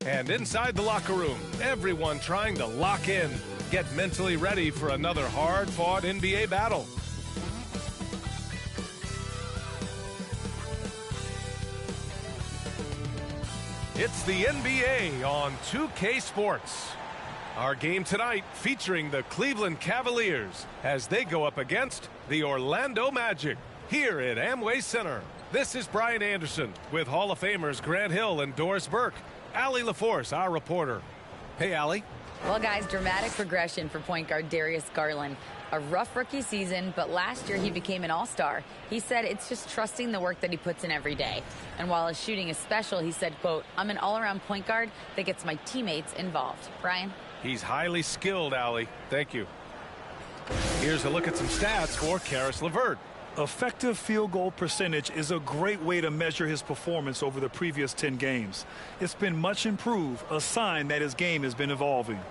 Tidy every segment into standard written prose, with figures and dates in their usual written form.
And inside the locker room, everyone trying to lock in, get mentally ready for another hard-fought NBA battle. It's the NBA on 2K Sports. Our game tonight featuring the Cleveland Cavaliers as they go up against the Orlando Magic here at Amway Center. This is Brian Anderson with Hall of Famers Grant Hill and Doris Burke. Allie LaForce, our reporter. Hey, Allie. Well, guys, dramatic progression for point guard Darius Garland. A rough rookie season, but last year he became an all-star. He said it's just trusting the work that he puts in every day. And while his shooting is special, he said, quote, "I'm an all-around point guard that gets my teammates involved." Brian? He's highly skilled, Allie. Thank you. Here's a look at some stats for Caris LeVert. Effective field goal percentage is a great way to measure his performance over the previous 10 games. It's been much improved, a sign that his game has been evolving.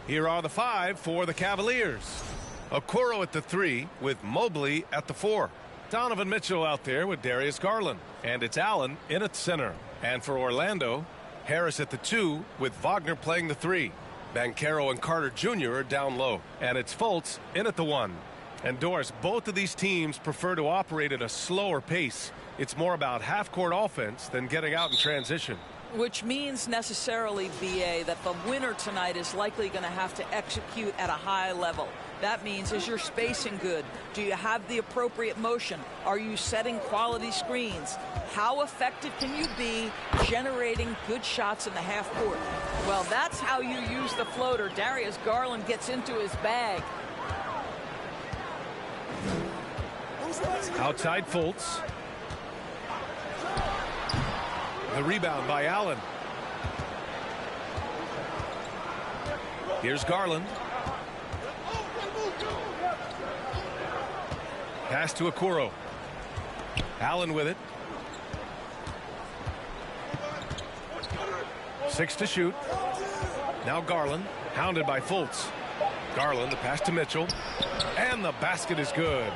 Here are the five for the Cavaliers. Okoro at the 3 with Mobley at the 4. Donovan Mitchell out there with Darius Garland. And it's Allen in at center. And for Orlando, Harris at the 2 with Wagner playing the 3. Banchero and Carter Jr. are down low. And it's Fultz in at the 1. And Doris, both of these teams prefer to operate at a slower pace. It's more about half-court offense than getting out in transition. Which means necessarily, BA, that the winner tonight is likely going to have to execute at a high level. That means, is your spacing good? Do you have the appropriate motion? Are you setting quality screens? How effective can you be generating good shots in the half court? Well, that's how you use the floater. Darius Garland gets into his bag. Outside Fultz. The rebound by Allen. Here's Garland. Pass to Okoro. Allen with it. 6 to shoot. Now Garland, hounded by Fultz. Garland, the pass to Mitchell. And the basket is good.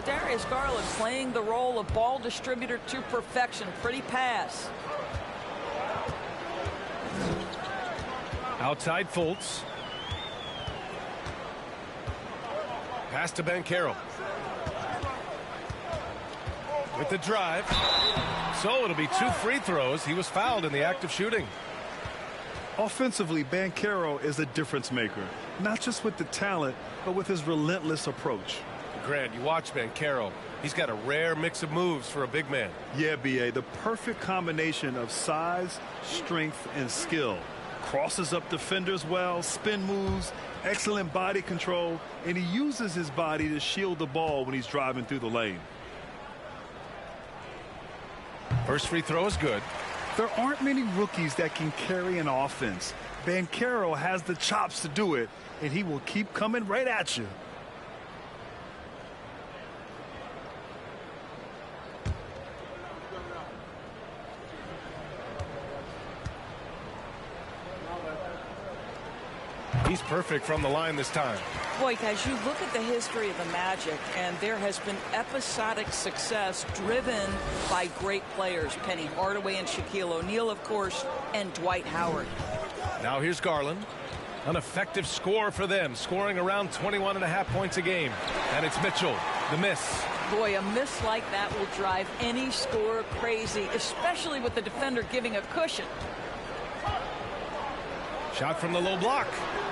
Darius Garland playing the role of ball distributor to perfection. Pretty pass. Outside Fultz. Pass to Banchero. With the drive. So it'll be 2 free throws. He was fouled in the act of shooting. Offensively, Banchero is a difference maker, not just with the talent, but with his relentless approach. Grant, you watch Banchero. He's got a rare mix of moves for a big man. Yeah, B.A., the perfect combination of size, strength, and skill. Crosses up defenders well, spin moves, excellent body control, and he uses his body to shield the ball when he's driving through the lane. First free throw is good. There aren't many rookies that can carry an offense. Banchero has the chops to do it, and he will keep coming right at you. He's perfect from the line this time. Boy, guys, you look at the history of the Magic, and there has been episodic success driven by great players. Penny Hardaway and Shaquille O'Neal, of course, and Dwight Howard. Now here's Garland. An effective score for them, scoring around 21.5 points a game. And it's Mitchell, the miss. Boy, a miss like that will drive any scorer crazy, especially with the defender giving a cushion. Shot from the low block.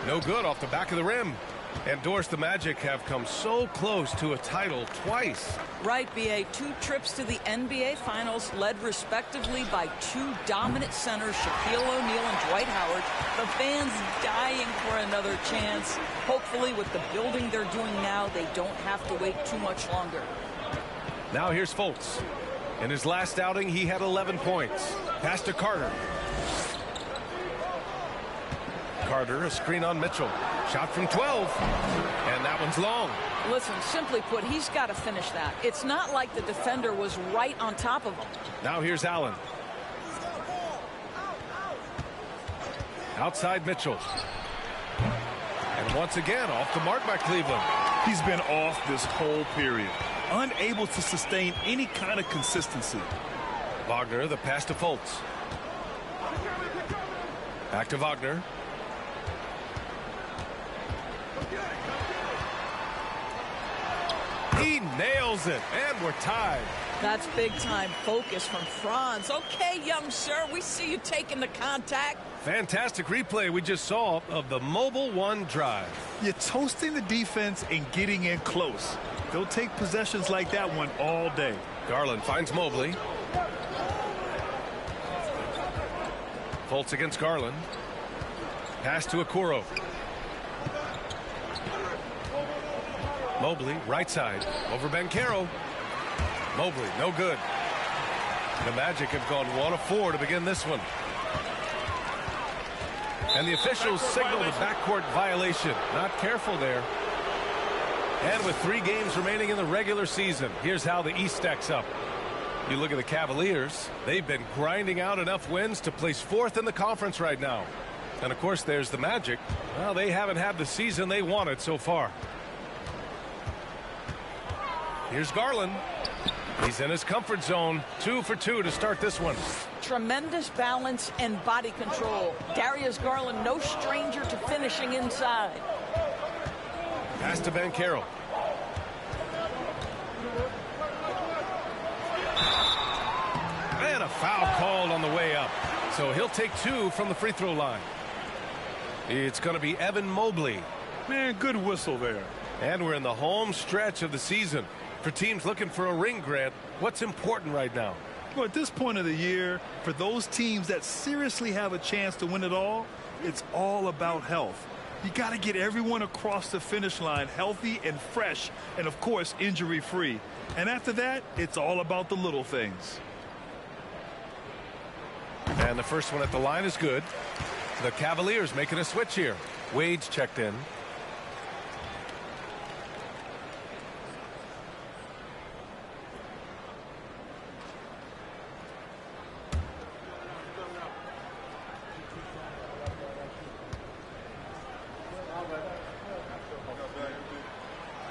No good off the back of the rim. And Doris, the Magic have come so close to a title twice. Right, B.A. 2 trips to the NBA Finals, led respectively by 2 dominant centers, Shaquille O'Neal and Dwight Howard. The fans dying for another chance. Hopefully, with the building they're doing now, they don't have to wait too much longer. Now here's Fultz. In his last outing, he had 11 points. Pass to Carter. Carter, a screen on Mitchell. Shot from 12. And that one's long. Listen, simply put, he's got to finish that. It's not like the defender was right on top of him. Now here's Allen. Outside Mitchell. And once again, off the mark by Cleveland. He's been off this whole period. Unable to sustain any kind of consistency. Wagner, the pass to Fultz. Back to Wagner. He nails it, and we're tied. That's big-time focus from Franz. Okay, young sir, we see you taking the contact. Fantastic replay we just saw of the Mobile One drive. You're toasting the defense and getting in close. They'll take possessions like that one all day. Garland finds Mobley. Fultz against Garland. Pass to Okoro. Mobley, right side, over Banchero. Mobley, no good. The Magic have gone 1 of 4 to begin this one. And the officials signal the backcourt violation. Not careful there. And with 3 games remaining in the regular season, here's how the East stacks up. You look at the Cavaliers. They've been grinding out enough wins to place 4th in the conference right now. And, of course, there's the Magic. Well, they haven't had the season they wanted so far. Here's Garland. He's in his comfort zone. 2 for 2 to start this one. Tremendous balance and body control. Darius Garland, no stranger to finishing inside. Pass to Banchero. And a foul called on the way up. So he'll take 2 from the free throw line. It's going to be Evan Mobley. Man, good whistle there. And we're in the home stretch of the season. For teams looking for a ring, Grant, what's important right now? Well, at this point of the year, for those teams that seriously have a chance to win it all, it's all about health. You got to get everyone across the finish line healthy and fresh, and of course, injury-free. And after that, it's all about the little things. And the first one at the line is good. The Cavaliers making a switch here. Wade's checked in.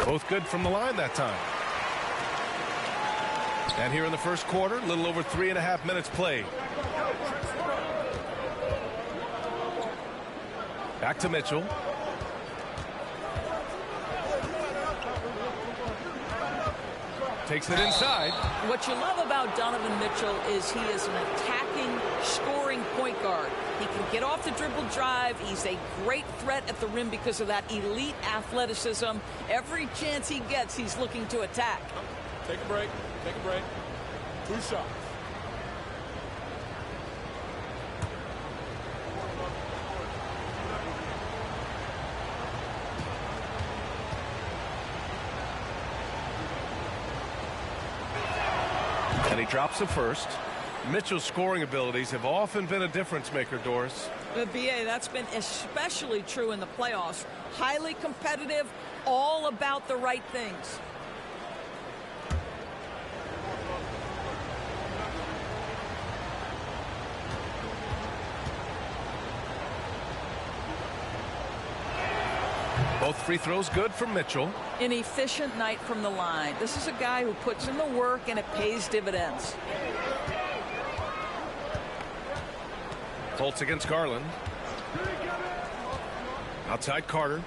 Both good from the line that time. And here in the first quarter, a little over 3.5 minutes played. Back to Mitchell. Takes it inside. What you love about Donovan Mitchell is he is an attacking, scoring point guard. He can get off the dribble drive. He's a great threat at the rim because of that elite athleticism. Every chance he gets, he's looking to attack. Take a break. Take a break. 2 shots. And he drops the first. Mitchell's scoring abilities have often been a difference maker, Doris. The BA, that's been especially true in the playoffs. Highly competitive, all about the right things. Both free throws good for Mitchell. An efficient night from the line. This is a guy who puts in the work and it pays dividends. Fultz against Garland. Outside Carter.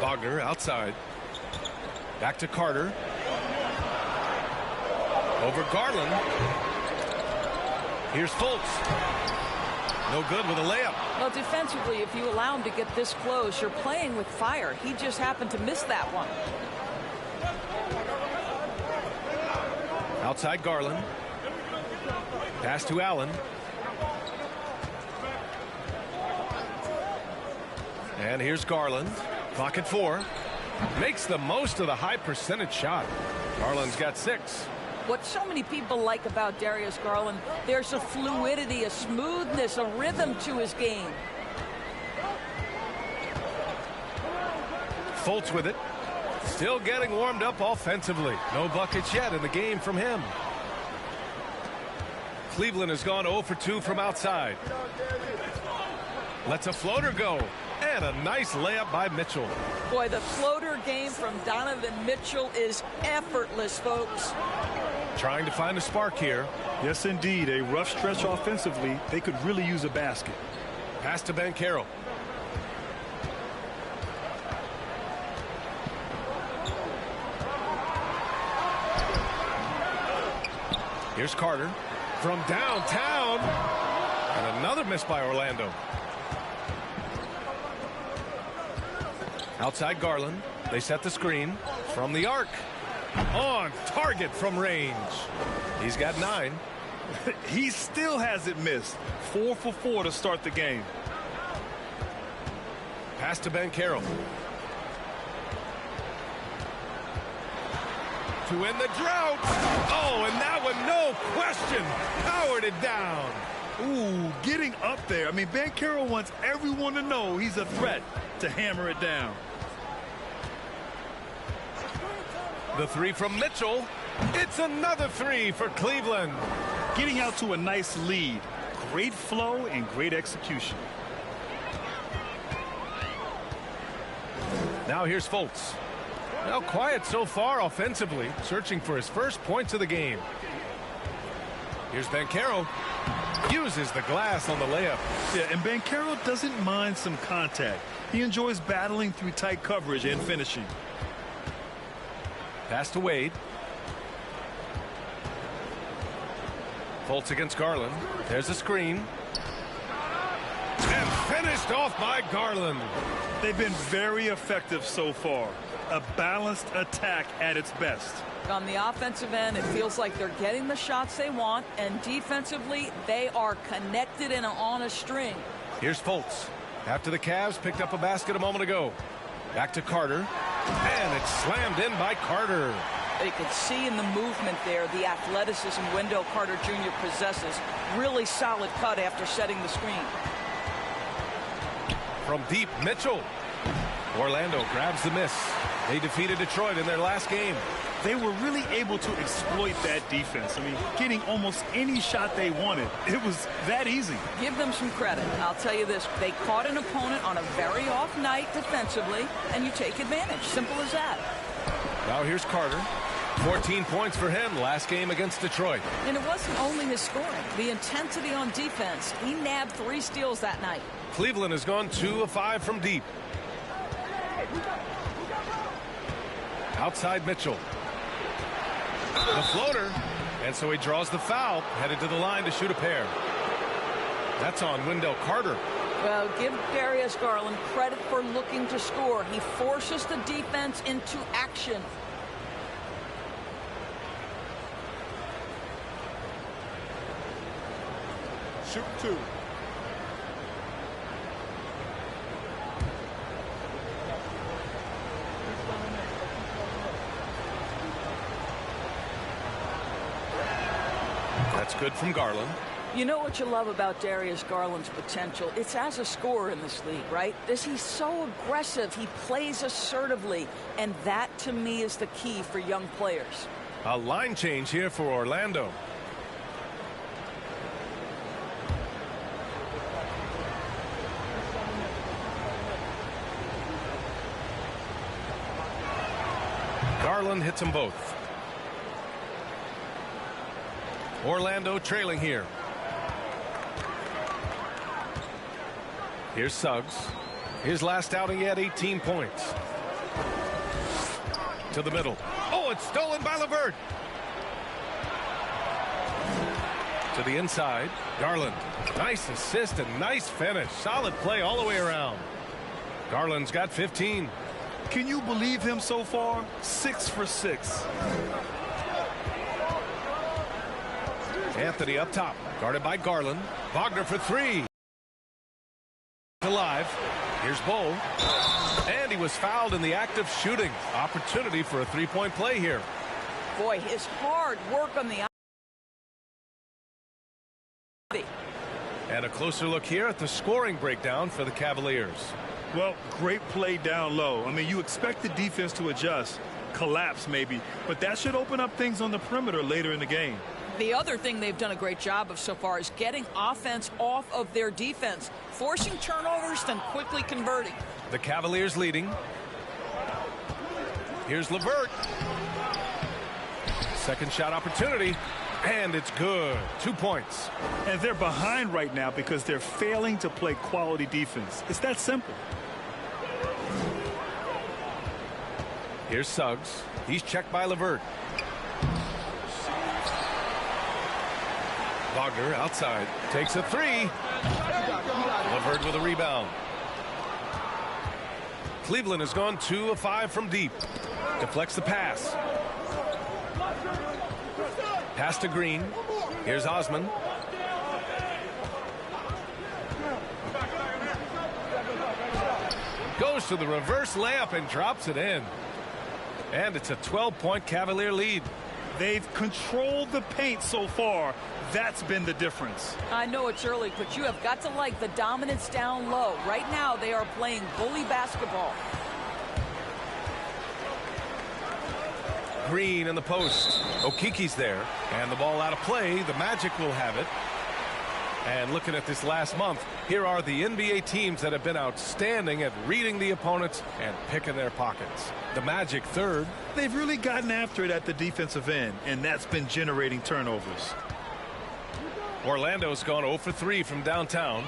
Wagner outside. Back to Carter. Over Garland. Here's Fultz. No good with a layup. Well, defensively, if you allow him to get this close, you're playing with fire. He just happened to miss that one. Outside Garland. Pass to Allen. And here's Garland. Clock at 4. Makes the most of the high percentage shot. Garland's got 6. What so many people like about Darius Garland, there's a fluidity, a smoothness, a rhythm to his game. Fultz with it. Still getting warmed up offensively. No buckets yet in the game from him. Cleveland has gone 0 for 2 from outside. Lets a floater go. And a nice layup by Mitchell. Boy, the floater game from Donovan Mitchell is effortless, folks. Trying to find a spark here. Yes, indeed. A rough stretch offensively. They could really use a basket. Pass to Banchero. Here's Carter from downtown. And another miss by Orlando. Outside Garland. They set the screen from the arc. On target from range. He's got 9. He still hasn't missed. 4 for 4 to start the game. Pass to Banchero. To end the drought. Oh, and that one, no question, powered it down. Ooh, getting up there. I mean, Banchero wants everyone to know he's a threat to hammer it down. The 3 from Mitchell. It's another 3 for Cleveland. Getting out to a nice lead. Great flow and great execution. Now here's Fultz. Well, quiet so far offensively, searching for his first points of the game. Here's Banchero. Uses the glass on the layup. Yeah, and Banchero doesn't mind some contact. He enjoys battling through tight coverage and finishing. Pass to Wade. Fultz against Garland. There's a screen. And finished off by Garland. They've been very effective so far. A balanced attack at its best. On the offensive end, it feels like they're getting the shots they want, and defensively, they are connected and on a string. Here's Fultz. After the Cavs picked up a basket a moment ago. Back to Carter. And it's slammed in by Carter. You can see in the movement there the athleticism Wendell Carter Jr. possesses. Really solid cut after setting the screen. From deep, Mitchell. Orlando grabs the miss. They defeated Detroit in their last game. They were really able to exploit that defense. I mean, getting almost any shot they wanted. It was that easy. Give them some credit. I'll tell you this. They caught an opponent on a very off night defensively, and you take advantage. Simple as that. Now here's Carter. 14 points for him last game against Detroit. And it wasn't only his scoring. The intensity on defense. He nabbed 3 steals that night. Cleveland has gone 2 of 5 from deep. Outside Mitchell. The floater. And so he draws the foul. Headed to the line to shoot a pair. That's on Wendell Carter. Well, give Darius Garland credit for looking to score. He forces the defense into action. Shoot 2. That's good from Garland. You know what you love about Darius Garland's potential? It's as a scorer in this league, right? He's so aggressive. He plays assertively. And that, to me, is the key for young players. A line change here for Orlando. Garland hits them both. Orlando trailing here. Here's Suggs. His last outing, he had 18 points. To the middle. Oh, it's stolen by LeVert. To the inside. Garland. Nice assist and nice finish. Solid play all the way around. Garland's got 15. Can you believe him so far? 6 for 6. Anthony up top. Guarded by Garland. Wagner for 3. Alive. Here's Bull. And he was fouled in the act of shooting. Opportunity for a three-point play here. Boy, his hard work on the and a closer look here at the scoring breakdown for the Cavaliers. Well, great play down low. I mean, you expect the defense to adjust, collapse maybe, but that should open up things on the perimeter later in the game. The other thing they've done a great job of so far is getting offense off of their defense, forcing turnovers, then quickly converting. The Cavaliers leading. Here's LeVert. Second shot opportunity, and it's good. 2 points. And they're behind right now because they're failing to play quality defense. It's that simple. Here's Suggs. He's checked by LeVert. Wagner outside. Takes a 3. LeVert with a rebound. Cleveland has gone 2 of 5 from deep. Deflects the pass. Pass to Green. Here's Osman. Goes to the reverse layup and drops it in. And it's a 12-point Cavalier lead. They've controlled the paint so far. That's been the difference. I know it's early, but you have got to like the dominance down low. Right now, they are playing bully basketball. Green in the post. Okiki's there. And the ball out of play. The Magic will have it. And looking at this last month, here are the NBA teams that have been outstanding at reading the opponents and picking their pockets. The Magic third. They've really gotten after it at the defensive end, and that's been generating turnovers. Orlando's gone 0 for 3 from downtown.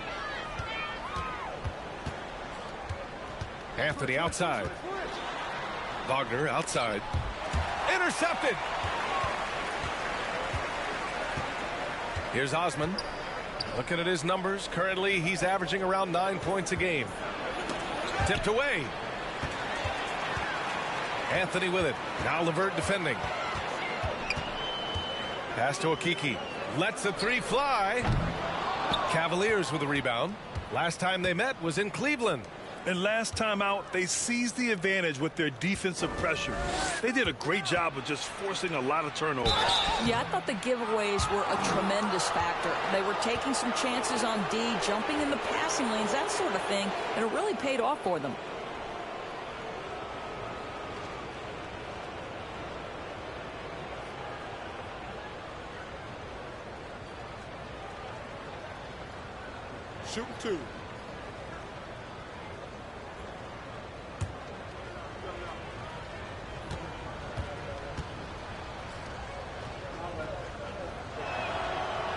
Anthony outside. Wagner outside. Intercepted. Here's Osman. Looking at his numbers, currently he's averaging around 9 points a game. Tipped away. Anthony with it. Now LeVert defending. Pass to Okiki. Lets the 3 fly. Cavaliers with a rebound. Last time they met was in Cleveland. And last time out, they seized the advantage with their defensive pressure. They did a great job of just forcing a lot of turnovers. Yeah, I thought the giveaways were a tremendous factor. They were taking some chances on D, jumping in the passing lanes, that sort of thing, and it really paid off for them. Shooting 2.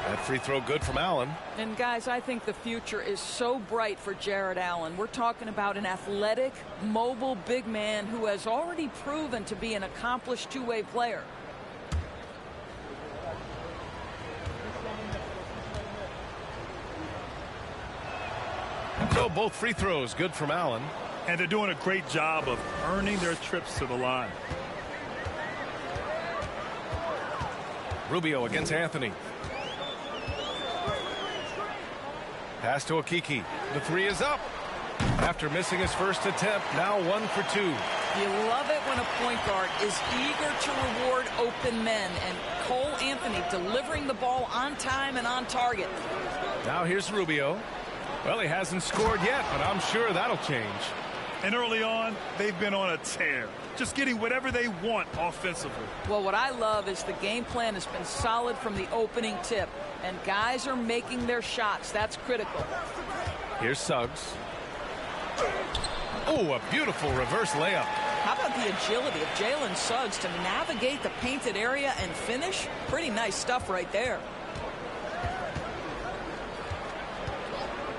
That free throw good from Allen. And guys, I think the future is so bright for Jared Allen. We're talking about an athletic, mobile big man who has already proven to be an accomplished two-way player. So both free throws good from Allen. And they're doing a great job of earning their trips to the line. Rubio against Anthony. Pass to Okiki. The 3 is up. After missing his first attempt, now 1 for 2. You love it when a point guard is eager to reward open men, and Cole Anthony delivering the ball on time and on target. Now here's Rubio. Well, he hasn't scored yet, but I'm sure that'll change. And early on, they've been on a tear, just getting whatever they want offensively. Well, what I love is the game plan has been solid from the opening tip, and guys are making their shots. That's critical. Here's Suggs. Oh, a beautiful reverse layup. How about the agility of Jalen Suggs to navigate the painted area and finish? Pretty nice stuff right there.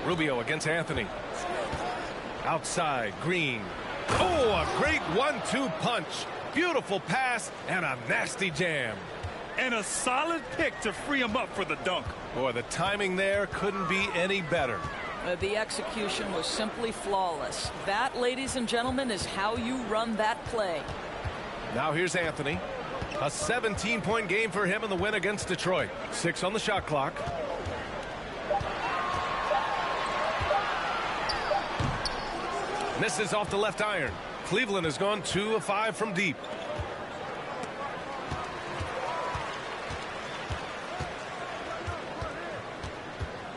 Rubio against Anthony. Outside, Green. Oh, a great 1-2 punch. Beautiful pass and a nasty jam. And a solid pick to free him up for the dunk. Boy, the timing there couldn't be any better. The execution was simply flawless. That, ladies and gentlemen, is how you run that play. Now here's Anthony. A 17-point game for him in the win against Detroit. 6 on the shot clock. Misses off the left iron. Cleveland has gone 2 of 5 from deep.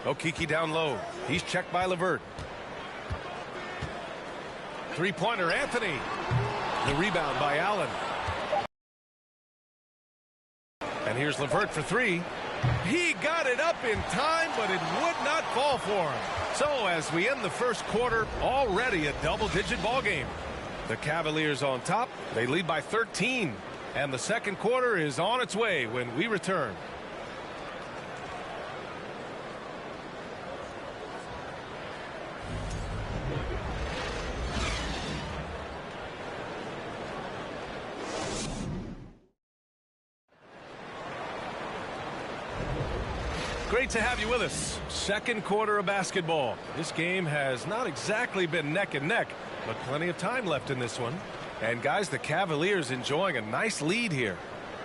Okeke down low. He's checked by LeVert. Three-pointer, Anthony. The rebound by Allen. And here's LeVert for 3. He got it up in time, but it would not fall for him. So as we end the first quarter, already a double-digit ball game. The Cavaliers on top. They lead by 13. And the second quarter is on its way when we return. Great to have you with us. Second quarter of basketball. This game has not exactly been neck and neck, but plenty of time left in this one. And guys, the Cavaliers enjoying a nice lead here.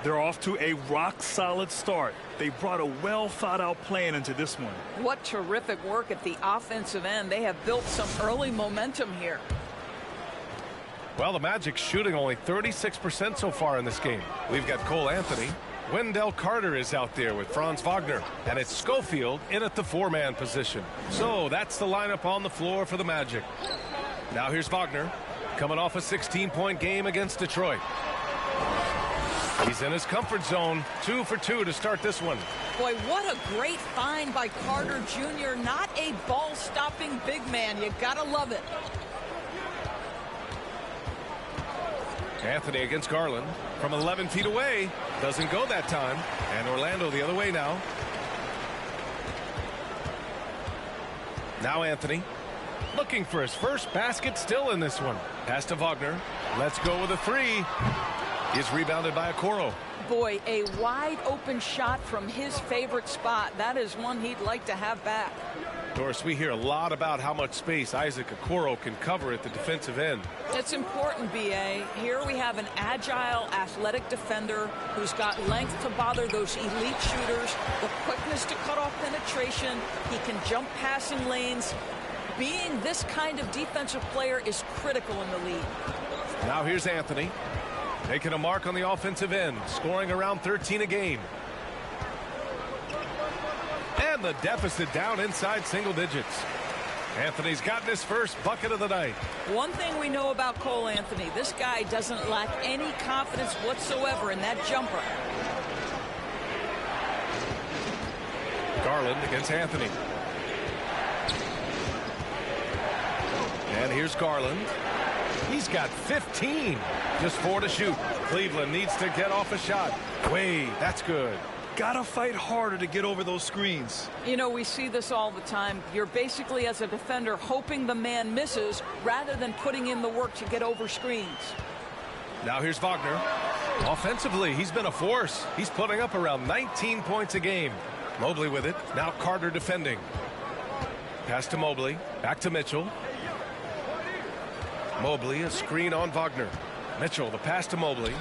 They're off to a rock-solid start. They brought a well-thought-out plan into this one. What terrific work at the offensive end. They have built some early momentum here. Well, the Magic shooting only 36% so far in this game. We've got Cole Anthony. Wendell Carter is out there with Franz Wagner, and it's Schofield in at the 4-man position. So that's the lineup on the floor for the Magic. Now here's Wagner, coming off a 16-point game against Detroit. He's in his comfort zone, 2 for 2 to start this one. Boy, what a great find by Carter Jr. Not a ball-stopping big man. You gotta love it. Anthony against Garland from 11 feet away. Doesn't go that time. And Orlando the other way now. Now Anthony looking for his first basket still in this one. Pass to Wagner. Let's go with a 3. He's rebounded by Okoro. Boy, a wide open shot from his favorite spot. That is one he'd like to have back. Doris, we hear a lot about how much space Isaac Okoro can cover at the defensive end. It's important, B.A. Here we have an agile, athletic defender who's got length to bother those elite shooters, the quickness to cut off penetration. He can jump passing lanes. Being this kind of defensive player is critical in the league. Now here's Anthony, taking a mark on the offensive end, scoring around 13 a game. And the deficit down inside single digits. Anthony's gotten his first bucket of the night. One thing we know about Cole Anthony, this guy doesn't lack any confidence whatsoever in that jumper. Garland against Anthony. And here's Garland. He's got 15. Just 4 to shoot. Cleveland needs to get off a shot. Wade, that's good. Gotta fight harder to get over those screens. You know, we see this all the time. You're basically, as a defender, hoping the man misses rather than putting in the work to get over screens. Now here's Wagner. Offensively, he's been a force. He's putting up around 19 points a game. Mobley with it. Now Carter defending. Pass to Mobley. Back to Mitchell. Mobley, a screen on Wagner. Mitchell, the pass to Mobley.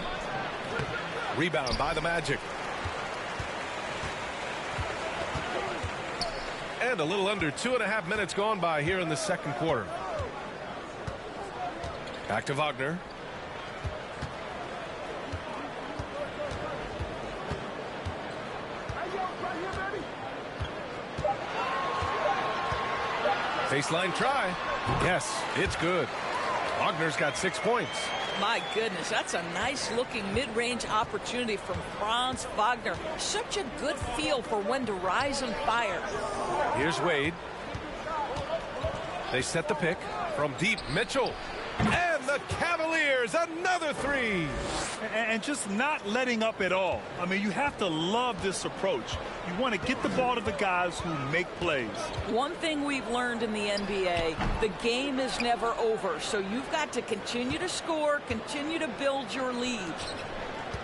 Rebound by the Magic. And a little under 2.5 minutes gone by here in the second quarter. Back to Wagner. Baseline try. Yes, it's good. Wagner's got 6 points. My goodness, that's a nice-looking mid-range opportunity from Franz Wagner. Such a good feel for when to rise and fire. Here's Wade. They set the pick from deep. Mitchell. And the Cavaliers Cavaliers, another three. And just not letting up at all. I mean, you have to love this approach. You want to get the ball to the guys who make plays. One thing we've learned in the NBA, the game is never over. So you've got to continue to score, continue to build your lead.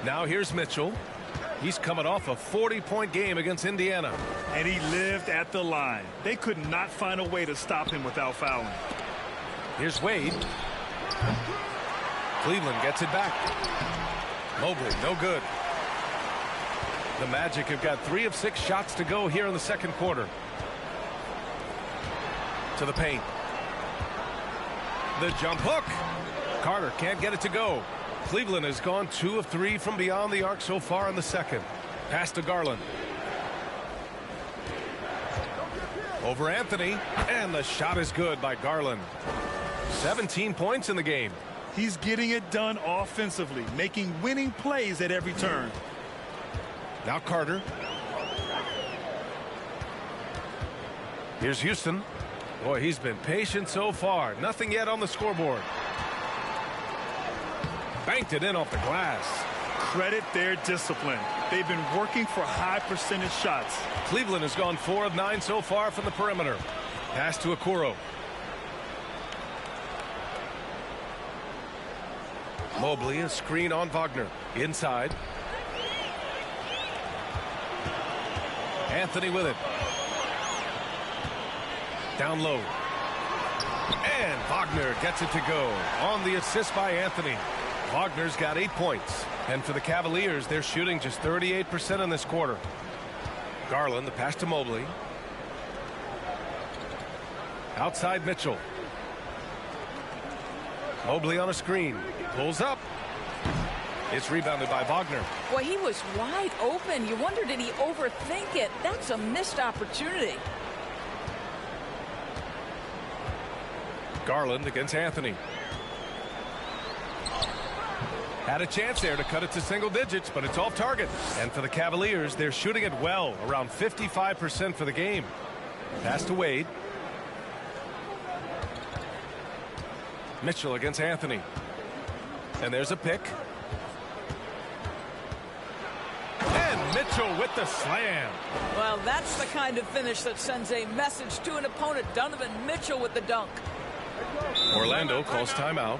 Now here's Mitchell. He's coming off a 40-point game against Indiana. And he lived at the line. They could not find a way to stop him without fouling. Here's Wade. Cleveland gets it back. Mobley, no good. The Magic have got 3 of 6 shots to go here in the second quarter. To the paint. The jump hook. Carter can't get it to go. Cleveland has gone 2 of 3 from beyond the arc so far in the second. Pass to Garland. Over Anthony, and the shot is good by Garland. 17 points in the game. He's getting it done offensively, making winning plays at every turn. Now Carter. Here's Houston. Boy, he's been patient so far. Nothing yet on the scoreboard. Banked it in off the glass. Credit their discipline. They've been working for high percentage shots. Cleveland has gone 4 of 9 so far from the perimeter. Pass to Okoro. Mobley, a screen on Wagner. Inside. Anthony with it. Down low. And Wagner gets it to go. On the assist by Anthony. Wagner's got 8 points. And for the Cavaliers, they're shooting just 38% in this quarter. Garland, the pass to Mobley. Outside Mitchell. Mobley on a screen. Pulls up. It's rebounded by Wagner. Boy, he was wide open. You wonder, did he overthink it? That's a missed opportunity. Garland against Anthony. Had a chance there to cut it to single digits, but it's off target. And for the Cavaliers, they're shooting it well, around 55% for the game. Pass to Wade. Mitchell against Anthony. And there's a pick. And Mitchell with the slam. Well, that's the kind of finish that sends a message to an opponent. Donovan Mitchell with the dunk. Orlando calls timeout.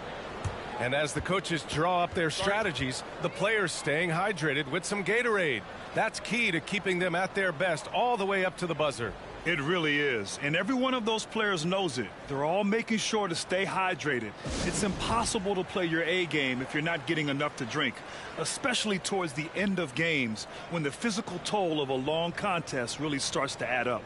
And as the coaches draw up their strategies, the players staying hydrated with some Gatorade. That's key to keeping them at their best all the way up to the buzzer. It really is. And every one of those players knows it. They're all making sure to stay hydrated. It's impossible to play your A game if you're not getting enough to drink, especially towards the end of games when the physical toll of a long contest really starts to add up.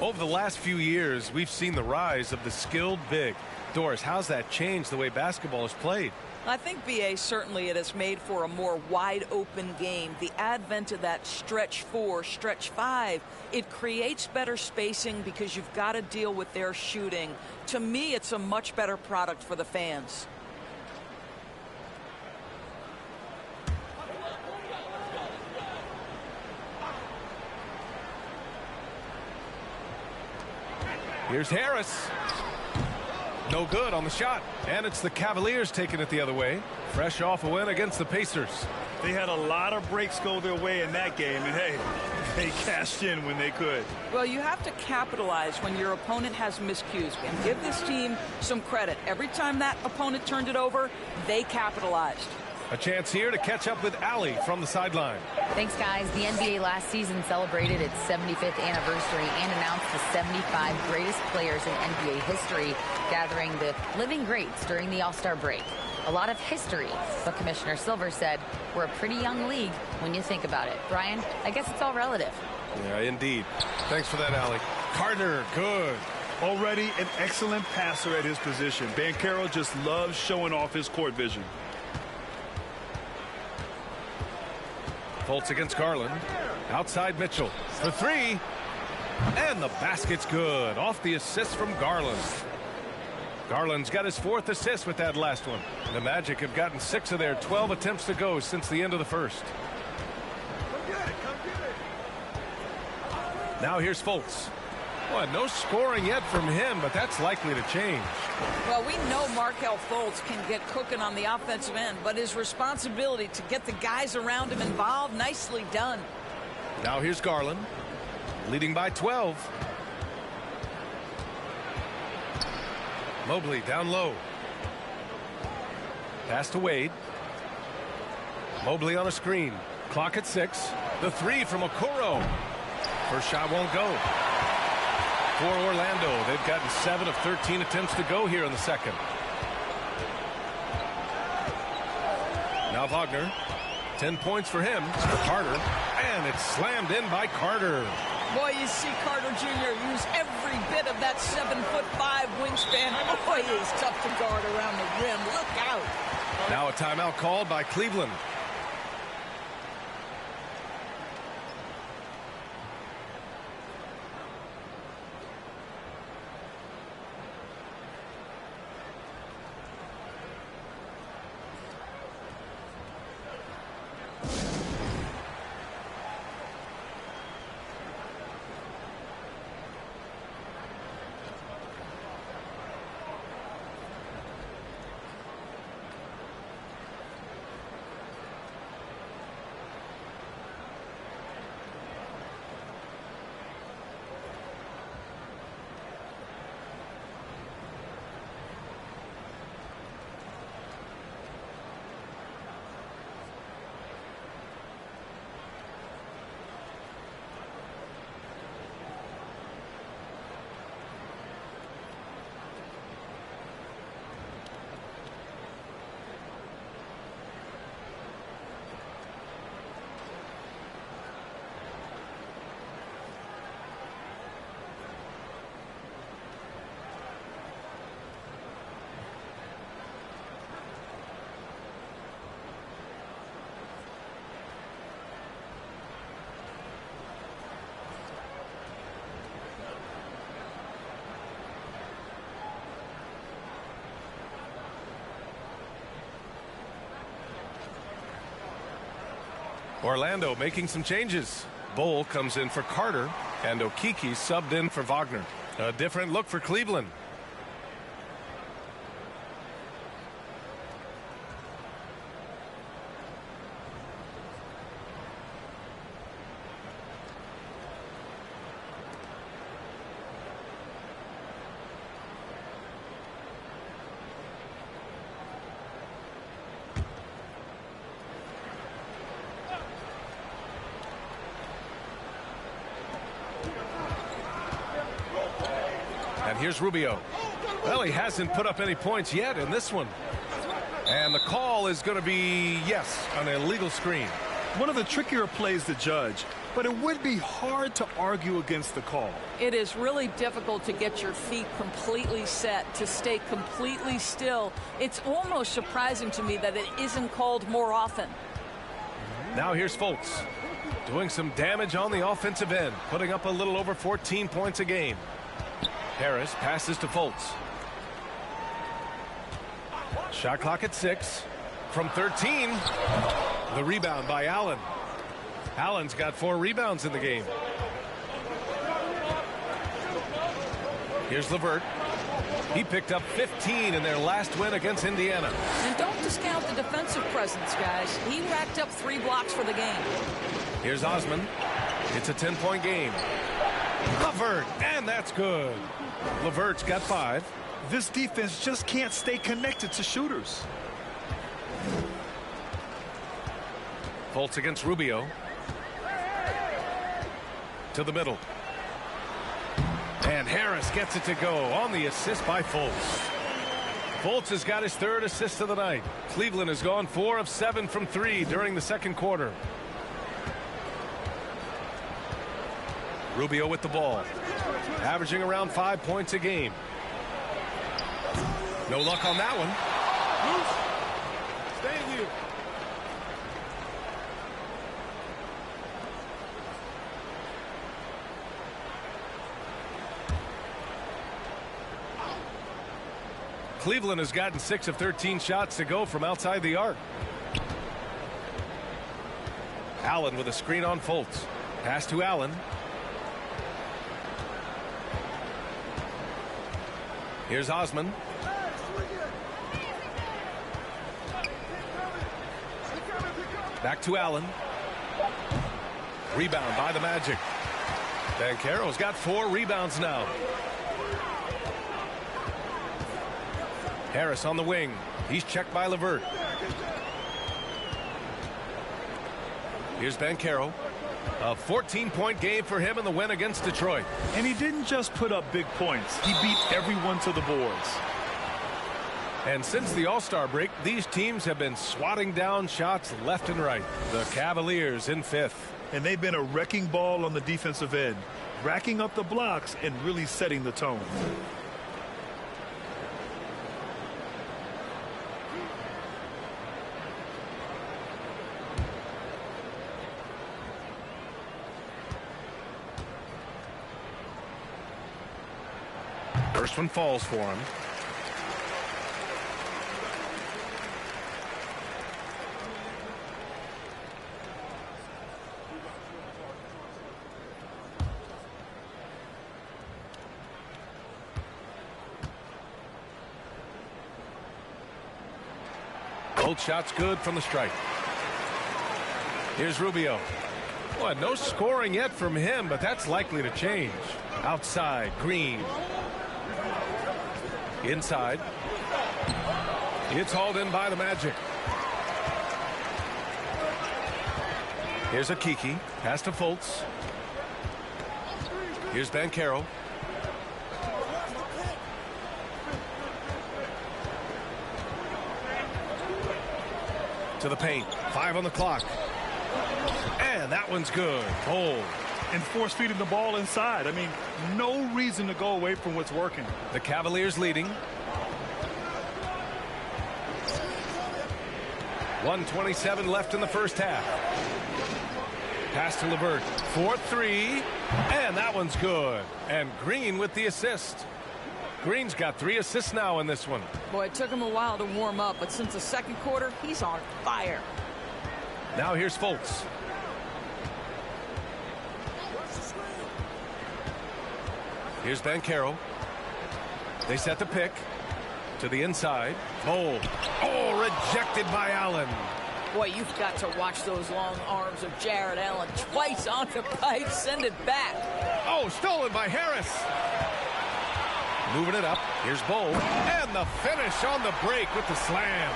Over the last few years, we've seen the rise of the skilled big. Doris, how's that changed the way basketball is played? I think, BA, certainly it has made for a more wide open game. The advent of that stretch 4, stretch 5, it creates better spacing because you've got to deal with their shooting. To me, it's a much better product for the fans. Here's Harris. No good on the shot. And it's the Cavaliers taking it the other way. Fresh off a win against the Pacers. They had a lot of breaks go their way in that game. And, hey, They cashed in when they could. Well, you have to capitalize when your opponent has miscues. And give this team some credit. Every time that opponent turned it over, they capitalized. A chance here to catch up with Allie from the sideline. Thanks, guys. The NBA last season celebrated its 75th anniversary and announced the 75 greatest players in NBA history, gathering the living greats during the All-Star break. A lot of history, but Commissioner Silver said we're a pretty young league when you think about it. Brian, I guess it's all relative. Yeah, indeed. Thanks for that, Allie. Carter, good. Already an excellent passer at his position. Banchero just loves showing off his court vision. Fultz against Garland. Outside Mitchell for three. And the basket's good. Off the assist from Garland. Garland's got his 4th assist with that last one. The Magic have gotten 6 of their 12 attempts to go since the end of the first. Now here's Fultz. Well, no scoring yet from him, but that's likely to change. Well, we know Markelle Fultz can get cooking on the offensive end, but his responsibility to get the guys around him involved, nicely done. Now here's Garland, leading by 12. Mobley down low. Pass to Wade. Mobley on a screen. Clock at 6. The 3 from Okoro. First shot won't go. For Orlando, they've gotten 7 of 13 attempts to go here in the second. Now Wagner. 10 points for him. For Carter. And it's slammed in by Carter. Boy, you see Carter Jr. use every bit of that 7'5" wingspan. Boy, he's tough to guard around the rim. Look out. Now a timeout called by Cleveland. Orlando making some changes. Bull comes in for Carter, and Okiki subbed in for Wagner. A different look for Cleveland. And here's Rubio. Well, he hasn't put up any points yet in this one. And the call is going to be, yes, an illegal screen. One of the trickier plays to judge, but it would be hard to argue against the call. It is really difficult to get your feet completely set, to stay completely still. It's almost surprising to me that it isn't called more often. Now here's Fultz, doing some damage on the offensive end, putting up a little over 14 points a game. Harris passes to Fultz. Shot clock at 6. From 13. The rebound by Allen. Allen's got 4 rebounds in the game. Here's LeVert. He picked up 15 in their last win against Indiana. And don't discount the defensive presence, guys. He racked up 3 blocks for the game. Here's Osman. It's a 10-point game. LeVert, and that's good. LeVert's got 5. This defense just can't stay connected to shooters. Fultz against Rubio. To the middle. And Harris gets it to go on the assist by Fultz. Fultz has got his 3rd assist of the night. Cleveland has gone 4 of 7 from 3 during the second quarter. Rubio with the ball. Averaging around 5 points a game. No luck on that one. Stay here. Cleveland has gotten 6 of 13 shots to go from outside the arc. Allen with a screen on Fultz. Pass to Allen. Here's Osman. Back to Allen. Rebound by the Magic. Banchero's got 4 rebounds now. Harris on the wing. He's checked by LeVert. Here's Banchero. A 14-point game for him in the win against Detroit. And he didn't just put up big points. He beat everyone to the boards. And since the All-Star break, these teams have been swatting down shots left and right. The Cavaliers in 5th. And they've been a wrecking ball on the defensive end, racking up the blocks and really setting the tone. First one falls for him. Both shots good from the strike. Here's Rubio. Boy, no scoring yet from him, but that's likely to change. Outside, Green. Inside. It's hauled in by the Magic. Here's a Kiki. Pass to Fultz. Here's Banchero. To the paint. 5 on the clock. And that one's good. Hold. And force feeding the ball inside. I mean, no reason to go away from what's working. The Cavaliers leading. 1:27 left in the first half. Pass to LeVert. 4-3. And that one's good. And Green with the assist. Green's got 3 assists now in this one. Boy, it took him a while to warm up, but since the second quarter, he's on fire. Now here's Fultz. Here's Banchero. They set the pick to the inside. Oh, rejected by Allen. Boy, you've got to watch those long arms of Jared Allen. Twice on the pipe, send it back. Oh, stolen by Harris. Moving it up. Here's Bowl. And the finish on the break with the slam.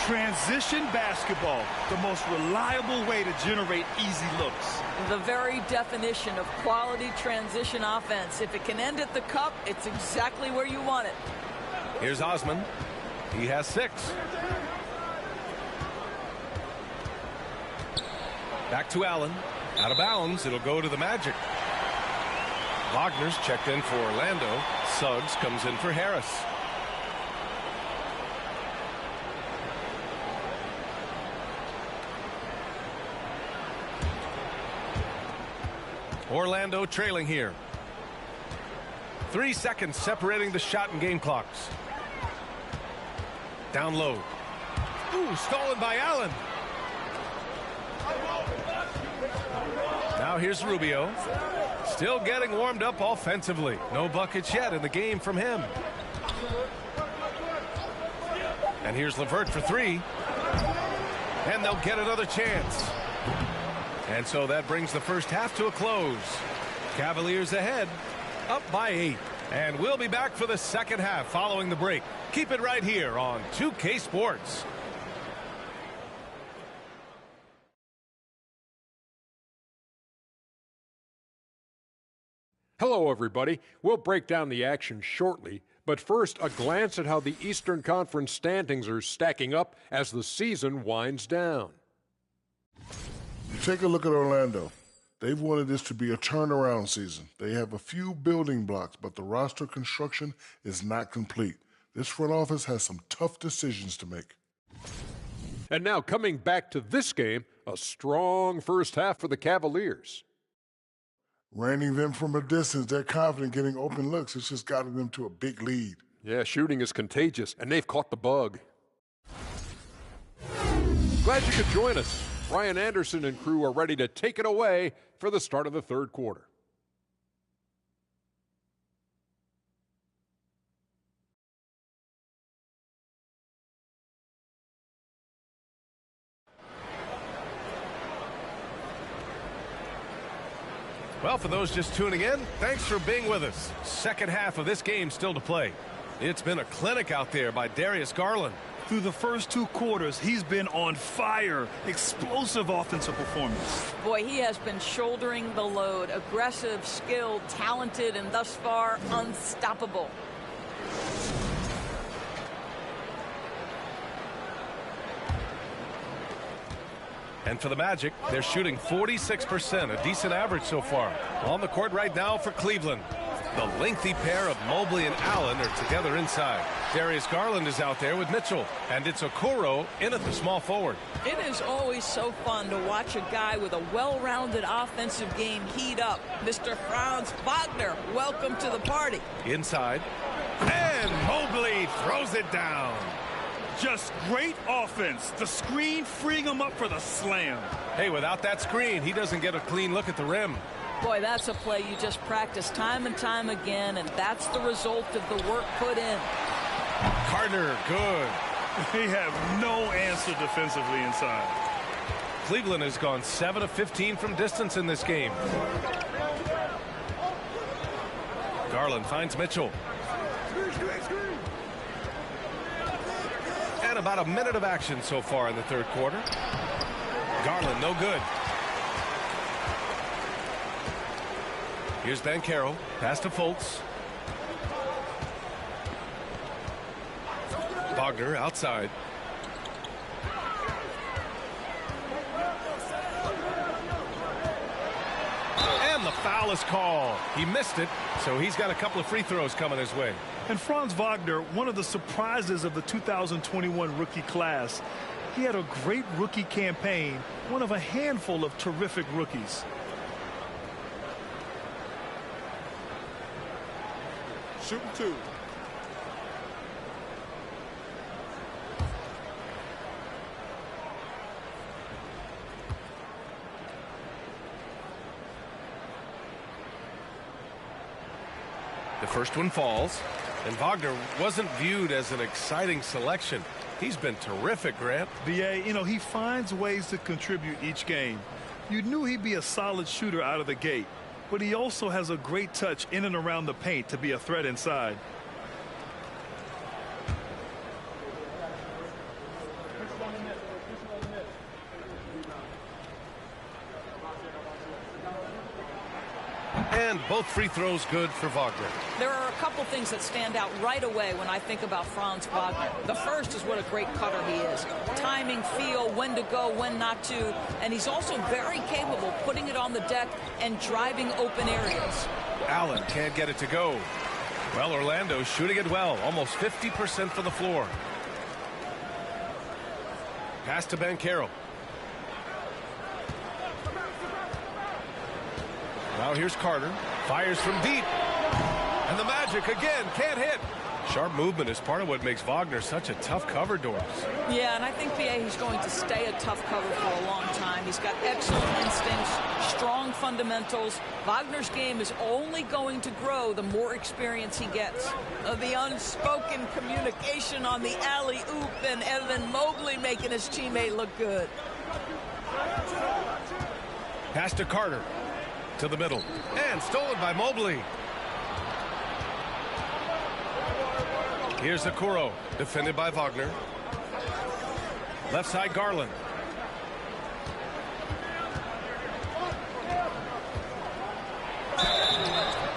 Transition basketball, the most reliable way to generate easy looks. The very definition of quality transition offense. If it can end at the cup, it's exactly where you want it. Here's Osman. He has 6. Back to Allen. Out of bounds. It'll go to the Magic. Wagner's checked in for Orlando. Suggs comes in for Harris. Orlando trailing here. 3 seconds separating the shot and game clocks. Down low. Ooh, stolen by Allen. Now here's Rubio. Still getting warmed up offensively. No buckets yet in the game from him. And here's LeVert for 3. And they'll get another chance. And so that brings the first half to a close. Cavaliers ahead, up by 8. And we'll be back for the second half following the break. Keep it right here on 2K Sports. Hello, everybody. We'll break down the action shortly, but first, a glance at how the Eastern Conference standings are stacking up as the season winds down. Take a look at Orlando. They've wanted this to be a turnaround season. They have a few building blocks, but the roster construction is not complete. This front office has some tough decisions to make. And now, coming back to this game, a strong first half for the Cavaliers. Raining them from a distance, they're confident getting open looks. It's just gotten them to a big lead. Yeah, shooting is contagious, and they've caught the bug. Glad you could join us. Brian Anderson and crew are ready to take it away for the start of the third quarter. Well, for those just tuning in, thanks for being with us. Second half of this game still to play. It's been a clinic out there by Darius Garland. Through the first 2 quarters, he's been on fire. Explosive offensive performance. Boy, he has been shouldering the load. Aggressive, skilled, talented, and thus far unstoppable. And for the Magic, they're shooting 46%, a decent average so far. On the court right now for Cleveland. The lengthy pair of Mobley and Allen are together inside. Darius Garland is out there with Mitchell, and it's Okoro in at the small forward. It is always so fun to watch a guy with a well-rounded offensive game heat up. Mr. Franz Wagner, welcome to the party. Inside, and Mobley throws it down. Just great offense. The screen freeing him up for the slam. Hey, without that screen, he doesn't get a clean look at the rim. Boy, that's a play you just practice time and time again, and that's the result of the work put in. Carter, good. They have no answer defensively inside. Cleveland has gone 7 of 15 from distance in this game. Garland finds Mitchell. And about a minute of action so far in the third quarter. Garland, no good. Here's Banchero. Pass to Fultz. Wagner outside. And the foul is called. He missed it, so he's got a couple of free throws coming his way. And Franz Wagner, one of the surprises of the 2021 rookie class. He had a great rookie campaign, one of a handful of terrific rookies. Shooting 2. The first one falls, and Wagner wasn't viewed as an exciting selection. He's been terrific, Grant. BA, you know, he finds ways to contribute each game. You knew he'd be a solid shooter out of the gate, but he also has a great touch in and around the paint to be a threat inside. And both free throws good for Wagner. There are a couple things that stand out right away when I think about Franz Wagner. The first is what a great cutter he is. Timing, feel, when to go, when not to. And he's also very capable putting it on the deck and driving open areas. Allen can't get it to go. Well, Orlando's shooting it well, almost 50% for the floor. Pass to Banchero. Now here's Carter. Fires from deep. And the Magic again can't hit. Sharp movement is part of what makes Wagner such a tough cover, Doris. Yeah, and I think BA he's going to stay a tough cover for a long time. He's got excellent instincts, strong fundamentals. Wagner's game is only going to grow the more experience he gets. The unspoken communication on the alley-oop, and Evan Mobley making his teammate look good. Pass to Carter. To the middle. And stolen by Mobley. Here's Okoro. Defended by Wagner. Left side Garland.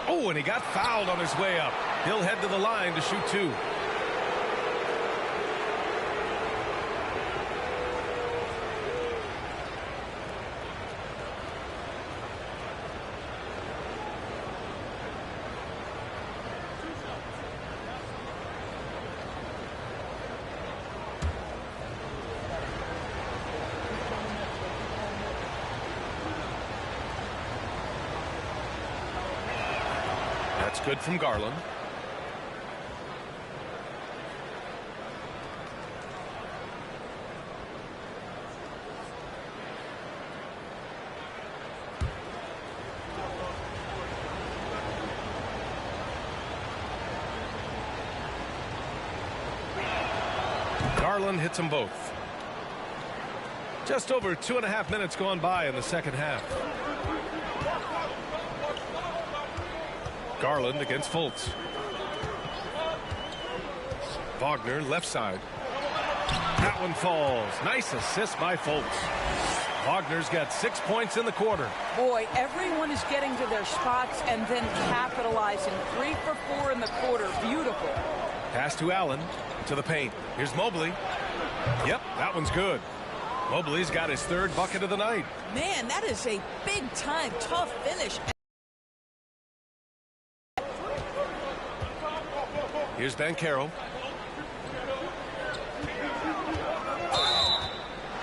Oh, and he got fouled on his way up. He'll head to the line to shoot 2. That's good from Garland. Garland hits them both. Just over 2.5 minutes gone by in the second half. Garland against Fultz. Wagner left side. That one falls. Nice assist by Fultz. Wagner's got 6 points in the quarter. Boy, everyone is getting to their spots and then capitalizing. 3 for 4 in the quarter. Beautiful. Pass to Allen. To the paint. Here's Mobley. Yep, that one's good. Mobley's got his 3rd bucket of the night. Man, that is a big-time, tough finish. Here's Banchero.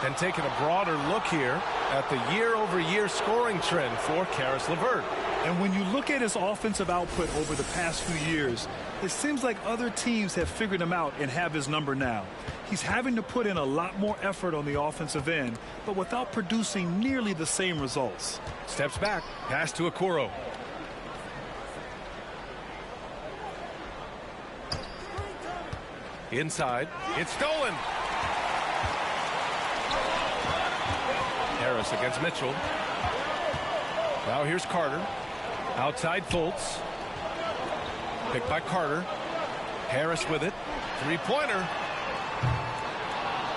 And taking a broader look here at the year-over-year scoring trend for Caris LeVert. And when you look at his offensive output over the past few years, it seems like other teams have figured him out and have his number now. He's having to put in a lot more effort on the offensive end, but without producing nearly the same results. Steps back. Pass to Okoro. Inside. It's stolen. Harris against Mitchell. Now here's Carter. Outside Fultz. Picked by Carter. Harris with it. 3-pointer.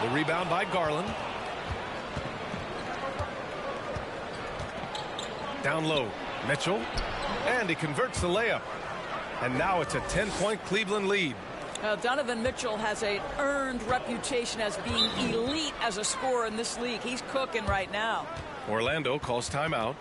The rebound by Garland. Down low. Mitchell. And he converts the layup. And now it's a 10-point Cleveland lead. Donovan Mitchell has an earned reputation as being elite as a scorer in this league. He's cooking right now. Orlando calls timeout.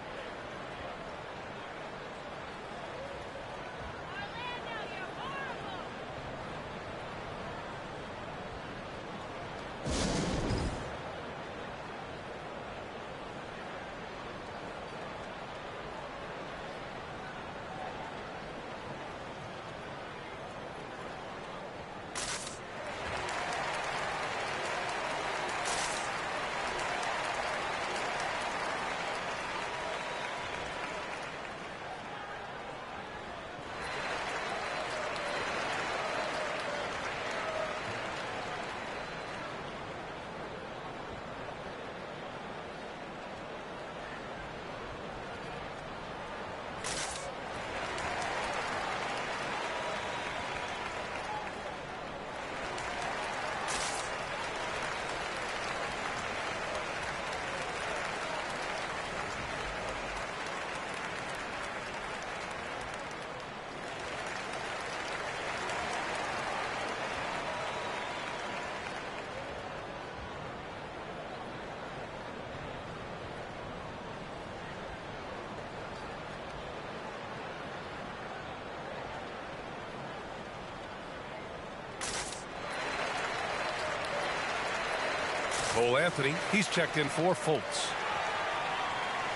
Cole Anthony, he's checked in for Fultz.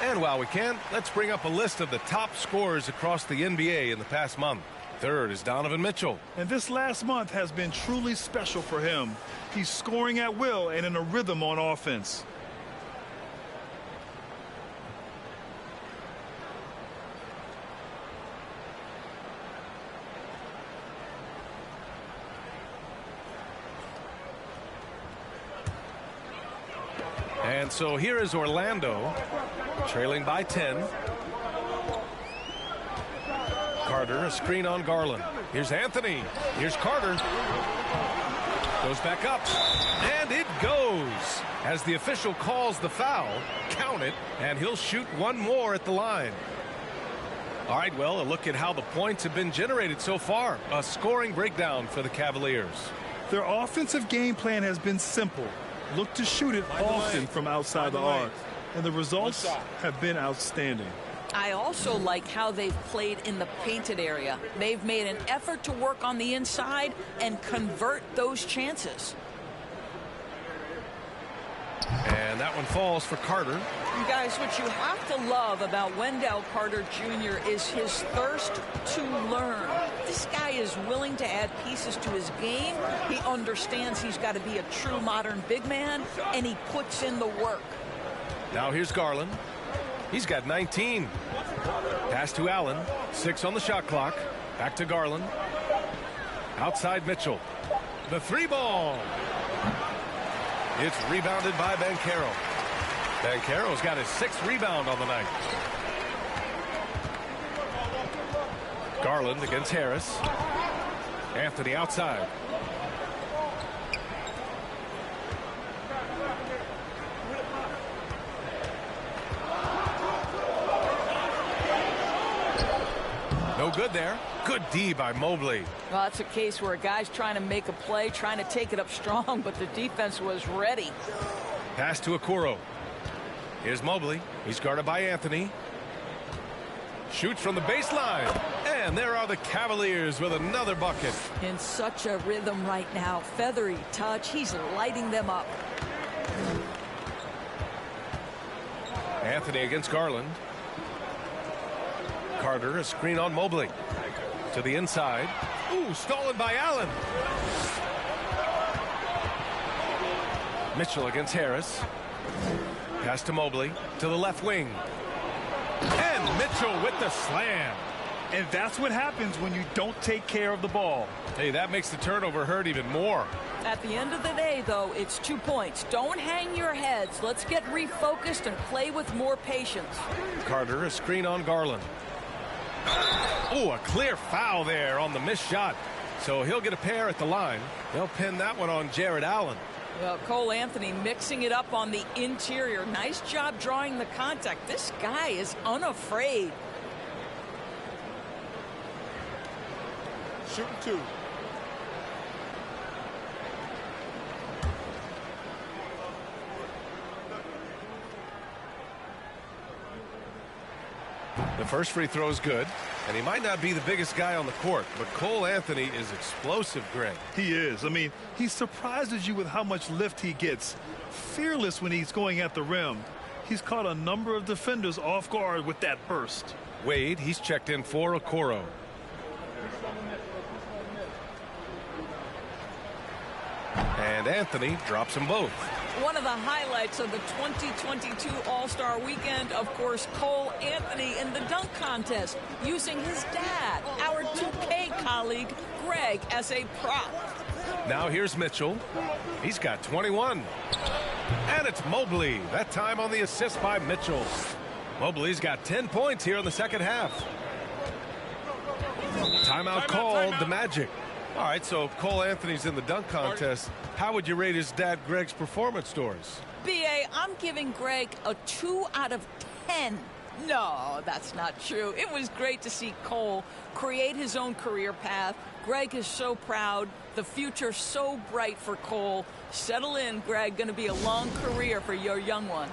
And while we can, let's bring up a list of the top scorers across the NBA in the past month. Third is Donovan Mitchell. And this last month has been truly special for him. He's scoring at will and in a rhythm on offense. And so here is Orlando, trailing by 10. Carter, a screen on Garland. Here's Anthony. Here's Carter. Goes back up. And it goes. As the official calls the foul, count it, and he'll shoot one more at the line. All right, well, a look at how the points have been generated so far. A scoring breakdown for the Cavaliers. Their offensive game plan has been simple. Look to shoot it often from outside the arc. And the results have been outstanding. I also like how they've played in the painted area. They've made an effort to work on the inside and convert those chances. And that one falls for Carter. You guys, what you have to love about Wendell Carter Jr. is his thirst to learn. This guy is willing to add pieces to his game. He understands he's got to be a true modern big man, and he puts in the work. Now here's Garland. He's got 19. Pass to Allen. 6 on the shot clock. Back to Garland. Outside Mitchell. The three ball. It's rebounded by Banchero. Banchero's got his 6th rebound on the night. Garland against Harris. Anthony outside. No good there. Good D by Mobley. Well, that's a case where a guy's trying to make a play, trying to take it up strong, but the defense was ready. Pass to Okoro. Here's Mobley. He's guarded by Anthony. Shoots from the baseline. And there are the Cavaliers with another bucket. In such a rhythm right now. Feathery touch. He's lighting them up. Anthony against Garland. Carter, a screen on Mobley. To the inside. Ooh, stolen by Allen. Mitchell against Harris. Pass to Mobley. To the left wing. And Mitchell with the slam. And that's what happens when you don't take care of the ball. Hey, that makes the turnover hurt even more. At the end of the day, though, it's 2 points. Don't hang your heads. Let's get refocused and play with more patience. Carter, a screen on Garland. Oh, a clear foul there on the missed shot. So he'll get a pair at the line. They'll pin that one on Jared Allen. Well, Cole Anthony mixing it up on the interior. Nice job drawing the contact. This guy is unafraid. Shooting 2. The first free throw is good, and he might not be the biggest guy on the court, but Cole Anthony is explosive, Greg. He is. I mean, he surprises you with how much lift he gets. Fearless when he's going at the rim. He's caught a number of defenders off guard with that burst. Wade, he's checked in for Okoro. And Anthony drops them both. One of the highlights of the 2022 All-Star Weekend, of course, Cole Anthony in the dunk contest, using his dad, our 2K colleague, Greg, as a prop. Now here's Mitchell. He's got 21. And it's Mobley. That time on the assist by Mitchell. Mobley's got 10 points here in the second half. Timeout called. The Magic. All right, so if Cole Anthony's in the dunk contest, how would you rate his dad Greg's performance scores? B.A., I'm giving Greg a 2 out of 10. No, that's not true. It was great to see Cole create his own career path. Greg is so proud. The future so bright for Cole. Settle in, Greg. Going to be a long career for your young one.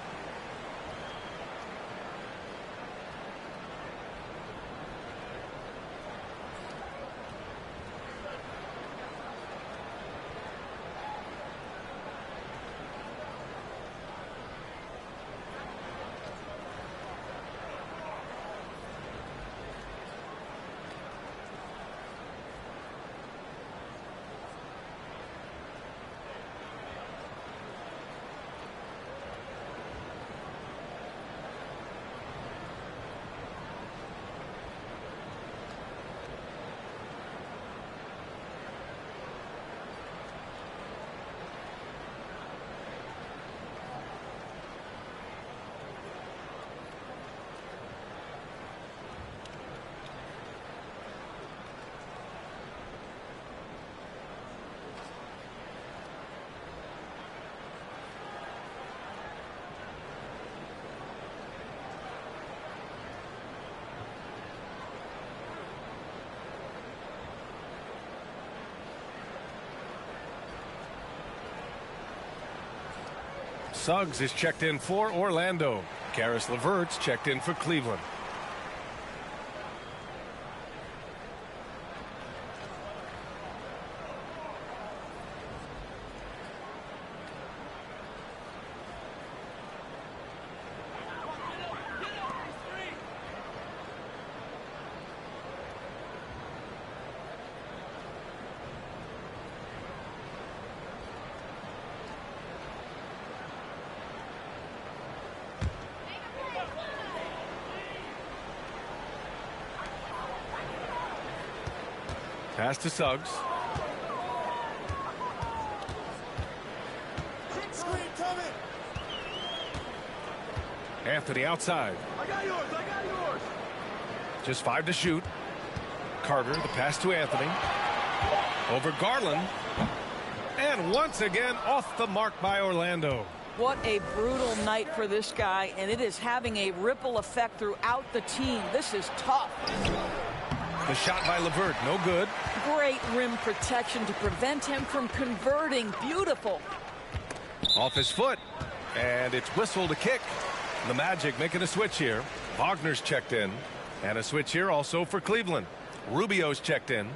Suggs is checked in for Orlando. Karis LeVert's checked in for Cleveland. Pass to Suggs. Screen coming. Anthony outside. I got yours. I got yours. Just 5 to shoot. Carter, the pass to Anthony. Over Garland. And once again off the mark by Orlando. What a brutal night for this guy, and it is having a ripple effect throughout the team. This is tough. The shot by LeVert, no good. Great rim protection to prevent him from converting. Beautiful. Off his foot. And it's whistled to kick. The Magic making a switch here. Wagner's checked in. And a switch here also for Cleveland. Rubio's checked in.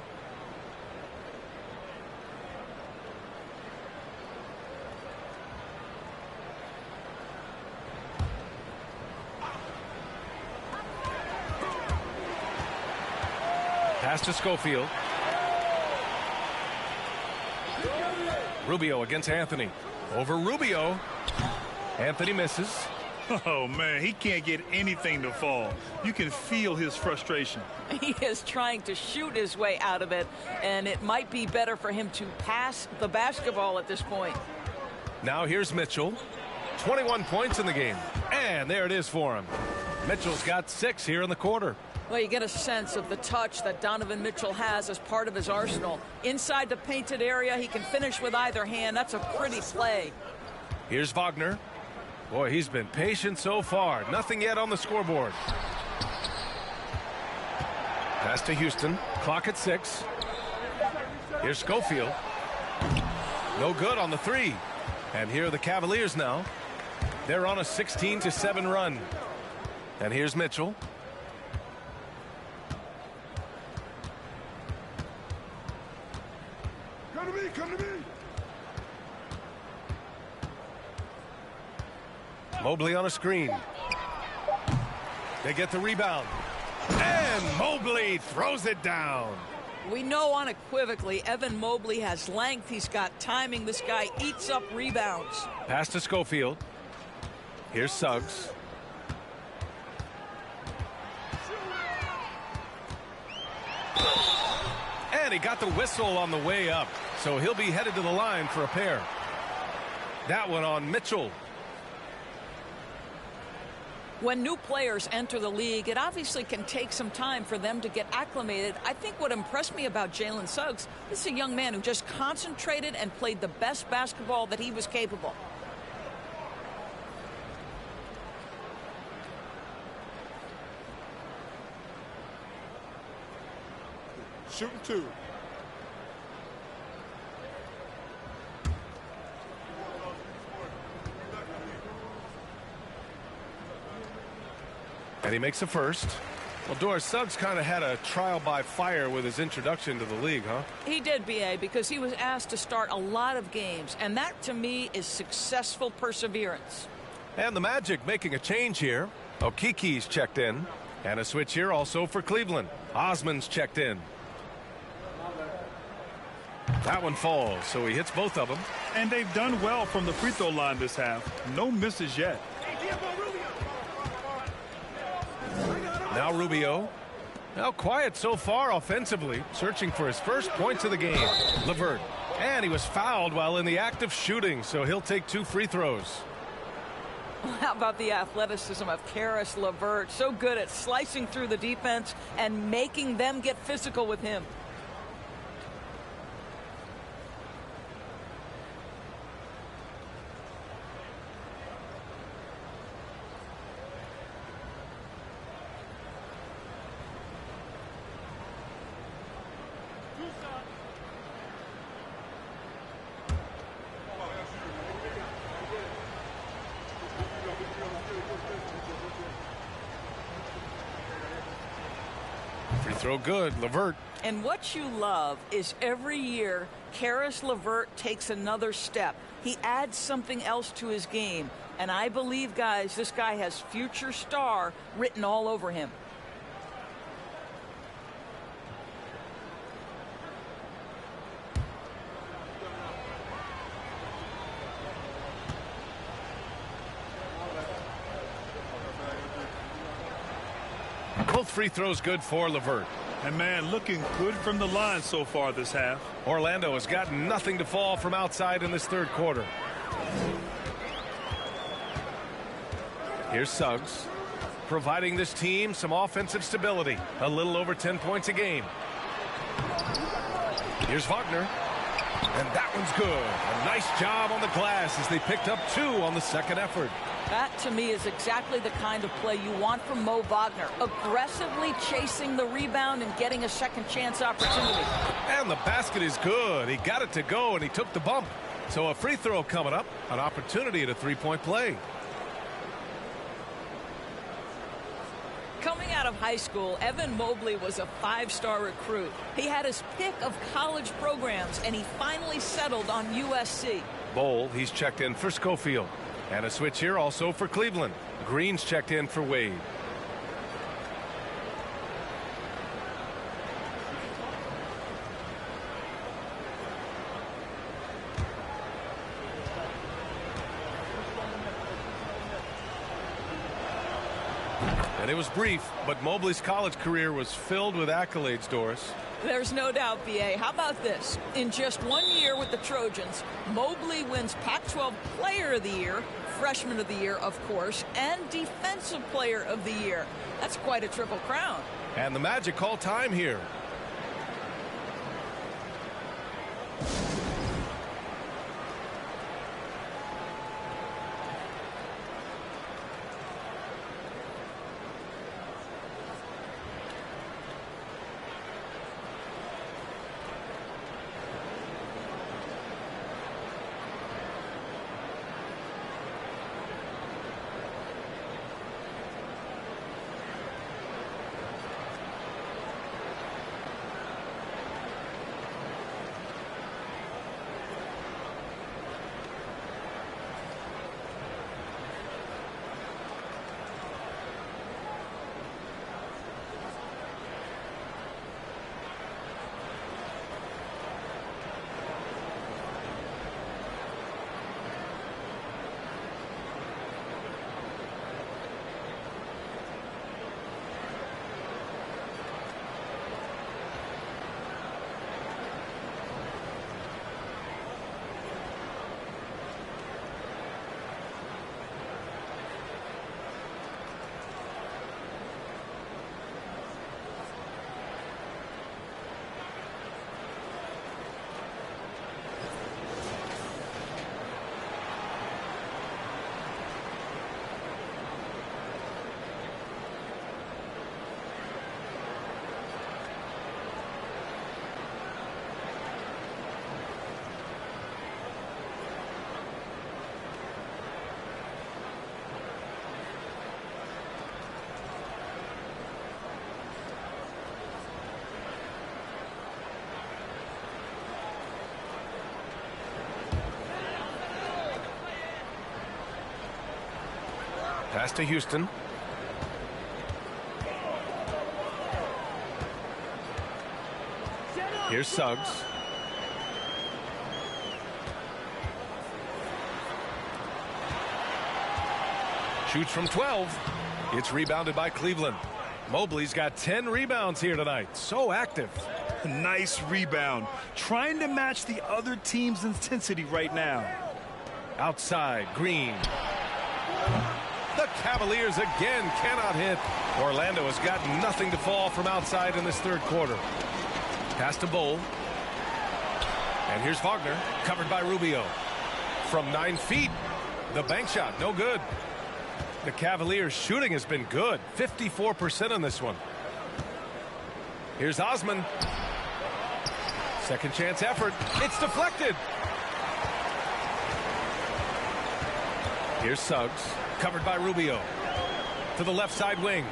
Pass to Schofield. Rubio against Anthony. Over Rubio. Anthony misses. Oh, man, he can't get anything to fall. You can feel his frustration. He is trying to shoot his way out of it, and it might be better for him to pass the basketball at this point. Now here's Mitchell. 21 points in the game. And there it is for him. Mitchell's got 6 here in the quarter. Well, you get a sense of the touch that Donovan Mitchell has as part of his arsenal. Inside the painted area, he can finish with either hand. That's a pretty play. Here's Wagner. Boy, he's been patient so far. Nothing yet on the scoreboard. Pass to Houston. Clock at 6. Here's Schofield. No good on the 3. And here are the Cavaliers now. They're on a 16-7 run. And here's Mitchell. Come to me. Come to me. Mobley on a screen. They get the rebound. And Mobley throws it down. We know unequivocally Evan Mobley has length. He's got timing. This guy eats up rebounds. Pass to Schofield. Here's Suggs. And he got the whistle on the way up. So he'll be headed to the line for a pair. That one on Mitchell. When new players enter the league, it obviously can take some time for them to get acclimated. I think what impressed me about Jalen Suggs, this is a young man who just concentrated and played the best basketball that he was capable. Shooting 2. And he makes a first. Well, Doris, Suggs kind of had a trial by fire with his introduction to the league, huh? He did, B.A., because he was asked to start a lot of games, and that, to me, is successful perseverance. And the Magic making a change here. Okiki's checked in. And a switch here also for Cleveland. Osman's checked in. That one falls, so he hits both of them. And they've done well from the free throw line this half. No misses yet. Now Rubio. Now quiet so far offensively, searching for his first points of the game. LeVert. And he was fouled while in the act of shooting, so he'll take 2 free throws. How about the athleticism of Karis LeVert? So good at slicing through the defense and making them get physical with him. throw good. LeVert. And what you love is every year, Karis LeVert takes another step. He adds something else to his game. And I believe, guys, this guy has future star written all over him. Both free throws good for LeVert. And man, looking good from the line so far this half. Orlando has got nothing to fall from outside in this third quarter. Here's Suggs, providing this team some offensive stability. A little over 10 points a game. Here's Wagner. And that one's good. A nice job on the glass as they picked up 2 on the second effort. That, to me, is exactly the kind of play you want from Mo Wagner. Aggressively chasing the rebound and getting a second chance opportunity. And the basket is good. He got it to go, and he took the bump. So a free throw coming up, an opportunity at a three-point play. Coming out of high school, Evan Mobley was a 5-star recruit. He had his pick of college programs, and he finally settled on USC. Bowl, he's checked in for Schofield. And a switch here also for Cleveland. Green's checked in for Wade. And it was brief, but Mobley's college career was filled with accolades, Doris. There's no doubt, B.A. How about this? In just 1 year with the Trojans, Mobley wins Pac-12 Player of the Year, Freshman of the Year, of course, and Defensive Player of the Year. That's quite a triple crown. And the Magic call time here. Pass to Houston. Here's Suggs. Shoots from 12. It's rebounded by Cleveland. Mobley's got 10 rebounds here tonight. So active. Nice rebound. Trying to match the other team's intensity right now. Outside, Green. The Cavaliers again cannot hit. Orlando has got nothing to fall from outside in this third quarter. Pass to Bowl. And here's Wagner, covered by Rubio. From 9 feet, the bank shot, no good. The Cavaliers' shooting has been good, 54% on this one. Here's Osman. Second chance effort. It's deflected. Here's Suggs, covered by Rubio. To the left side wing.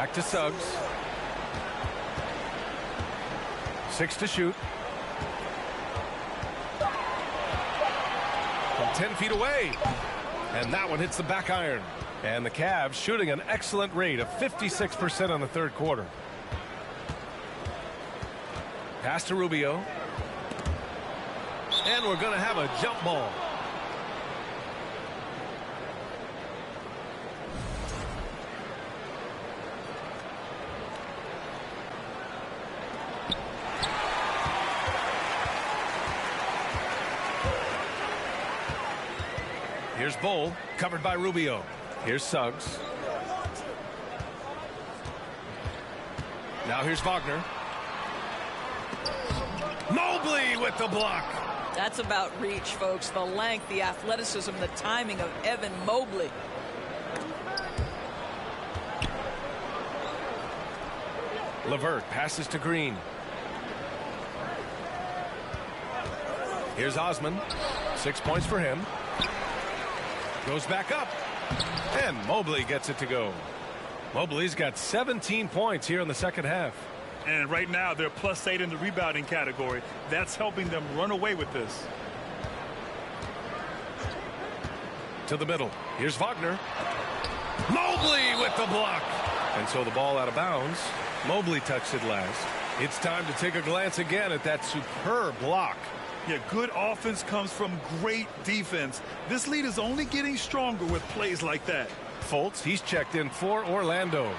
Back to Suggs. 6 to shoot. From 10 feet away. And that one hits the back iron. And the Cavs shooting an excellent rate of 56% in the third quarter. Pass to Rubio. And we're going to have a jump ball. Here's Bull, covered by Rubio. Here's Suggs. Now here's Wagner. Mobley with the block. That's about reach, folks. The length, the athleticism, the timing of Evan Mobley. LeVert passes to Green. Here's Osman. 6 points for him. Goes back up. And Mobley gets it to go. Mobley's got 17 points here in the second half. And right now they're +8 in the rebounding category. That's helping them run away with this. To the middle. Here's Wagner. Mobley with the block. And so the ball out of bounds. Mobley touched it last. It's time to take a glance again at that superb block. Yeah, good offense comes from great defense. This lead is only getting stronger with plays like that. Fultz, he's checked in for Orlando.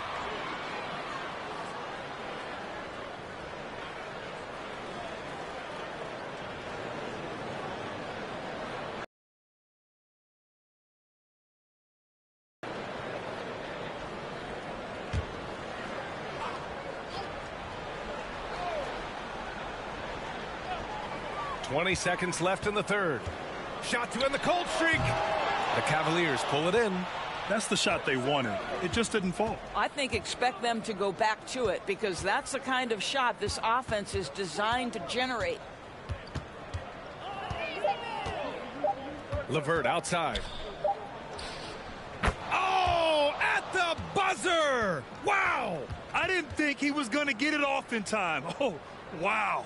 .20 seconds left in the third. Shot to end the cold streak. The Cavaliers pull it in. That's the shot they wanted. It just didn't fall. I think expect them to go back to it because that's the kind of shot this offense is designed to generate. LeVert outside. Oh, at the buzzer! Wow! I didn't think he was going to get it off in time. Oh, wow.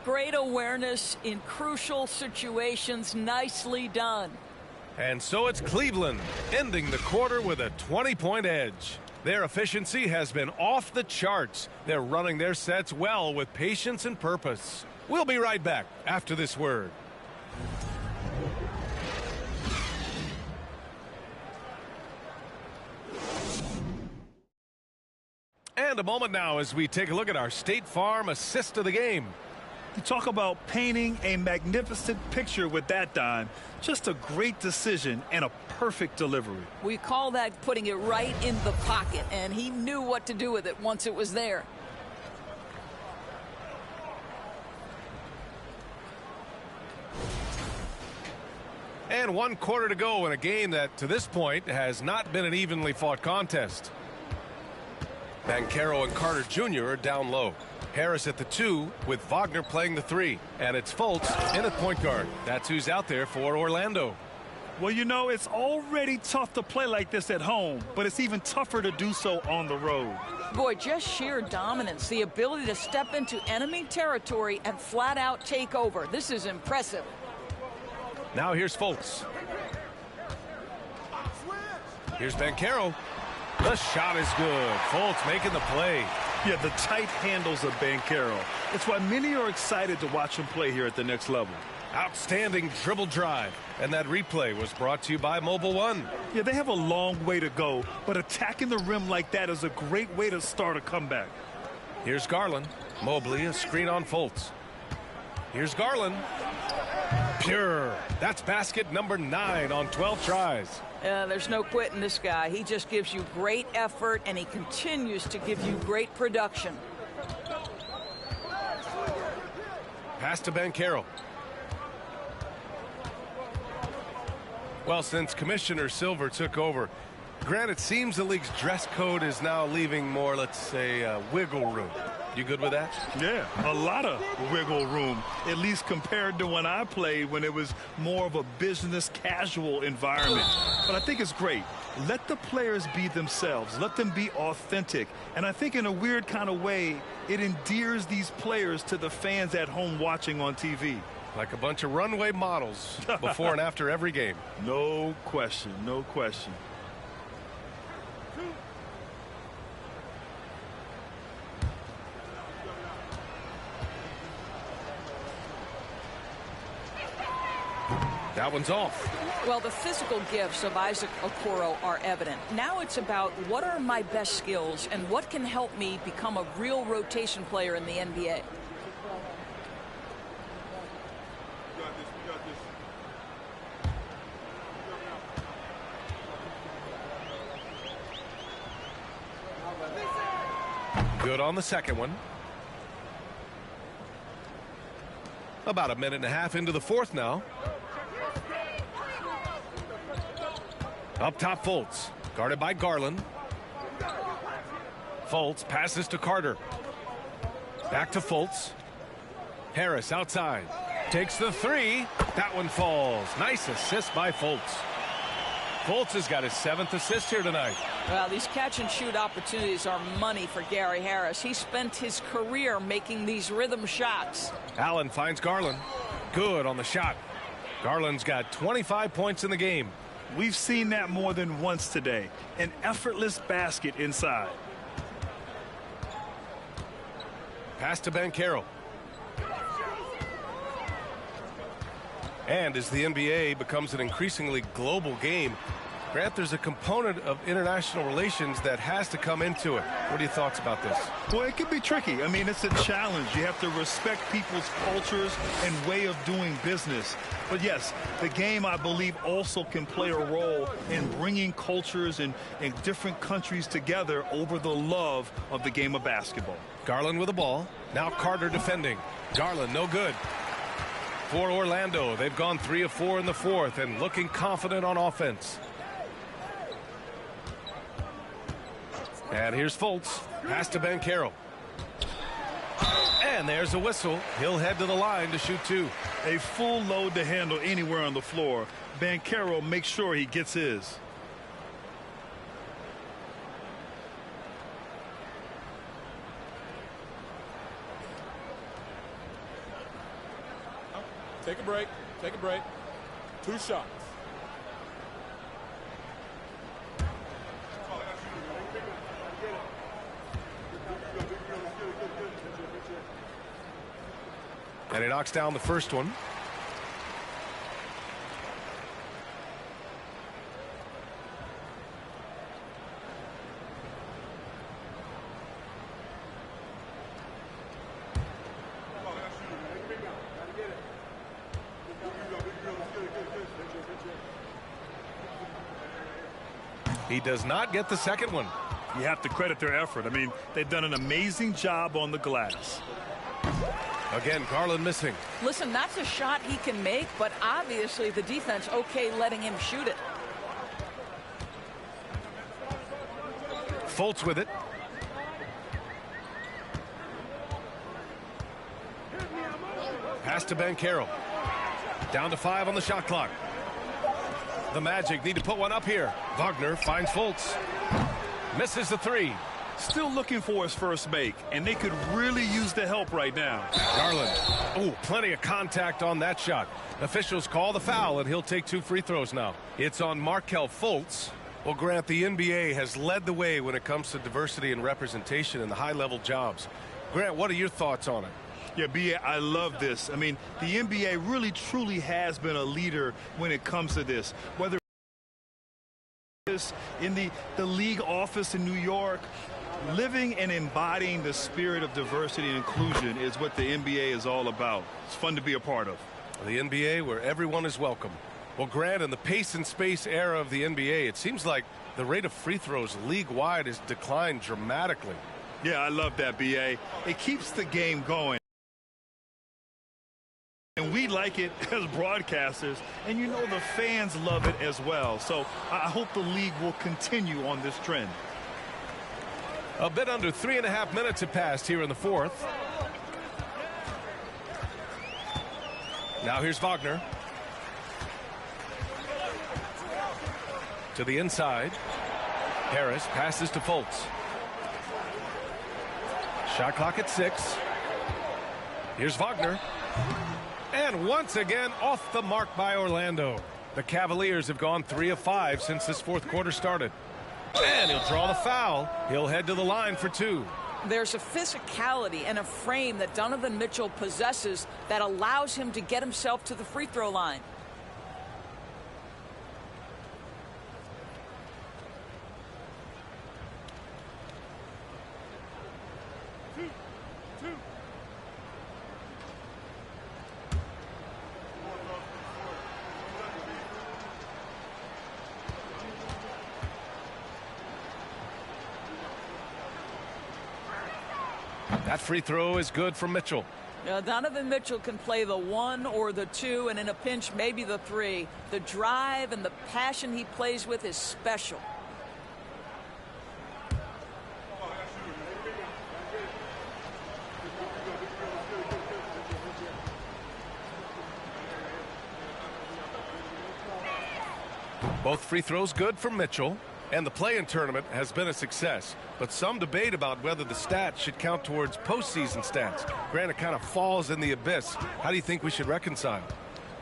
Great awareness in crucial situations. Nicely done. And so it's Cleveland ending the quarter with a 20-point edge. Their efficiency has been off the charts. They're running their sets well with patience and purpose. We'll be right back after this word. And a moment now as we take a look at our State Farm assist of the game. You talk about painting a magnificent picture with that dime. Just a great decision and a perfect delivery. We call that putting it right in the pocket, and he knew what to do with it once it was there. And 1 quarter to go in a game that to this point has not been an evenly fought contest. Banchero and Carter Jr. are down low. Harris at the 2 with Wagner playing the 3. And it's Fultz in at point guard. That's who's out there for Orlando. Well, you know, it's already tough to play like this at home, but it's even tougher to do so on the road. Boy, just sheer dominance, the ability to step into enemy territory and flat out take over. This is impressive. Now here's Fultz. Here's Banchero. The shot is good. Fultz making the play. Yeah, the tight handles of Banchero. It's why many are excited to watch him play here at the next level. Outstanding dribble drive. And that replay was brought to you by Mobile One. Yeah, they have a long way to go, but attacking the rim like that is a great way to start a comeback. Here's Garland. Mobley, a screen on Fultz. Here's Garland. Pure. That's basket number 9 on 12 tries. There's no quitting this guy. He just gives you great effort, and he continues to give you great production. Pass to Banchero. Well, since Commissioner Silver took over, Grant, it seems the league's dress code is now leaving more, let's say, wiggle room. You good with that? Yeah, a lot of wiggle room, at least compared to when I played when it was more of a business casual environment. But I think it's great. let the players be themselves. Let them be authentic. And I think in a weird kind of way, it endears these players to the fans at home watching on TV. Like a bunch of runway models before and after every game. No question, no question. That one's off. Well, the physical gifts of Isaac Okoro are evident. Now it's about what are my best skills and what can help me become a real rotation player in the NBA. Good on the second one. About a minute and a half into the fourth now. Up top, Fultz, guarded by Garland. Fultz passes to Carter. Back to Fultz. Harris outside. Takes the three. That one falls. Nice assist by Fultz. Fultz has got his 7th assist here tonight. Well, these catch-and-shoot opportunities are money for Gary Harris. He spent his career making these rhythm shots. Allen finds Garland. Good on the shot. Garland's got 25 points in the game. We've seen that more than once today. An effortless basket inside. Pass to Banchero. And as the NBA becomes an increasingly global game, Grant, there's a component of international relations that has to come into it. What are your thoughts about this? Well, it can be tricky. I mean, it's a challenge. You have to respect people's cultures and way of doing business. But yes, the game, I believe, also can play a role in bringing cultures and different countries together over the love of the game of basketball. Garland with the ball. Now Carter defending. Garland, no good. For Orlando, they've gone 3 of 4 in the fourth and looking confident on offense. And here's Fultz. Pass to Banchero. And there's a whistle. He'll head to the line to shoot 2. A full load to handle anywhere on the floor. Banchero makes sure he gets his. Take a break. Take a break. 2 shots. And he knocks down the first one. He does not get the second one. You have to credit their effort. I mean, they've done an amazing job on the glass. Again, Garland missing. Listen, that's a shot he can make, but obviously the defense okay letting him shoot it. Fultz with it. Pass to Banchero. Down to 5 on the shot clock. The Magic need to put one up here. Wagner finds Fultz. Misses the 3. Still looking for his first make, and they could really use the help right now. Garland. Oh, plenty of contact on that shot. Officials call the foul, and he'll take 2 free throws now. It's on Markelle Fultz. Well, Grant, the NBA has led the way when it comes to diversity and representation in the high-level jobs. Grant, what are your thoughts on it? Yeah, B.A., I love this. I mean, the NBA really, truly has been a leader when it comes to this. Whether it's in the league office in New York, living and embodying the spirit of diversity and inclusion is what the NBA is all about. It's fun to be a part of. The NBA where everyone is welcome. Well, Grant, in the pace and space era of the NBA, it seems like the rate of free throws league-wide has declined dramatically. Yeah, I love that, B.A. It keeps the game going. And we like it as broadcasters, and you know the fans love it as well. So I hope the league will continue on this trend. A bit under 3.5 minutes have passed here in the fourth. Now here's Wagner. to the inside. Harris passes to Fultz. Shot clock at 6. Here's Wagner. And once again off the mark by Orlando. The Cavaliers have gone 3 of 5 since this fourth quarter started. And he'll draw the foul. He'll head to the line for 2. There's a physicality and a frame that Donovan Mitchell possesses that allows him to get himself to the free throw line. That free throw is good for Mitchell. Donovan Mitchell can play the 1 or the 2, and in a pinch, maybe the 3. The drive and the passion he plays with is special. Both free throws good for Mitchell. And the play-in tournament has been a success, but some debate about whether the stats should count towards postseason stats. Grant, it kind of falls in the abyss. How do you think we should reconcile?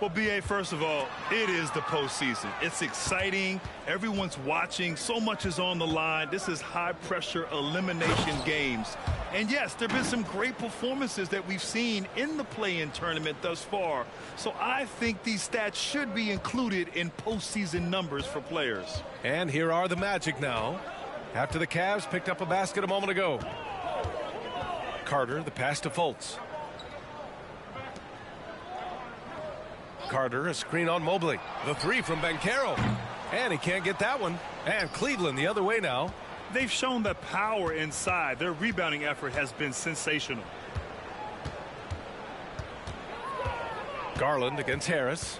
Well, B.A., first of all, it is the postseason. It's exciting. Everyone's watching. So much is on the line. This is high-pressure elimination games. And, yes, there have been some great performances that we've seen in the play-in tournament thus far. So I think these stats should be included in postseason numbers for players. And here are the Magic now, after the Cavs picked up a basket a moment ago. Carter, the pass to Fultz. Carter, a screen on Mobley. The 3 from Banchero. And he can't get that one. And Cleveland the other way now. They've shown the power inside. Their rebounding effort has been sensational. Garland against Harris.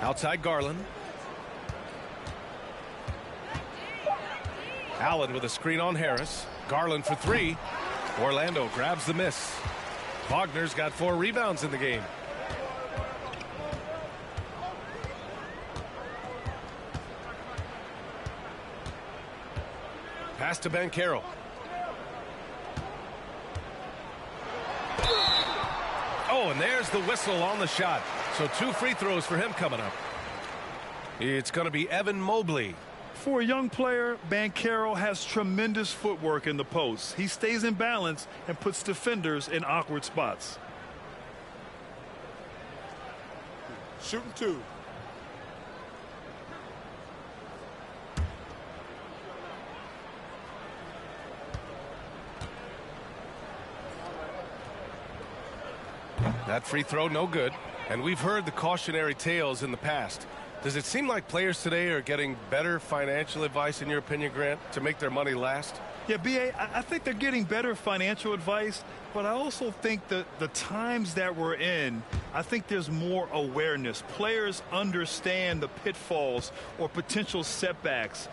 Outside Garland. Allen with a screen on Harris. Garland for 3. Orlando grabs the miss. Wagner's got 4 rebounds in the game. Pass to Banchero. Oh, and there's the whistle on the shot. So 2 free throws for him coming up. It's going to be Evan Mobley. For a young player, Banchero has tremendous footwork in the post. He stays in balance and puts defenders in awkward spots. Shooting 2. That free throw no good. And we've heard the cautionary tales in the past. Does it seem like players today are getting better financial advice, in your opinion, Grant, to make their money last? Yeah, B.A., I think they're getting better financial advice, but I also think that the times that we're in, I think there's more awareness. Players understand the pitfalls or potential setbacks.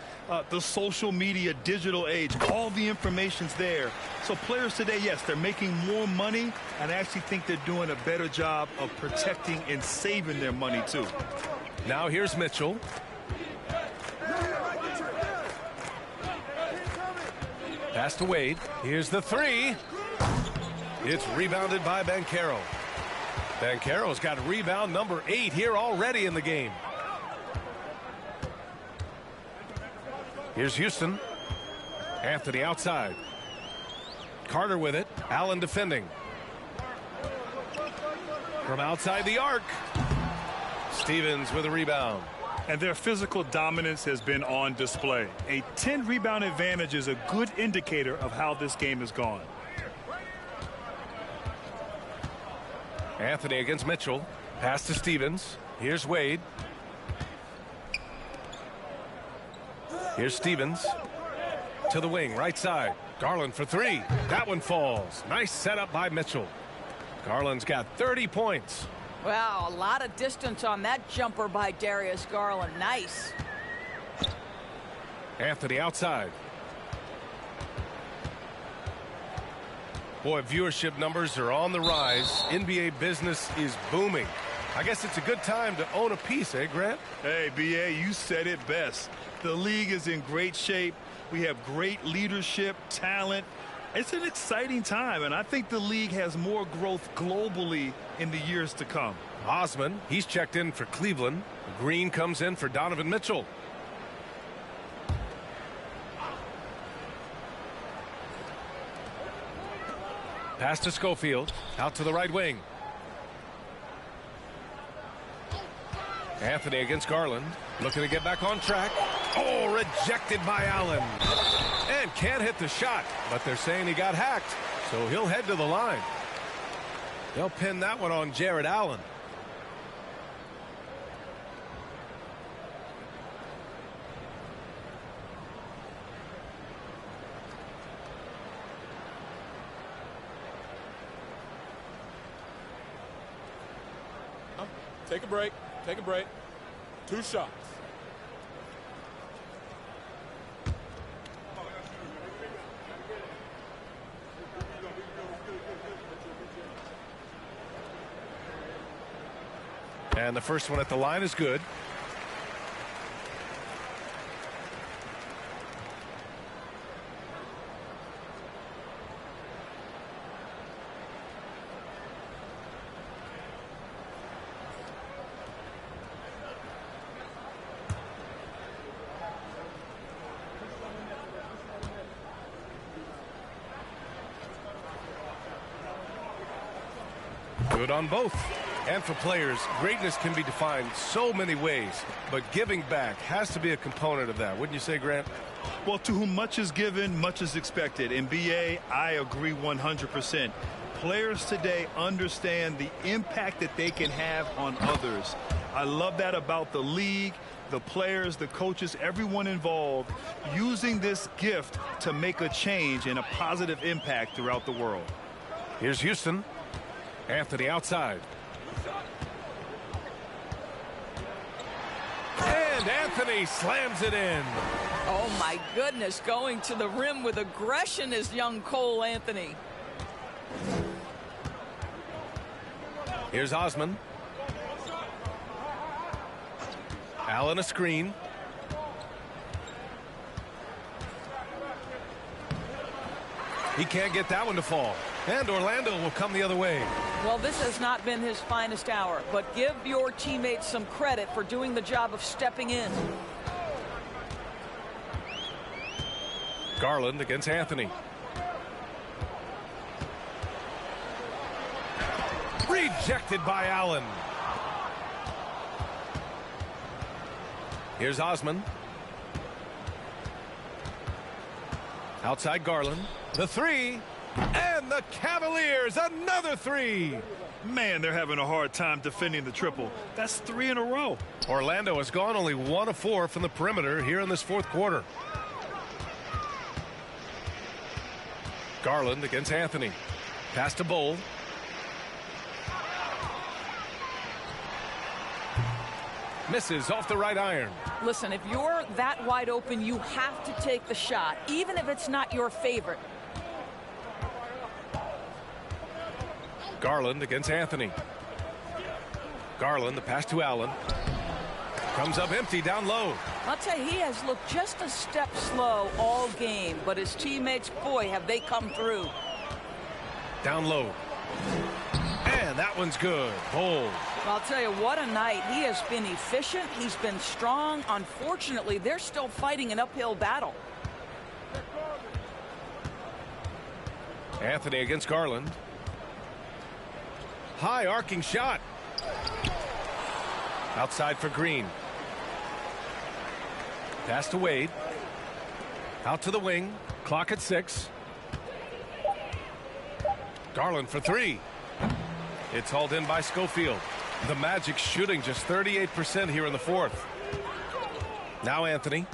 The social media, digital age, all the information's there. So players today, yes, they're making more money, and I actually think they're doing a better job of protecting and saving their money, too. Now here's Mitchell. Pass to Wade. Here's the 3. It's rebounded by Banchero. Banchero's got rebound number 8 here already in the game. Here's Houston. Anthony outside. Carter with it. Allen defending. From outside the arc. Stevens with a rebound. And their physical dominance has been on display. A 10-rebound advantage is a good indicator of how this game has gone. Anthony against Mitchell. Pass to Stevens. Here's Wade. Here's Stevens. To the wing, right side. Garland for 3. That one falls. Nice setup by Mitchell. Garland's got 30 points. Wow, a lot of distance on that jumper by Darius Garland. Nice. Anthony outside. Boy, viewership numbers are on the rise. NBA business is booming. I guess it's a good time to own a piece, eh, Grant? Hey, B.A., you said it best. The league is in great shape. We have great leadership, talent. It's an exciting time, and I think the league has more growth globally in the years to come. Osman, he's checked in for Cleveland. Green comes in for Donovan Mitchell. Pass to Schofield, out to the right wing. Anthony against Garland, looking to get back on track. Oh, rejected by Allen. And can't hit the shot, but they're saying he got hacked, so he'll head to the line. They'll pin that one on Jared Allen. Take a break. Take a break. 2 shots. And the first one at the line is good. Good on both. And for players, greatness can be defined so many ways, but giving back has to be a component of that. Wouldn't you say, Grant? Well, to whom much is given, much is expected. In BA, I agree 100%. Players today understand the impact that they can have on others. I love that about the league, the players, the coaches, everyone involved, using this gift to make a change and a positive impact throughout the world. Here's Houston. Anthony outside. And Anthony slams it in. Oh, my goodness. Going to the rim with aggression is young Cole Anthony. Here's Osman. Allen a screen. He can't get that one to fall. And Orlando will come the other way. Well, this has not been his finest hour, but give your teammates some credit for doing the job of stepping in. Garland against Anthony. Rejected by Allen. Here's Osman. Outside Garland. The three. And the Cavaliers, another three. Man, they're having a hard time defending the triple. That's 3 in a row. Orlando has gone only 1 of 4 from the perimeter here in this fourth quarter. Garland against Anthony. Pass to Bowl. Misses off the right iron. Listen, if you're that wide open, you have to take the shot, even if it's not your favorite. Garland against Anthony. Garland, the pass to Allen. Comes up empty down low. I'll tell you, he has looked just a step slow all game, but his teammates, boy, have they come through. Down low. And that one's good. Bold. I'll tell you, what a night. He has been efficient. He's been strong. Unfortunately, they're still fighting an uphill battle. Anthony against Garland. High arcing shot. Outside for Green. Pass to Wade. Out to the wing. Clock at 6. Garland for 3. It's hauled in by Schofield. The Magic shooting just 38% here in the fourth. Now Anthony.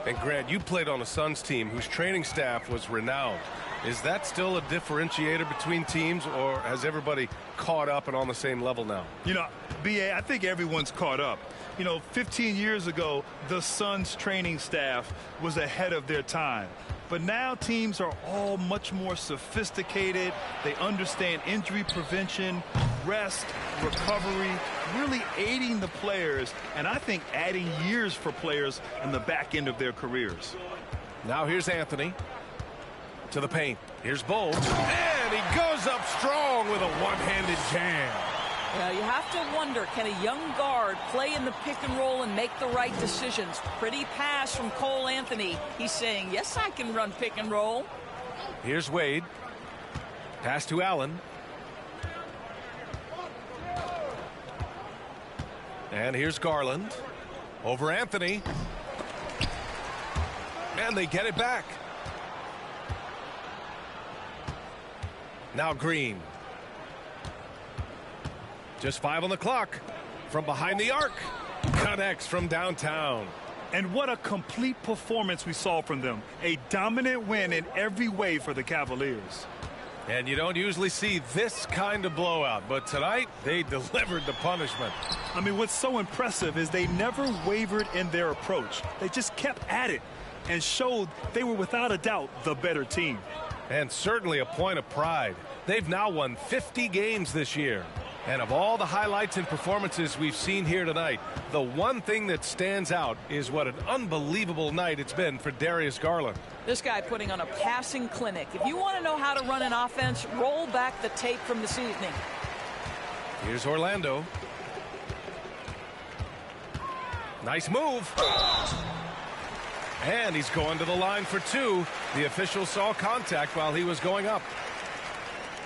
And Grant, you played on a Suns team whose training staff was renowned. Is that still a differentiator between teams, or has everybody caught up and on the same level now? You know, B.A., I think everyone's caught up. You know, 15 years ago, the Suns training staff was ahead of their time. But now teams are all much more sophisticated. They understand injury prevention, rest, recovery, really aiding the players, and I think adding years for players in the back end of their careers. Now here's Anthony to the paint. Here's Bolt, and he goes up strong with a one-handed jam. Yeah, you have to wonder, can a young guard play in the pick and roll and make the right decisions? Pretty pass from Cole Anthony. He's saying, yes, I can run pick and roll. Here's Wade. Pass to Allen. And here's Garland. Over Anthony. And they get it back. Now Green. Just 5 on the clock. From behind the arc. Connects from downtown. And what a complete performance we saw from them. A dominant win in every way for the Cavaliers. And you don't usually see this kind of blowout, but tonight they delivered the punishment. I mean, what's so impressive is they never wavered in their approach. They just kept at it and showed they were without a doubt the better team. And certainly a point of pride. They've now won 50 games this year. And of all the highlights and performances we've seen here tonight, the one thing that stands out is what an unbelievable night it's been for Darius Garland. This guy putting on a passing clinic. If you want to know how to run an offense, roll back the tape from this evening. Here's Orlando. Nice move. And he's going to the line for 2. The official saw contact while he was going up.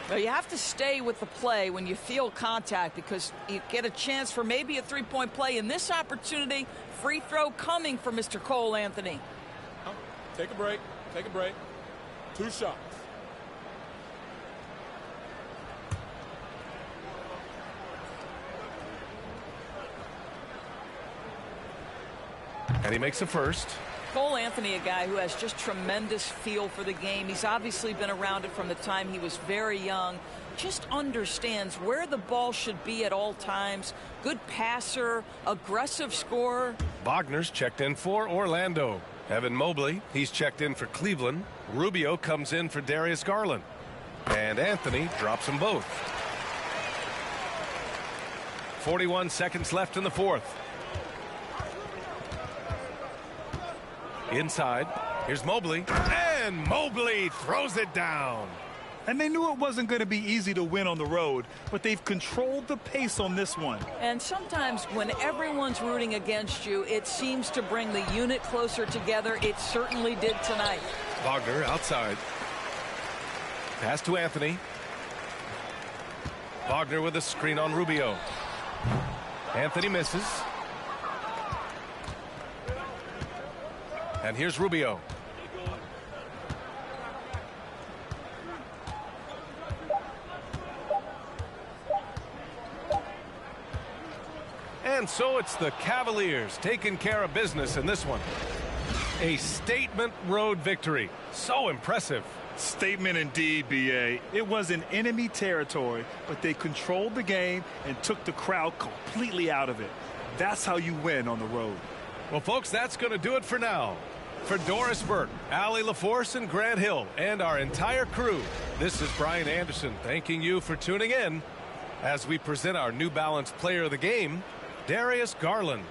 Well, you have to stay with the play when you feel contact because you get a chance for maybe a three-point play. In this opportunity, free throw coming for Mr. Cole Anthony. Take a break. Take a break. 2 shots. And he makes the first. Cole Anthony, a guy who has just tremendous feel for the game. He's obviously been around it from the time he was very young. Just understands where the ball should be at all times. Good passer, aggressive scorer. Wagner's checked in for Orlando. Evan Mobley, he's checked in for Cleveland. Rubio comes in for Darius Garland. And Anthony drops them both. 41 seconds left in the fourth. Inside, here's Mobley, and Mobley throws it down. And they knew it wasn't going to be easy to win on the road, but they've controlled the pace on this one. And sometimes when everyone's rooting against you, it seems to bring the unit closer together. It certainly did tonight. Wagner outside. Pass to Anthony. Wagner with a screen on Rubio. Anthony misses. And here's Rubio. And so it's the Cavaliers taking care of business in this one. A statement road victory. So impressive. Statement indeed, B.A. It was in enemy territory, but they controlled the game and took the crowd completely out of it. That's how you win on the road. Well, folks, that's going to do it for now. For Doris Burke, Allie LaForce, and Grant Hill, and our entire crew, this is Brian Anderson thanking you for tuning in as we present our New Balance Player of the Game, Darius Garland.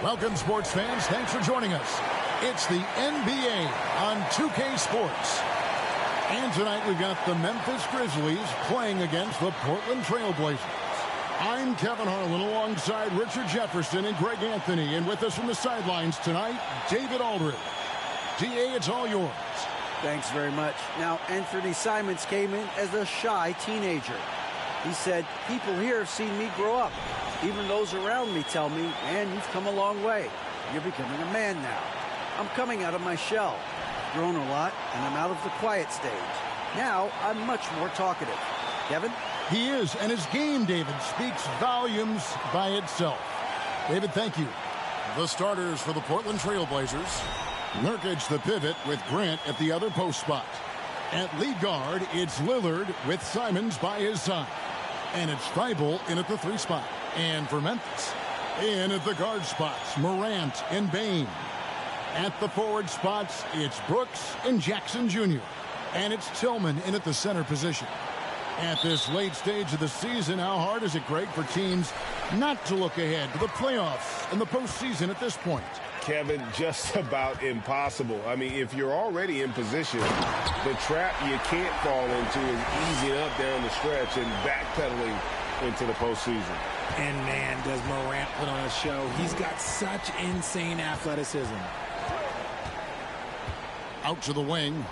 Welcome, sports fans. Thanks for joining us. It's the NBA on 2K Sports. And tonight we've got the Memphis Grizzlies playing against the Portland Trail Blazers. I'm Kevin Harlan alongside Richard Jefferson and Greg Anthony. And with us from the sidelines tonight, David Aldridge. DA, it's all yours. Thanks very much. Now, Anthony Simons came in as a shy teenager. He said, people here have seen me grow up. Even those around me tell me, man, you've come a long way. You're becoming a man now. I'm coming out of my shell. Grown a lot, and I'm out of the quiet stage. Now, I'm much more talkative. Kevin? He is, and his game, David, speaks volumes by itself. David, thank you. The starters for the Portland Trail Blazers. Nurkic, the pivot, with Grant at the other post spot. At lead guard, it's Lillard with Simons by his side. And it's Thibault in at the 3 spot. And for Memphis, in at the guard spots, Morant and Bane. At the forward spots, it's Brooks and Jackson Jr. And it's Tillman in at the center position. At this late stage of the season, how hard is it, Greg, for teams not to look ahead to the playoffs and the postseason at this point? Kevin, just about impossible. I mean, if you're already in position, the trap you can't fall into is easing up down the stretch and backpedaling into the postseason. And man, does Morant put on a show. He's got such insane athleticism. Out to the wing.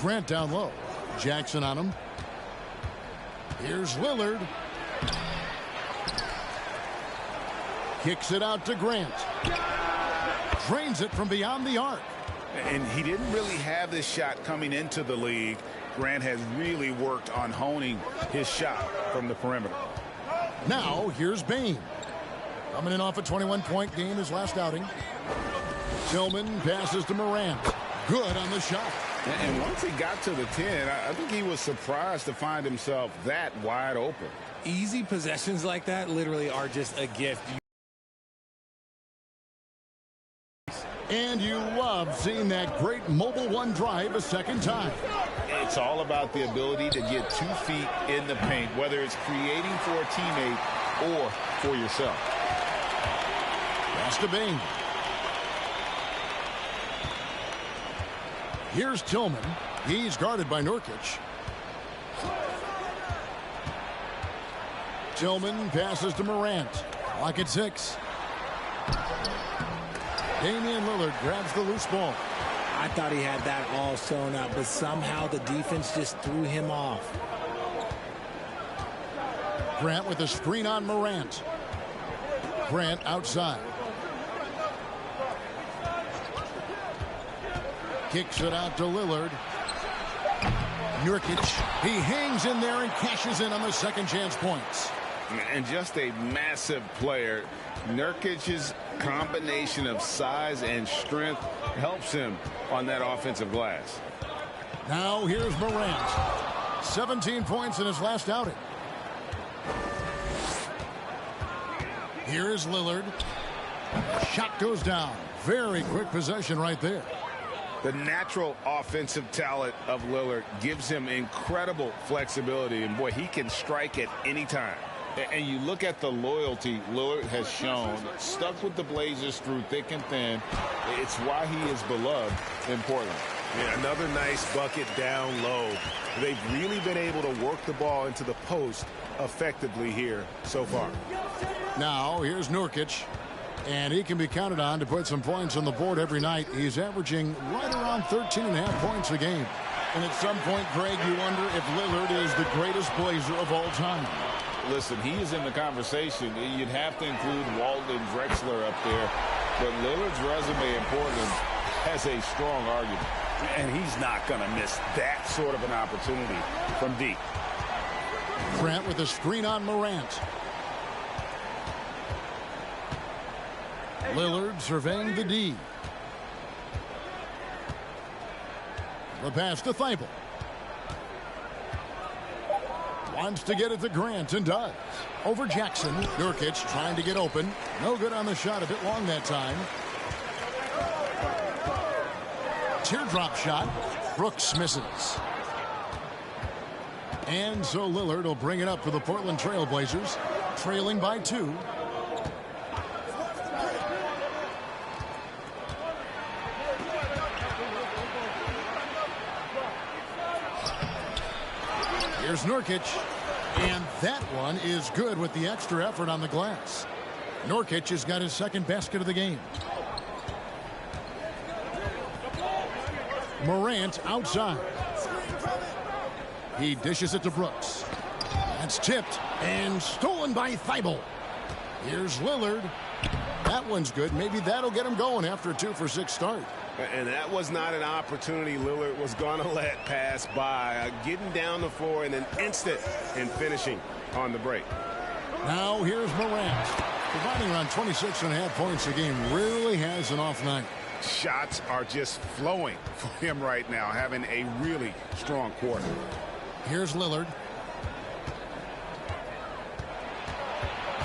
Grant down low. Jackson on him. Here's Lillard. Kicks it out to Grant. Drains it from beyond the arc. And he didn't really have this shot coming into the league. Grant has really worked on honing his shot from the perimeter. Now, here's Bane. Coming in off a 21-point game his last outing. Tillman passes to Morant. Good on the shot. And once he got to the 10, I think he was surprised to find himself that wide open. Easy possessions like that literally are just a gift. And you love seeing that great mobile one drive a second time. It's all about the ability to get 2 feet in the paint, whether it's creating for a teammate or for yourself. Pass to Bane. Here's Tillman. He's guarded by Nurkic. Tillman passes to Morant. Clock at 6. Damian Lillard grabs the loose ball. I thought he had that all sewn up, but somehow the defense just threw him off. Grant with a screen on Morant. Grant outside. Kicks it out to Lillard. Nurkic, he hangs in there and cashes in on the second chance points. And just a massive player. Nurkic's combination of size and strength helps him on that offensive glass. Now here's Morant. 17 points in his last outing. Here's Lillard. Shot goes down. Very quick possession right there. The natural offensive talent of Lillard gives him incredible flexibility, and boy, he can strike at any time. And you look at the loyalty Lillard has shown, stuck with the Blazers through thick and thin. It's why he is beloved in Portland. Yeah, another nice bucket down low. They've really been able to work the ball into the post effectively here so far. Now here's Nurkic, and he can be counted on to put some points on the board every night. He's averaging right around 13.5 points a game. And at some point, Greg, you wonder if Lillard is the greatest Blazer of all time. Listen, he is in the conversation. You'd have to include Walton and Drexler up there. But Lillard's resume in Portland has a strong argument. And he's not going to miss that sort of an opportunity from deep. Grant with a screen on Morant. Lillard surveying the D. The pass to Thibault. Wants to get it to Grant and does. Over Jackson. Nurkic trying to get open. No good on the shot. A bit long that time. Teardrop shot. Brooks misses. And so Lillard will bring it up for the Portland Trail Blazers. Trailing by 2. Here's Nurkic, and that one is good with the extra effort on the glass. Nurkic has got his second basket of the game. Morant outside. He dishes it to Brooks. That's tipped and stolen by Thibault. Here's Lillard. That one's good. Maybe that'll get him going after a 2-for-6 start. And that was not an opportunity Lillard was going to let pass by. Getting down the floor in an instant and finishing on the break. Now here's Morant. Providing around 26.5 points a game. Really has an off night. Shots are just flowing for him right now, having a really strong quarter. Here's Lillard.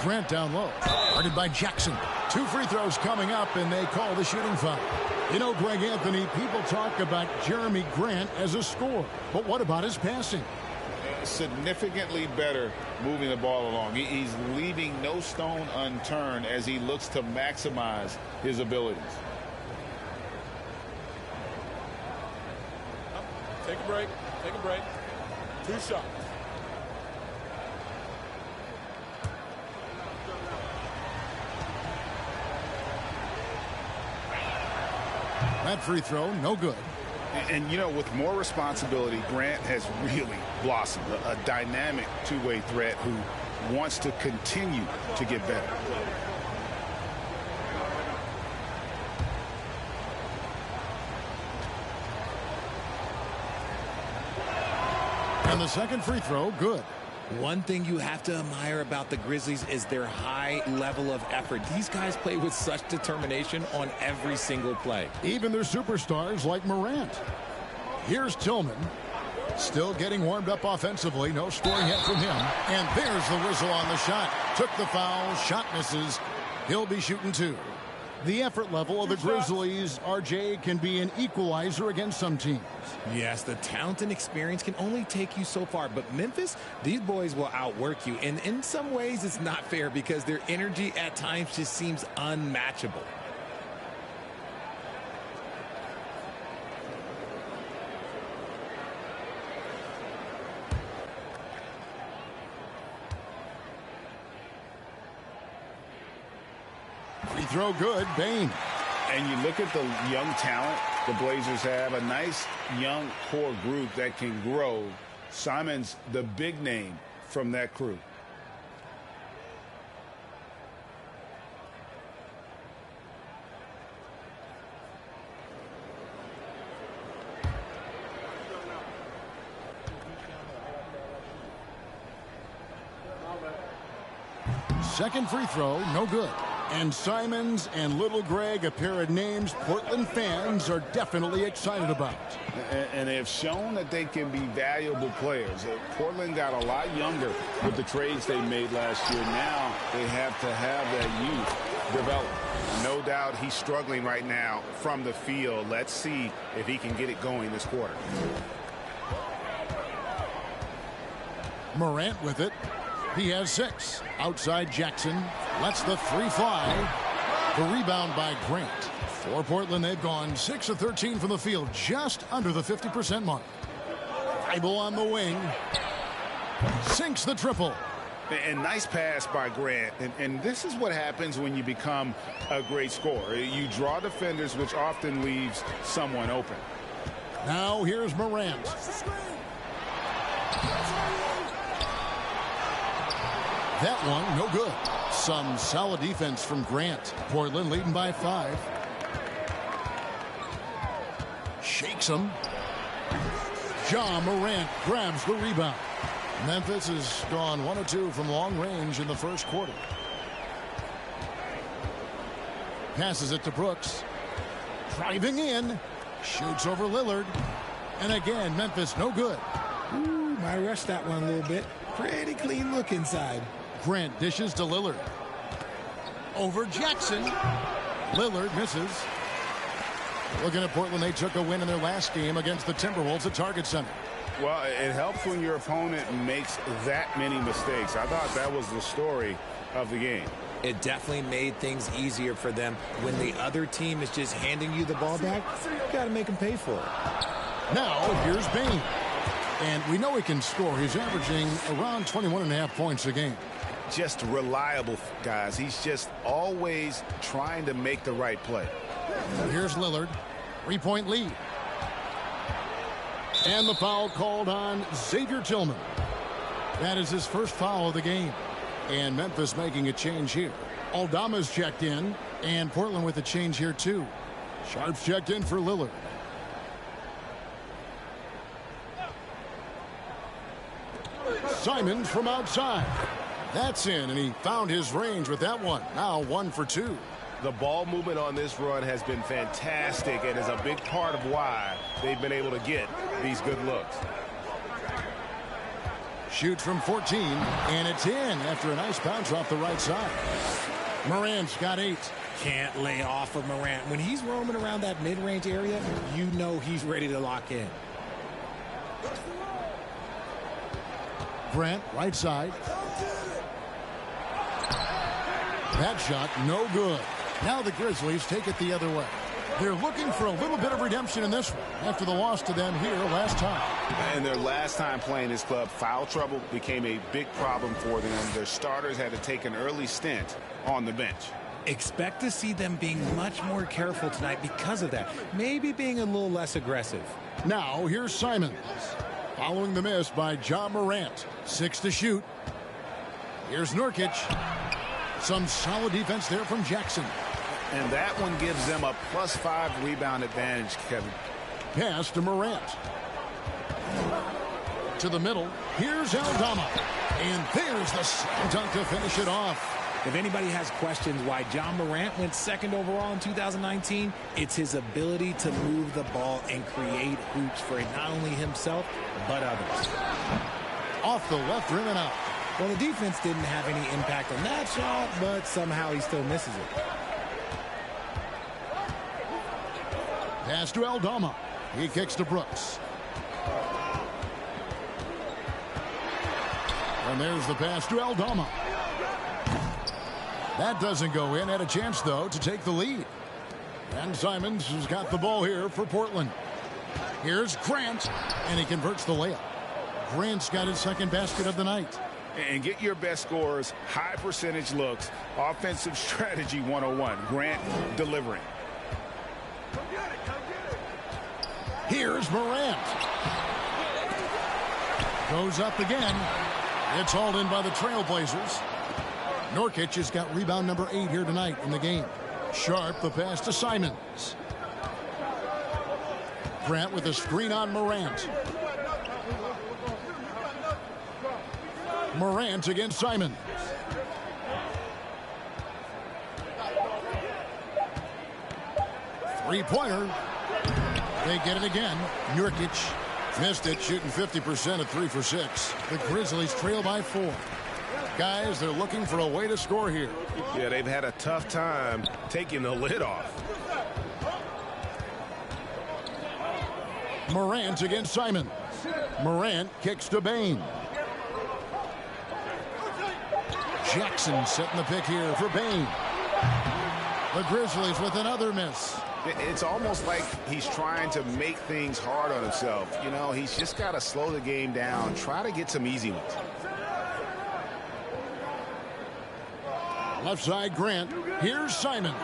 Grant down low. Guarded by Jackson. 2 free throws coming up, and they call the shooting foul. You know, Greg Anthony, people talk about Jeremy Grant as a scorer. But what about his passing? Significantly better moving the ball along. He's leaving no stone unturned as he looks to maximize his abilities. Take a break. Take a break. 2 shots. That free throw, no good. And, you know, with more responsibility, Grant has really blossomed. A dynamic two-way threat who wants to continue to get better. And the second free throw, good. One thing you have to admire about the Grizzlies is their high level of effort. These guys play with such determination on every single play. Even their superstars like Morant. Here's Tillman. Still getting warmed up offensively. No scoring yet from him. And there's the whistle on the shot. Took the foul. Shot misses. He'll be shooting 2. The effort level of the Grizzlies, RJ, can be an equalizer against some teams. Yes, the talent and experience can only take you so far. But Memphis, these boys will outwork you. And in some ways, it's not fair because their energy at times just seems unmatchable. throw good. Bain. And you look at the young talent the Blazers have, a nice young core group that can grow. Simon's the big name from that crew. Second free throw, no good. And Simons and Little Greg, a pair of names Portland fans are definitely excited about. And they have shown that they can be valuable players. Portland got a lot younger with the trades they made last year. Now they have to have that youth develop. No doubt he's struggling right now from the field. Let's see if he can get it going this quarter. Morant with it. He has 6. Outside Jackson lets the 3 fly. The rebound by Grant. For Portland, they've gone 6 of 13 from the field, just under the 50% mark. Bible on the wing. Sinks the triple. And nice pass by Grant. And this is what happens when you become a great scorer. You draw defenders, which often leaves someone open. Now here's Morant. That one, no good. Some solid defense from Grant. Portland leading by 5. Shakes him. Ja Morant grabs the rebound. Memphis has gone 1 of 2 from long range in the first quarter. Passes it to Brooks. Driving in. Shoots over Lillard. And again, Memphis no good. Ooh, might rush that one a little bit. Pretty clean look inside. Grant dishes to Lillard. Over Jackson. Lillard misses. Looking at Portland, they took a win in their last game against the Timberwolves at Target Center. Well, it helps when your opponent makes that many mistakes. I thought that was the story of the game. It definitely made things easier for them. When the other team is just handing you the ball back, you got to make them pay for it. Now, here's Bain. And we know he can score. He's averaging around 21.5 points a game. Just reliable, guys. He's just always trying to make the right play. Here's Lillard. 3-point lead. And the foul called on Xavier Tillman. That is his first foul of the game. And Memphis making a change here. Aldama's checked in. And Portland with a change here too. Sharp's checked in for Lillard. Simons from outside. That's in, and he found his range with that one. Now 1 for 2. The ball movement on this run has been fantastic and is a big part of why they've been able to get these good looks. Shoots from 14, and it's in after a nice bounce off the right side. Morant's got 8. Can't lay off of Morant. When he's roaming around that mid-range area, you know he's ready to lock in. Grant, right side. That shot, no good. Now the Grizzlies take it the other way. They're looking for a little bit of redemption in this one after the loss to them here last time. And their last time playing this club, foul trouble became a big problem for them. Their starters had to take an early stint on the bench. Expect to see them being much more careful tonight because of that. Maybe being a little less aggressive. Now here's Simons. Following the miss by Ja Morant. 6 to shoot. Here's Nurkic. Some solid defense there from Jackson. And that one gives them a +5 rebound advantage, Kevin. Pass to Morant. To the middle. Here's Aldama. And there's the slam dunk to finish it off. If anybody has questions why Ja Morant went 2nd overall in 2019, it's his ability to move the ball and create hoops for not only himself, but others. Off the left rim and out. Well, the defense didn't have any impact on that shot, but somehow he still misses it. Pass to Aldama. He kicks to Brooks. And there's the pass to Aldama. That doesn't go in. Had a chance, though, to take the lead. And Simons has got the ball here for Portland. Here's Grant, and he converts the layup. Grant's got his 2nd basket of the night. and get your best scores, high percentage looks, offensive strategy 101. Grant delivering. Here's Morant. Goes up again. It's hauled in by the Trailblazers. Nurkic has got rebound number 8 here tonight in the game. Sharp, the pass to Simons. Grant with a screen on Morant. Morant against Simons. Three-pointer. They get it again. Nurkic missed it, shooting 50% at 3 for 6. The Grizzlies trail by 4. Guys, they're looking for a way to score here. Yeah, they've had a tough time taking the lid off. Morant against Simons. Morant kicks to Bane. Jackson setting the pick here for Bane. The Grizzlies with another miss. It's almost like he's trying to make things hard on himself. You know, he's just got to slow the game down, try to get some easy ones. Left side, Grant. Here's Simons.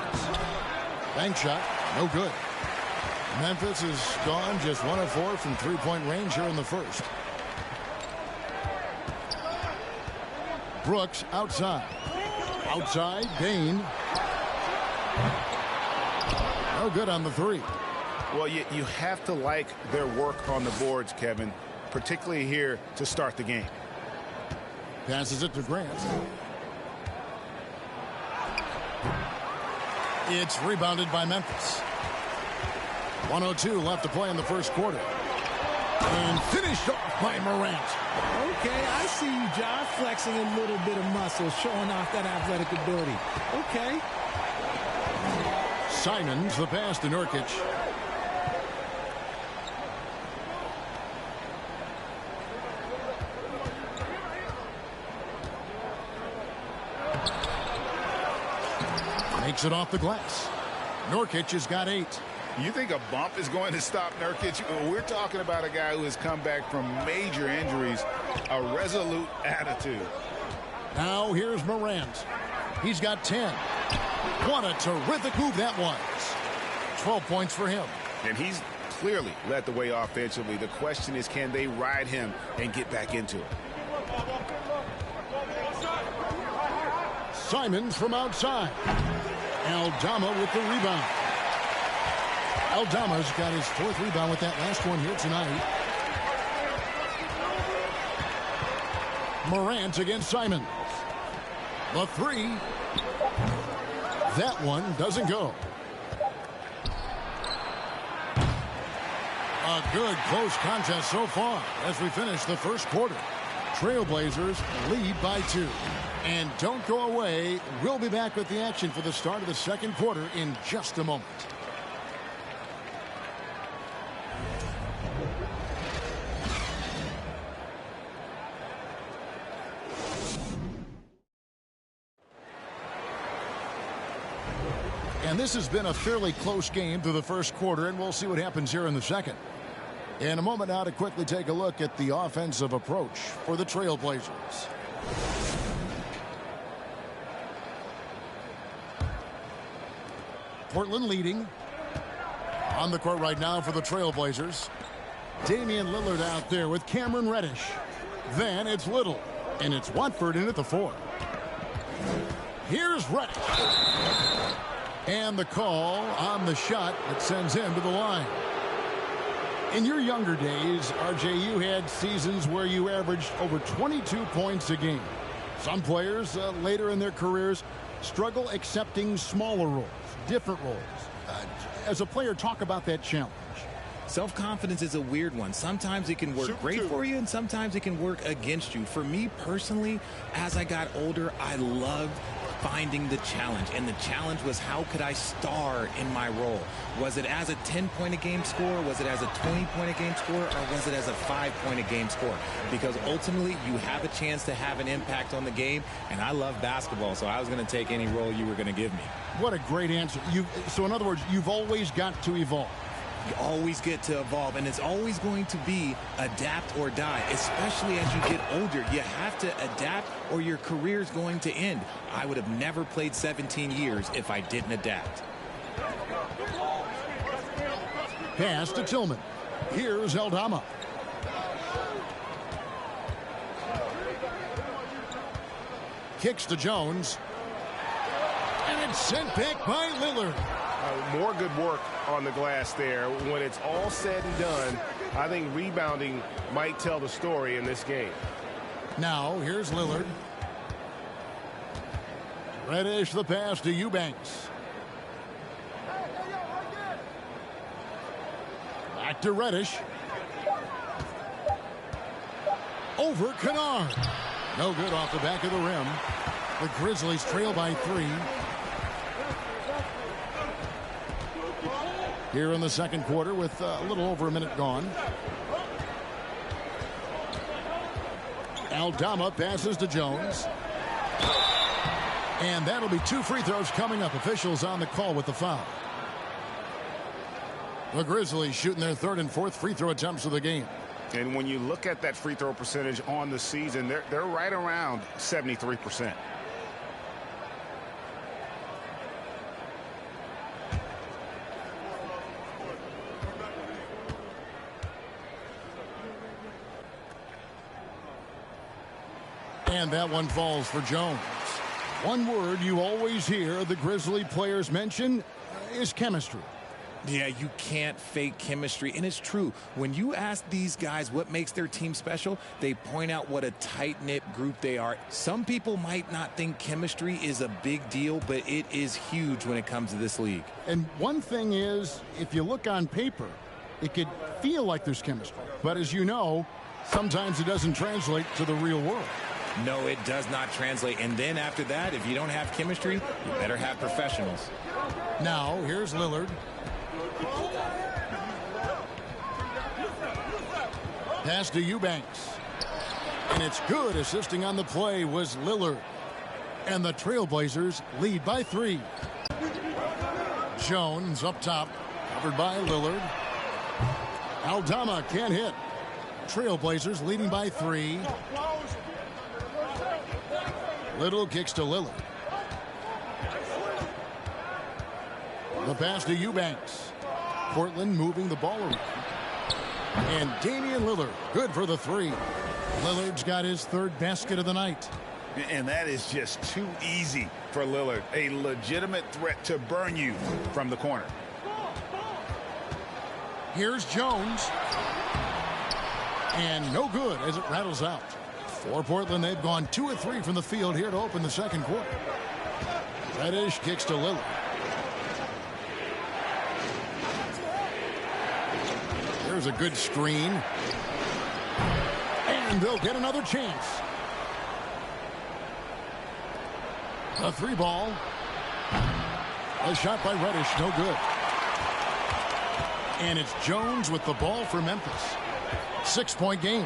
Bank shot, no good. Memphis has gone just 1 of 4 from three-point range here in the first. Brooks outside. Outside, Bane. No good on the 3. Well, you have to like their work on the boards, Kevin, particularly here to start the game. Passes it to Grant. It's rebounded by Memphis. 1:02 left to play in the first quarter. And finished off by Morant. Okay, I see you, John, flexing a little bit of muscle, showing off that athletic ability. Okay. Simons, the pass to Nurkic. Makes it off the glass. Nurkic has got 8. You think a bump is going to stop Nurkic? We're talking about a guy who has come back from major injuries, a resolute attitude. Now here's Morant. He's got 10. What a terrific move that was. 12 points for him. And he's clearly led the way offensively. The question is, can they ride him and get back into it? Simons from outside. Aldama with the rebound. Aldama's got his 4th rebound with that last one here tonight. Morant against Simons. The 3. That one doesn't go. A good close contest so far as we finish the first quarter. Trailblazers lead by 2. And don't go away. We'll be back with the action for the start of the second quarter in just a moment. And this has been a fairly close game through the first quarter, and we'll see what happens here in the second. In a moment now to quickly take a look at the offensive approach for the Trailblazers. Portland leading. On the court right now for the Trailblazers. Damian Lillard out there with Cameron Reddish. Then it's Little. And it's Watford in at the 4. Here's Reddish. And the call on the shot that sends him to the line. In your younger days, RJ, you had seasons where you averaged over 22 points a game. Some players later in their careers struggle accepting smaller roles, different roles. As a player, talk about that challenge. Self-confidence is a weird one. Sometimes it can work great for you, and sometimes it can work against you. For me personally, as I got older, I loved finding the challenge, and the challenge was, how could I star in my role? Was it as a 10-point-a-game scorer? Was it as a 20-point-a-game scorer? Or was it as a 5-point-a-game scorer? Because ultimately, you have a chance to have an impact on the game, and I love basketball, so I was going to take any role you were going to give me. What a great answer. So in other words, you've always got to evolve. You always get to evolve, and it's always going to be adapt or die, especially as you get older. You have to adapt or your career is going to end. I would have never played 17 years if I didn't adapt. Pass to Tillman. Here's Aldama. Kicks to Jones. And it's sent back by Lillard. More good work on the glass there. When it's all said and done, I think rebounding might tell the story in this game. Now, here's Lillard. Reddish the pass to Eubanks. Back to Reddish. Over Kennard. No good off the back of the rim. The Grizzlies trail by 3. Here in the second quarter with a little over a minute gone. Aldama passes to Jones. And that'll be 2 free throws coming up. Officials on the call with the foul. The Grizzlies shooting their 3rd and 4th free throw attempts of the game. And when you look at that free throw percentage on the season, they're right around 73%. And that one falls for Jones. One word you always hear the Grizzly players mention is chemistry. Yeah, you can't fake chemistry, and it's true. When you ask these guys what makes their team special, they point out what a tight-knit group they are. Some people might not think chemistry is a big deal, but it is huge when it comes to this league. And one thing is, if you look on paper, it could feel like there's chemistry. But as you know, sometimes it doesn't translate to the real world. No, it does not translate. And then after that, if you don't have chemistry, you better have professionals. Now, here's Lillard. Pass to Eubanks. And it's good. Assisting on the play was Lillard. And the Trailblazers lead by 3. Jones up top. Covered by Lillard. Aldama can't hit. Trailblazers leading by 3. Little kicks to Lillard. The pass to Eubanks. Portland moving the ball around. And Damian Lillard, good for the 3. Lillard's got his 3rd basket of the night. And that is just too easy for Lillard. A legitimate threat to burn you from the corner. Here's Jones. And no good as it rattles out. For Portland, they've gone 2 of 3 from the field here to open the second quarter. Reddish kicks to Lillard. There's a good screen. And they'll get another chance. A 3 ball. A shot by Reddish, no good. And it's Jones with the ball for Memphis. 6-point game.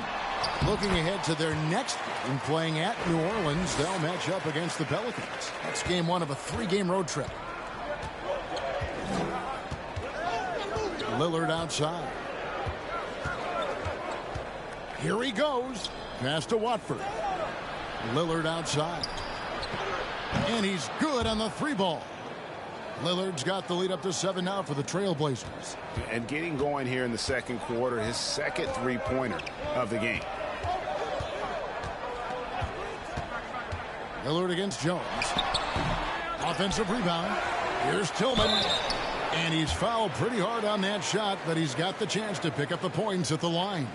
Looking ahead to their next game, playing at New Orleans, they'll match up against the Pelicans. That's game 1 of a 3-game road trip. Lillard outside. Here he goes. Pass to Watford. Lillard outside. And he's good on the 3 ball. Lillard's got the lead up to 7 now for the Trailblazers. And getting going here in the second quarter, his second 3-pointer of the game. Lillard against Jones. Offensive rebound. Here's Tillman. And he's fouled pretty hard on that shot, but he's got the chance to pick up the points at the line.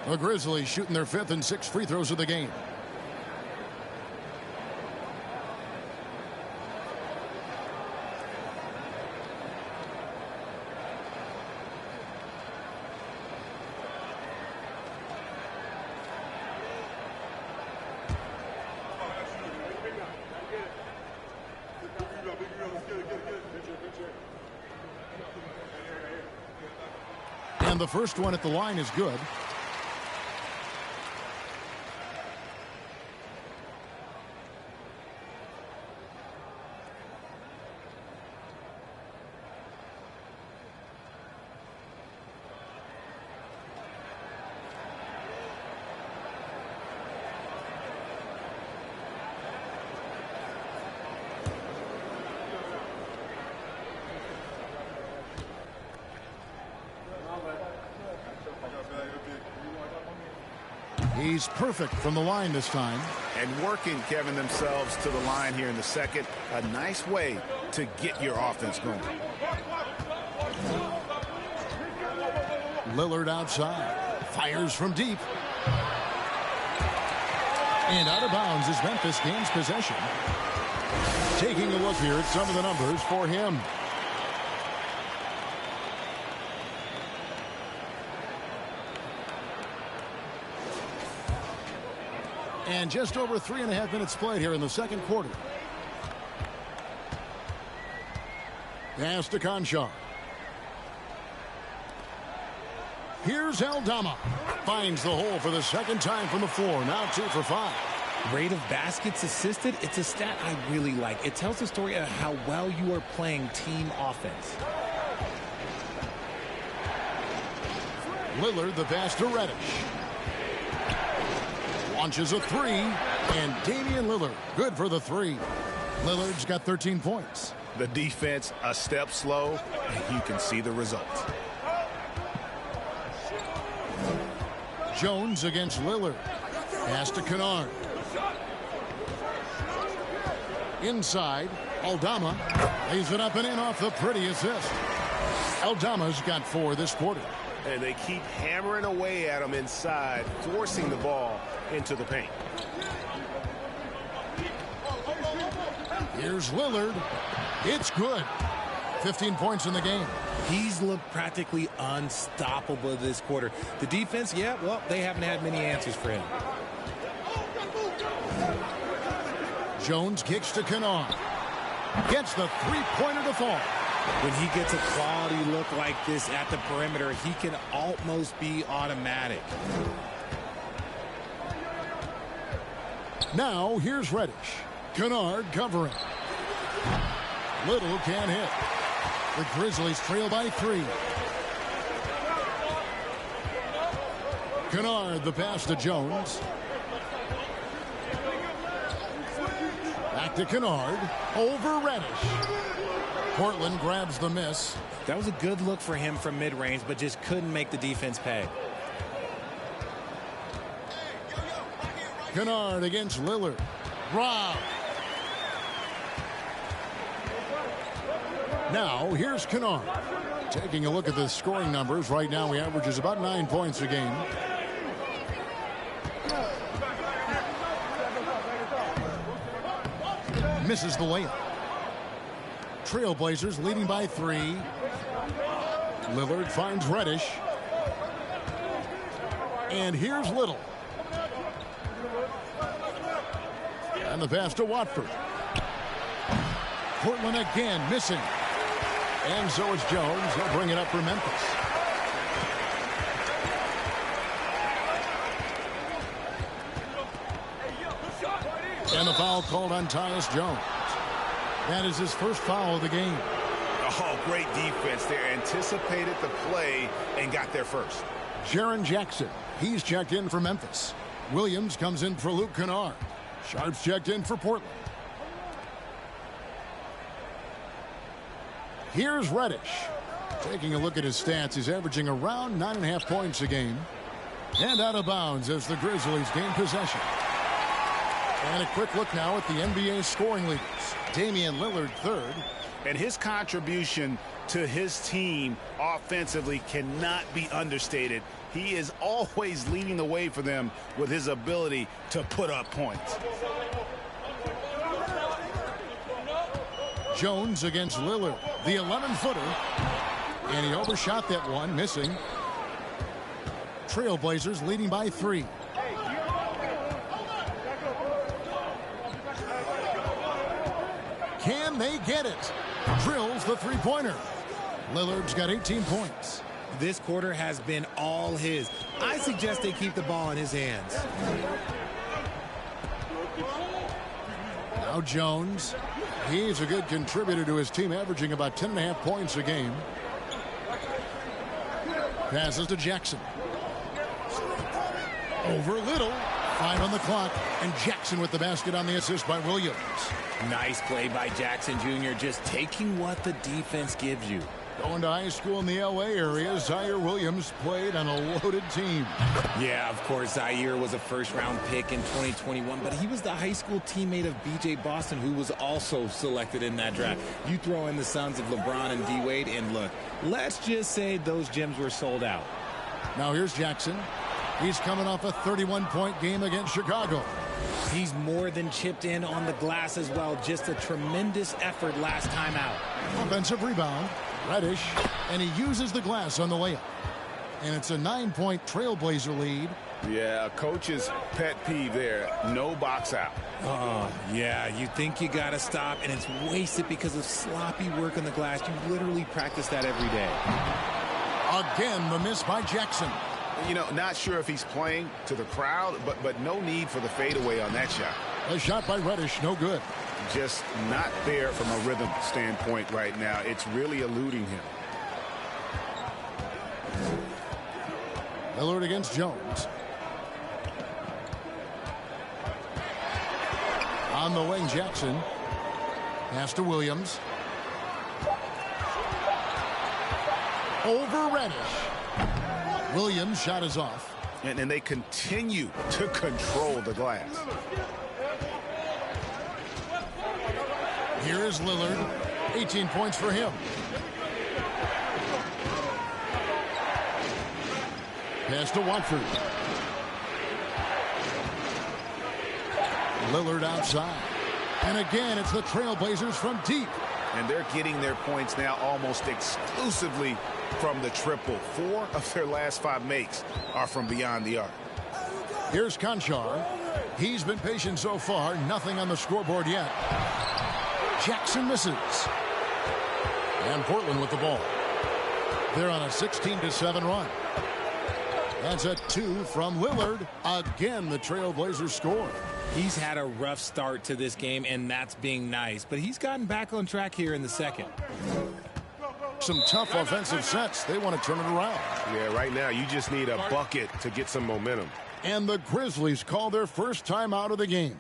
The Grizzlies shooting their 5th and 6th free throws of the game. And the first one at the line is good. He's perfect from the line this time. And working, Kevin, themselves to the line here in the second. A nice way to get your offense going. Lillard outside. Fires from deep. And out of bounds as Memphis gains possession. Taking a look here at some of the numbers for him. And just over 3.5 minutes played here in the second quarter. Pass to Conchar. Here's Aldama. Finds the hole for the second time from the floor. Now 2 for 5. Rate of baskets assisted, it's a stat I really like. It tells the story of how well you are playing team offense. Lillard the pass to Reddish. Launches a 3, and Damian Lillard good for the 3. Lillard's got 13 points. The defense a step slow, and you can see the results. Jones against Lillard. Pass to Kennard. Inside, Aldama lays it up and in off the pretty assist. Aldama's got 4 this quarter. And they keep hammering away at him inside, forcing the ball into the paint. Here's Lillard. It's good. 15 points in the game. He's looked practically unstoppable this quarter. The defense, yeah, well, they haven't had many answers for him. Jones kicks to Kennard. Gets the three-pointer to fall. When he gets a quality look like this at the perimeter, he can almost be automatic. Now, here's Reddish. Kennard covering. Little can't hit. The Grizzlies trail by 3. Kennard the pass to Jones. Back to Kennard. Over Reddish. Portland grabs the miss. That was a good look for him from mid-range, but just couldn't make the defense pay. Kennard against Lillard. Rob. Now, here's Kennard. Taking a look at the scoring numbers. Right now, he averages about 9 points a game. Misses the layup. Trailblazers leading by 3. Lillard finds Reddish. And here's Little. And the pass to Watford. Portland again missing. And so is Jones. He'll bring it up for Memphis. And the foul called on Tyus Jones. That is his first foul of the game. Oh, great defense there. Anticipated the play and got there first. Jaren Jackson. He's checked in for Memphis. Williams comes in for Luke Kennard. Sharp's checked in for Portland. Here's Reddish. Taking a look at his stats, he's averaging around 9.5 points a game. And out of bounds as the Grizzlies gain possession. And a quick look now at the NBA scoring leaders. Damian Lillard third. And his contribution to his team offensively cannot be understated. He is always leading the way for them with his ability to put up points. Jones against Lillard, the 11-footer. And he overshot that one, missing. Trailblazers leading by 3. Can they get it? Drills the three-pointer. Lillard's got 18 points. This quarter has been all his. I suggest they keep the ball in his hands. Now Jones. He's a good contributor to his team, averaging about 10.5 points a game. Passes to Jackson. Over Little. 5 on the clock. And Jackson with the basket on the assist by Williams. Nice play by Jackson Jr. Just taking what the defense gives you. Going to high school in the L.A. area, Zaire Williams played on a loaded team. Yeah, of course, Zaire was a first-round pick in 2021, but he was the high school teammate of B.J. Boston, who was also selected in that draft. You throw in the sons of LeBron and D-Wade, and look, let's just say those gyms were sold out. Now here's Jackson. He's coming off a 31-point game against Chicago. He's more than chipped in on the glass as well. Just a tremendous effort last time out. Offensive rebound. Reddish, and he uses the glass on the layup. And it's a 9-point Trailblazer lead. Yeah, coach's pet peeve there. No box out. Oh, yeah, you think you got to stop, and it's wasted because of sloppy work on the glass. You literally practice that every day. Again, the miss by Jackson. You know, not sure if he's playing to the crowd, but no need for the fadeaway on that shot. A shot by Reddish, no good. Just not there from a rhythm standpoint right now. It's really eluding him. Lillard against Jones. On the wing, Jackson. Pass to Williams. Over Reddish. Williams' shot is off. And they continue to control the glass. Here is Lillard. 18 points for him. Pass to Watford. Lillard outside. And again, it's the Trailblazers from deep. And they're getting their points now almost exclusively from the triple. 4 of their last 5 makes are from beyond the arc. Here's Conchar. He's been patient so far. Nothing on the scoreboard yet. Jackson misses. And Portland with the ball. They're on a 16-7 run. That's a 2 from Lillard. Again, the Trailblazers score. He's had a rough start to this game, and that's being nice. But he's gotten back on track here in the second. Some tough offensive sets. They want to turn it around. Yeah, right now you just need a bucket to get some momentum. And the Grizzlies call their first time out of the game.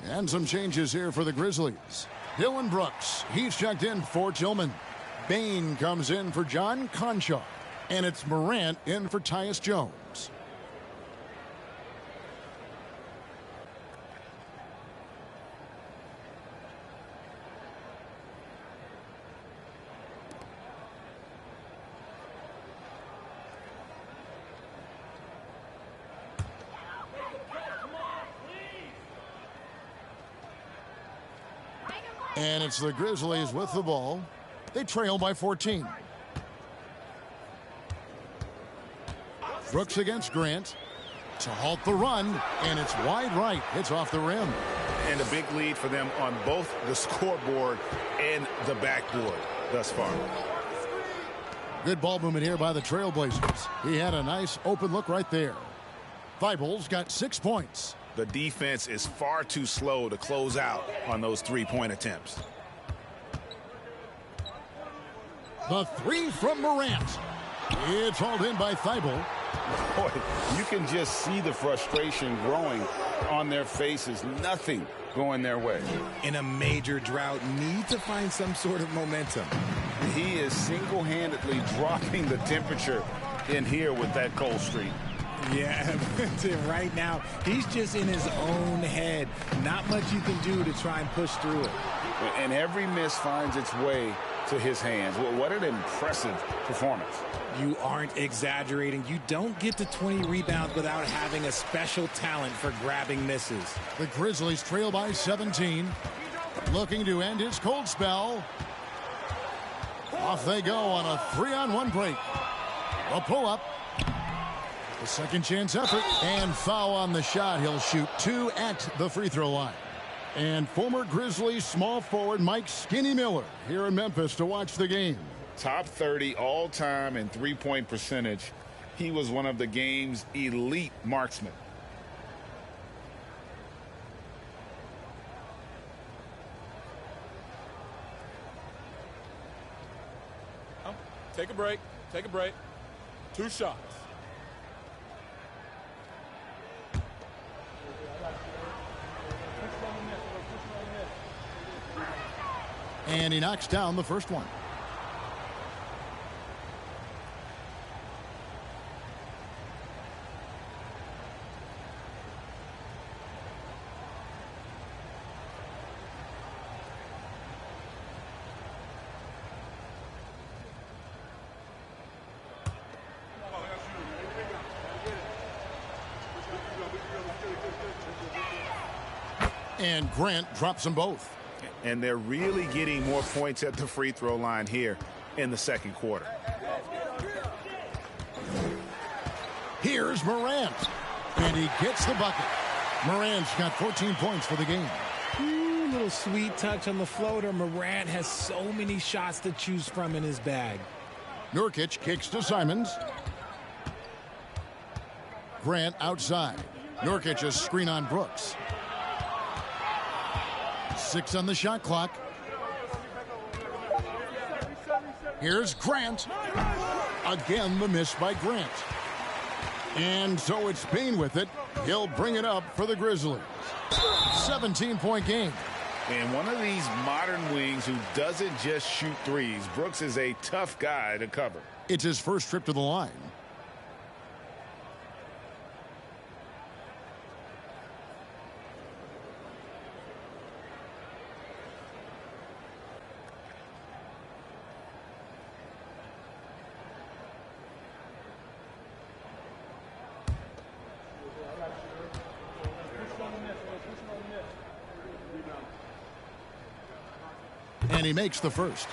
And some changes here for the Grizzlies. Dylan Brooks, he's checked in for Tillman. Bain comes in for John Conchar. And it's Morant in for Tyus Jones. And it's the Grizzlies with the ball. They trail by 14. Brooks against Grant to halt the run, and it's wide right. It's off the rim. And a big lead for them on both the scoreboard and the backboard thus far. Good ball movement here by the Trailblazers. He had a nice open look right there. Thibault's got 6 points. The defense is far too slow to close out on those three-point attempts. The 3 from Morant. It's hauled in by Thibault. Boy, you can just see the frustration growing on their faces. Nothing going their way. In a major drought, need to find some sort of momentum. He is single-handedly dropping the temperature in here with that cold streak. Yeah, right now, he's just in his own head. Not much you can do to try and push through it. And every miss finds its way to his hands. Well, what an impressive performance. You aren't exaggerating. You don't get to 20 rebounds without having a special talent for grabbing misses. The Grizzlies trail by 17. Looking to end his cold spell. Off they go on a 3-on-1 break. A pull-up. A second chance effort. And foul on the shot. He'll shoot 2 at the free throw line. And former Grizzlies small forward Mike Skinny Miller here in Memphis to watch the game. Top 30 all-time in three-point percentage. He was one of the game's elite marksmen. Take a break. Take a break. 2 shots. And he knocks down the first one. And Grant drops them both. And they're really getting more points at the free throw line here in the second quarter. Here's Morant. And he gets the bucket. Morant's got 14 points for the game. Ooh, little sweet touch on the floater. Morant has so many shots to choose from in his bag. Nurkic kicks to Simons. Grant outside. Nurkic a screen on Brooks. 6 on the shot clock. Here's Grant. Again, the miss by Grant. And so it's Payne with it. He'll bring it up for the Grizzlies. 17-point game. And one of these modern wings who doesn't just shoot threes. Brooks is a tough guy to cover. It's his first trip to the line. And he makes the first.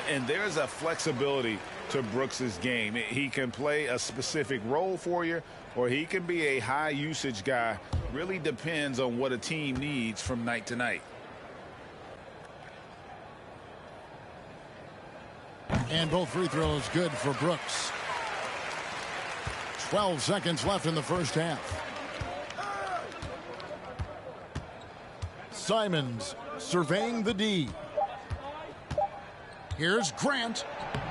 And there's a flexibility to Brooks's game. He can play a specific role for you, or he can be a high usage guy. Really depends on what a team needs from night to night. And both free throws good for Brooks. 12 seconds left in the first half. Simons surveying the D. Here's Grant.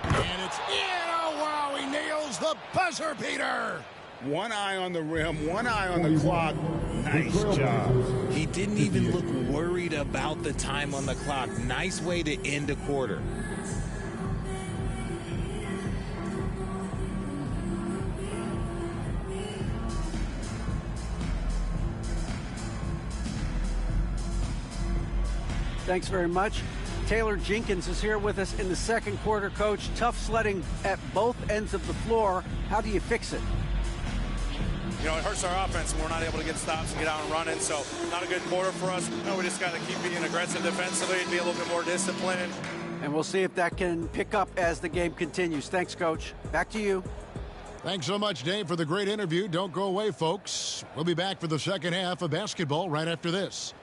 And it's in. Oh, wow, he nails the buzzer beater. One eye on the rim, one eye on the clock. Nice job. He didn't even look worried about the time on the clock. Nice way to end a quarter. Thanks very much. Taylor Jenkins is here with us in the second quarter, Coach. Tough sledding at both ends of the floor. How do you fix it? You know, it hurts our offense when we're not able to get stops and get out and running. So not a good quarter for us. You know, we just got to keep being aggressive defensively and be a little bit more disciplined. And we'll see if that can pick up as the game continues. Thanks, Coach. Back to you. Thanks so much, Dave, for the great interview. Don't go away, folks. We'll be back for the second half of basketball right after this.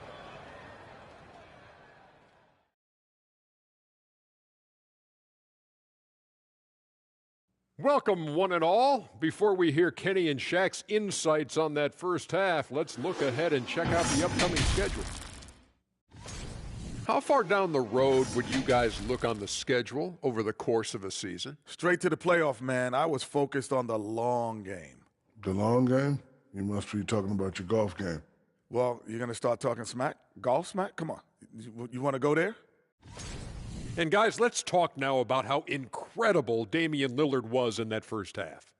Welcome, one and all. Before we hear Kenny and Shaq's insights on that first half, let's look ahead and check out the upcoming schedule. How far down the road would you guys look on the schedule over the course of a season? Straight to the playoff, man. I was focused on the long game. The long game? You must be talking about your golf game. Well, you're going to start talking smack? Golf smack? Come on. You want to go there? And guys, let's talk now about how incredible Damian Lillard was in that first half.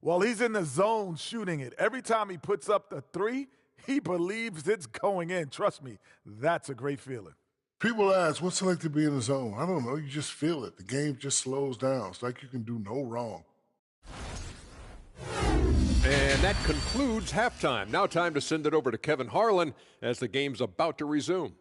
Well, he's in the zone shooting it. Every time he puts up the three, he believes it's going in. Trust me, that's a great feeling. People ask, what's it like to be in the zone? I don't know. You just feel it. The game just slows down. It's like you can do no wrong. And that concludes halftime. Now time to send it over to Kevin Harlan as the game's about to resume.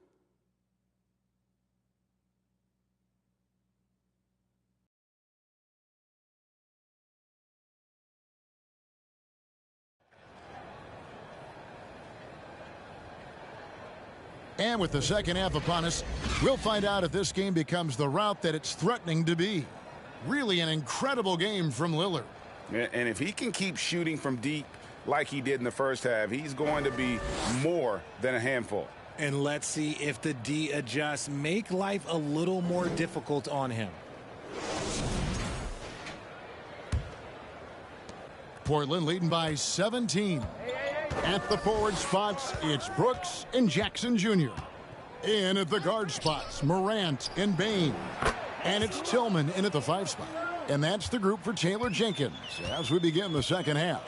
And with the second half upon us, we'll find out if this game becomes the route that it's threatening to be. Really an incredible game from Lillard. And if he can keep shooting from deep like he did in the first half, he's going to be more than a handful. And let's see if the D adjusts, make life a little more difficult on him. Portland leading by 17. At the forward spots, it's Brooks and Jackson Jr. In at the guard spots, Morant and Bain. And it's Tillman in at the 5 spot. And that's the group for Taylor Jenkins as we begin the second half.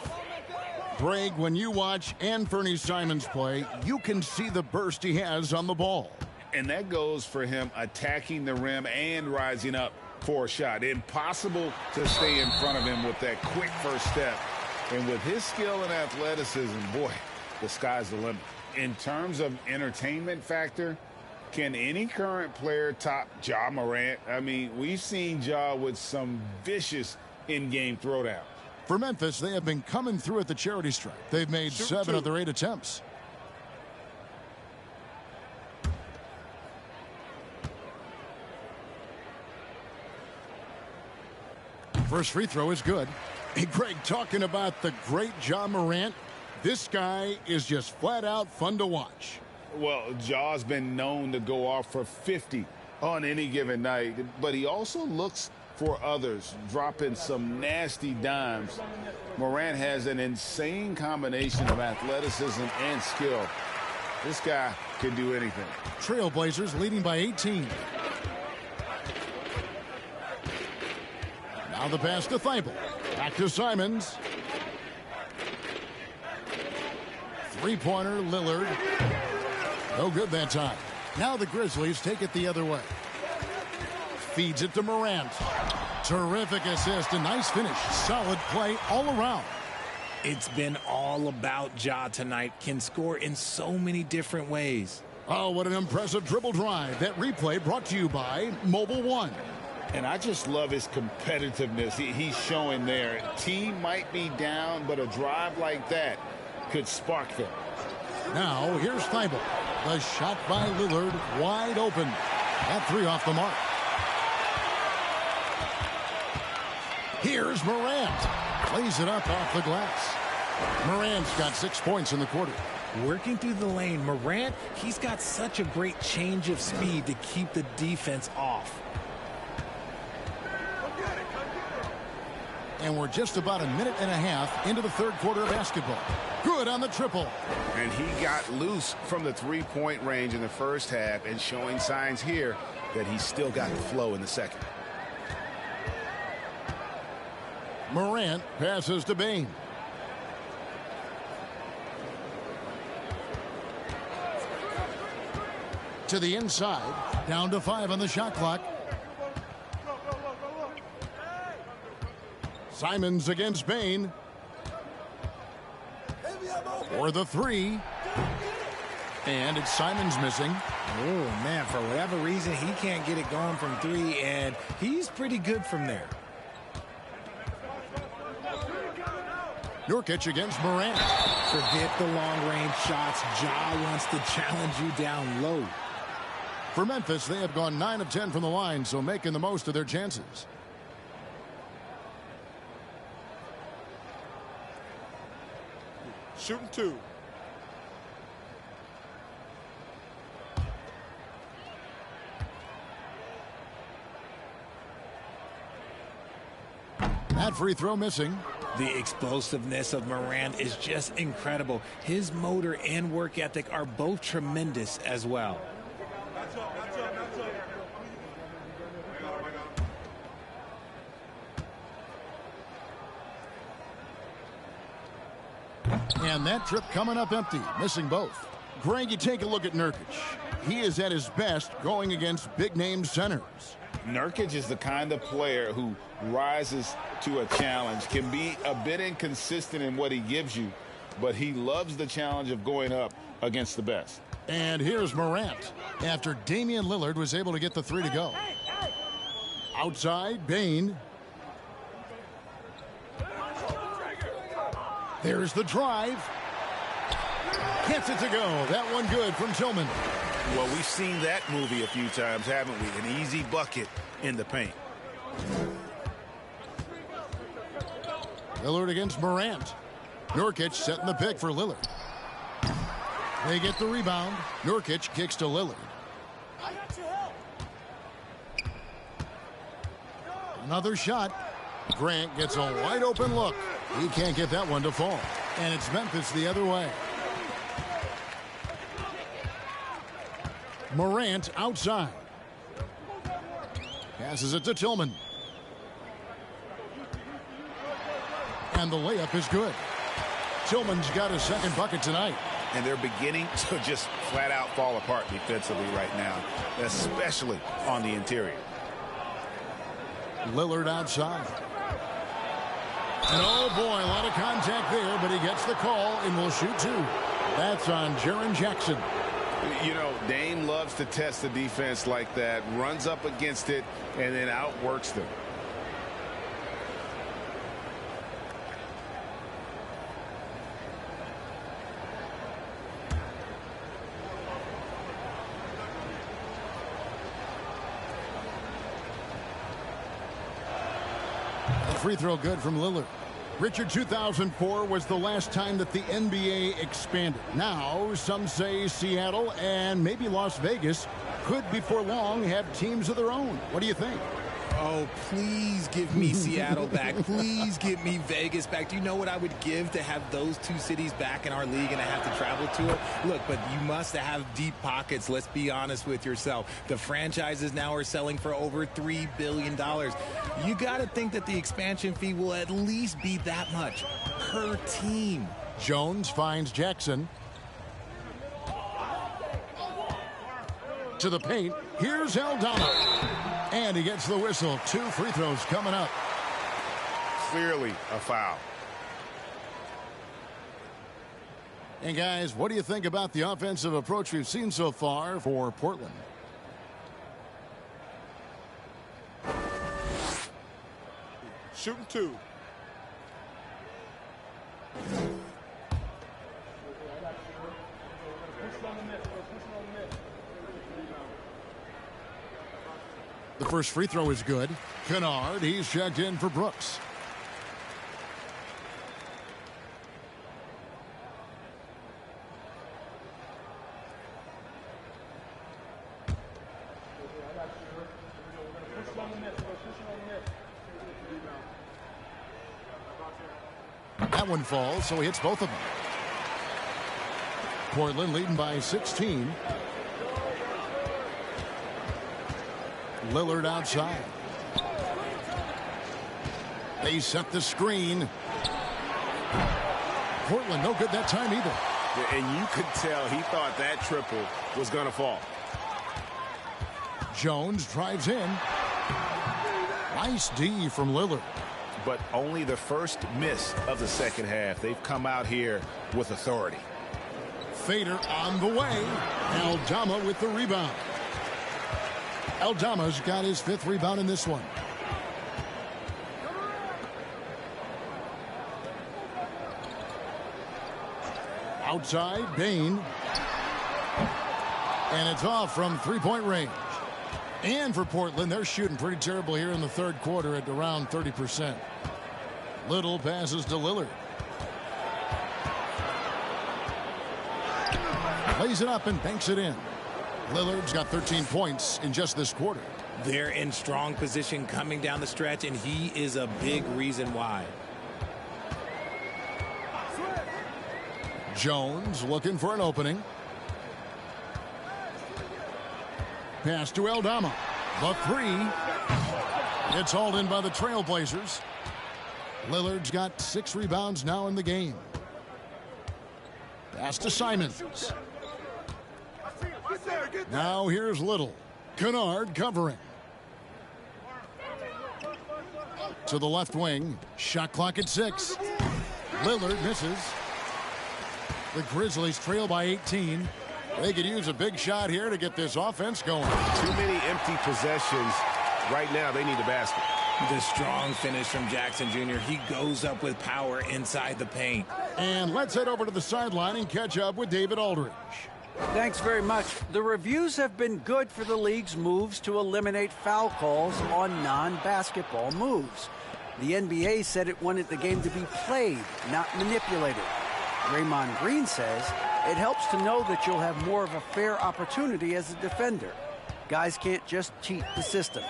Greg, when you watch Anthony Simons play, you can see the burst he has on the ball. And that goes for him attacking the rim and rising up for a shot. Impossible to stay in front of him with that quick first step. And with his skill and athleticism, boy, the sky's the limit. In terms of entertainment factor, can any current player top Ja Morant? I mean, we've seen Ja with some vicious in-game throwdown. For Memphis, they have been coming through at the charity stripe. They've made 7 of their 8 attempts. First free throw is good. Hey, Greg, talking about the great Ja Morant, this guy is just flat out fun to watch. Well, Ja's been known to go off for 50 on any given night, but he also looks for others, dropping some nasty dimes. Morant has an insane combination of athleticism and skill. This guy can do anything. Trailblazers leading by 18. Now the pass to Thibault. Back to Simons. Three-pointer, Lillard. No good that time. Now the Grizzlies take it the other way. Feeds it to Morant. Terrific assist, a nice finish. Solid play all around. It's been all about Ja tonight. Can score in so many different ways. Oh, what an impressive dribble drive. That replay brought to you by Mobile One. And I just love his competitiveness he's showing there. Team might be down, but a drive like that could spark them. Now, here's Thibault. The shot by Lillard, wide open. That 3 off the mark. Here's Morant. Plays it up off the glass. Morant's got 6 points in the quarter. Working through the lane, Morant, he's got such a great change of speed to keep the defense off. And we're just about a minute and a half into the third quarter of basketball. Good on the triple. And he got loose from the three-point range in the first half and showing signs here that he's still got the flow in the second. Morant passes to Bain. To the inside. Down to 5 on the shot clock. Simons against Bain. For the 3. And it's Simons missing. Oh, man, for whatever reason, he can't get it going from 3, and he's pretty good from there. Nurkic against Morant. Forget the long-range shots. Ja wants to challenge you down low. For Memphis, they have gone 9 of 10 from the line, so making the most of their chances. Shooting 2. That free throw missing. The explosiveness of Morant is just incredible. His motor and work ethic are both tremendous as well. And that trip coming up empty, missing both. Greg, you take a look at Nurkic. He is at his best going against big-name centers. Nurkic is the kind of player who rises to a challenge, can be a bit inconsistent in what he gives you, but he loves the challenge of going up against the best. And here's Morant after Damian Lillard was able to get the three to go. Outside, Bane. There's the drive. Gets it to go. That one good from Tillman. Well, we've seen that movie a few times, haven't we? An easy bucket in the paint. Lillard against Morant. Nurkic setting the pick for Lillard. They get the rebound. Nurkic kicks to Lillard. Another shot. Grant gets a wide open look. He can't get that one to fall. And it's Memphis the other way. Morant outside. Passes it to Tillman. And the layup is good. Tillman's got his second bucket tonight. And they're beginning to just flat out fall apart defensively right now, especially on the interior. Lillard outside. And oh boy, a lot of contact there, but he gets the call and will shoot two. That's on Jaren Jackson. You know, Dame loves to test the defense like that, runs up against it, and then outworks them. Free throw good from Lillard. Richard, 2004 was the last time that the NBA expanded. Now, some say Seattle and maybe Las Vegas could before long have teams of their own. What do you think? Oh, please give me Seattle back. Please give me Vegas back. Do you know what I would give to have those two cities back in our league and I have to travel to it? Look, but you must have deep pockets. Let's be honest with yourself. The franchises now are selling for over $3 billion. You got to think that the expansion fee will at least be that much per team. Jones finds Jackson. To the paint. Here's Aldama. And he gets the whistle. Two free throws coming up. Clearly a foul. And guys, what do you think about the offensive approach we've seen so far for Portland? Shooting two. The first free throw is good. Kennard, he's checked in for Brooks. That one falls, so he hits both of them. Portland leading by 16. Lillard outside. They set the screen. Portland no good that time either. And you could tell he thought that triple was going to fall. Jones drives in. Nice D from Lillard. But only the first miss of the second half. They've come out here with authority. Fader on the way. Aldama with the rebound. Aldama's got his fifth rebound in this one. Outside, Bane. And it's off from three-point range. And for Portland, they're shooting pretty terrible here in the third quarter at around 30%. Little passes to Lillard. Lays it up and banks it in. Lillard's got 13 points in just this quarter. They're in strong position coming down the stretch, and he is a big reason why. Jones looking for an opening. Pass to Aldama. The three. It's hauled in by the Trailblazers. Lillard's got 6 rebounds now in the game. Pass to Simons. Now here's Little. Kennard covering. To the left wing. Shot clock at 6. Lillard misses. The Grizzlies trail by 18. They could use a big shot here to get this offense going. Too many empty possessions. Right now, they need a basket. The strong finish from Jackson Jr. He goes up with power inside the paint. And let's head over to the sideline and catch up with David Aldridge. Thanks very much. The reviews have been good for the league's moves to eliminate foul calls on non-basketball moves. The NBA said it wanted the game to be played, not manipulated. Draymond Green says it helps to know that you'll have more of a fair opportunity as a defender. Guys can't just cheat the system.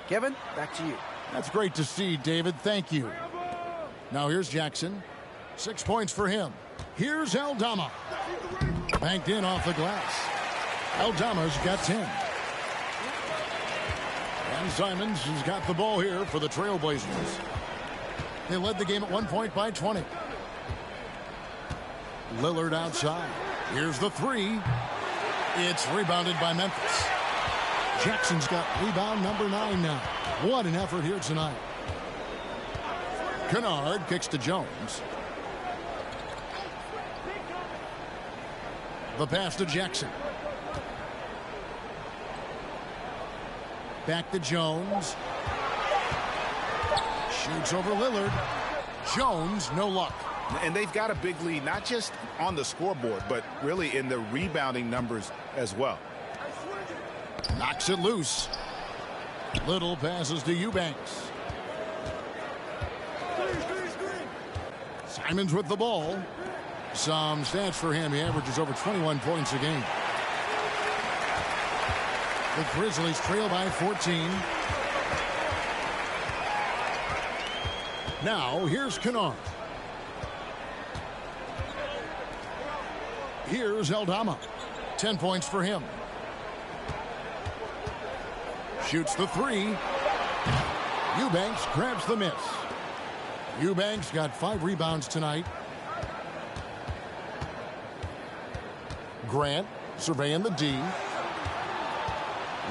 Kevin, back to you. That's great to see, David. Thank you. Now here's Jackson. 6 points for him. Here's Aldama. Banked in off the glass. Aldama's got 10. And Simons has got the ball here for the Trailblazers. They led the game at 1 point by 20. Lillard outside. Here's the three. It's rebounded by Memphis. Jackson's got rebound number 9 now. What an effort here tonight. Kennard kicks to Jones. The pass to Jackson. Back to Jones. Shoots over Lillard. Jones, no luck. And they've got a big lead, not just on the scoreboard, but really in the rebounding numbers as well. Knocks it loose. Little passes to Eubanks. Simons with the ball. Some stats for him. He averages over 21 points a game. The Grizzlies trail by 14. Now, here's Kennard. Here's Aldama. 10 points for him. Shoots the three. Eubanks grabs the miss. Eubanks got 5 rebounds tonight. Grant surveying the D.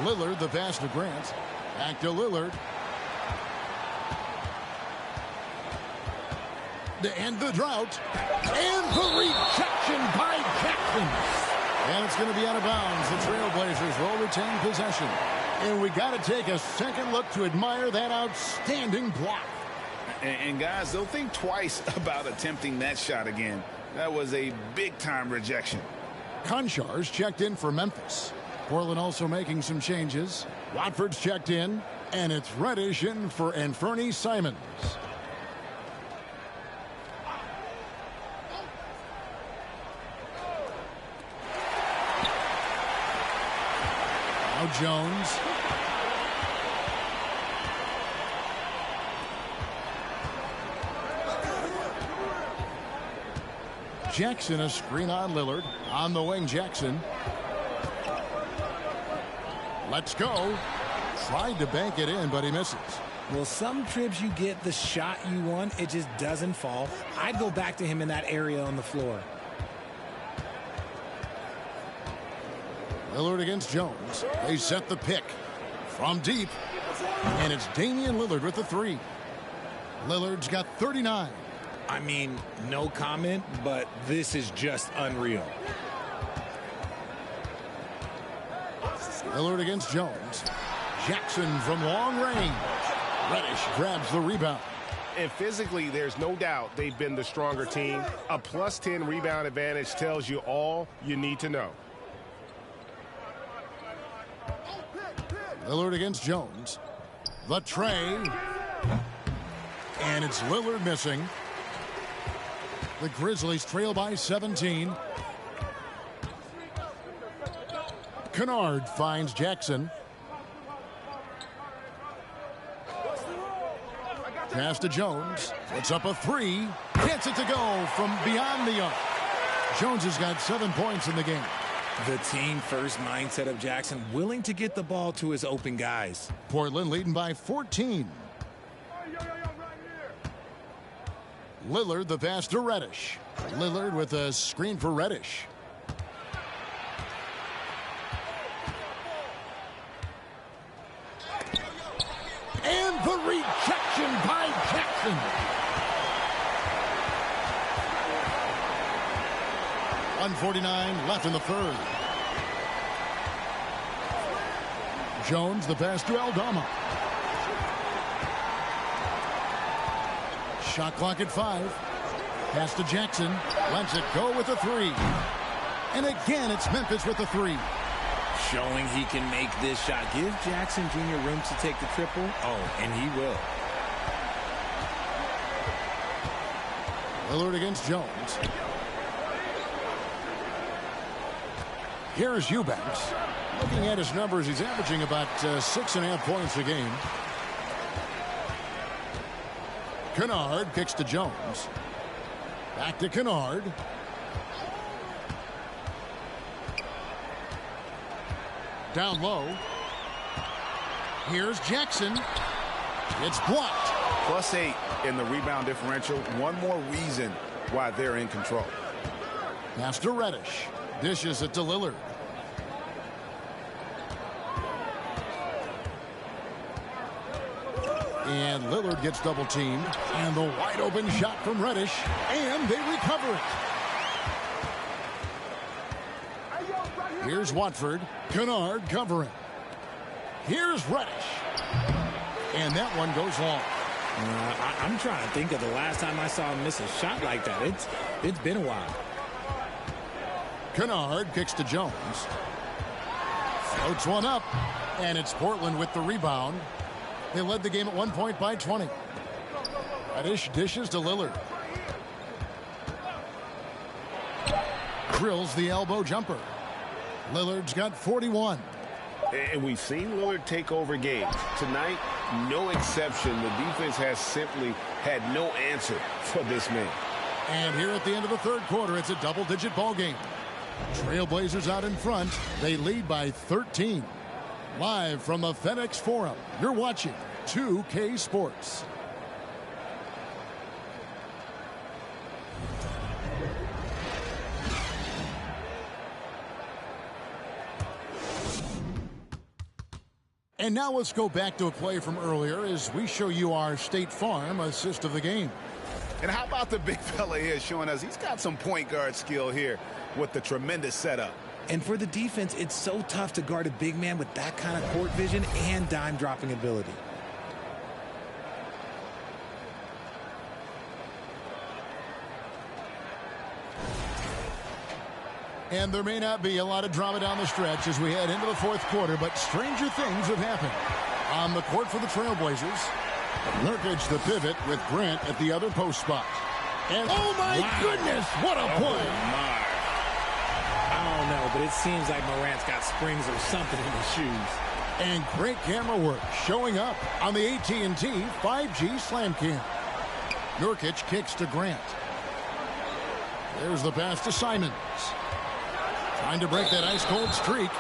Lillard, the pass to Grant. Back to Lillard. To end the drought. And the rejection by Jackson. And it's going to be out of bounds. The Trailblazers will retain possession. And we got to take a second look to admire that outstanding block. And guys, they'll think twice about attempting that shot again. That was a big-time rejection. Konchar's checked in for Memphis. Portland also making some changes. Watford's checked in. And it's Reddish in for Anfernee Simons. Now Jones. Jackson, a screen on Lillard. On the wing, Jackson. Let's go. Tried to bank it in, but he misses. Well, some trips you get the shot you want. It just doesn't fall. I'd go back to him in that area on the floor. Lillard against Jones. They set the pick from deep. And it's Damian Lillard with the three. Lillard's got 39. I mean, no comment, but this is just unreal. Lillard against Jones. Jackson from long range. Reddish grabs the rebound. And physically, there's no doubt they've been the stronger team. A plus 10 rebound advantage tells you all you need to know. Lillard against Jones. The tray. And it's Lillard missing. The Grizzlies trail by 17. Kennard finds Jackson. Pass to Jones. Puts up a three. Gets it to go from beyond the arc. Jones has got 7 points in the game. The team-first mindset of Jackson, willing to get the ball to his open guys. Portland leading by 14. Lillard the pass to Reddish. Lillard with a screen for Reddish. And the rejection by Jackson. .149 left in the third. Jones the pass to Aldama. Shot clock at 5. Pass to Jackson. Lets it go with a three. And again, it's Memphis with the three. Showing he can make this shot. Give Jackson Jr. room to take the triple. Oh, and he will. Lillard against Jones. Here's Eubanks. Looking at his numbers, he's averaging about 6.5 points a game. Kennard kicks to Jones. Back to Kennard. Down low. Here's Jackson. It's blocked. +8 in the rebound differential. One more reason why they're in control. Pass to Reddish. Dishes it to Lillard. And Lillard gets double teamed. And the wide open shot from Reddish. And they recover it. Here's Watford. Kennard covering. Here's Reddish. And that one goes long. I'm trying to think of the last time I saw him miss a shot like that. It's been a while. Kennard kicks to Jones. Floats one up. And it's Portland with the rebound. They led the game at 1 point by 20. Reddish dishes to Lillard. Drills the elbow jumper. Lillard's got 41. And we've seen Lillard take over games. Tonight, no exception. The defense has simply had no answer for this man. And here at the end of the third quarter, it's a double-digit ball game. Trailblazers out in front. They lead by 13. Live from the FedEx Forum, you're watching 2K Sports. And now let's go back to a play from earlier as we show you our State Farm assist of the game. And how about the big fella here showing us he's got some point guard skill here with the tremendous setup. And for the defense, it's so tough to guard a big man with that kind of court vision and dime dropping ability. And there may not be a lot of drama down the stretch as we head into the fourth quarter, but stranger things have happened. On the court for the Trailblazers, Nurkic the pivot with Grant at the other post spot. And oh my goodness, what a play! I don't know, but it seems like Morant's got springs or something in his shoes. And great camera work showing up on the AT&T 5G Slam Cam. Nurkic kicks to Grant. There's the pass to Simons. Trying to break that ice-cold streak.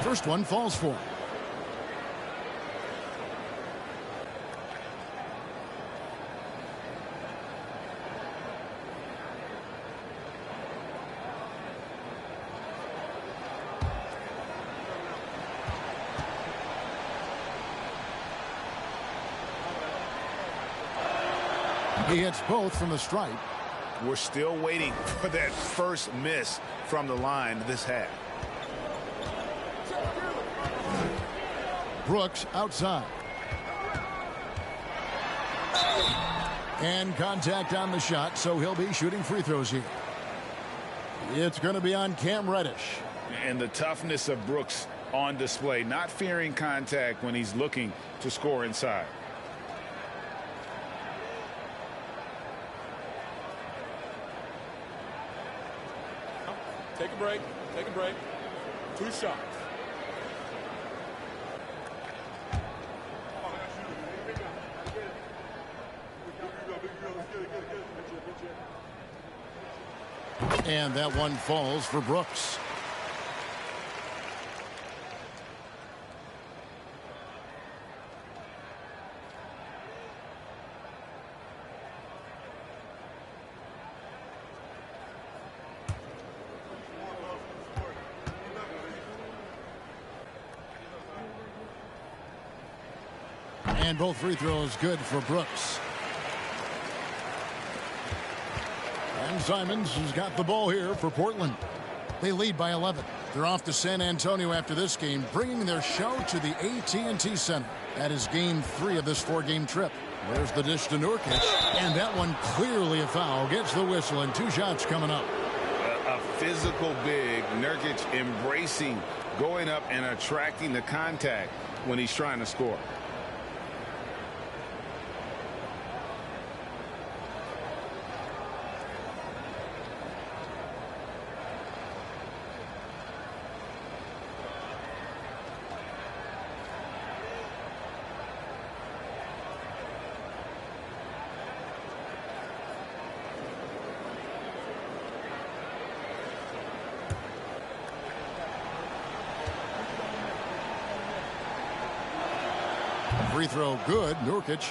First one falls for him. He hits both from the stripe. We're still waiting for that first miss from the line this half. Brooks outside. And contact on the shot, so he'll be shooting free throws here. It's going to be on Cam Reddish. And the toughness of Brooks on display, not fearing contact when he's looking to score inside. Take a break. Take a break. 2 shots. And that one falls for Brooks. And both free throws good for Brooks. And Simons has got the ball here for Portland. They lead by 11. They're off to San Antonio after this game, bringing their show to the AT&T Center. That is game 3 of this 4-game trip. There's the dish to Nurkic, and that one clearly a foul. Gets the whistle, and 2 shots coming up. A physical big. Nurkic embracing, going up and attracting the contact when he's trying to score. Free throw good. Nurkic.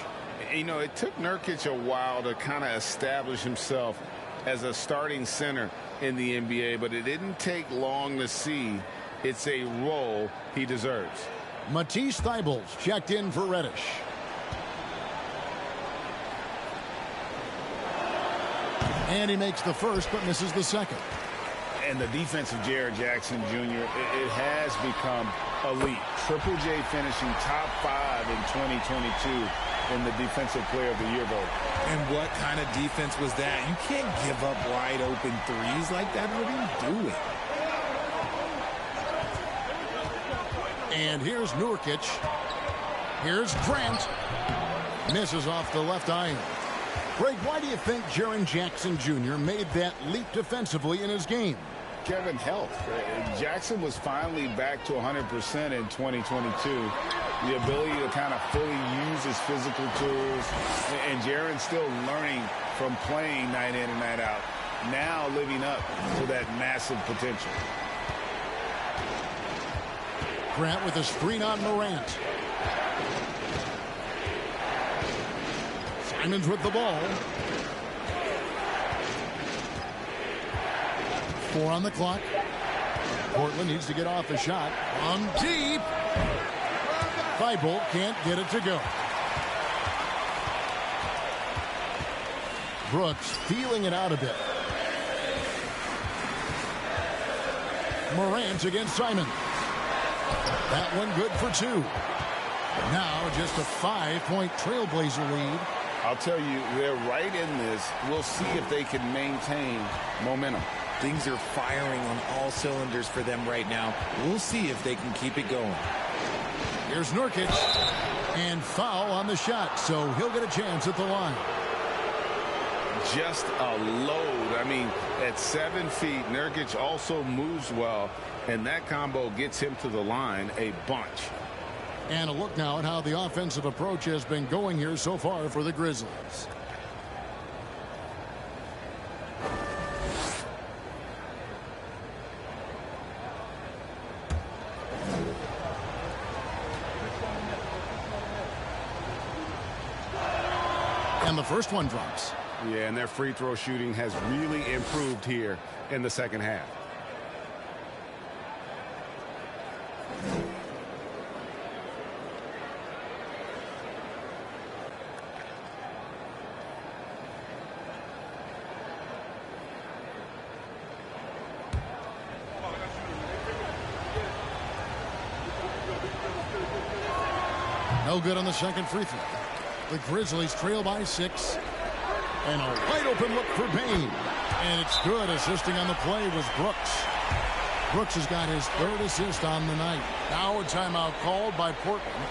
You know, it took Nurkic a while to kind of establish himself as a starting center in the NBA, but it didn't take long to see it's a role he deserves. Matisse Thybulle checked in for Reddish. And he makes the first but misses the second. And the defense of Jared Jackson Jr., it has become elite. Triple J finishing top 5 in 2022 in the Defensive Player of the Year vote. And what kind of defense was that? You can't give up wide open threes like that. What are you doing? And here's Nurkic. Here's Grant. Misses off the left iron. Greg, why do you think Jaren Jackson Jr. made that leap defensively in his game? Kevin, health. Jackson was finally back to 100% in 2022. The ability to kind of fully use his physical tools. And Jaren's still learning from playing night in and night out. Now living up to that massive potential. Grant with a screen on Morant. Simons with the ball. 4 on the clock. Portland needs to get off a shot. On deep. Thybulle can't get it to go. Brooks feeling it out a bit. Morant against Simon. That one good for 2. Now just a 5-point Trailblazer lead. I'll tell you, they're right in this. We'll see if they can maintain momentum. Things are firing on all cylinders for them right now. We'll see if they can keep it going. Here's Nurkic. And foul on the shot, so he'll get a chance at the line. Just a load. I mean, at 7 feet, Nurkic also moves well, and that combo gets him to the line a bunch. And a look now at how the offensive approach has been going here so far for the Grizzlies. And the first one drops. Yeah, and their free throw shooting has really improved here in the second half. No good on the second free throw. The Grizzlies trail by 6. And a wide open look for Payne. And it's good. Assisting on the play was Brooks. Brooks has got his 3rd assist on the night. Now a timeout called by Portland.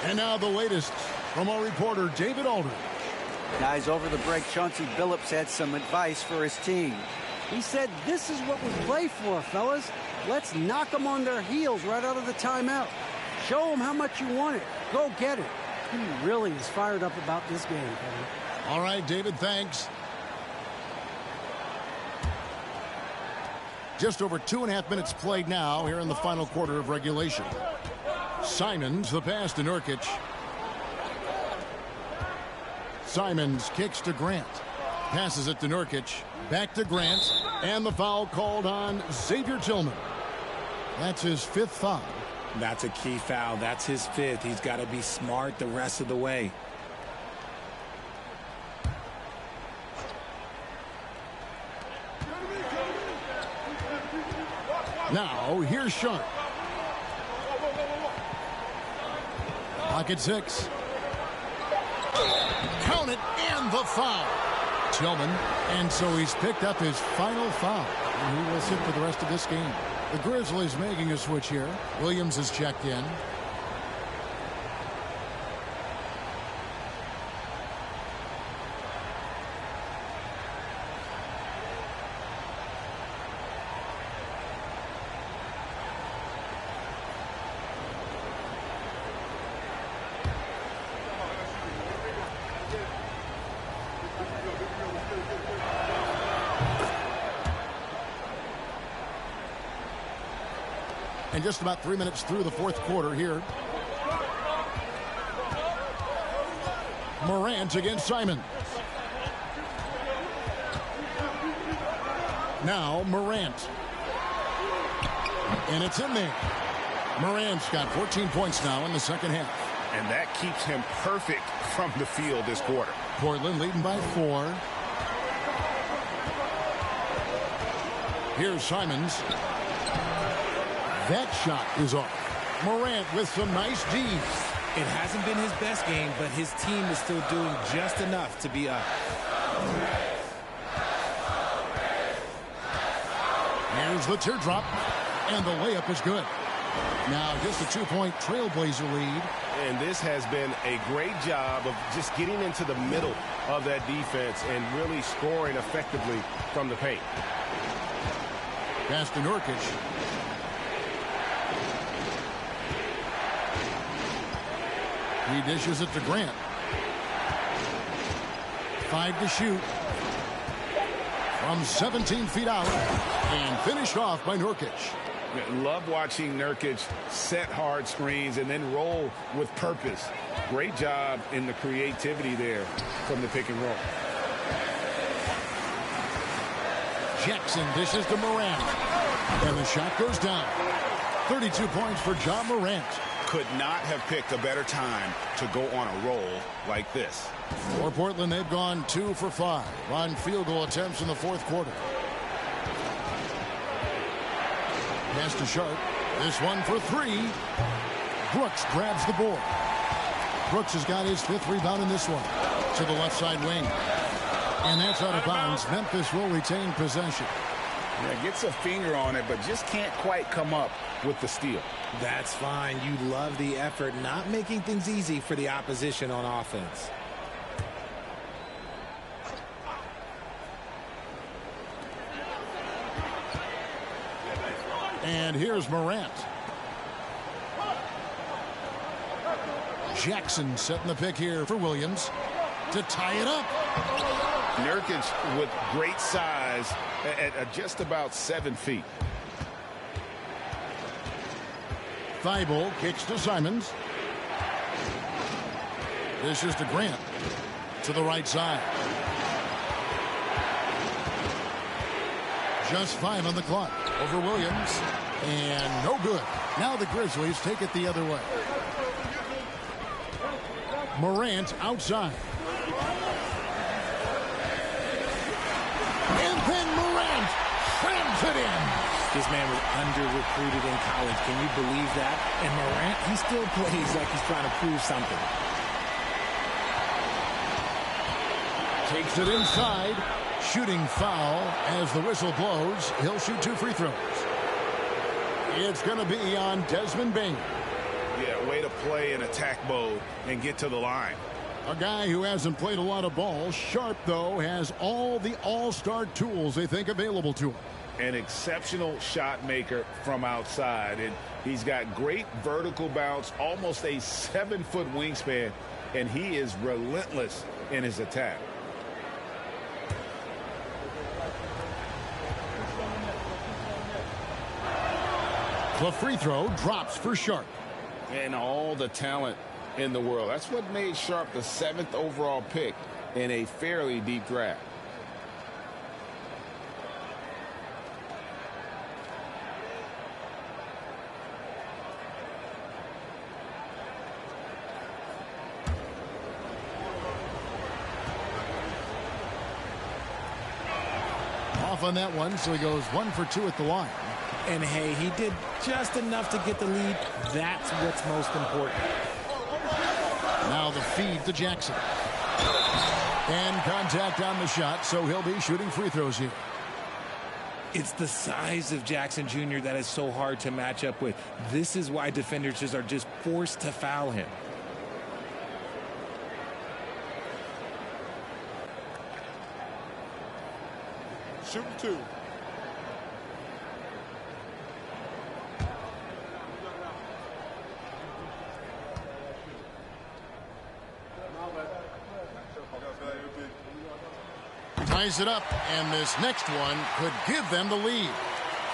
And now the latest from our reporter, David Aldridge. Guys, over the break, Chauncey Billups had some advice for his team. He said, this is what we play for, fellas. Let's knock them on their heels right out of the timeout. Show them how much you want it. Go get it. He really is fired up about this game, Kevin. All right, David, thanks. Just over 2.5 minutes played now here in the final quarter of regulation. Simons, the pass to Nurkic. Simons kicks to Grant. Passes it to Nurkic. Back to Grant. And the foul called on Xavier Tillman. That's his 5th foul. That's a key foul. That's his 5th. He's got to be smart the rest of the way. Now, here's Sharp. Pocket 6. Count it, and the foul. Tillman, and so he's picked up his final foul. And he will sit for the rest of this game. The Grizzlies making a switch here. Williams has checked in. And just about 3 minutes through the 4th quarter here. Morant against Simon. Now Morant. And it's in there. Morant's got 14 points now in the second half. And that keeps him perfect from the field this quarter. Portland leading by 4. Here's Simons. That shot is off. Morant with some nice D's. It hasn't been his best game, but his team is still doing just enough to be up. Here's the teardrop, and the layup is good. Now just a 2-point Trailblazer lead. And this has been a great job of just getting into the middle of that defense and really scoring effectively from the paint. Pass to Nurkic. He dishes it to Grant. 5 to shoot. From 17 feet out. And finished off by Nurkic. Love watching Nurkic set hard screens and then roll with purpose. Great job in the creativity there from the pick and roll. Jackson dishes to Morant. And the shot goes down. 32 points for John Morant. Could not have picked a better time to go on a roll like this. For Portland, they've gone 2 for 5 on field goal attempts in the 4th quarter. Pass to Sharp. This one for 3. Brooks grabs the board. Brooks has got his 5th rebound in this one. To the left side wing. And that's out of bounds. Memphis will retain possession. Yeah, gets a finger on it, but just can't quite come up with the steal. That's fine. You love the effort, not making things easy for the opposition on offense. And here's Morant. Jackson setting the pick here for Williams to tie it up. Nurkic with great size at just about 7 feet. Thibault kicks to Simons. This is to Grant. To the right side. Just 5 on the clock. Over Williams. And no good. Now the Grizzlies take it the other way. Morant outside. And then Morant slams it in. This man was under-recruited in college. Can you believe that? And Morant, he still plays like he's trying to prove something. Takes it inside. Shooting foul as the whistle blows. He'll shoot 2 free throws. It's going to be on Desmond Bain. Yeah, way to play in attack mode and get to the line. A guy who hasn't played a lot of ball. Sharp, though, has all the all-star tools they think available to him. An exceptional shot maker from outside. And he's got great vertical bounce, almost a 7-foot wingspan, and he is relentless in his attack. The free throw drops for Sharp. And all the talent in the world. That's what made Sharp the 7th overall pick in a fairly deep draft. Off on that one, so he goes 1 for 2 at the line. And hey, he did just enough to get the lead. That's what's most important. Now the feed to Jackson. And contact on the shot, so he'll be shooting free throws here. It's the size of Jackson Jr. that is so hard to match up with. This is why defenders are just forced to foul him. Shooting 2. Ties it up, and this next one could give them the lead.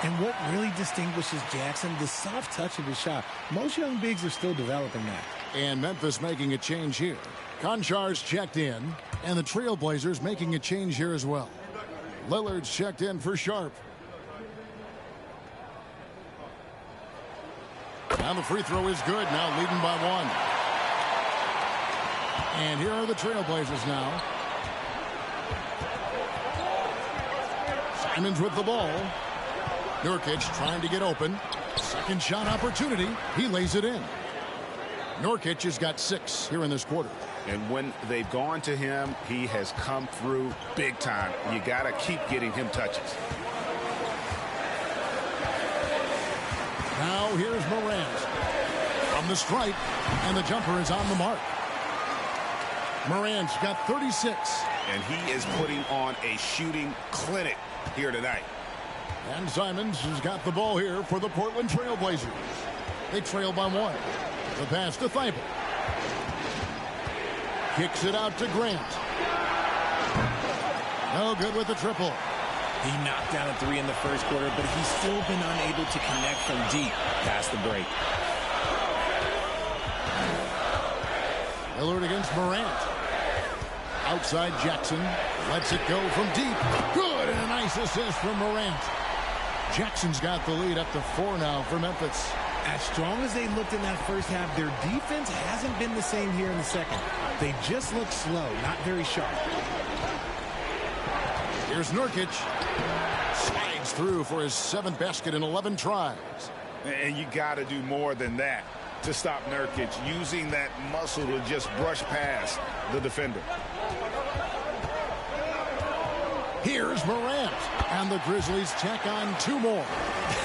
And what really distinguishes Jackson, the soft touch of his shot. Most young bigs are still developing that. And Memphis making a change here. Konchar's checked in, and the Trailblazers making a change here as well. Lillard's checked in for Sharp. Now the free throw is good, now leading by 1. And here are the Trailblazers now. Simons with the ball. Nurkic trying to get open. Second shot opportunity. He lays it in. Nurkic has got 6 here in this quarter. And when they've gone to him, he has come through big time. You got to keep getting him touches. Now here's Morant. From the stripe, and the jumper is on the mark. Morant's got 36. And he is putting on a shooting clinic here tonight. And Simons has got the ball here for the Portland Trailblazers. They trail by 1. The pass to Thibault. Kicks it out to Grant. No good with the triple. He knocked down a 3 in the first quarter, but he's still been unable to connect from deep past the break. Lillard against Morant. Outside Jackson. Lets it go from deep. Good, and a nice assist from Morant. Jackson's got the lead up to 4 now for Memphis. As strong as they looked in that first half, their defense hasn't been the same here in the second. They just look slow, not very sharp. Here's Nurkic. Slides through for his 7th basket in 11 tries. And you got to do more than that. to stop Nurkic, using that muscle to just brush past the defender. Here's Morant, and the Grizzlies tack on 2 more.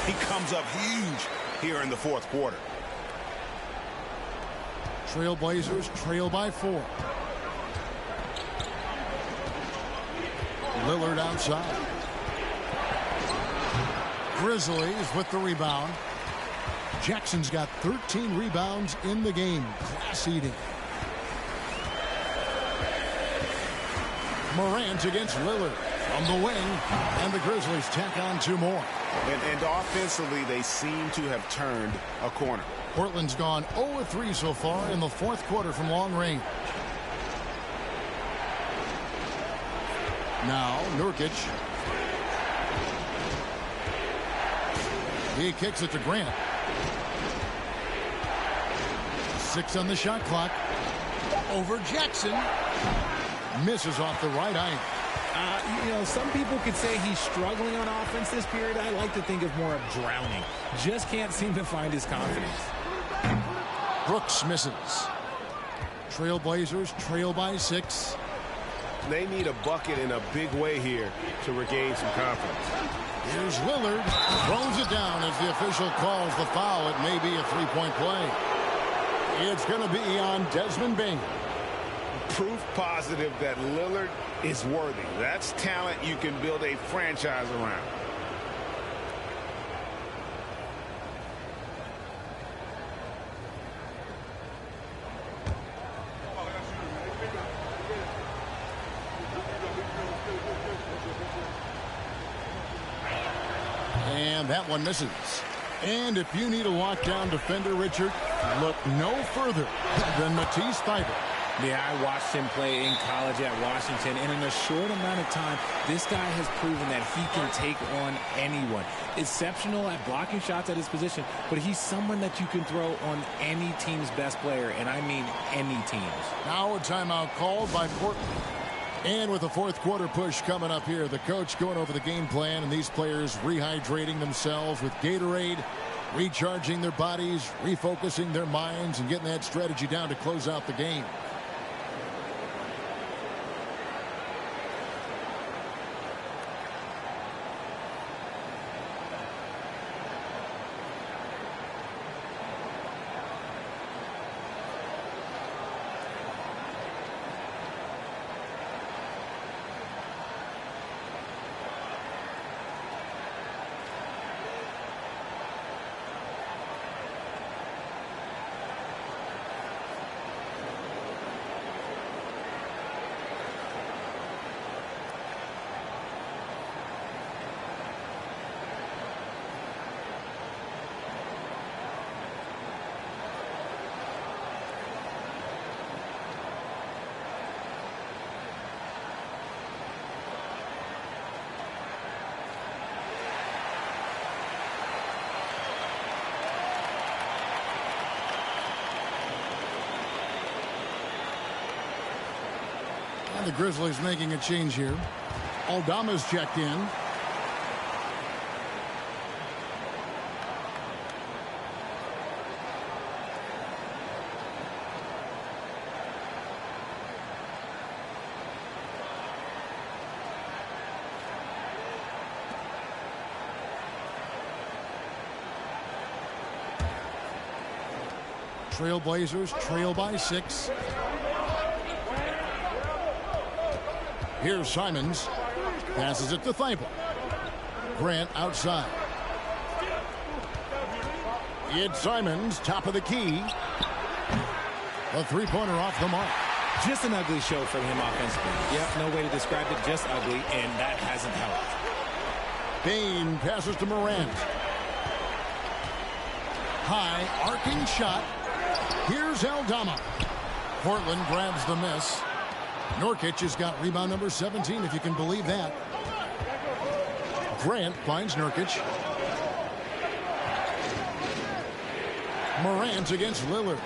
He comes up huge here in the fourth quarter. Trailblazers trail by 4. Lillard outside. Grizzlies with the rebound. Jackson's got 13 rebounds in the game. Class eating. Morant against Lillard from the wing, and the Grizzlies tack on 2 more. And offensively, they seem to have turned a corner. Portland's gone 0-3 so far in the fourth quarter from long range. Now, Nurkic. He kicks it to Grant. 6 on the shot clock. Over Jackson. Misses off the right eye. You know, some people could say he's struggling on offense this period. I like to think of more of drowning. Just can't seem to find his confidence. Brooks misses. Trailblazers trail by 6. They need a bucket in a big way here to regain some confidence. Here's Lillard. Throws it down as the official calls the foul. It may be a 3-point play. It's going to be on Desmond Bain. Proof positive that Lillard is worthy. That's talent you can build a franchise around. And that one misses. And if you need a lockdown defender, Richard, look no further than Matisse Thybulle. Yeah, I watched him play in college at Washington, and in a short amount of time, this guy has proven that he can take on anyone. Exceptional at blocking shots at his position, but he's someone that you can throw on any team's best player, and I mean any teams. Now a timeout called by Portland. And with the fourth quarter push coming up here, the coach going over the game plan, and these players rehydrating themselves with Gatorade, recharging their bodies, refocusing their minds, and getting that strategy down to close out the game. The Grizzlies making a change here. Aldama's checked in. Trailblazers trail by 6. Here's Simons. Passes it to Thybulle. Grant outside. It's Simons, top of the key. A three-pointer off the mark. Just an ugly show from him offensively. Yep, no way to describe it, just ugly, and that hasn't helped. Bain passes to Morant. High, arcing shot. Here's Aldama. Portland grabs the miss. Nurkic has got rebound number 17, if you can believe that. Grant finds Nurkic. Morant against Lillard.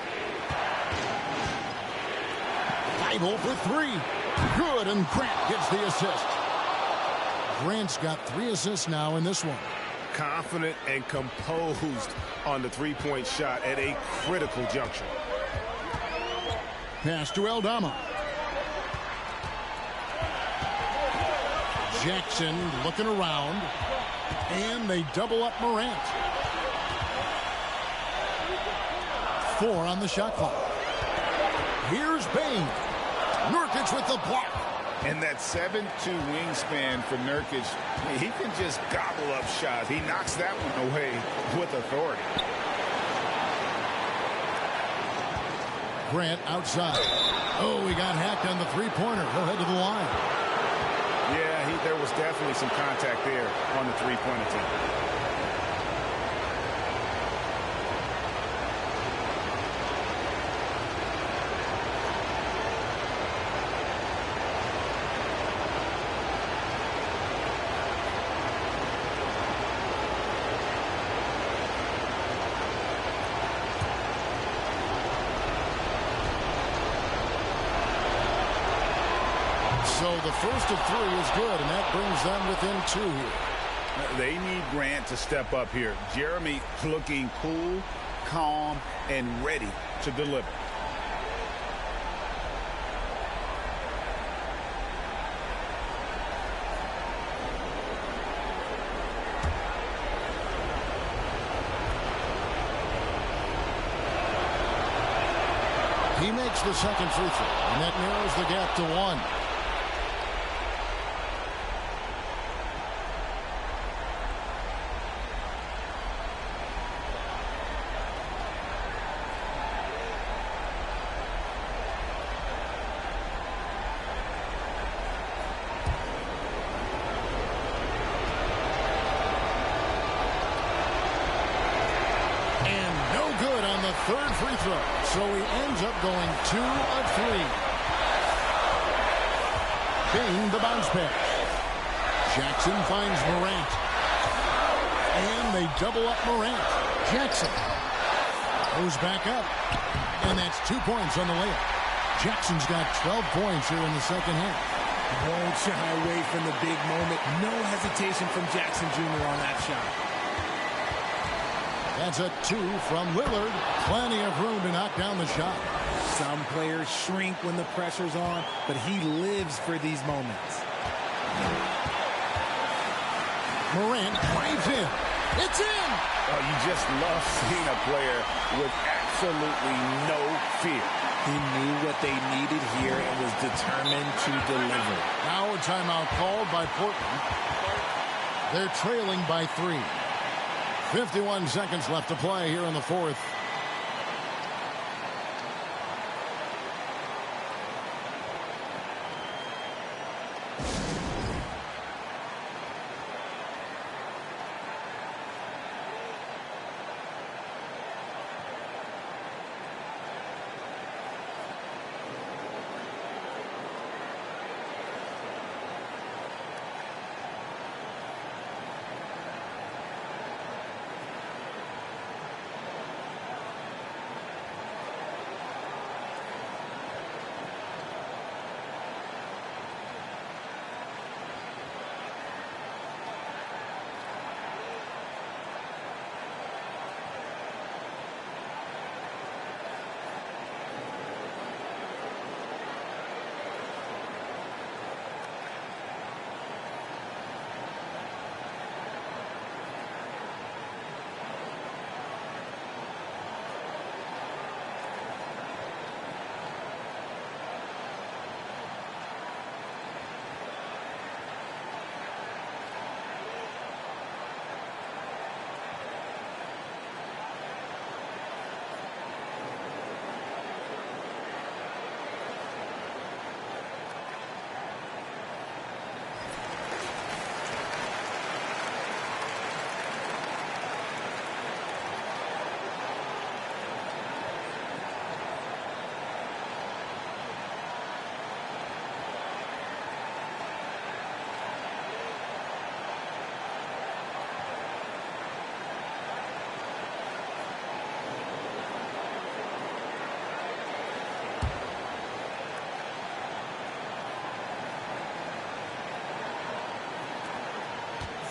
Thybulle for 3. Good, and Grant gets the assist. Grant's got 3 assists now in this one. confident and composed on the three-point shot at a critical juncture. Pass to Aldama. Jackson looking around. And they double up Morant. 4 on the shot clock. Here's Bain. Nurkic with the block. And that 7'2" wingspan for Nurkic, he can just gobble up shots. He knocks that one away with authority. Grant outside. Oh, he got hacked on the three-pointer. He'll head to the line. Yeah, there was definitely some contact there on the three-point attempt. So the first of 3 is good, and that brings them within 2 here. They need Grant to step up here. Jeremy looking cool, calm, and ready to deliver. He makes the second free throw, and that narrows the gap to 1. Third free throw. So he ends up going 2 of 3. Bain the bounce pass. Jackson finds Morant. And they double up Morant. Jackson goes back up. And that's 2 points on the layup. Jackson's got 12 points here in the second half. Won't shy away from the big moment. No hesitation from Jackson Jr. on that shot. That's a 2 from Lillard. Plenty of room to knock down the shot. Some players shrink when the pressure's on, but he lives for these moments. Morant drives in. It's in! Oh, you just love seeing a player with absolutely no fear. He knew what they needed here and was determined to deliver. Now a timeout called by Portland. They're trailing by 3. 51 seconds left to play here in the fourth.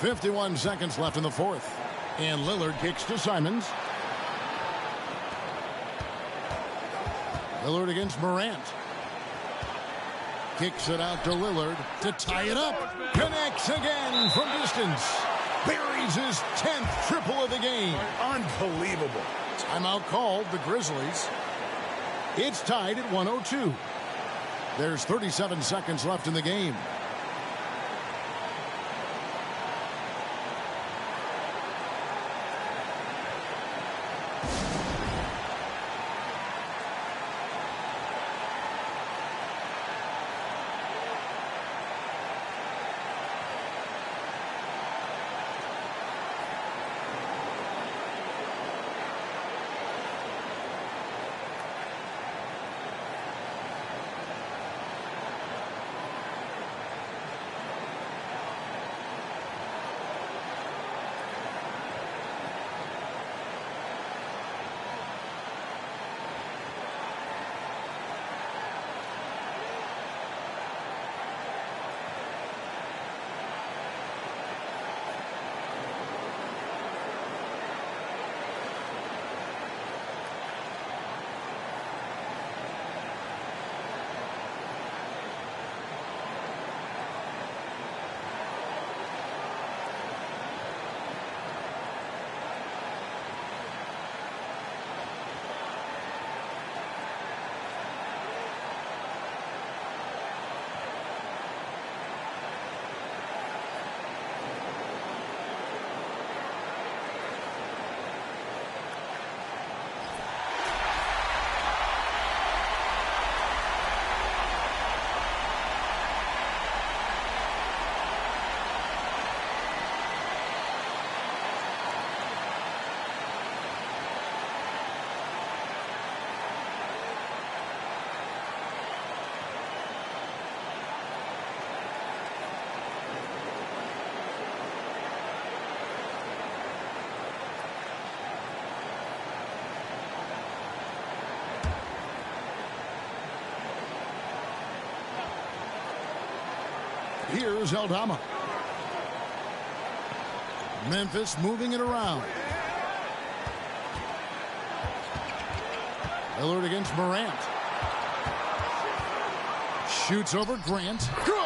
51 seconds left in the fourth. And Lillard kicks to Simons. Lillard against Morant. Kicks it out to Lillard to tie it up. Connects again from distance. Buries his 10th triple of the game. Unbelievable. Timeout called, the Grizzlies. It's tied at 102. There's 37 seconds left in the game. Here's Aldama. Memphis moving it around. Lillard against Morant. Shoots over Grant. Good!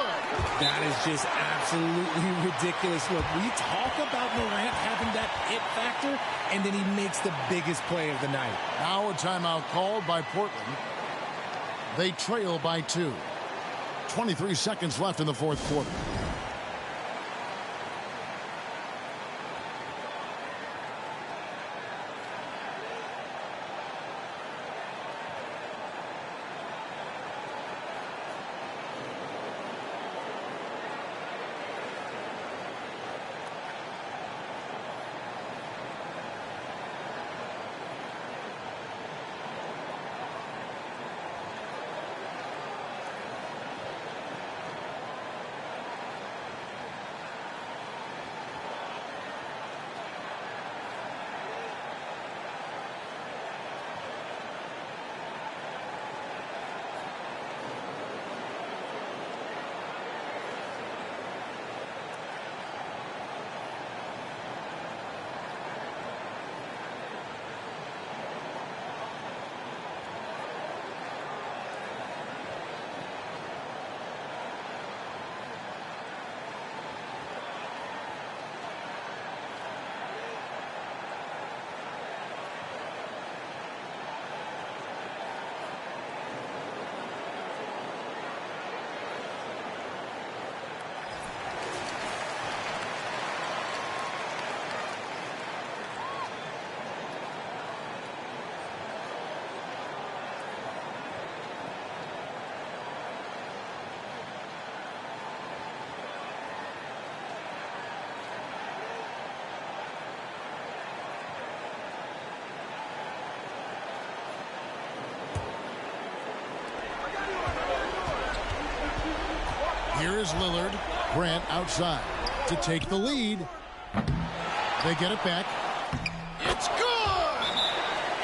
That is just absolutely ridiculous. Look, we talk about Morant having that it factor, and then he makes the biggest play of the night. Now a timeout called by Portland. They trail by 2. 23 seconds left in the fourth quarter. Here is Lillard. Grant outside to take the lead. They get it back. It's good!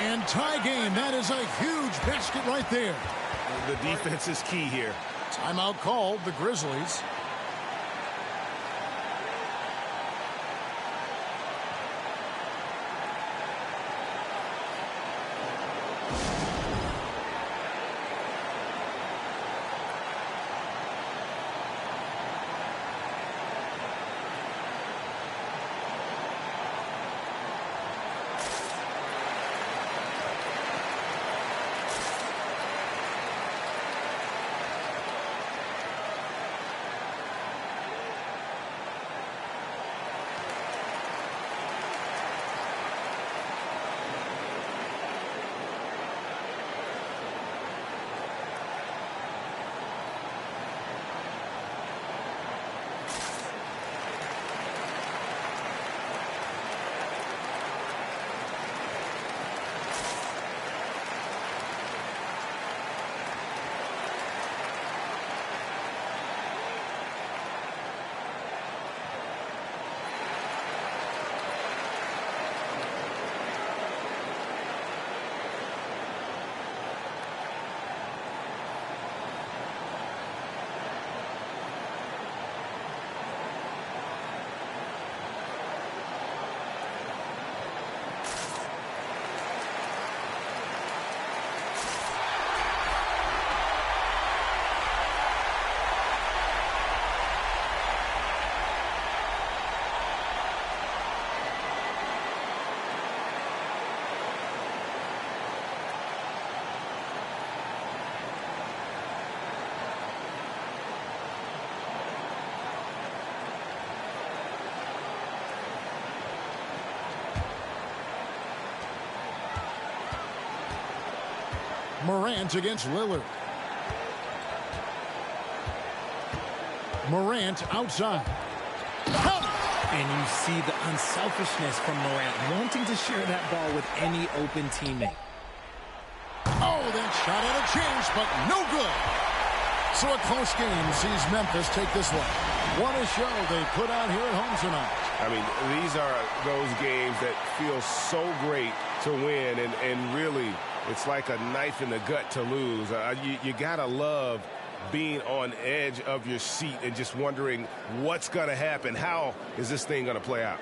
And tie game. That is a huge basket right there. The defense is key here. Timeout called, the Grizzlies. Morant against Lillard. Morant outside. And you see the unselfishness from Morant, wanting to share that ball with any open teammate. Oh, that shot had a chance, but no good. So a close game sees Memphis take this one. What a show they put on here at home tonight. I mean, these are those games that feel so great to win, and really, it's like a knife in the gut to lose. You gotta love being on edge of your seat and just wondering what's going to happen. How is this thing going to play out?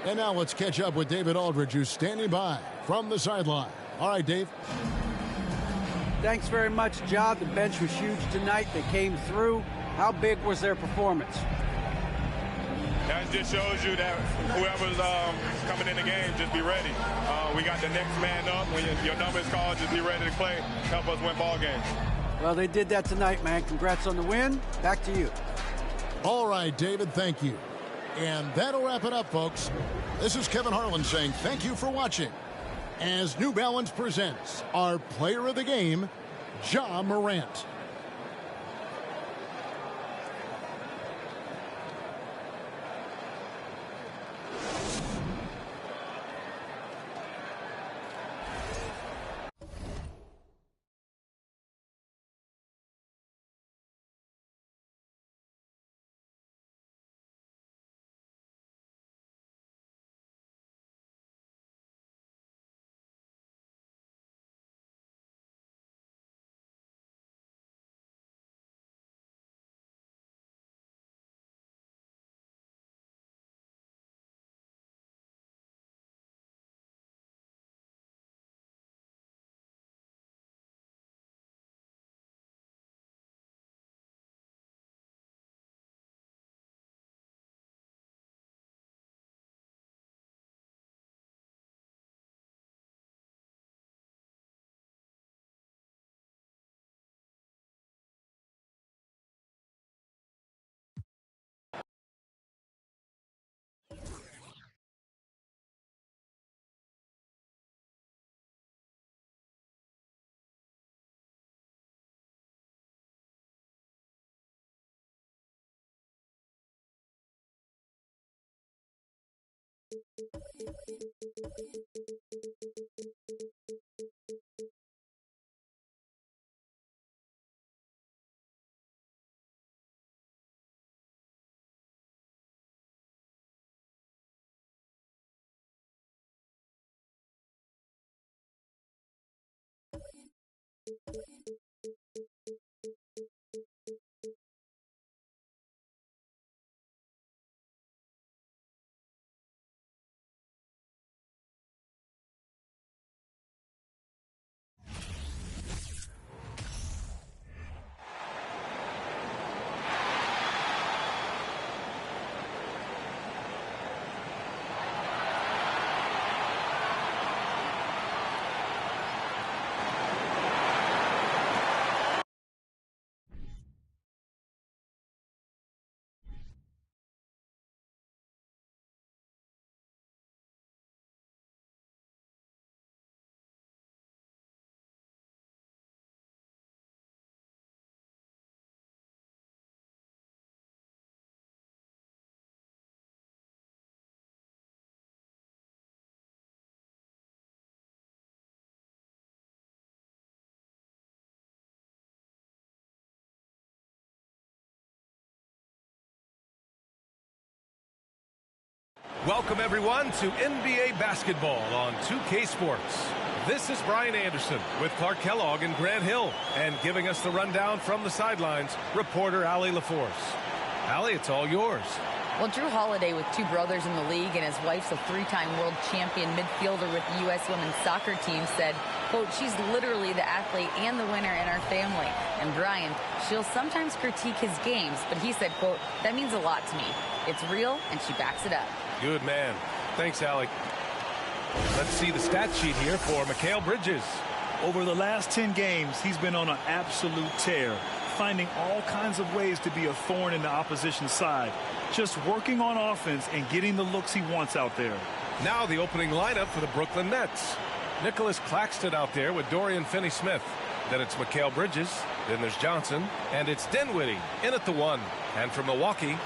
And now let's catch up with David Aldridge, who's standing by from the sideline. All right, Dave. Thanks very much, John. The bench was huge tonight. They came through. How big was their performance? That just shows you that whoever's coming in the game, just be ready. We got the next man up. When your number is called, just be ready to play. Help us win ball games. Well, they did that tonight, man. Congrats on the win. Back to you. All right, David, thank you. And that'll wrap it up, folks. This is Kevin Harlan saying thank you for watching as New Balance presents our player of the game, Ja Morant. Welcome, everyone, to NBA basketball on 2K Sports. This is Brian Anderson with Clark Kellogg and Grant Hill. And giving us the rundown from the sidelines, reporter Allie LaForce. Allie, it's all yours. Well, Drew Holiday, with two brothers in the league and his wife's a three-time world champion midfielder with the U.S. women's soccer team, said, quote, she's literally the athlete and the winner in our family. And Brian, she'll sometimes critique his games, but he said, quote, that means a lot to me. It's real, and she backs it up. Good man. Thanks, Allie. Let's see the stat sheet here for Mikal Bridges. Over the last 10 games, he's been on an absolute tear, finding all kinds of ways to be a thorn in the opposition's side. Just working on offense and getting the looks he wants out there. Now the opening lineup for the Brooklyn Nets. Nicholas Claxton out there with Dorian Finney-Smith. Then it's Mikal Bridges. Then there's Johnson. And it's Dinwiddie in at the 1. And for Milwaukee,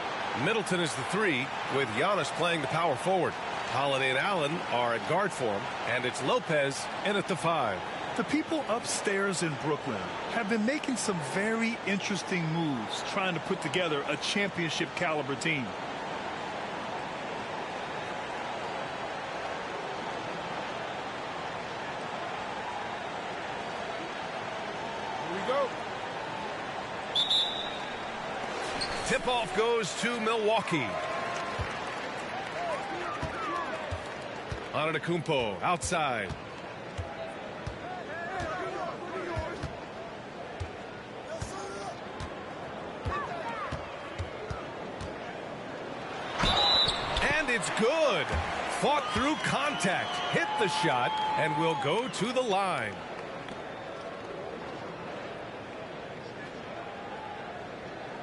Middleton is the 3 with Giannis playing the power forward. Holiday and Allen are at guard for him. And it's Lopez in at the 5. The people upstairs in Brooklyn have been making some very interesting moves trying to put together a championship caliber team. Here we go. Tip-off goes to Milwaukee. Antetokounmpo outside. And it's good. Fought through contact, hit the shot, and will go to the line.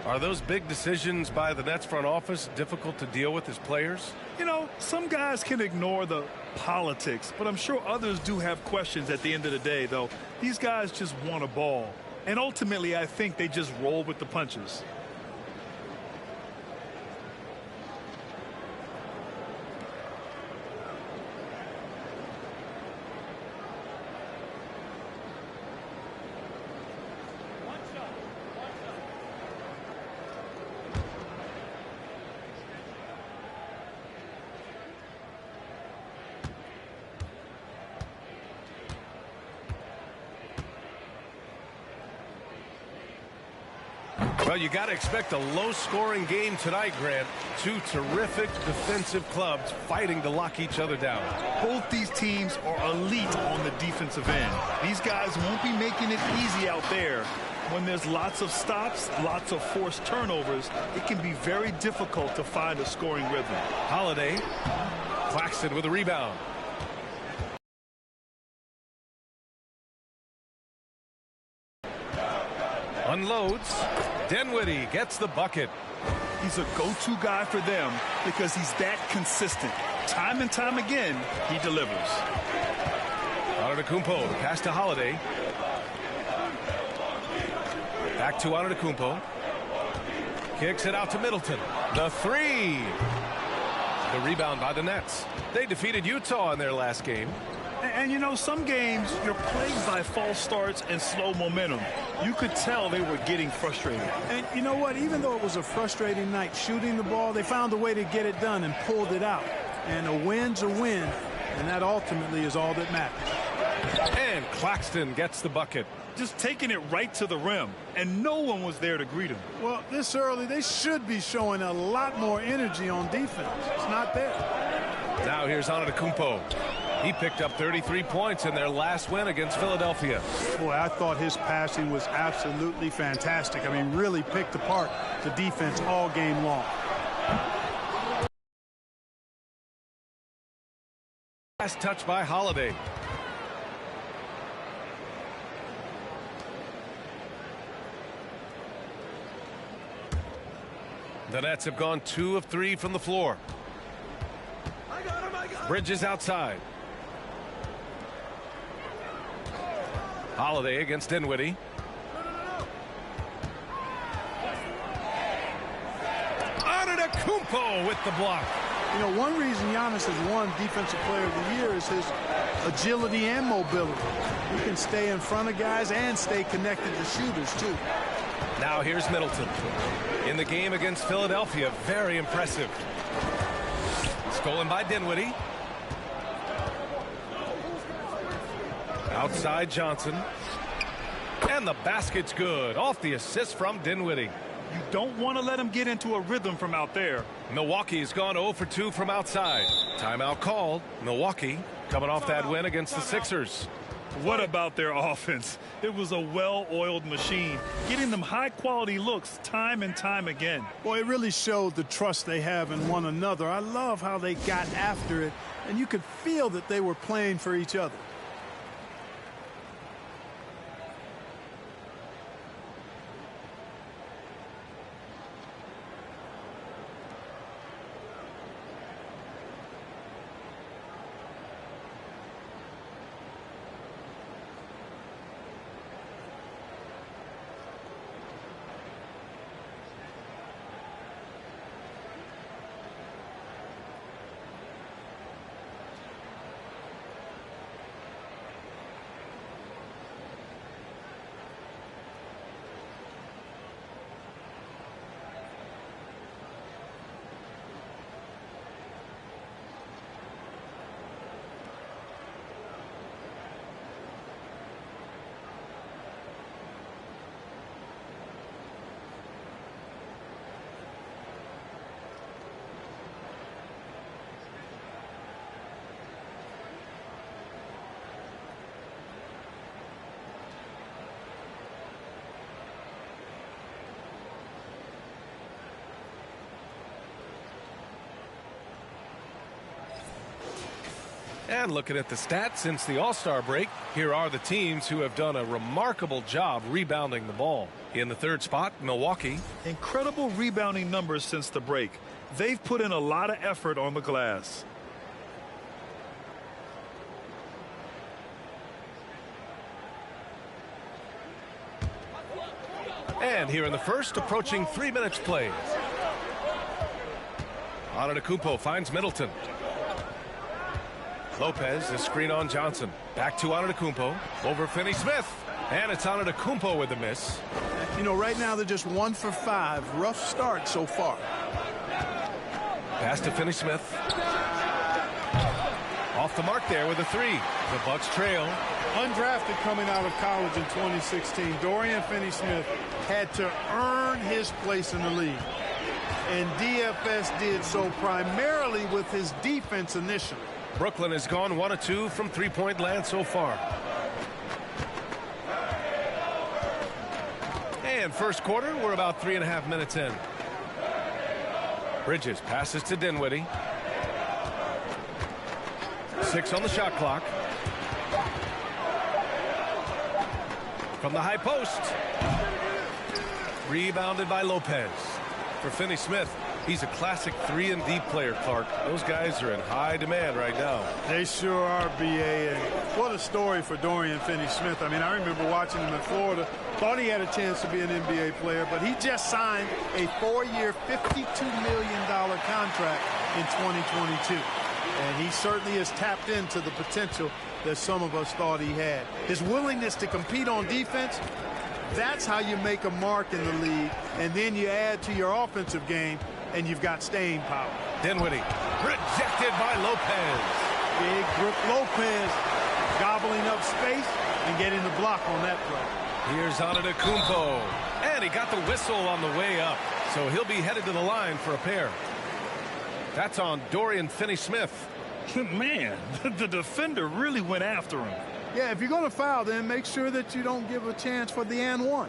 Are those big decisions by the Nets front office difficult to deal with as players? You know, some guys can ignore the politics, but I'm sure others do have questions at the end of the day, though. These guys just want a ball. And ultimately, I think they just roll with the punches. Well, you got to expect a low-scoring game tonight, Grant. Two terrific defensive clubs fighting to lock each other down. Both these teams are elite on the defensive end. These guys won't be making it easy out there. When there's lots of stops, lots of forced turnovers, it can be very difficult to find a scoring rhythm. Holiday. Claxton with a rebound. Unloads. Dinwiddie gets the bucket. He's a go-to guy for them because he's that consistent. Time and time again, he delivers. Antetokounmpo, pass to Holiday. Back to Antetokounmpo. Kicks it out to Middleton. The 3. The rebound by the Nets. They defeated Utah in their last game. And you know, some games you're plagued by false starts and slow momentum. You could tell they were getting frustrated. And you know what? Even though it was a frustrating night shooting the ball, they found a way to get it done and pulled it out. And a win's a win, and that ultimately is all that matters. And Claxton gets the bucket. Just taking it right to the rim, and no one was there to greet him. Well, this early, they should be showing a lot more energy on defense. It's not there. Now here's Antetokounmpo. He picked up 33 points in their last win against Philadelphia. Boy, I thought his passing was absolutely fantastic. I mean, really picked apart the defense all game long. Last touch by Holiday. The Nets have gone 2 of 3 from the floor. Bridges outside. Holiday against Dinwiddie. Antetokounmpo with the block. You know, one reason Giannis has won Defensive Player of the Year is his agility and mobility. He can stay in front of guys and stay connected to shooters, too. Now here's Middleton. In the game against Philadelphia, very impressive. Stolen by Dinwiddie. Outside Johnson. And the basket's good. Off the assist from Dinwiddie. You don't want to let him get into a rhythm from out there. Milwaukee's gone 0 for 2 from outside. Timeout called. Milwaukee coming off that win against the Sixers. What about their offense? It was a well-oiled machine, getting them high-quality looks time and time again. Boy, it really showed the trust they have in one another. I love how they got after it, and you could feel that they were playing for each other. And looking at the stats since the All-Star break, here are the teams who have done a remarkable job rebounding the ball. In the third spot, Milwaukee. Incredible rebounding numbers since the break. They've put in a lot of effort on the glass. And here in the first, approaching 3 minutes played. Antetokounmpo finds Middleton. Lopez, the screen on Johnson. Back to Antetokounmpo. Over Finney-Smith. And it's Antetokounmpo with the miss. You know, right now they're just 1 for 5. Rough start so far. Pass to Finney-Smith. Off the mark there with a 3. The Bucks trail. Undrafted coming out of college in 2016, Dorian Finney-Smith had to earn his place in the league. And DFS did so primarily with his defense initially. Brooklyn has gone 1 of 2 from three-point land so far. And first quarter, we're about 3.5 minutes in. Bridges passes to Dinwiddie. 6 on the shot clock. From the high post. Rebounded by Lopez. For Finney-Smith, he's a classic 3-and-D player, Clark. Those guys are in high demand right now. They sure are, B.A. And what a story for Dorian Finney-Smith. I mean, I remember watching him in Florida. Thought he had a chance to be an NBA player, but he just signed a 4-year, $52 million contract in 2022. And he certainly has tapped into the potential that some of us thought he had. His willingness to compete on defense, that's how you make a mark in the league. And then you add to your offensive game, and you've got staying power. Dinwiddie rejected by Lopez. Big Brook Lopez gobbling up space and getting the block on that play. Here's Antetokounmpo. And he got the whistle on the way up. So he'll be headed to the line for a pair. That's on Dorian Finney-Smith. Man, the defender really went after him. Yeah, if you're going to foul, then make sure that you don't give a chance for the and one.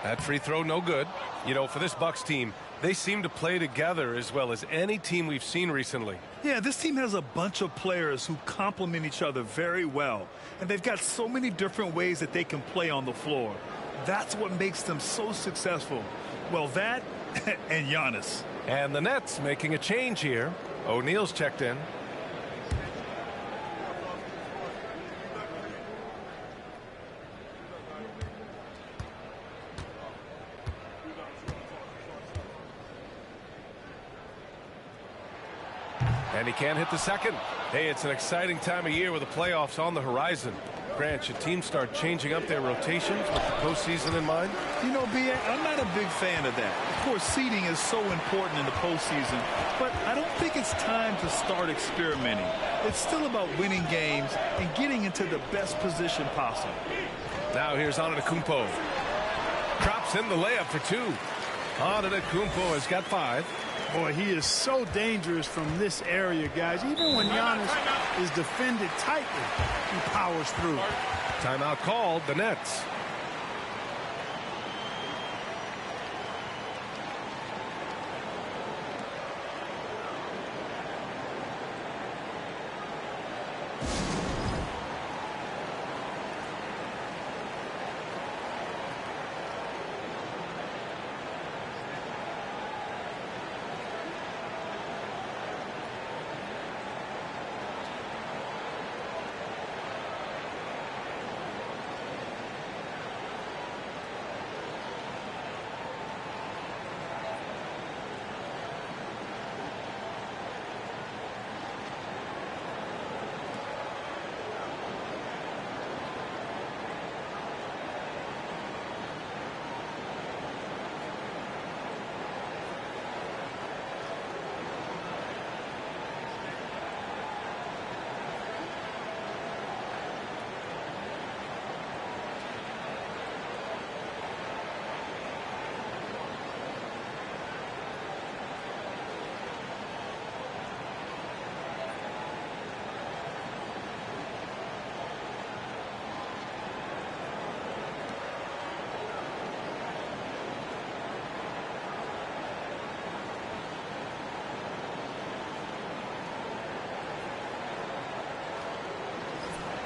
That free throw, no good. You know, for this Bucks team, they seem to play together as well as any team we've seen recently. Yeah, this team has a bunch of players who complement each other very well. And they've got so many different ways that they can play on the floor. That's what makes them so successful. Well, that and Giannis. And the Nets making a change here. O'Neal's checked in. And he can't hit the second. Hey, it's an exciting time of year with the playoffs on the horizon. Grant, should teams start changing up their rotations with the postseason in mind? You know, B.A., I'm not a big fan of that. Of course, seeding is so important in the postseason, but I don't think it's time to start experimenting. It's still about winning games and getting into the best position possible. Now here's Antetokounmpo. Drops in the layup for 2. Antetokounmpo has got 5. Boy, he is so dangerous from this area, guys. Even when Giannis is defended tightly, he powers through. Timeout called, the Nets.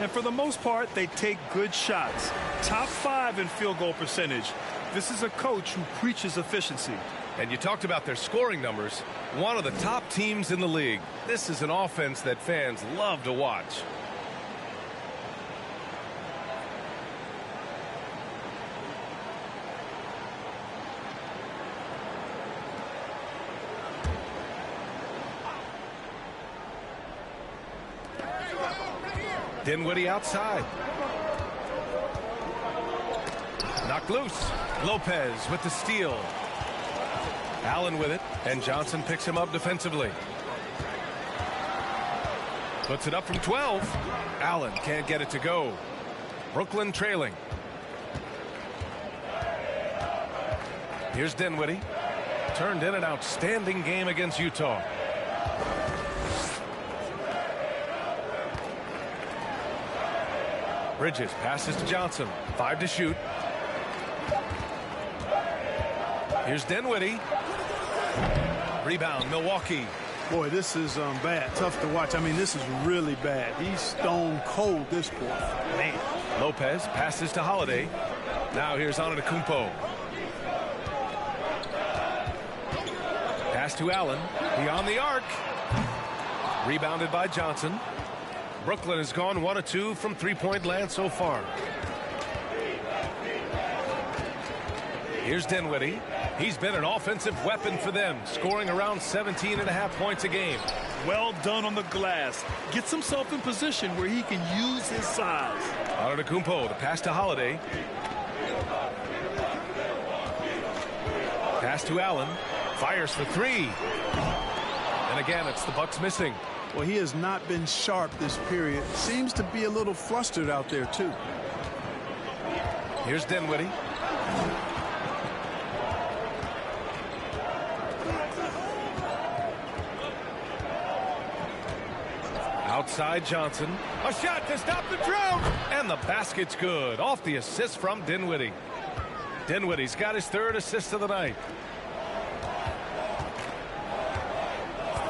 And for the most part, they take good shots. Top 5 in field goal percentage. This is a coach who preaches efficiency. And you talked about their scoring numbers. One of the top teams in the league. This is an offense that fans love to watch. Dinwiddie outside. Knocked loose. Lopez with the steal. Allen with it, and Johnson picks him up defensively. Puts it up from 12. Allen can't get it to go. Brooklyn trailing. Here's Dinwiddie. Turned in an outstanding game against Utah. Bridges passes to Johnson. 5 to shoot. Here's Dinwiddie. Rebound, Milwaukee. Boy, this is bad. Tough to watch. I mean, this is really bad. He's stone cold, this boy. Man. Lopez passes to Holiday. Now here's Antetokounmpo. Pass to Allen. Beyond the arc. Rebounded by Johnson. Brooklyn has gone 1 of 2 from three-point land so far. Here's Dinwiddie. He's been an offensive weapon for them, scoring around 17.5 points a game. Well done on the glass. Gets himself in position where he can use his size. Antetokounmpo, the pass to Holiday. Pass to Allen. Fires for 3. And again, it's the Bucks missing. Well, he has not been sharp this period. Seems to be a little flustered out there, too. Here's Dinwiddie. Outside Johnson. A shot to stop the drought. And the basket's good. Off the assist from Dinwiddie. Dinwiddie's got his 3rd assist of the night.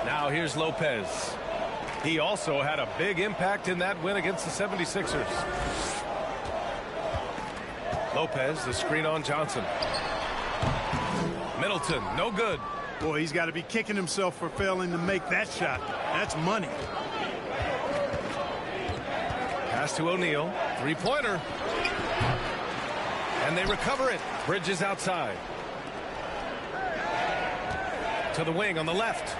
Now here's Lopez. He also had a big impact in that win against the 76ers. Lopez, the screen on Johnson. Middleton, no good. Boy, he's got to be kicking himself for failing to make that shot. That's money. Pass to O'Neal. 3-pointer. And they recover it. Bridges outside. To the wing on the left.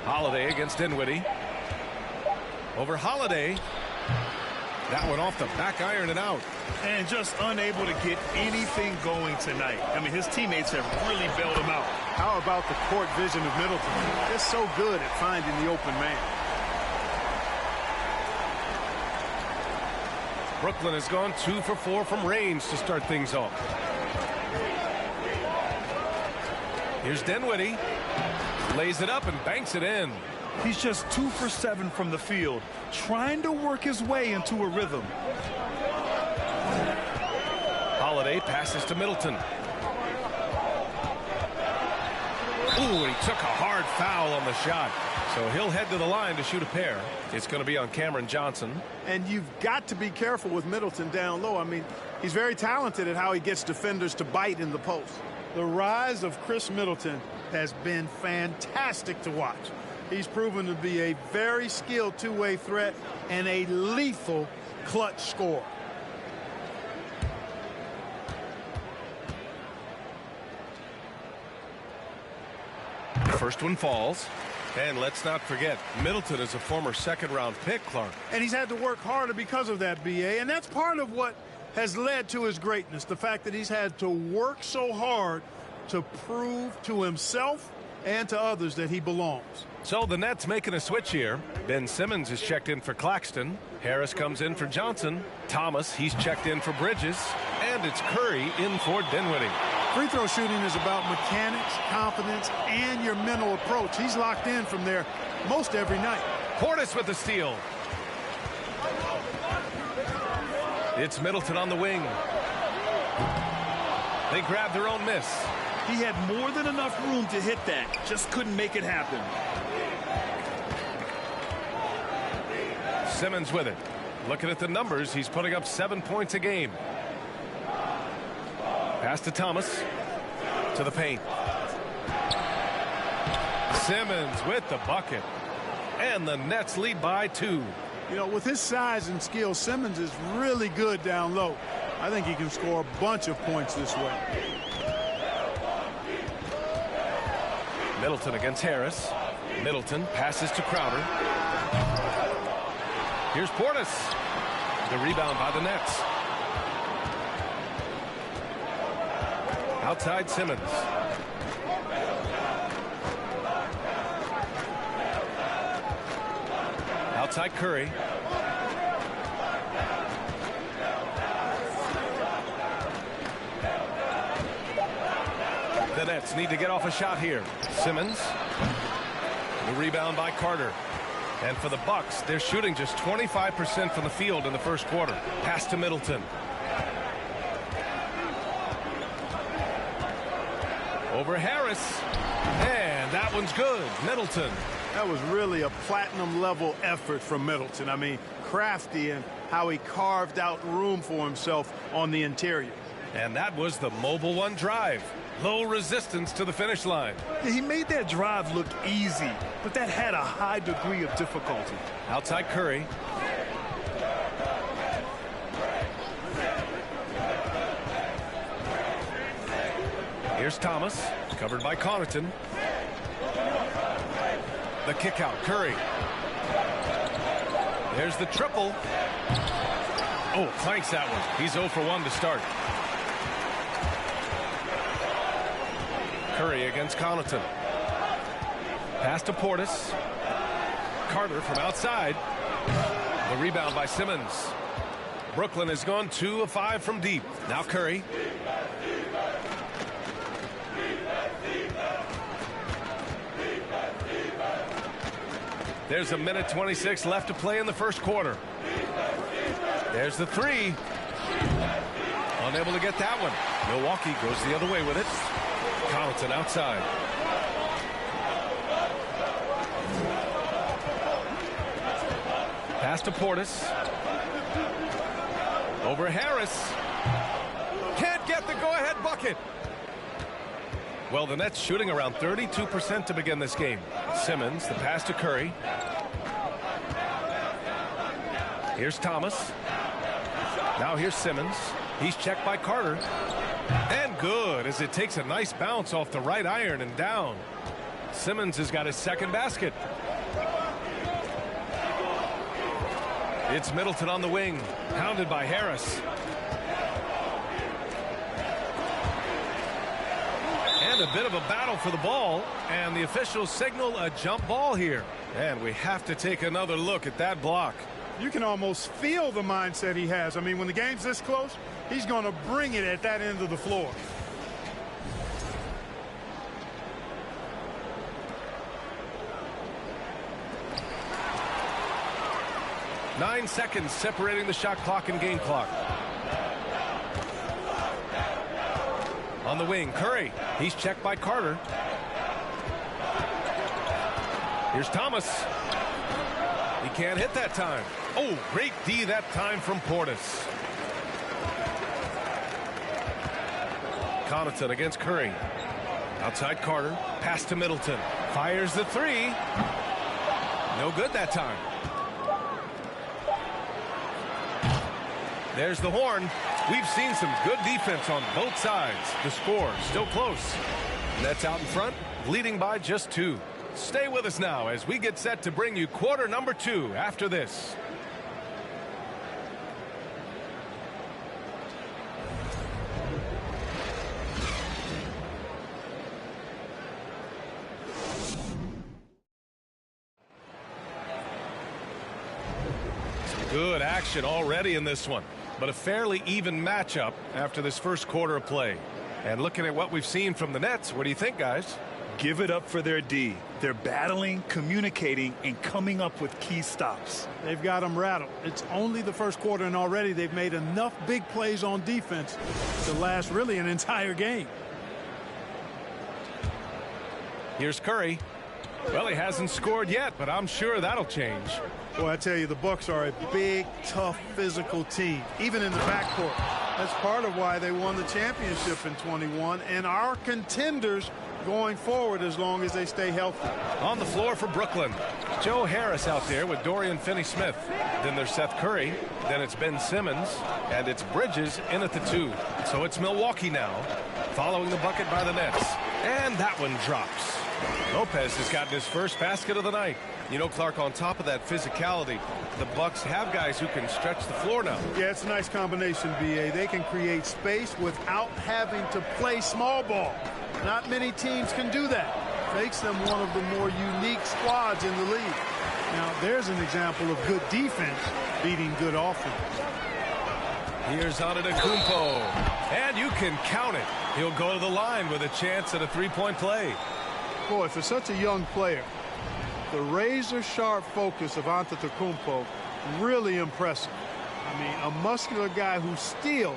Holiday against Dinwiddie. Over Holiday. That one off the back iron and out. And just unable to get anything going tonight. I mean, his teammates have really bailed him out. How about the court vision of Middleton? They're so good at finding the open man. Brooklyn has gone 2 for 4 from range to start things off. Here's Dinwiddie. Lays it up and banks it in. He's just 2 for 7 from the field, trying to work his way into a rhythm. Holiday passes to Middleton. Ooh, he took a hard foul on the shot. So he'll head to the line to shoot a pair. It's going to be on Cameron Johnson. And you've got to be careful with Middleton down low. I mean, he's very talented at how he gets defenders to bite in the post. The rise of Chris Middleton has been fantastic to watch. He's proven to be a very skilled two-way threat and a lethal clutch scorer. First one falls. And let's not forget, Middleton is a former second-round pick, Clark. And he's had to work harder because of that, B.A. And that's part of what has led to his greatness, the fact that he's had to work so hard to prove to himself and to others that he belongs. So the Nets making a switch here. Ben Simmons is checked in for Claxton. Harris comes in for Johnson. Thomas, he's checked in for Bridges. And it's Curry in for Dinwiddie. Free throw shooting is about mechanics, confidence, and your mental approach. He's locked in from there most every night. Portis with the steal. It's Middleton on the wing. They grab their own miss. He had more than enough room to hit that. Just couldn't make it happen. Simmons with it. Looking at the numbers, he's putting up 7 points a game. Pass to Thomas. To the paint. Simmons with the bucket. And the Nets lead by 2. You know, with his size and skill, Simmons is really good down low. I think he can score a bunch of points this way. Middleton against Harris. Middleton passes to Crowder. Here's Portis. The rebound by the Nets. Outside Simmons. Outside Curry. The Nets need to get off a shot here. Simmons. The rebound by Carter. And for the Bucks, they're shooting just 25% from the field in the first quarter. Pass to Middleton. Over Harris. And that one's good. Middleton. That was really a platinum-level effort from Middleton. I mean, crafty in how he carved out room for himself on the interior. And that was the mobile one drive. Low resistance to the finish line. He made that drive look easy, but that had a high degree of difficulty. Outside Curry. Here's Thomas, covered by Connaughton. The kick out, Curry. There's the triple. Oh, clanks that one. He's 0 for 1 to start. Curry against Connaughton. Pass to Portis. Carter from outside. The rebound by Simmons. Brooklyn has gone 2 of 5 from deep. Now Curry. There's a minute 26 left to play in the first quarter. There's the three. Unable to get that one. Milwaukee goes the other way with it. Connaughton outside. Pass to Portis. Over Harris. Can't get the go-ahead bucket. Well, the Nets shooting around 32% to begin this game. Simmons, the pass to Curry. Here's Thomas. Now here's Simmons. He's checked by Carter. And good, as it takes a nice bounce off the right iron and down. Simmons has got his second basket. It's Middleton on the wing, pounded by Harris. And a bit of a battle for the ball, and the officials signal a jump ball here. And we have to take another look at that block. You can almost feel the mindset he has. I mean, when the game's this close, he's going to bring it at that end of the floor. Nine seconds separating the shot clock and game clock. On the wing, Curry. He's checked by Carter. Here's Thomas. He can't hit that time. Oh, great D that time from Portis. Connaughton against Curry. Outside Carter. Pass to Middleton. Fires the three. No good that time. There's the horn. We've seen some good defense on both sides. The score still close. Nets out in front, leading by just 2. Stay with us now as we get set to bring you quarter number 2 after this. Some good action already in this one, but a fairly even matchup after this first quarter of play. And looking at what we've seen from the Nets, what do you think, guys? Give it up for their D. They're battling, communicating, and coming up with key stops. They've got them rattled. It's only the first quarter, and already they've made enough big plays on defense to last really an entire game. Here's Curry. Well, he hasn't scored yet, but I'm sure that'll change. Boy, I tell you, the Bucks are a big, tough, physical team, even in the backcourt. That's part of why they won the championship in 21 and are contenders going forward as long as they stay healthy. On the floor for Brooklyn, Joe Harris out there with Dorian Finney-Smith. Then there's Seth Curry. Then it's Ben Simmons. And it's Bridges in at the 2. So it's Milwaukee now, following the bucket by the Nets. And that one drops. Lopez has gotten his first basket of the night. You know, Clark, on top of that physicality, the Bucks have guys who can stretch the floor now. Yeah, it's a nice combination, B.A. They can create space without having to play small ball. Not many teams can do that. Makes them one of the more unique squads in the league. Now, there's an example of good defense beating good offense. Here's Antetokounmpo. And you can count it. He'll go to the line with a chance at a three-point play. Boy, for such a young player, the razor-sharp focus of Antetokounmpo, really impressive. I mean, a muscular guy who still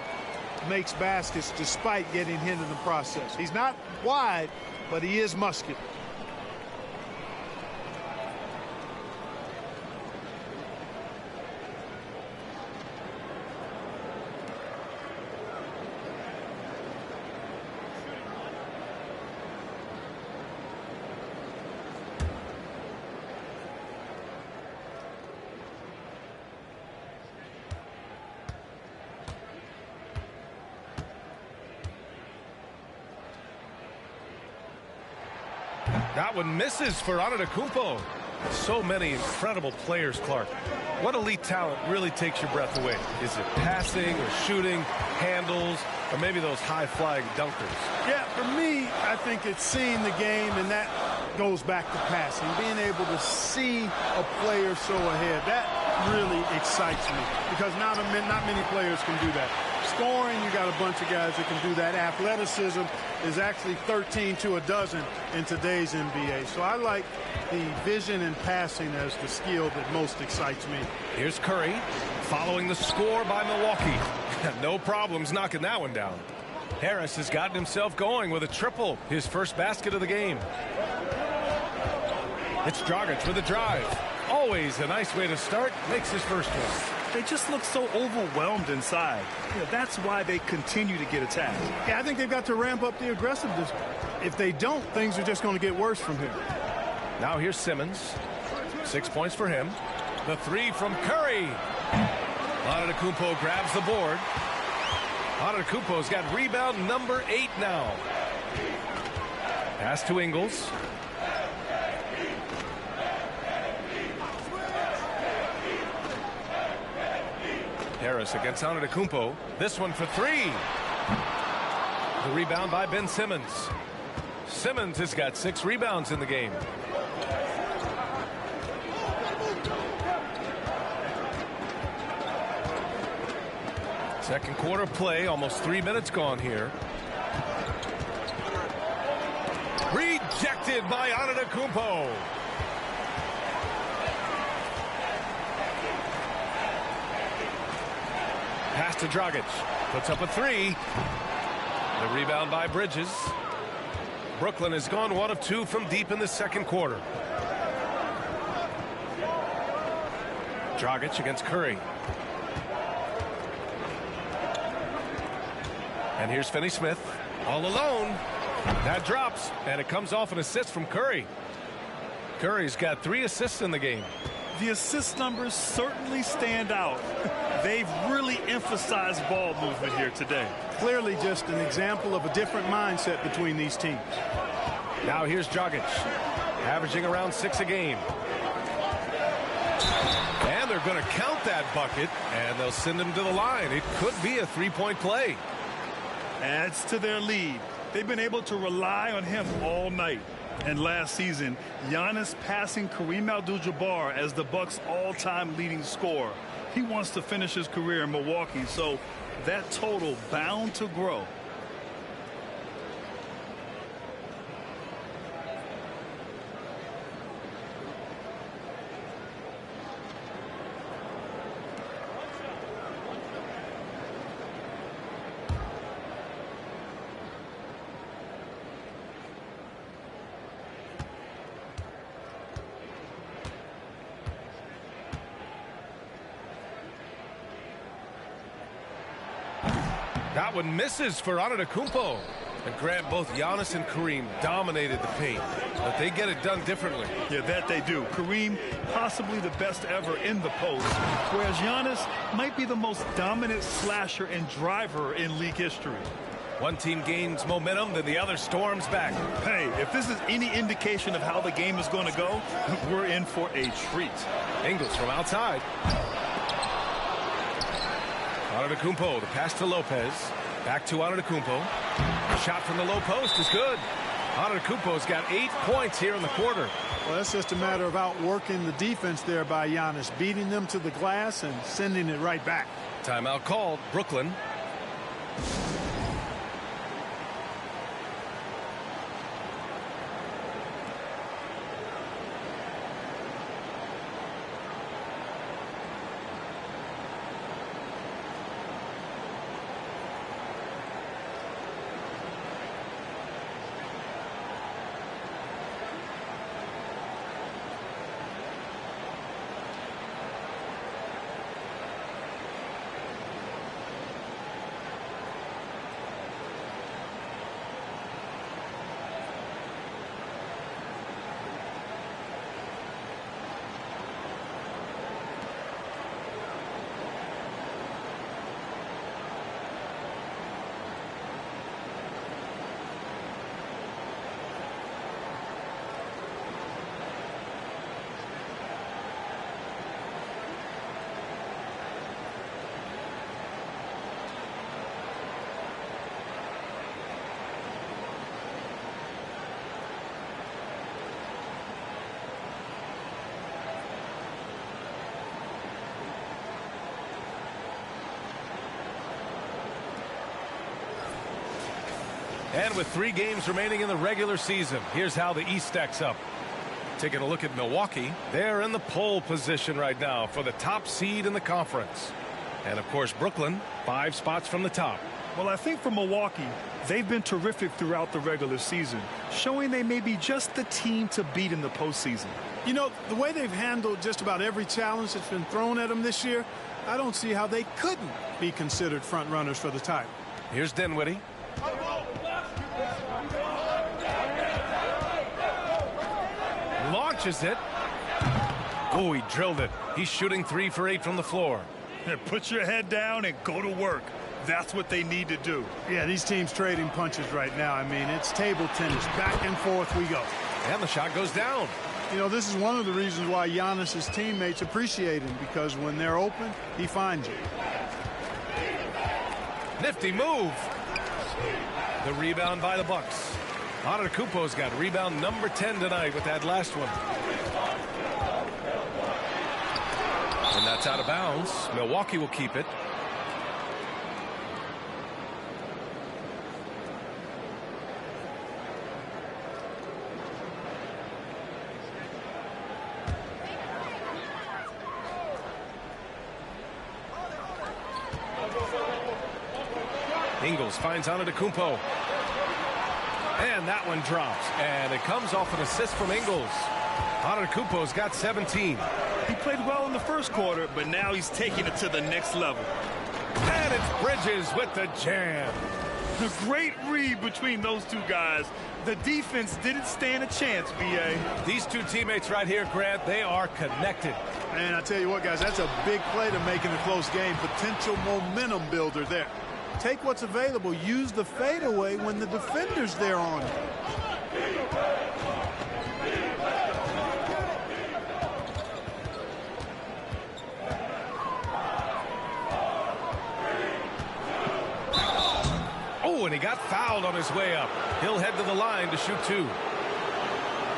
makes baskets despite getting hit in the process. He's not wide, but he is muscular. That one misses for Antetokounmpo. So many incredible players, Clark. What elite talent really takes your breath away? Is it passing or shooting, handles, or maybe those high-flying dunkers? Yeah, for me, I think it's seeing the game, and that goes back to passing. Being able to see a player so ahead, that really excites me because not many players can do that. Scoring, you got a bunch of guys that can do that. Athleticism is actually 13 to a dozen in today's NBA. So I like the vision and passing as the skill that most excites me. Here's Curry following the score by Milwaukee. No problems knocking that one down. Harris has gotten himself going with a triple, his first basket of the game. It's Dragic with a drive. Always a nice way to start. Makes his first one. They just look so overwhelmed inside. You know, that's why they continue to get attacked. Yeah, I think they've got to ramp up the aggressiveness. If they don't, things are just going to get worse from here. Now here's Simmons. 6 points for him. The three from Curry. Antetokounmpo grabs the board. Antetokounmpo's got rebound number 8 now. Pass to Ingles. Harris against Antetokounmpo. This one for three. The rebound by Ben Simmons. Simmons has got 6 rebounds in the game. Second quarter play, almost 3 minutes gone here. Rejected by Antetokounmpo. Pass to Dragic. Puts up a 3. The rebound by Bridges. Brooklyn has gone 1 of 2 from deep in the second quarter. Dragic against Curry. And here's Finney Smith all alone. That drops, and it comes off an assist from Curry. Curry's got 3 assists in the game. The assist numbers certainly stand out. They've really emphasized ball movement here today. Clearly just an example of a different mindset between these teams. Now here's Dragic, averaging around 6 a game. And they're going to count that bucket, and they'll send him to the line. It could be a 3-point play. Adds to their lead. They've been able to rely on him all night. And last season, Giannis passing Kareem Abdul-Jabbar as the Bucks' all-time leading scorer. He wants to finish his career in Milwaukee, so that total bound to grow. That one misses for Antetokounmpo. And Grant, both Giannis and Kareem dominated the paint, but they get it done differently. Yeah, that they do. Kareem, possibly the best ever in the post, whereas Giannis might be the most dominant slasher and driver in league history. One team gains momentum, then the other storms back. Hey, if this is any indication of how the game is going to go, we're in for a treat. Ingles from outside. Antetokounmpo, the pass to Lopez. Back to Antetokounmpo. Shot from the low post is good. Antetokounmpo's got 8 points here in the quarter. Well, that's just a matter of outworking the defense there by Giannis, beating them to the glass and sending it right back. Timeout called. Brooklyn. And with 3 games remaining in the regular season, here's how the East stacks up. Taking a look at Milwaukee, they're in the pole position right now for the top seed in the conference. And of course, Brooklyn, 5 spots from the top. Well, I think for Milwaukee, they've been terrific throughout the regular season, showing they may be just the team to beat in the postseason. You know, the way they've handled just about every challenge that's been thrown at them this year, I don't see how they couldn't be considered front runners for the title. Here's Dinwiddie. Launches it. Oh, he drilled it. He's shooting 3 for 8 from the floor. Put your head down and go to work. That's what they need to do. Yeah, these teams trading punches right now. I mean, it's table tennis. Back and forth we go. And the shot goes down. You know, this is one of the reasons why Giannis's teammates appreciate him, because when they're open, he finds you. Nifty move. The rebound by the Bucks. Antetokounmpo's got rebound number 10 tonight with that last one. And that's out of bounds. Milwaukee will keep it. Ingles finds Antetokounmpo. And that one drops. And it comes off an assist from Ingles. Antetokounmpo's got 17. He played well in the first quarter, but now he's taking it to the next level. And it's Bridges with the jam. A great read between those two guys. The defense didn't stand a chance, B.A. These two teammates right here, Grant, they are connected. And I tell you what, guys, that's a big play to make in a close game. Potential momentum builder there. Take what's available. Use the fadeaway when the defender's there on you. Oh, and he got fouled on his way up. He'll head to the line to shoot two.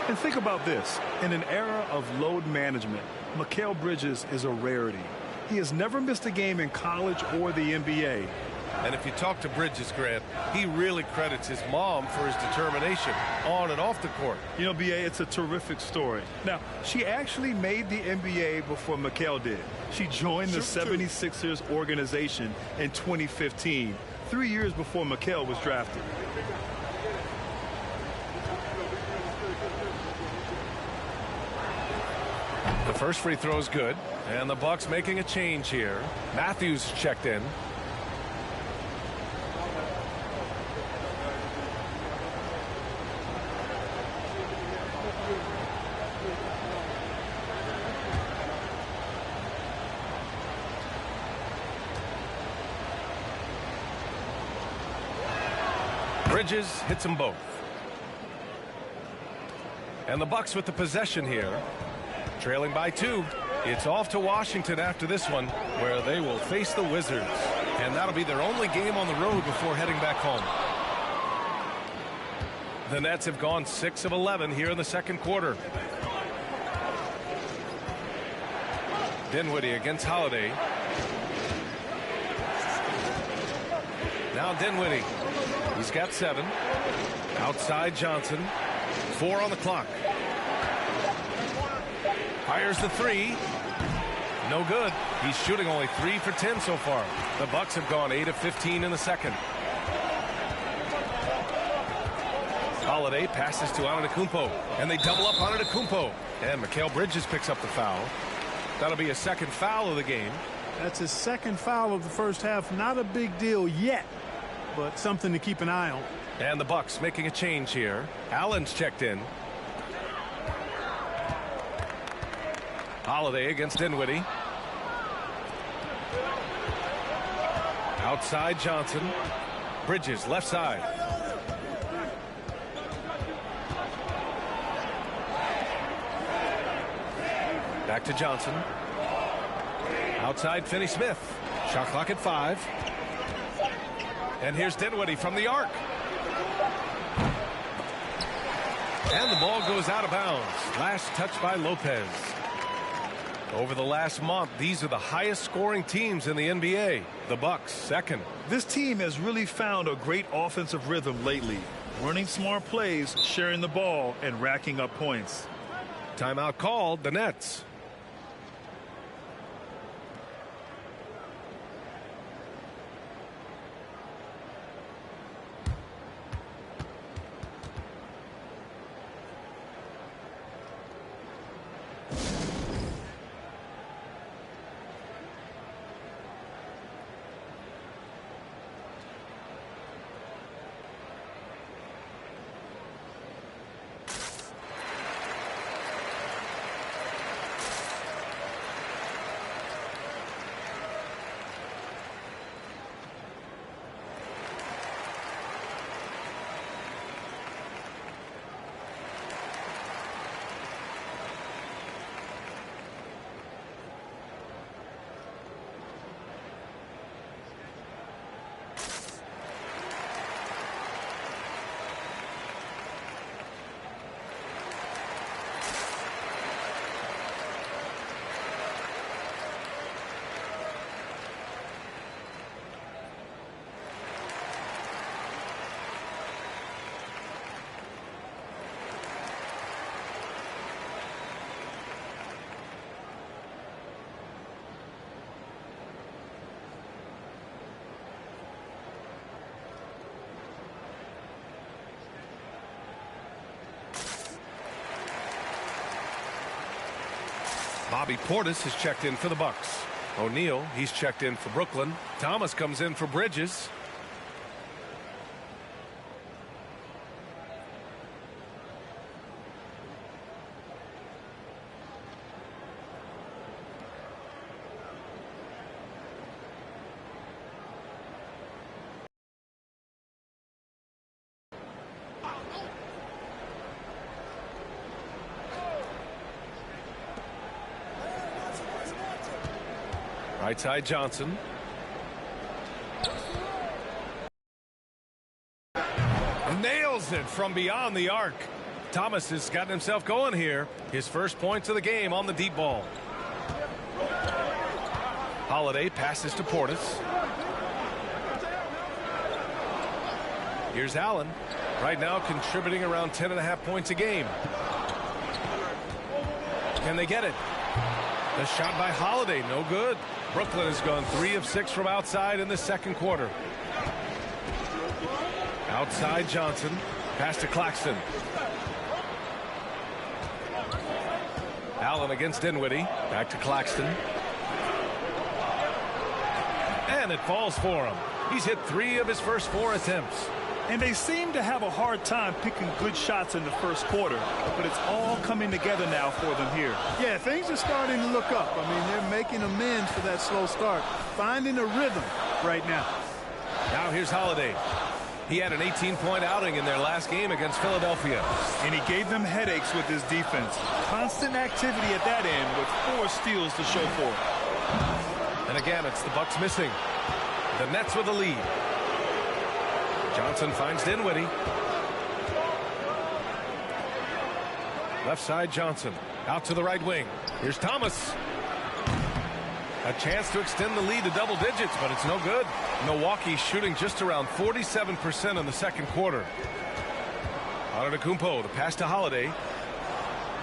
And think about this. In an era of load management, Mikal Bridges is a rarity. He has never missed a game in college or the NBA. And if you talk to Bridges, Grant, he really credits his mom for his determination on and off the court. You know, B.A., it's a terrific story. Now, she actually made the NBA before Mikal did. She joined the 76ers organization in 2015, 3 years before Mikal was drafted. The first free throw is good, and the Bucks making a change here. Matthews checked in. Bridges hits them both. And the Bucks with the possession here. Trailing by 2. It's off to Washington after this one, where they will face the Wizards. And that'll be their only game on the road before heading back home. The Nets have gone 6 of 11 here in the second quarter. Dinwiddie against Holiday. Now Dinwiddie. He's got 7. Outside Johnson. 4 on the clock. Fires the 3. No good. He's shooting only 3 for 10 so far. The Bucks have gone 8 of 15 in the second. Holiday passes to Antetokounmpo, and they double up Antetokounmpo. And Mikal Bridges picks up the foul. That'll be a second foul of the game. That's his second foul of the first half. Not a big deal yet, but something to keep an eye on. And the Bucks making a change here. Allen's checked in. Holiday against Dinwiddie. Outside Johnson. Bridges left side. Back to Johnson. Outside Finney-Smith. Shot clock at 5. And here's Dinwiddie from the arc. And the ball goes out of bounds. Last touch by Lopez. Over the last month, these are the highest scoring teams in the NBA. The Bucks, second. This team has really found a great offensive rhythm lately. Running smart plays, sharing the ball, and racking up points. Timeout called, the Nets. Bobby Portis has checked in for the Bucks. O'Neal, he's checked in for Brooklyn. Thomas comes in for Bridges. Right side Johnson. Nails it from beyond the arc. Thomas has gotten himself going here. His first points of the game on the deep ball. Holiday passes to Portis. Here's Allen. Right now contributing around 10.5 points a game. Can they get it? The shot by Holiday, no good. Brooklyn has gone 3 of 6 from outside in the second quarter. Outside Johnson. Pass to Claxton. Allen against Dinwiddie. Back to Claxton. And it falls for him. He's hit 3 of his first 4 attempts. And they seem to have a hard time picking good shots in the first quarter, but it's all coming together now for them here. Yeah, things are starting to look up. I mean, they're making amends for that slow start, finding a rhythm right now. Now here's Holiday. He had an 18-point outing in their last game against Philadelphia. And he gave them headaches with his defense. Constant activity at that end with 4 steals to show for it. And again, it's the Bucks missing. The Nets with the lead. Johnson finds Dinwiddie. Left side Johnson. Out to the right wing. Here's Thomas. A chance to extend the lead to double digits, but it's no good. Milwaukee shooting just around 47% in the second quarter. Antetokounmpo, the pass to Holiday.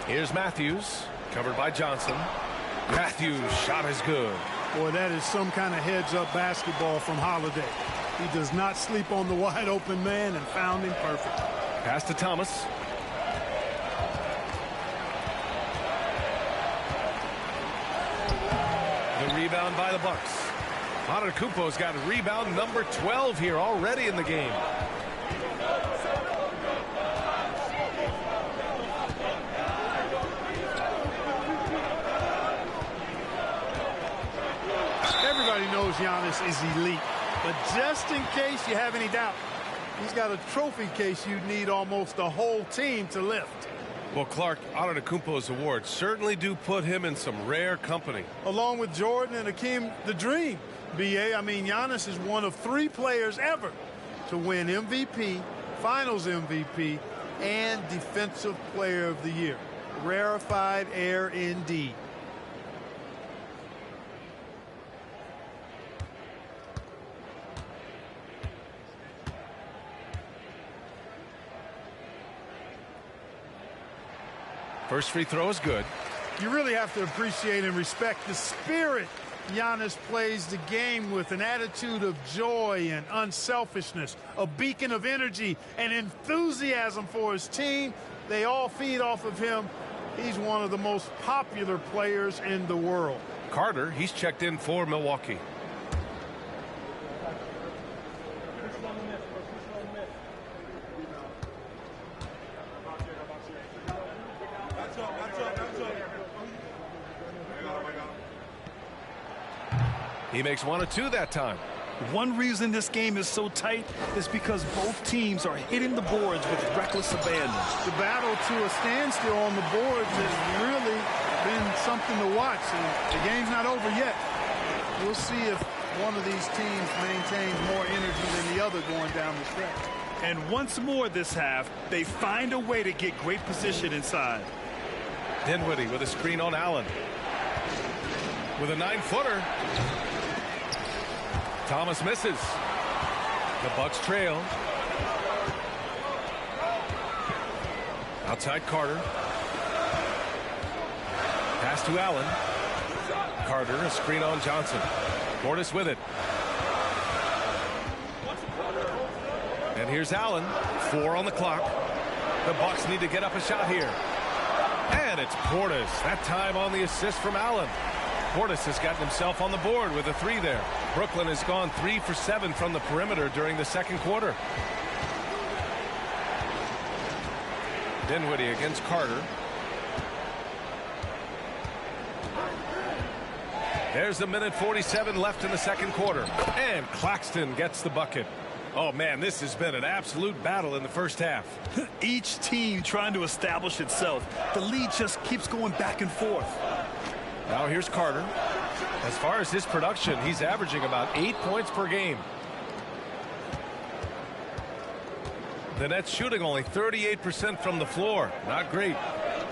Here's Matthews. Covered by Johnson. Matthews' shot is good. Boy, that is some kind of heads-up basketball from Holiday. He does not sleep on the wide-open man and found him perfect. Pass to Thomas. The rebound by the Bucks. Antetokounmpo's got rebound number 12 here already in the game. Everybody knows Giannis is elite, but just in case you have any doubt, he's got a trophy case you need almost the whole team to lift. Well, Clark, Antetokounmpo's awards certainly do put him in some rare company. Along with Jordan and Hakeem the Dream, B.A. I mean, Giannis is one of 3 players ever to win MVP, Finals MVP, and Defensive Player of the Year. Rarefied air indeed. First free throw is good. You really have to appreciate and respect the spirit Giannis plays the game with, an attitude of joy and unselfishness, a beacon of energy and enthusiasm for his team. They all feed off of him. He's one of the most popular players in the world. Carter, he's checked in for Milwaukee. He makes 1 of 2 that time. One reason this game is so tight is because both teams are hitting the boards with reckless abandon. The battle to a standstill on the boards has really been something to watch. And the game's not over yet. We'll see if one of these teams maintains more energy than the other going down the stretch. And once more this half, they find a way to get great position inside. Dinwiddie with a screen on Allen. With a 9-footer. Thomas misses. The Bucks trail. Outside Carter. Pass to Allen. Carter, a screen on Johnson. Portis with it. And here's Allen. 4 on the clock. The Bucks need to get up a shot here. And it's Portis. That time on the assist from Allen. Portis has gotten himself on the board with a 3 there. Brooklyn has gone 3 for 7 from the perimeter during the second quarter. Dinwiddie against Carter. There's a minute 47 left in the second quarter. And Claxton gets the bucket. Oh, man, this has been an absolute battle in the first half. Each team trying to establish itself. The lead just keeps going back and forth. Now here's Carter. As far as his production, he's averaging about 8 points per game. The Nets shooting only 38% from the floor. Not great.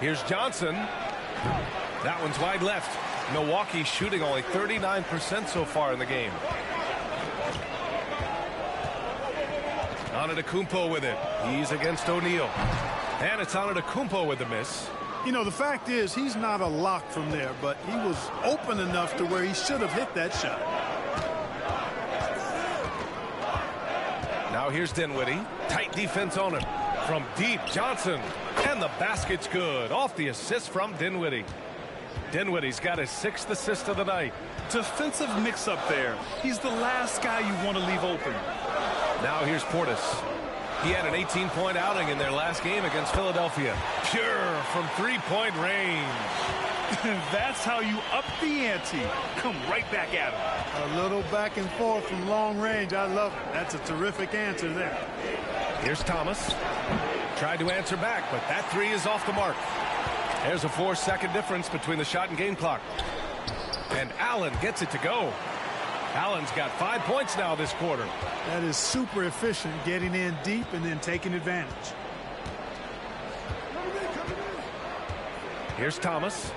Here's Johnson. That one's wide left. Milwaukee shooting only 39% so far in the game. Antetokounmpo with it. He's against O'Neal. And it's Antetokounmpo with the miss. You know, the fact is he's not a lock from there, but he was open enough to where he should have hit that shot. Now here's Dinwiddie. Tight defense on him. From deep, Johnson. And the basket's good. Off the assist from Dinwiddie. Dinwiddie's got his 6th assist of the night. Defensive mix-up there. He's the last guy you want to leave open. Now here's Portis. He had an 18-point outing in their last game against Philadelphia. Pure from 3-point range. That's how you up the ante. Come right back at him. A little back and forth from long range. I love it. That's a terrific answer there. Here's Thomas. Tried to answer back, but that 3 is off the mark. There's a 4-second difference between the shot and game clock. And Allen gets it to go. Allen's got 5 points now this quarter. That is super efficient, getting in deep and then taking advantage. Here's Thomas.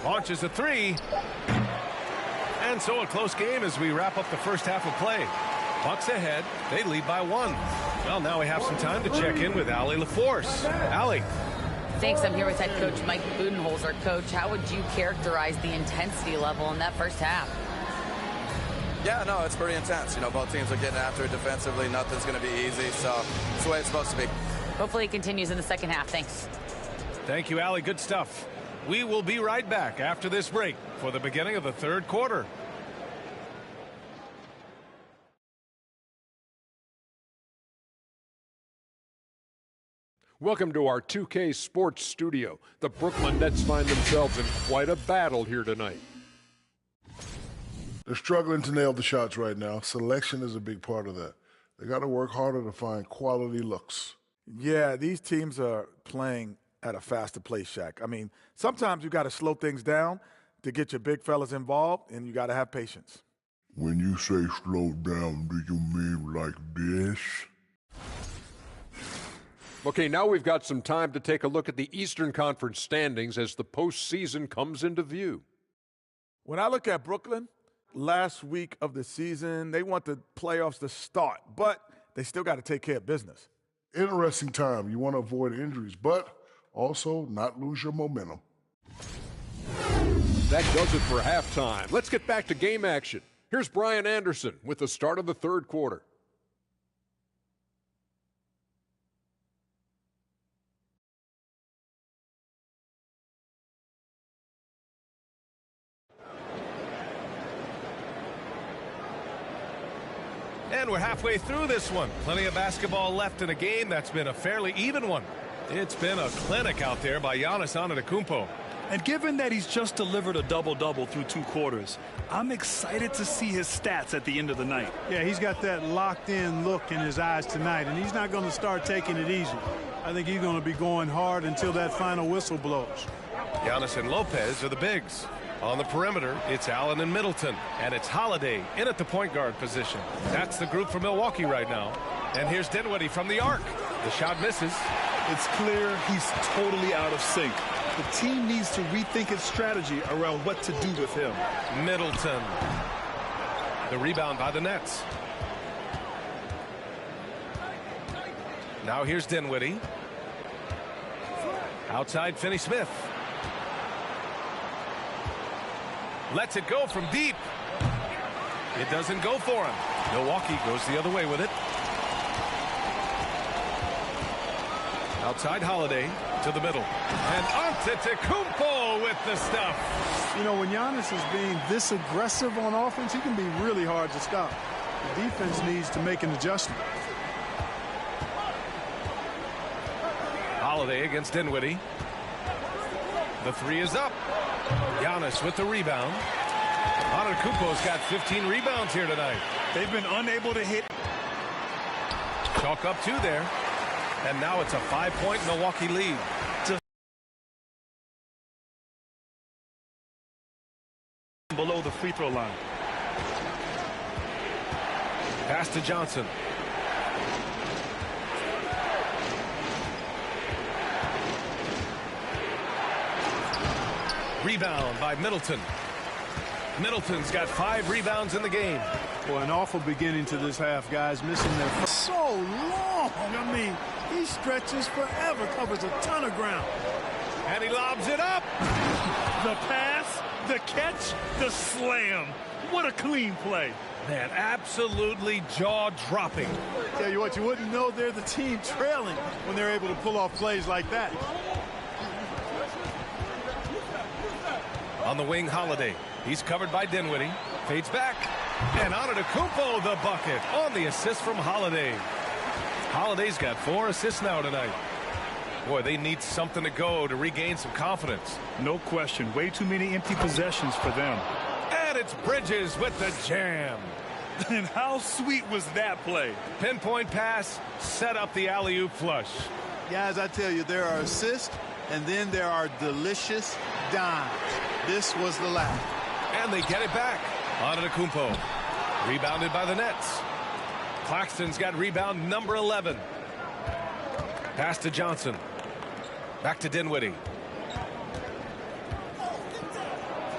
Launches a 3. And so a close game as we wrap up the first half of play. Bucks ahead. They lead by 1. Well, now we have some time to check in with Allie LaForce. Allie. Thanks. I'm here with head coach Mike Budenholzer. Coach, how would you characterize the intensity level in that first half? Yeah, no, it's pretty intense. You know, both teams are getting after it defensively. Nothing's going to be easy, so it's the way it's supposed to be. Hopefully it continues in the second half. Thanks. Thank you, Allie. Good stuff. We will be right back after this break for the beginning of the third quarter. Welcome to our 2K Sports Studio. The Brooklyn Nets find themselves in quite a battle here tonight. They're struggling to nail the shots right now. Selection is a big part of that. They got to work harder to find quality looks. Yeah, these teams are playing at a faster pace, Shaq. I mean, sometimes you got to slow things down to get your big fellas involved, and you got to have patience. When you say slow down, do you mean like this? Okay, now we've got some time to take a look at the Eastern Conference standings as the postseason comes into view. When I look at Brooklyn, last week of the season, they want the playoffs to start, but they still got to take care of business. Interesting time. You want to avoid injuries, but also not lose your momentum. That does it for halftime. Let's get back to game action. Here's Brian Anderson with the start of the third quarter. And we're halfway through this one. Plenty of basketball left in a game that's been a fairly even one. It's been a clinic out there by Giannis Antetokounmpo. And given that he's just delivered a double-double through 2 quarters, I'm excited to see his stats at the end of the night. Yeah, he's got that locked-in look in his eyes tonight, and he's not going to start taking it easy. I think he's going to be going hard until that final whistle blows. Giannis and Lopez are the bigs. On the perimeter, it's Allen and Middleton, and it's Holiday in at the point guard position. That's the group for Milwaukee right now. And here's Dinwiddie from the arc. The shot misses. It's clear he's totally out of sync. The team needs to rethink its strategy around what to do with him. Middleton. The rebound by the Nets. Now here's Dinwiddie. Outside Finney-Smith. Lets it go from deep. It doesn't go for him. Milwaukee goes the other way with it. Outside Holiday to the middle. And Antetokounmpo with the stuff. You know, when Giannis is being this aggressive on offense, he can be really hard to stop. The defense needs to make an adjustment. Holiday against Dinwiddie. The three is up. Giannis with the rebound. Antetokounmpo's got 15 rebounds here tonight. They've been unable to hit. Chalk up 2 there. And now it's a 5-point Milwaukee lead. Below the free throw line. Pass to Johnson. Rebound by Middleton. Middleton's got 5 rebounds in the game. Boy, an awful beginning to this half, guys. Missing their first. So long. I mean, he stretches forever, covers a ton of ground. And he lobs it up. The pass, the catch, the slam. What a clean play. Man, absolutely jaw-dropping. Tell you what, you wouldn't know they're the team trailing when they're able to pull off plays like that. On the wing, Holiday. He's covered by Dinwiddie. Fades back. And Antetokounmpo the bucket on the assist from Holiday. Holiday's got 4 assists now tonight. Boy, they need something to go to regain some confidence. No question. Way too many empty possessions for them. And it's Bridges with the jam. And how sweet was that play? Pinpoint pass, set up the alley-oop flush. Guys, I tell you, there are assists, and then there are delicious dimes. This was the last. And they get it back. Antetokounmpo. Rebounded by the Nets. Claxton's got rebound number 11. Pass to Johnson. Back to Dinwiddie.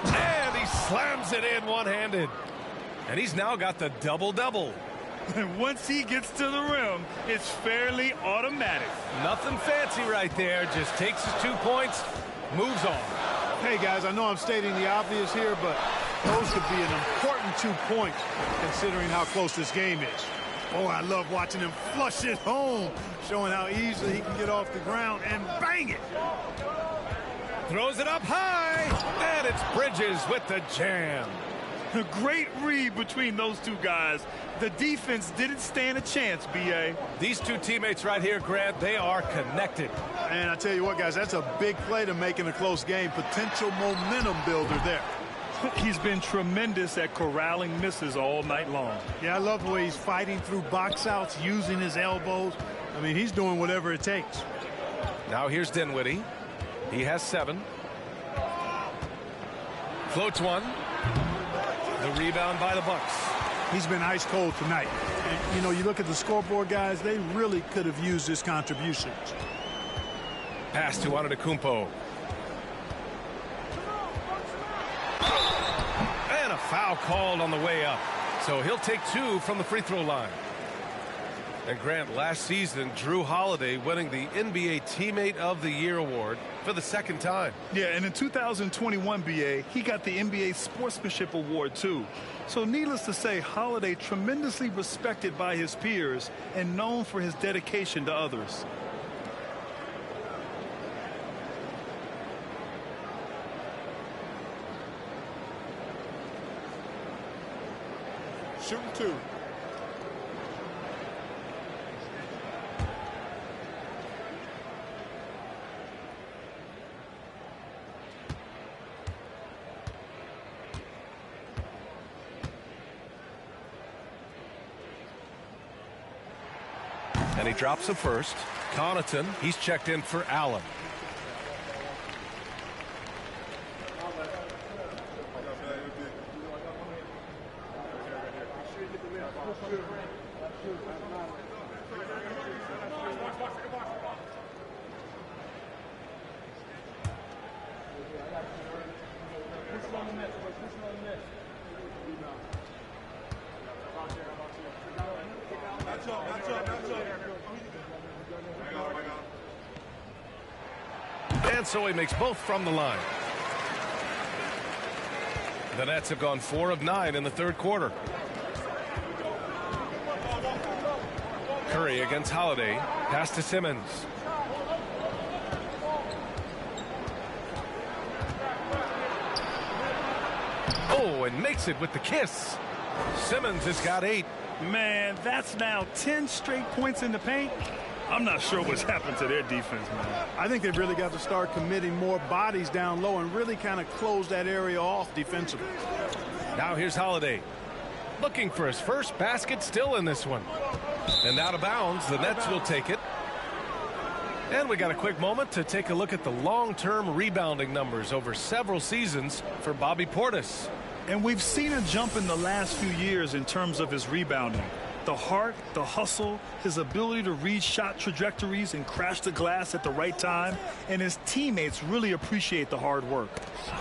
And he slams it in one-handed. And he's now got the double-double. And once he gets to the rim, it's fairly automatic. Nothing fancy right there. Just takes his 2 points, moves on. Hey, guys, I know I'm stating the obvious here, but those could be an important 2 points considering how close this game is. Oh, I love watching him flush it home, showing how easily he can get off the ground and bang it. Throws it up high, and it's Bridges with the jam. A great read between those two guys. The defense didn't stand a chance, B.A. These two teammates right here, Grant, they are connected. And I tell you what, guys, that's a big play to make in a close game. Potential momentum builder there. He's been tremendous at corralling misses all night long. Yeah, I love the way he's fighting through box outs, using his elbows. I mean, he's doing whatever it takes. Now here's Dinwiddie. He has 7. Floats one. The rebound by the Bucks. He's been ice cold tonight. And, you know, you look at the scoreboard, guys, they really could have used his contributions. Pass to Antetokounmpo. And a foul called on the way up. So he'll take 2 from the free throw line. And Grant, last season, Drew Holiday winning the NBA Teammate of the Year award for the 2nd time. Yeah, and in 2021, BA, he got the NBA Sportsmanship Award, too. So needless to say, Holiday tremendously respected by his peers and known for his dedication to others. Shooting 2. And he drops the first. Connaughton, he's checked in for Allen. And so he makes both from the line. The Nets have gone 4 of 9 in the 3rd quarter. Curry against Holiday. Pass to Simmons. Oh, and makes it with the kiss. Simmons has got 8. Man, that's now 10 straight points in the paint. I'm not sure what's happened to their defense, man. I think they've really got to start committing more bodies down low and really kind of close that area off defensively. Now here's Holiday. Looking for his first basket, still in this one. And out of bounds, the Nets will take it. And we got a quick moment to take a look at the long-term rebounding numbers over several seasons for Bobby Portis. And we've seen a jump in the last few years in terms of his rebounding. The heart, the hustle, his ability to read shot trajectories and crash the glass at the right time. And his teammates really appreciate the hard work.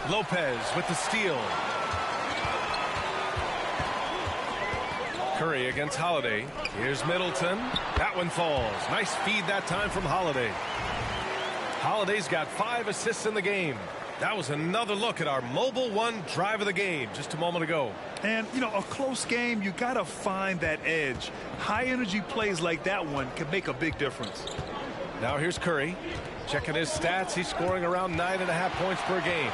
Lopez with the steal. Curry against Holiday. Here's Middleton. That one falls. Nice feed that time from Holiday. Holiday's got 5 assists in the game. That was another look at our Mobile One drive of the game just a moment ago. And, you know, a close game, you got to find that edge. High-energy plays like that one can make a big difference. Now here's Curry. Checking his stats. He's scoring around 9.5 points per game.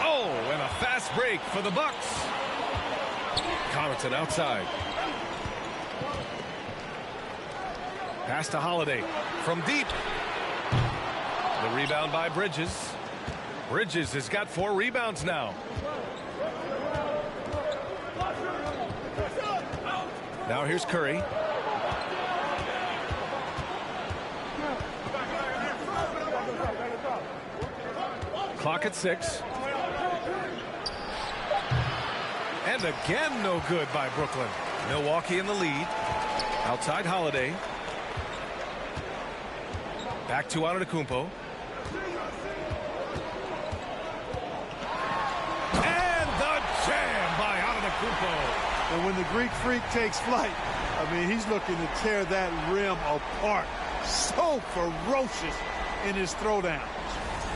Oh, and a fast break for the Bucks. Connaughton outside. Pass to Holiday from deep. The rebound by Bridges. Bridges has got 4 rebounds now. Now here's Curry. Clock at 6. And again, no good by Brooklyn. Milwaukee in the lead. Outside Holiday. Back to Antetokounmpo. And the jam by Antetokounmpo. And when the Greek Freak takes flight, I mean, he's looking to tear that rim apart. So ferocious in his throwdown.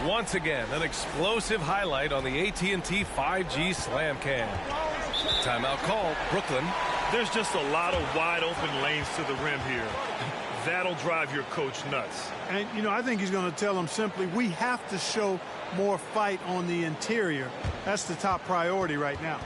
Once again, an explosive highlight on the AT&T 5G Slam Cam. Timeout called. Brooklyn. There's just a lot of wide open lanes to the rim here. That'll drive your coach nuts. And, you know, I think he's going to tell them simply, we have to show more fight on the interior. That's the top priority right now.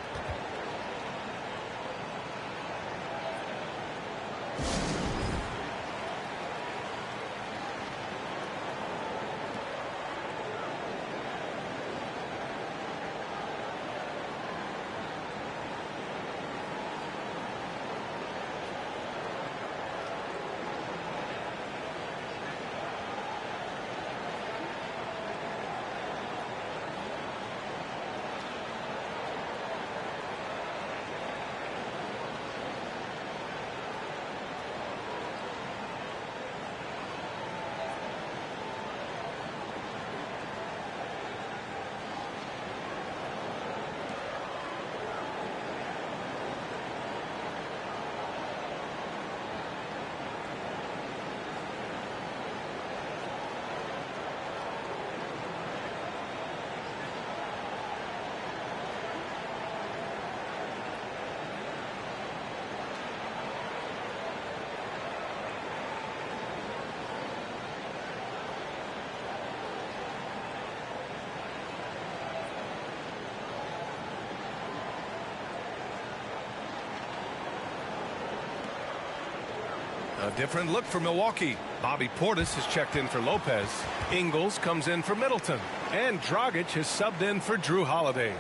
A different look for Milwaukee. Bobby Portis has checked in for Lopez. Ingles comes in for Middleton. And Dragic has subbed in for Drew Holiday.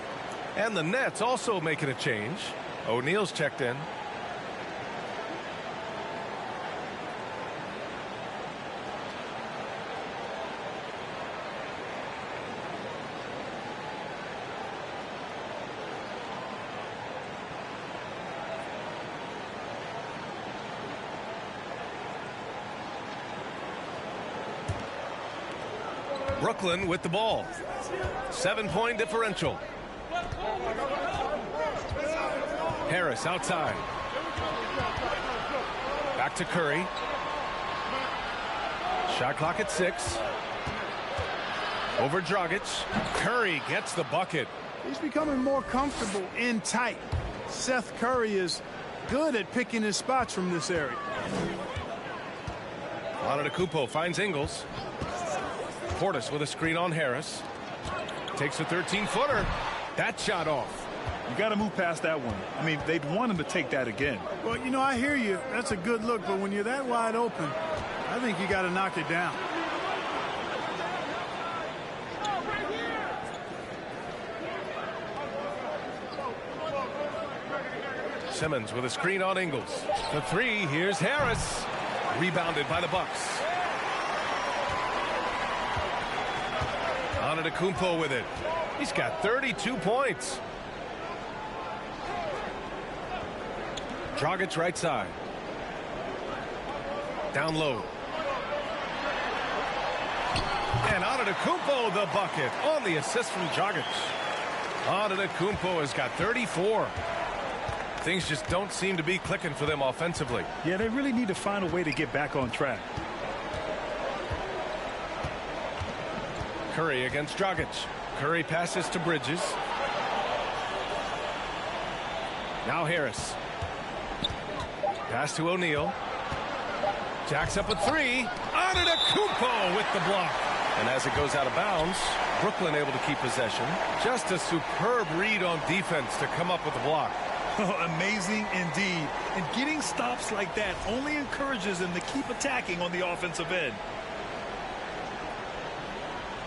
And the Nets also making a change. O'Neal's checked in. Brooklyn with the ball. 7-point differential. Harris outside. Back to Curry. Shot clock at 6. Over Dragic. Curry gets the bucket. He's becoming more comfortable in tight. Seth Curry is good at picking his spots from this area. Antetokounmpo finds Ingles. Portis with a screen on Harris. Takes a 13-footer. That shot off. You got to move past that one. I mean, they'd want him to take that again. Well, you know, I hear you. That's a good look, but when you're that wide open, I think you got to knock it down. Simmons with a screen on Ingles. The three, here's Harris. Rebounded by the Bucks. Antetokounmpo with it. He's got 32 points. Dragic right side. Down low. And Antetokounmpo the bucket on the assist from Dragic. Antetokounmpo has got 34. Things just don't seem to be clicking for them offensively. Yeah, they really need to find a way to get back on track. Curry against Dragic. Curry passes to Bridges. Now Harris. Pass to O'Neal. Jacks up a three. Antetokounmpo with the block. And as it goes out of bounds, Brooklyn able to keep possession. Just a superb read on defense to come up with the block. Amazing indeed. And getting stops like that only encourages them to keep attacking on the offensive end.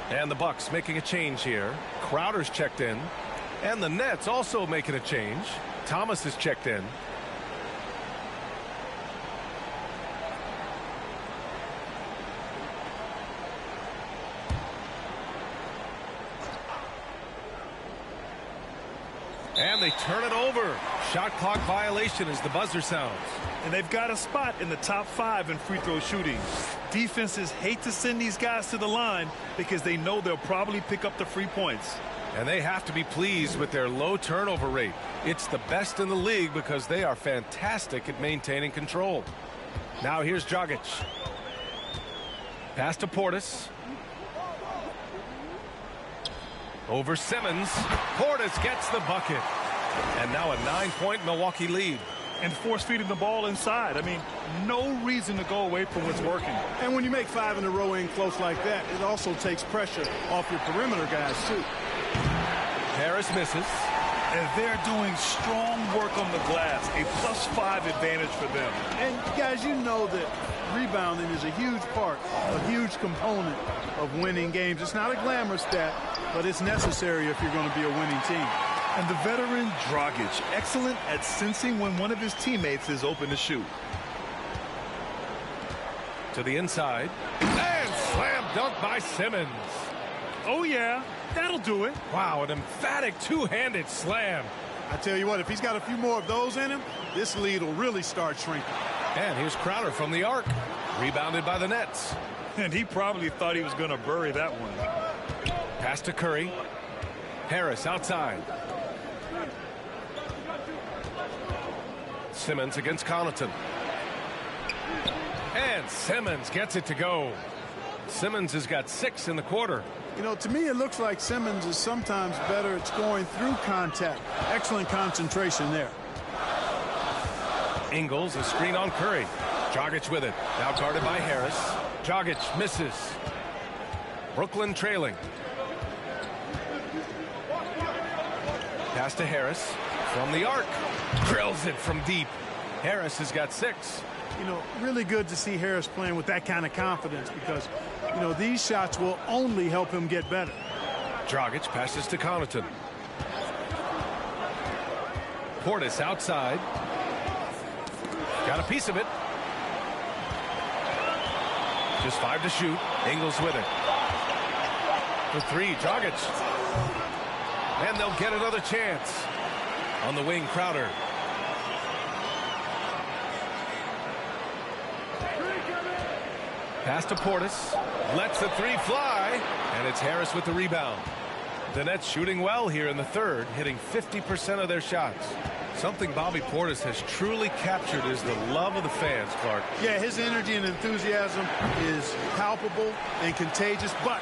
And the Bucks making a change here. Crowder's checked in. And the Nets also making a change. Thomas is checked in. And they turn it over. Shot clock violation as the buzzer sounds. And they've got a spot in the top 5 in free throw shooting. Defenses hate to send these guys to the line because they know they'll probably pick up the free points. And they have to be pleased with their low turnover rate. It's the best in the league because they are fantastic at maintaining control. Now here's Dragic. Pass to Portis. Over Simmons. Portis gets the bucket. And now a 9-point Milwaukee lead. And force feeding the ball inside. I mean, no reason to go away from what's working. And when you make 5 in a row in close like that, it also takes pressure off your perimeter guys, too. Harris misses. And they're doing strong work on the glass. A +5 advantage for them. And, guys, you know that rebounding is a huge part, a huge component of winning games. It's not a glamour stat, but it's necessary if you're going to be a winning team. And the veteran Dragic, excellent at sensing when one of his teammates is open to shoot. To the inside. And slam dunk by Simmons. Oh, yeah. That'll do it. Wow, an emphatic two-handed slam. I tell you what, if he's got a few more of those in him, this lead will really start shrinking. And here's Crowder from the arc. Rebounded by the Nets. And he probably thought he was going to bury that one. Pass to Curry. Harris outside. Simmons against Connaughton. And Simmons gets it to go. Simmons has got 6 in the quarter. You know, to me, it looks like Simmons is sometimes better at scoring through contact. Excellent concentration there. Ingles, a screen on Curry. Dragic with it. Now guarded by Harris. Dragic misses. Brooklyn trailing. Pass to Harris from the arc. Drills it from deep. Harris has got 6. You know, really good to see Harris playing with that kind of confidence because, you know, these shots will only help him get better. Dragic passes to Connaughton. Portis outside. Got a piece of it. Just 5 to shoot. Ingles with it. For 3, Dragic. And they'll get another chance. On the wing, Crowder. Pass to Portis. Lets the 3 fly. And it's Harris with the rebound. The Nets shooting well here in the third, hitting 50% of their shots. Something Bobby Portis has truly captured is the love of the fans, Clark. Yeah, his energy and enthusiasm is palpable and contagious, but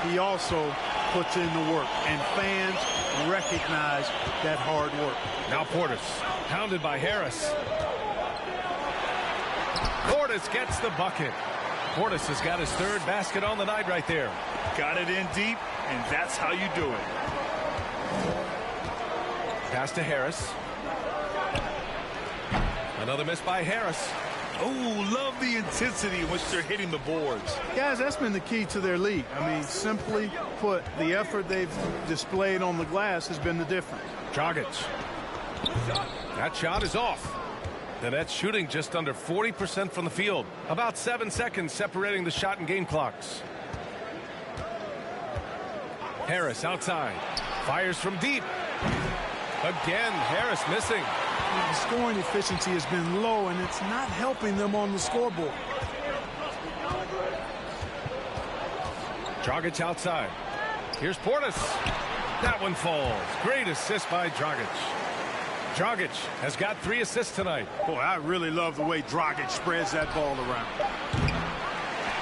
he also puts in the work, and fans recognize that hard work. Now Portis, pounded by Harris. Portis gets the bucket. Portis has got his third basket on the night right there. Got it in deep, and that's how you do it. Pass to Harris. Another miss by Harris. Oh, love the intensity in which they're hitting the boards. Guys, that's been the key to their league. I mean, simply put, the effort they've displayed on the glass has been the difference. Dragic. That shot is off. The Nets shooting just under 40% from the field. About 7 seconds separating the shot and game clocks. Harris outside. Fires from deep. Again, Harris missing. The scoring efficiency has been low, and it's not helping them on the scoreboard. Dragic outside. Here's Portis. That one falls. Great assist by Dragic. Dragic has got 3 assists tonight. Boy, I really love the way Dragic spreads that ball around.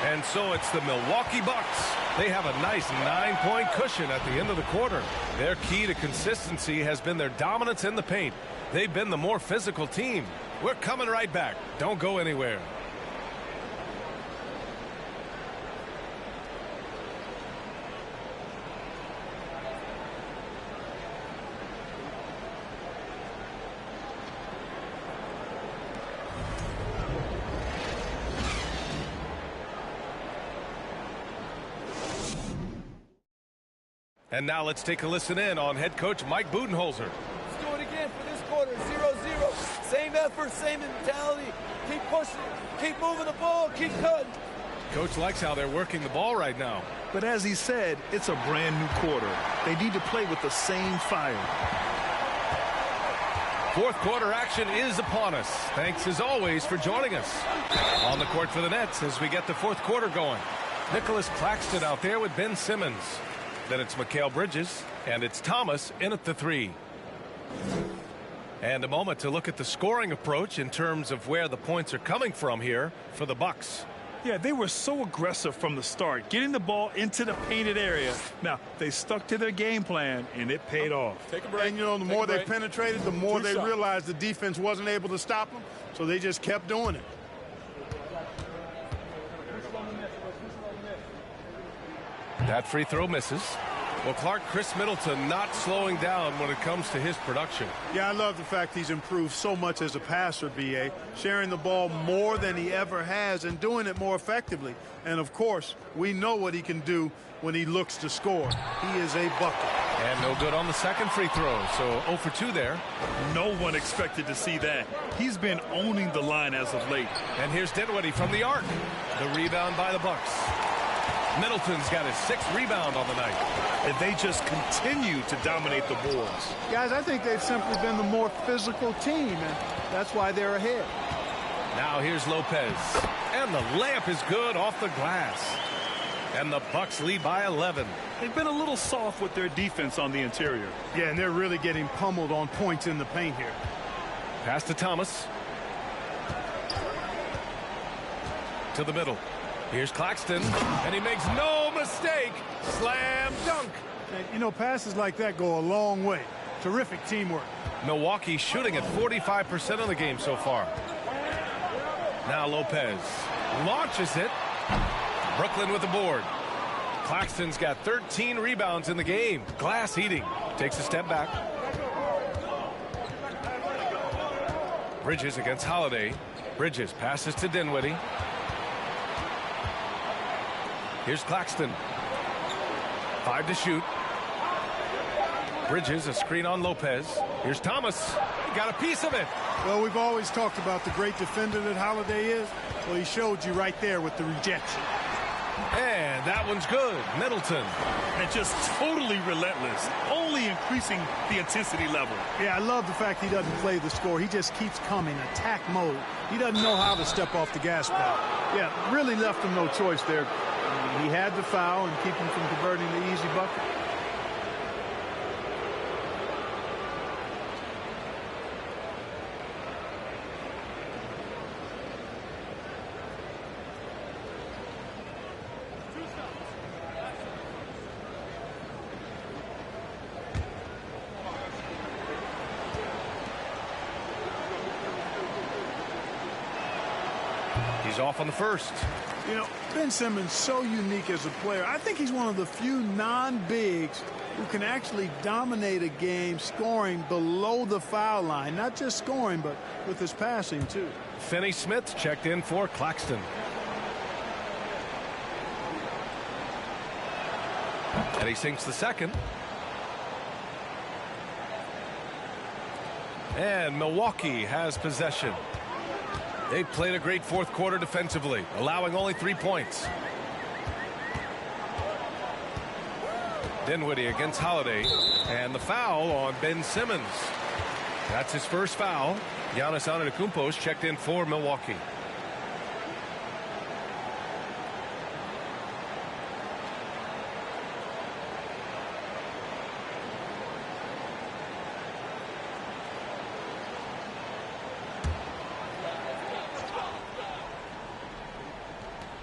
And so it's the Milwaukee Bucks. They have a nice 9-point cushion at the end of the quarter. Their key to consistency has been their dominance in the paint. They've been the more physical team. We're coming right back. Don't go anywhere. And now let's take a listen in on head coach Mike Budenholzer. Let's do it again for this quarter. 0-0. Same effort, same mentality. Keep pushing, keep moving the ball, keep cutting. Coach likes how they're working the ball right now. But as he said, it's a brand new quarter. They need to play with the same fire. Fourth quarter action is upon us. Thanks as always for joining us. On the court for the Nets as we get the fourth quarter going. Nicholas Claxton out there with Ben Simmons. Then it's Mikal Bridges, and it's Thomas in at the 3. And a moment to look at the scoring approach in terms of where the points are coming from here for the Bucks. Yeah, they were so aggressive from the start, getting the ball into the painted area. Now, they stuck to their game plan, and it paid off. Take a break. And, you know, the more they penetrated, the more they realized the defense wasn't able to stop them, so they just kept doing it. That free throw misses. Well, Clark, Chris Middleton not slowing down when it comes to his production. Yeah, I love the fact he's improved so much as a passer, B.A., sharing the ball more than he ever has and doing it more effectively. And, of course, we know what he can do when he looks to score. He is a bucket. And no good on the second free throw, so 0 for 2 there. No one expected to see that. He's been owning the line as of late. And here's Dinwiddie from the arc. The rebound by the Bucks. Middleton's got his 6th rebound on the night. And they just continue to dominate the boards. Guys, I think they've simply been the more physical team, and that's why they're ahead. Now here's Lopez. And the layup is good off the glass. And the Bucks lead by 11. They've been a little soft with their defense on the interior. Yeah, and they're really getting pummeled on points in the paint here. Pass to Thomas. To the middle. Here's Claxton, and he makes no mistake. Slam dunk. And, you know, passes like that go a long way. Terrific teamwork. Milwaukee shooting at 45% of the game so far. Now Lopez launches it. Brooklyn with the board. Claxton's got 13 rebounds in the game. Glass eating. Takes a step back. Bridges against Holiday. Bridges passes to Dinwiddie. Here's Claxton. 5 to shoot. Bridges, a screen on Lopez. Here's Thomas. He got a piece of it. Well, we've always talked about the great defender that Holiday is. Well, he showed you right there with the rejection. And that one's good. Middleton. And just totally relentless, only increasing the intensity level. Yeah, I love the fact he doesn't play the score. He just keeps coming, attack mode. He doesn't know how to step off the gas pedal. Yeah, really left him no choice there. He had the foul and keep him from converting the easy bucket. He's off on the first. You know, Ben Simmons so unique as a player. I think he's one of the few non-bigs who can actually dominate a game scoring below the foul line. Not just scoring, but with his passing, too. Finney Smith checked in for Claxton. And he sinks the second. And Milwaukee has possession. They played a great fourth quarter defensively, allowing only 3 points. Dinwiddie against Holiday, and the foul on Ben Simmons. That's his first foul. Giannis Antetokounmpo's checked in for Milwaukee.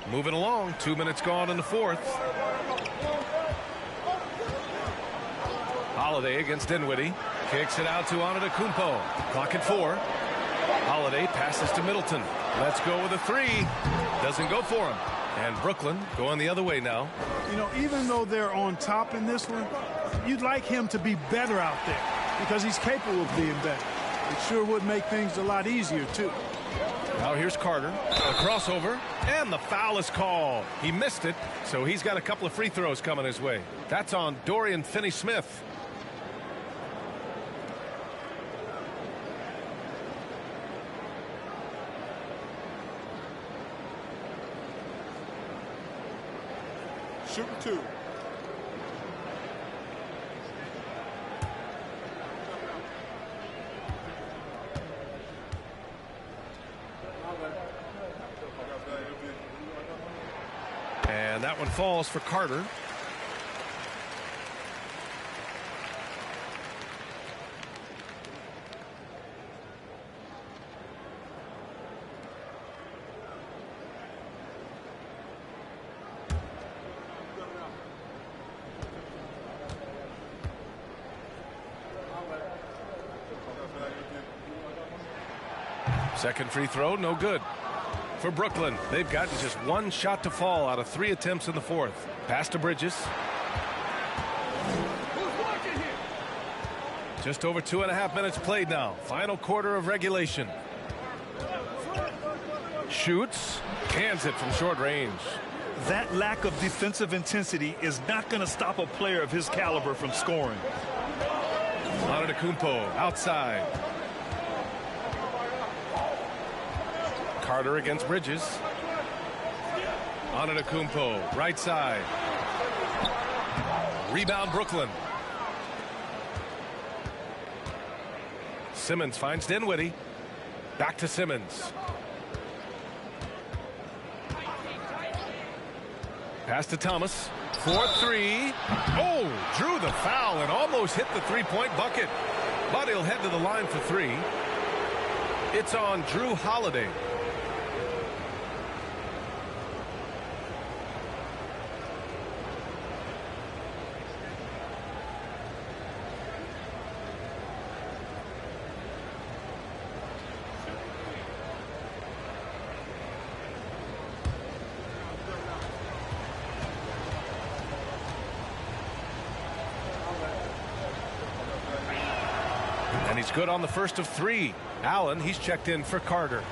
Moving along, 2 minutes gone in the fourth. Holiday against Dinwiddie. Kicks it out to Antetokounmpo. Clock at 4. Holiday passes to Middleton. Let's go with a 3. Doesn't go for him. And Brooklyn going the other way now. You know, even though they're on top in this one, you'd like him to be better out there because he's capable of being better. It sure would make things a lot easier, too. Now here's Carter. A crossover. And the foul is called. He missed it, so he's got a couple of free throws coming his way. That's on Dorian Finney-Smith. Shooting 2. And that one falls for Carter. Second free throw, no good. For Brooklyn, they've gotten just one shot to fall out of 3 attempts in the fourth. Pass to Bridges. Just over 2.5 minutes played now. Final quarter of regulation. Shoots. Cans it from short range. That lack of defensive intensity is not going to stop a player of his caliber from scoring. Antetokounmpo outside. Carter against Bridges. Antetokounmpo, right side. Rebound Brooklyn. Simmons finds Dinwiddie. Back to Simmons. Pass to Thomas. 4-3. Oh, drew the foul and almost hit the three-point bucket. But he'll head to the line for 3. It's on Drew Holiday. And he's good on the first of 3. Allen, he's checked in for Carter.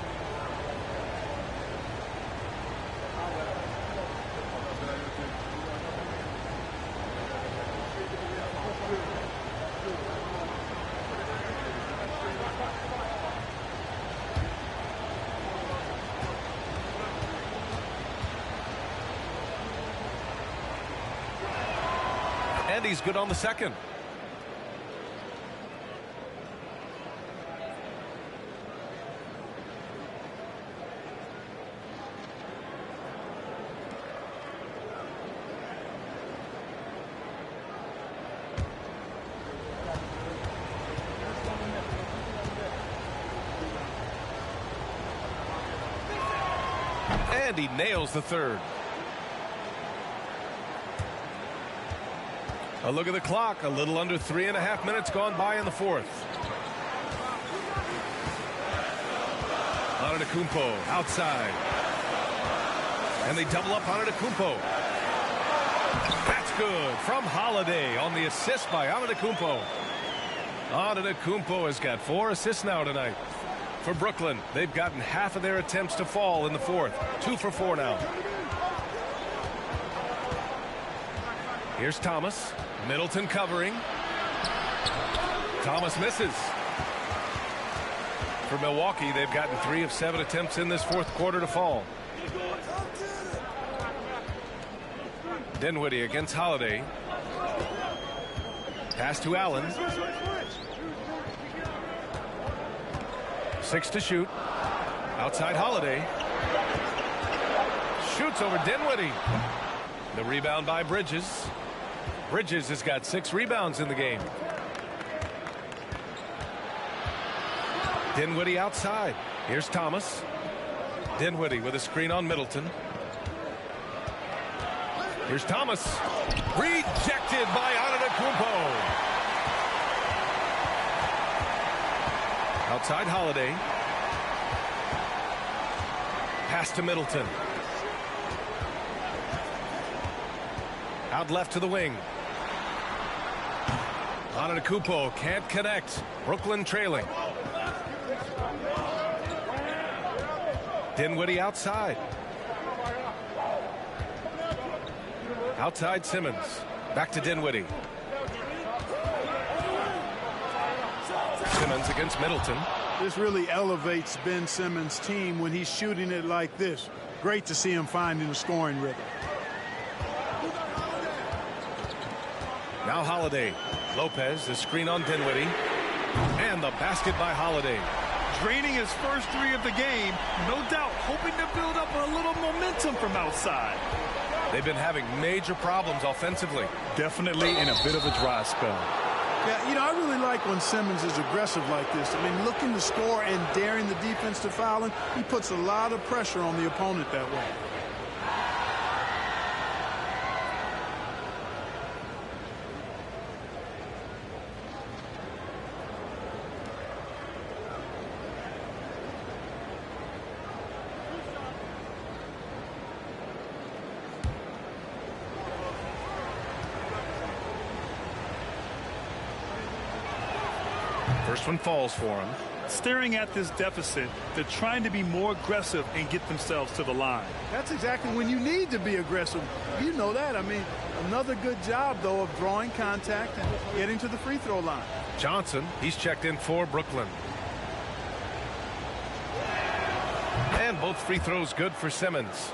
And he's good on the second. And he nails the third. A look at the clock. A little under 3.5 minutes gone by in the fourth. Antetokounmpo outside. And they double up on Antetokounmpo. That's good from Holiday on the assist by Antetokounmpo. Antetokounmpo has got 4 assists now tonight. For Brooklyn, they've gotten half of their attempts to fall in the fourth. 2 for 4 now. Here's Thomas. Middleton covering. Thomas misses. For Milwaukee, they've gotten 3 of 7 attempts in this fourth quarter to fall. Dinwiddie against Holiday. Pass to Allen. 6 to shoot. Outside Holiday. Shoots over Dinwiddie. The rebound by Bridges. Bridges has got 6 rebounds in the game. Dinwiddie outside. Here's Thomas. Dinwiddie with a screen on Middleton. Here's Thomas. Rejected by Antetokounmpo. Outside Holiday. Pass to Middleton. Out left to the wing. Antetokounmpo can't connect. Brooklyn trailing. Dinwiddie outside. Outside Simmons. Back to Dinwiddie. Simmons against Middleton. This really elevates Ben Simmons' team when he's shooting it like this. Great to see him finding the scoring rhythm. Now Holiday. Lopez, the screen on Dinwiddie. And the basket by Holiday. Draining his first 3 of the game, no doubt hoping to build up a little momentum from outside. They've been having major problems offensively. Definitely in a bit of a dry spell. Yeah, you know, I really like when Simmons is aggressive like this. I mean, looking to score and daring the defense to foul him, he puts a lot of pressure on the opponent that way. First one falls for him. Staring at this deficit, they're trying to be more aggressive and get themselves to the line. That's exactly when you need to be aggressive. You know that. I mean, another good job, though, of drawing contact and getting to the free throw line. Johnson, he's checked in for Brooklyn. And both free throws good for Simmons.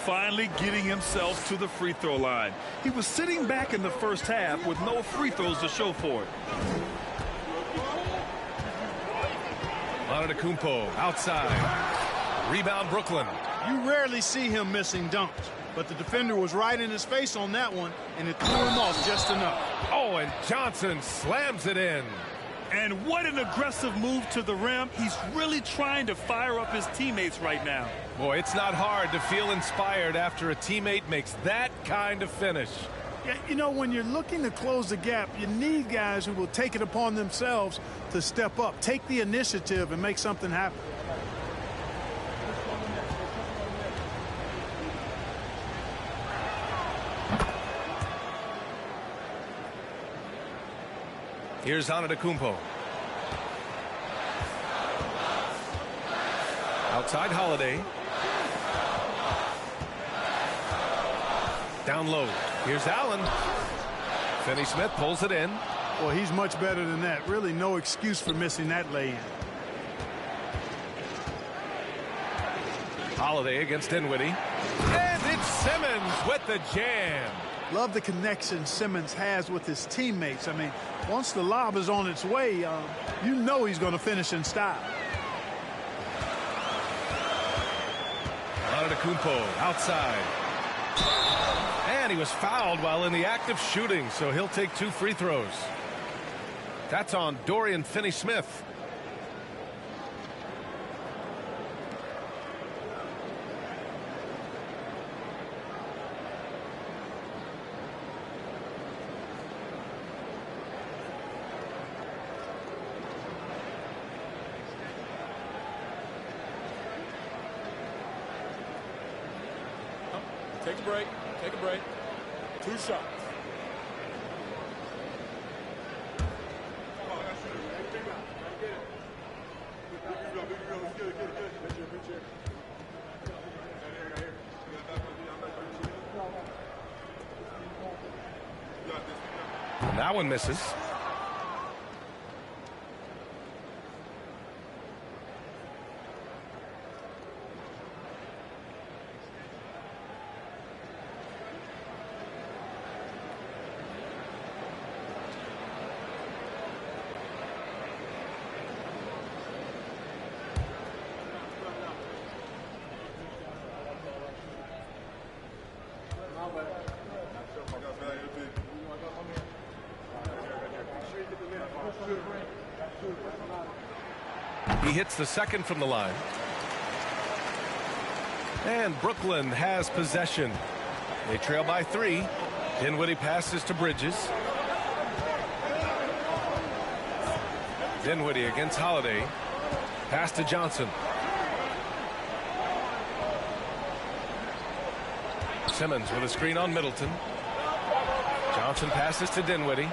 Finally getting himself to the free throw line. He was sitting back in the first half with no free throws to show for it. Antetokounmpo outside. Rebound Brooklyn. You rarely see him missing dunks, but the defender was right in his face on that one, and it threw him off just enough. Oh, and Johnson slams it in. And what an aggressive move to the rim. He's really trying to fire up his teammates right now. Boy, it's not hard to feel inspired after a teammate makes that kind of finish. Yeah, you know, when you're looking to close the gap, you need guys who will take it upon themselves to step up, take the initiative, and make something happen. Here's Antetokounmpo. Outside Holiday. Down low. Here's Allen. Finney-Smith pulls it in. Well, he's much better than that. Really no excuse for missing that lay-in. Holiday against Dinwiddie. And it's Simmons with the jam. Love the connection Simmons has with his teammates. I mean, once the lob is on its way, you know he's going to finish in style. Antetokounmpo outside. And he was fouled while in the act of shooting, so he'll take 2 free throws. That's on Dorian Finney-Smith. Take a break. Take a break. 2 shots. And that one misses. He hits the second from the line. And Brooklyn has possession. They trail by 3. Dinwiddie passes to Bridges. Dinwiddie against Holiday. Pass to Johnson. Simmons with a screen on Middleton. Johnson passes to Dinwiddie.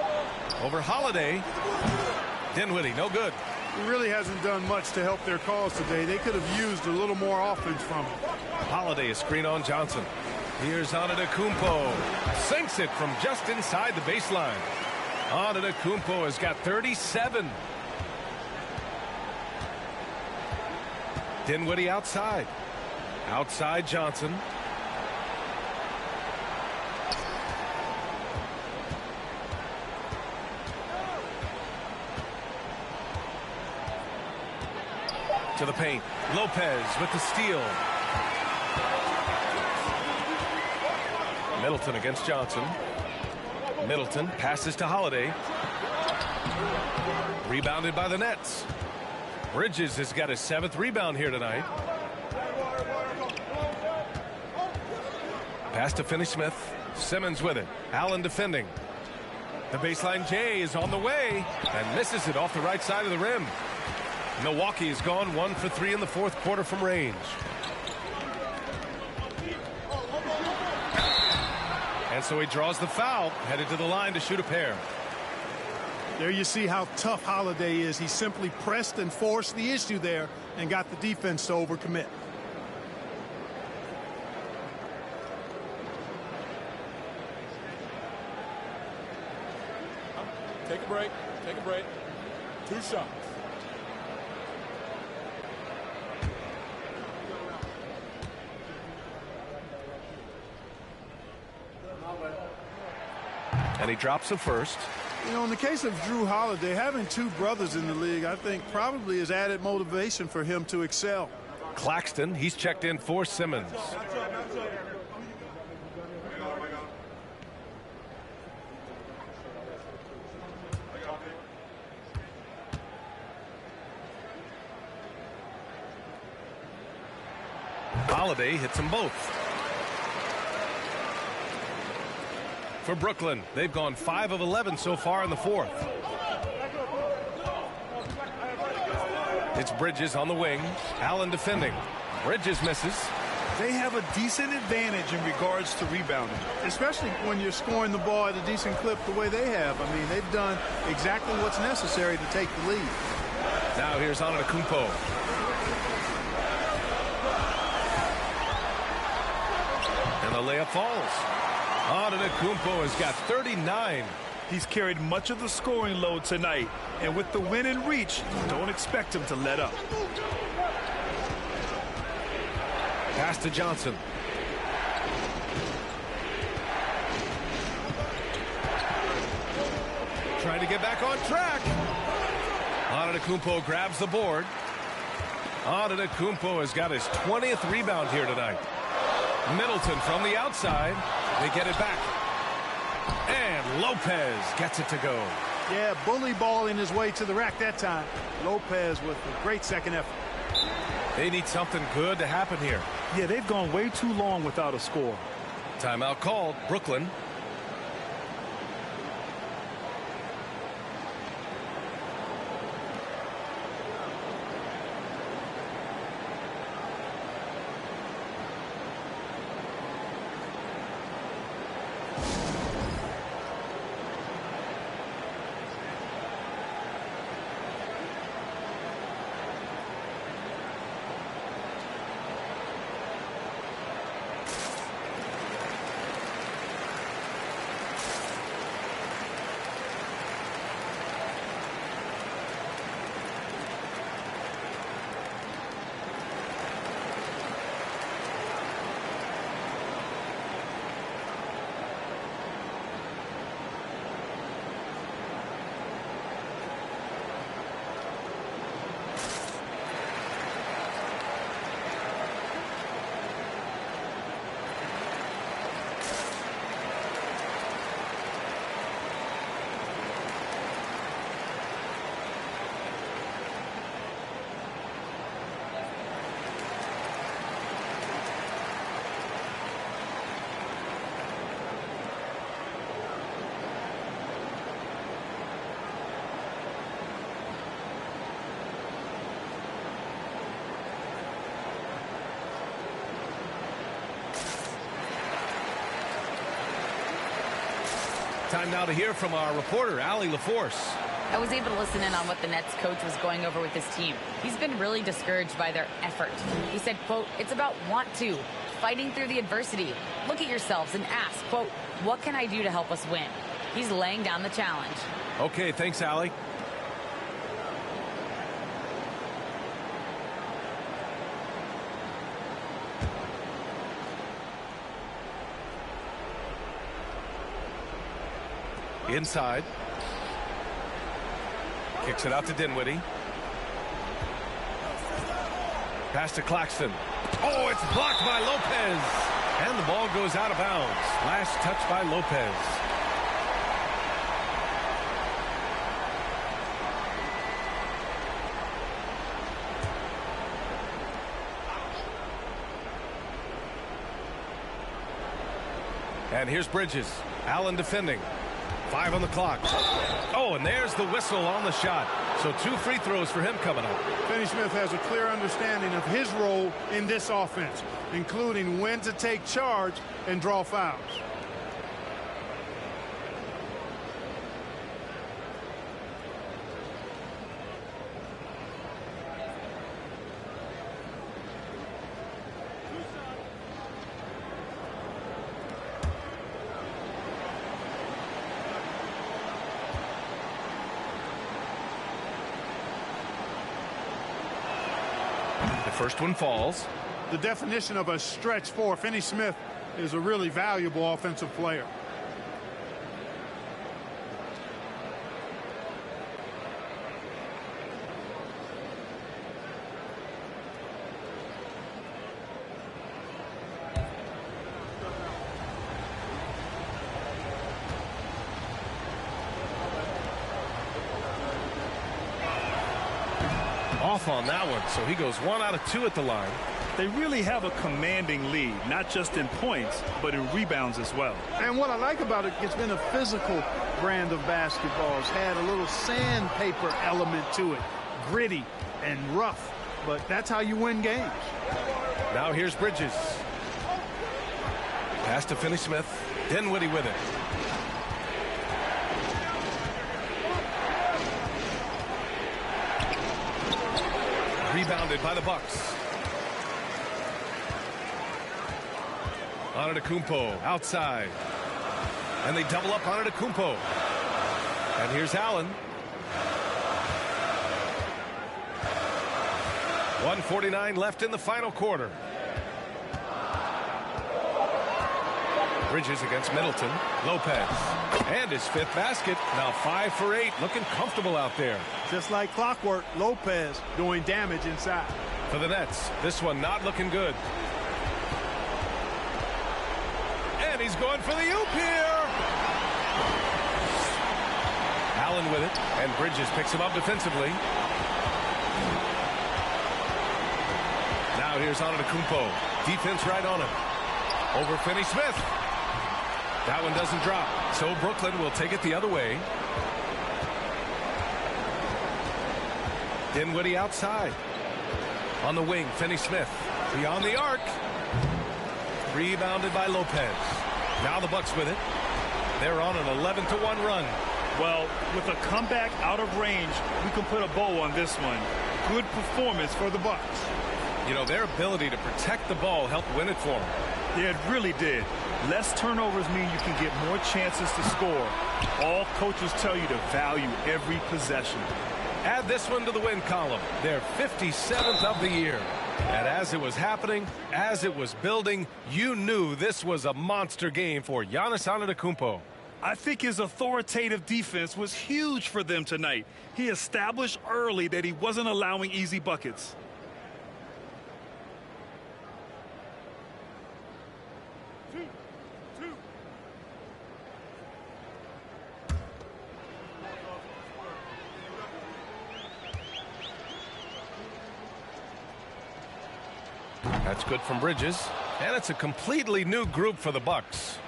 Over Holiday. Dinwiddie, no good. He really hasn't done much to help their cause today. They could have used a little more offense from him. Holiday, a screen on Johnson. Here's Antetokounmpo. Sinks it from just inside the baseline. Antetokounmpo has got 37. Dinwiddie outside. Outside Johnson. To the paint. Lopez with the steal. Middleton against Johnson. Middleton passes to Holiday. Rebounded by the Nets. Bridges has got his 7th rebound here tonight. Pass to Finney-Smith. Simmons with it. Allen defending. The baseline J is on the way and misses it off the right side of the rim. Milwaukee has gone 1 for 3 in the 4th quarter from range. And so he draws the foul, headed to the line to shoot a pair. There you see how tough Holiday is. He simply pressed and forced the issue there and got the defense to overcommit. Take a break. Take a break. 2 shots. And he drops the first. You know, in the case of Drew Holiday, having 2 brothers in the league, I think probably is added motivation for him to excel. Claxton, he's checked in for Simmons. Holiday hits them both. For Brooklyn, they've gone 5 of 11 so far in the 4th. It's Bridges on the wing. Allen defending. Bridges misses. They have a decent advantage in regards to rebounding. Especially when you're scoring the ball at a decent clip the way they have. I mean, they've done exactly what's necessary to take the lead. Now here's Antetokounmpo. And the layup falls. Antetokounmpo has got 39. He's carried much of the scoring load tonight, and with the win in reach, don't expect him to let up. Pass to Johnson. Trying to get back on track. Antetokounmpo grabs the board. Antetokounmpo has got his 20th rebound here tonight. Middleton from the outside. They get it back. And Lopez gets it to go. Yeah, bully balling his way to the rack that time. Lopez with a great second effort. They need something good to happen here. Yeah, they've gone way too long without a score. Timeout called. Brooklyn. Time now to hear from our reporter, Allie LaForce. I was able to listen in on what the Nets coach was going over with his team. He's been really discouraged by their effort. He said, quote, it's about want to, fighting through the adversity. Look at yourselves and ask, quote, what can I do to help us win? He's laying down the challenge. Okay, thanks, Allie. Inside. Kicks it out to Dinwiddie. Pass to Claxton. Oh, it's blocked by Lopez. And the ball goes out of bounds. Last touch by Lopez. And here's Bridges. Allen defending. 5 on the clock. Oh, and there's the whistle on the shot. So 2 free throws for him coming up. Finney Smith has a clear understanding of his role in this offense, including when to take charge and draw fouls. First one falls. The definition of a stretch four. Finney Smith is a really valuable offensive player. Off on that one, so he goes 1 out of 2 at the line. They really have a commanding lead, not just in points, but in rebounds as well. And what I like about it, it's been a physical brand of basketball. It's had a little sandpaper element to it, gritty and rough, but that's how you win games. Now here's Bridges. Pass to Finney Smith. Dinwiddie with it. Rebounded by the Bucks. Antetokounmpo outside. And they double up Antetokounmpo. And here's Allen. 1:49 left in the final quarter. Bridges against Middleton. Lopez. And his 5th basket. Now 5 for 8. Looking comfortable out there. Just like clockwork, Lopez doing damage inside. For the Nets, this one not looking good. And he's going for the oop here. Allen with it. And Bridges picks him up defensively. Now here's Antetokounmpo. Defense right on him. Over Finney Smith. That one doesn't drop. So Brooklyn will take it the other way. Dinwiddie outside. On the wing, Finney Smith. Beyond the arc. Rebounded by Lopez. Now the Bucks with it. They're on an 11-1 run. Well, with a comeback out of range, we can put a bow on this one. Good performance for the Bucks. You know, their ability to protect the ball helped win it for them. Yeah, it really did. Less turnovers mean you can get more chances to score. All coaches tell you to value every possession. Add this one to the win column. Their 57th of the year. And as it was happening, as it was building, you knew this was a monster game for Giannis Antetokounmpo. I think his authoritative defense was huge for them tonight. He established early that he wasn't allowing easy buckets. That's good from Bridges. And it's a completely new group for the Bucks.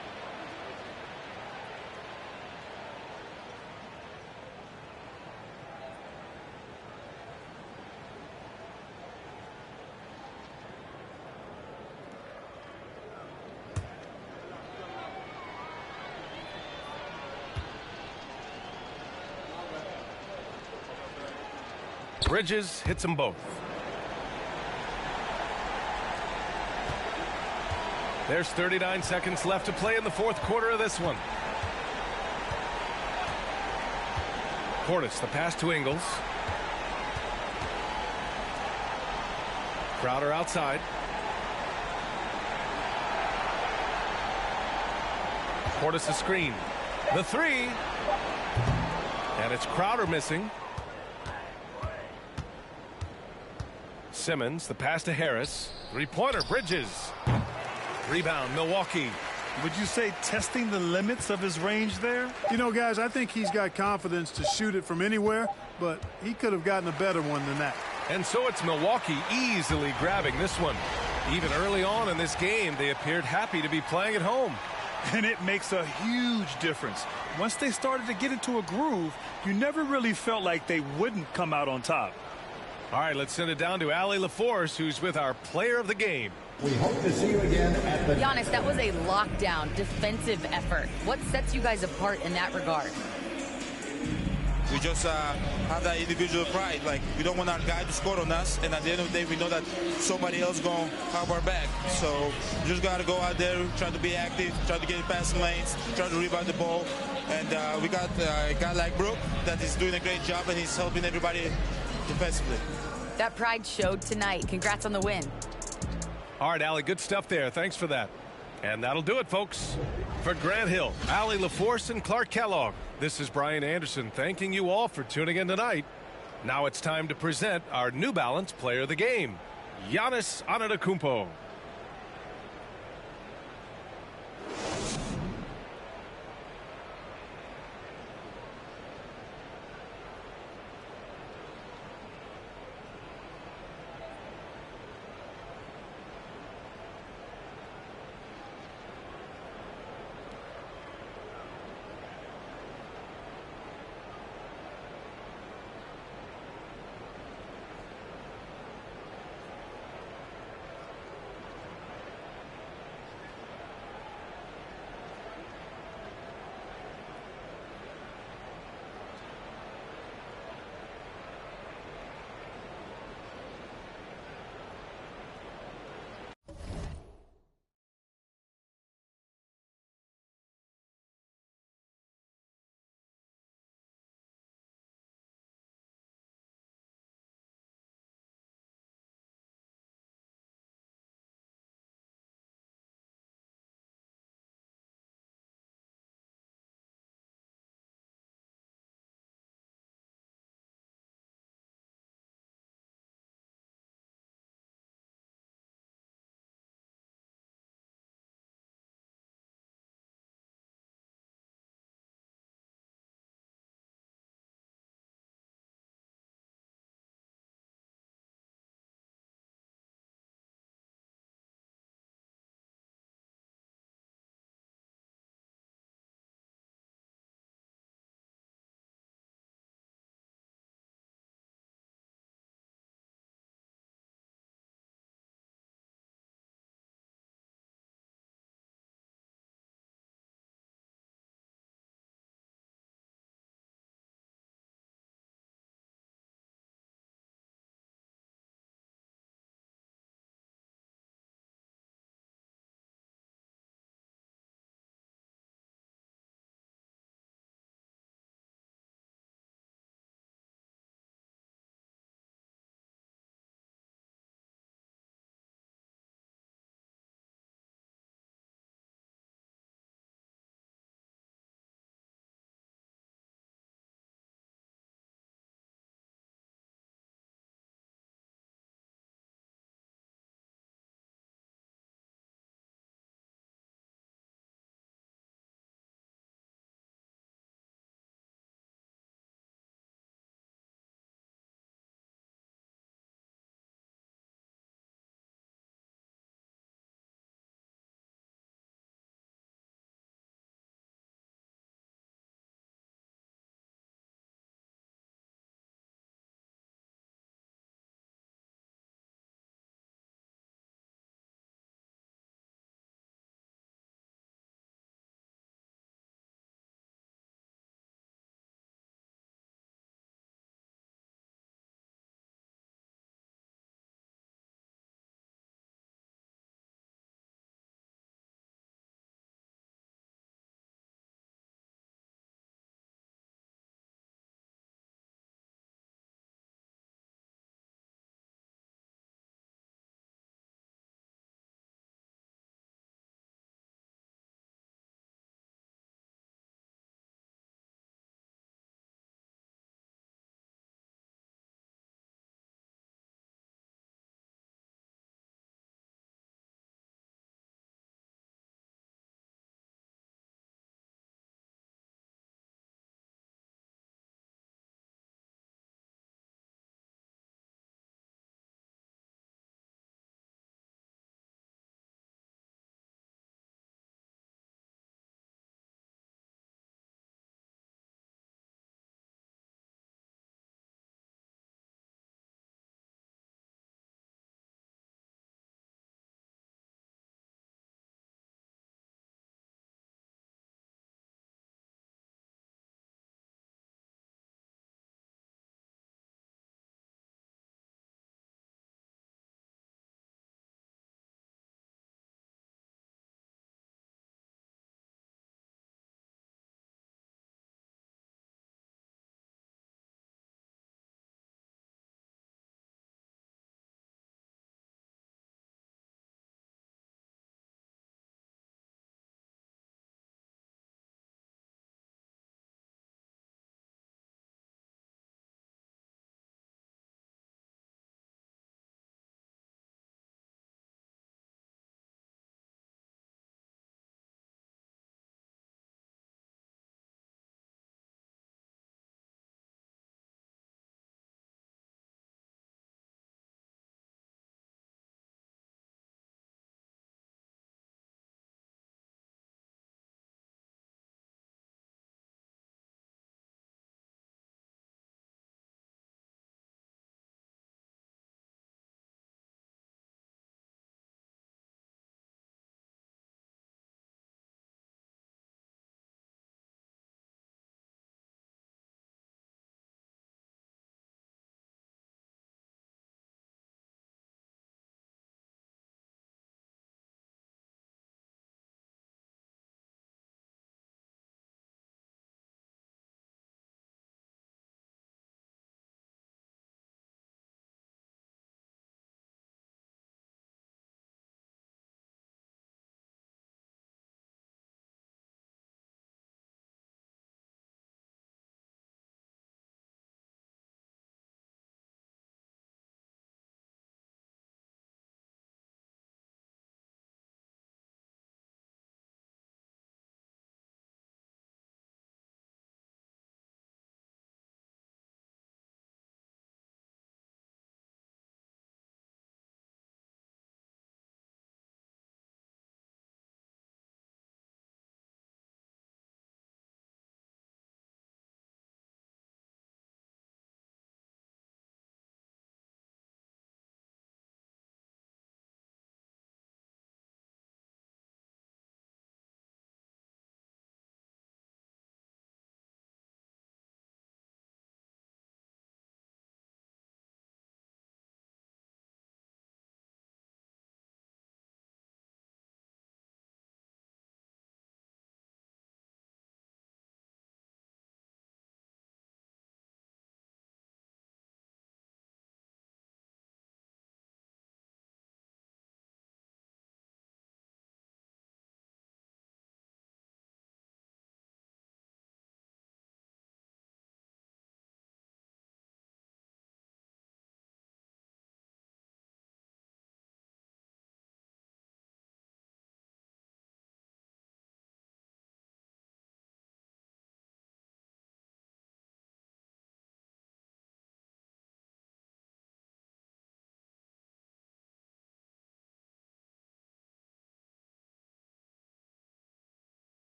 Bridges hits them both. There's 39 seconds left to play in the fourth quarter of this one. Portis, the pass to Ingles. Crowder outside. Portis a screen. The three. And it's Crowder missing. Simmons, the pass to Harris. Three-pointer, Bridges. Rebound, Milwaukee. Would you say testing the limits of his range there? You know, guys, I think he's got confidence to shoot it from anywhere, but he could have gotten a better one than that. And so it's Milwaukee easily grabbing this one. Even early on in this game, they appeared happy to be playing at home. And it makes a huge difference. Once they started to get into a groove, you never really felt like they wouldn't come out on top. All right, let's send it down to Allie LaForce, who's with our player of the game. We hope to see you again at the... Giannis, that was a lockdown defensive effort. What sets you guys apart in that regard? We just have that individual pride. Like, we don't want our guy to score on us, and at the end of the day, we know that somebody else going to have our back. So we just got to go out there, try to be active, try to get past lanes, try to rebound the ball. And we got a guy like Brook that is doing a great job, and he's helping everybody defensively. That pride showed tonight. Congrats on the win. All right, Allie, good stuff there. Thanks for that. And that'll do it, folks. For Grant Hill, Allie LaForce, and Clark Kellogg, this is Brian Anderson thanking you all for tuning in tonight. Now it's time to present our New Balance player of the game, Giannis Antetokounmpo.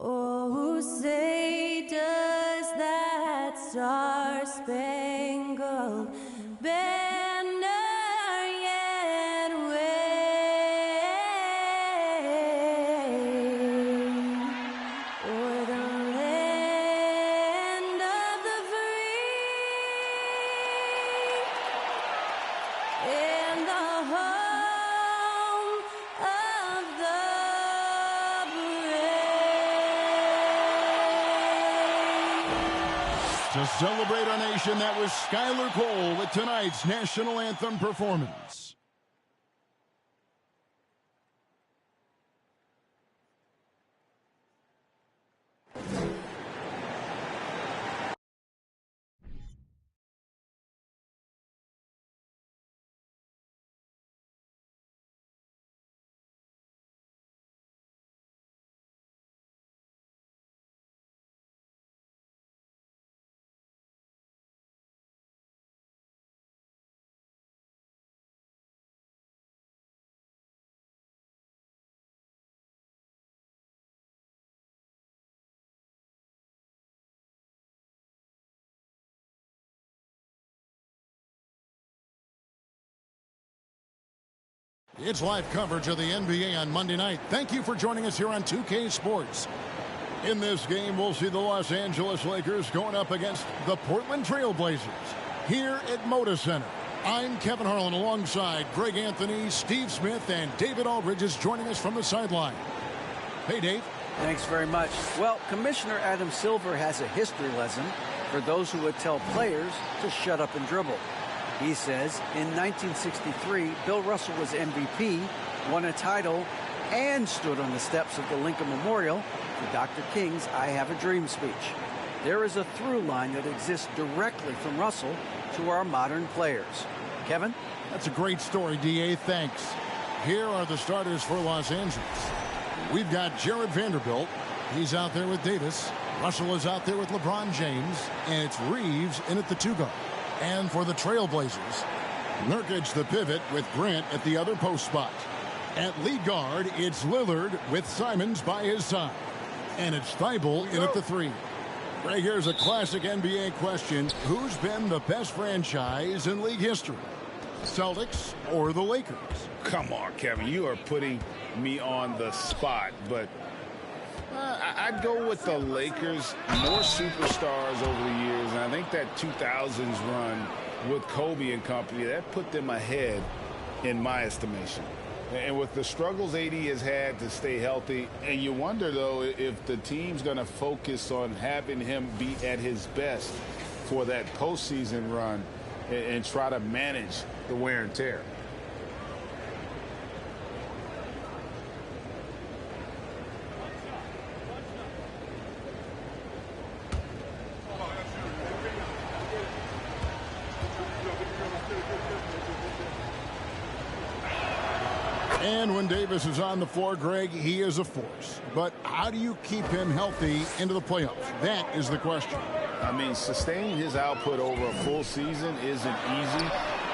Oh, say does that star-spangled banner yet wave o'er the land of the free and the home of the To celebrate our nation, that was Skylar Cole with tonight's national anthem performance. It's live coverage of the NBA on Monday night. Thank you for joining us here on 2K Sports. In this game, we'll see the Los Angeles Lakers going up against the Portland Trail Blazers here at Moda Center. I'm Kevin Harlan alongside Greg Anthony, Steve Smith, and David Aldridge is joining us from the sideline. Hey, Dave. Thanks very much. Well, Commissioner Adam Silver has a history lesson for those who would tell players to shut up and dribble. He says in 1963, Bill Russell was MVP, won a title, and stood on the steps of the Lincoln Memorial for Dr. King's I Have a Dream speech. There is a through line that exists directly from Russell to our modern players. Kevin? That's a great story, D.A. Thanks. Here are the starters for Los Angeles. We've got Jared Vanderbilt. He's out there with Davis. Russell is out there with LeBron James. And it's Reeves in at the 2-guard. And for the Trailblazers, Nurkic the pivot with Grant at the other post spot. At lead guard, it's Lillard with Simons by his side. And it's Thibault in at the 3. Right, here's a classic NBA question. Who's been the best franchise in league history? Celtics or the Lakers? Come on, Kevin. You are putting me on the spot, but I'd go with the Lakers. More superstars over the years, and I think that 2000s run with Kobe and company, that put them ahead in my estimation. And with the struggles AD has had to stay healthy, and you wonder, though, if the team's going to focus on having him be at his best for that postseason run and try to manage the wear and tear. And when Davis is on the floor, Greg, he is a force. But how do you keep him healthy into the playoffs? That is the question. I mean, sustaining his output over a full season isn't easy,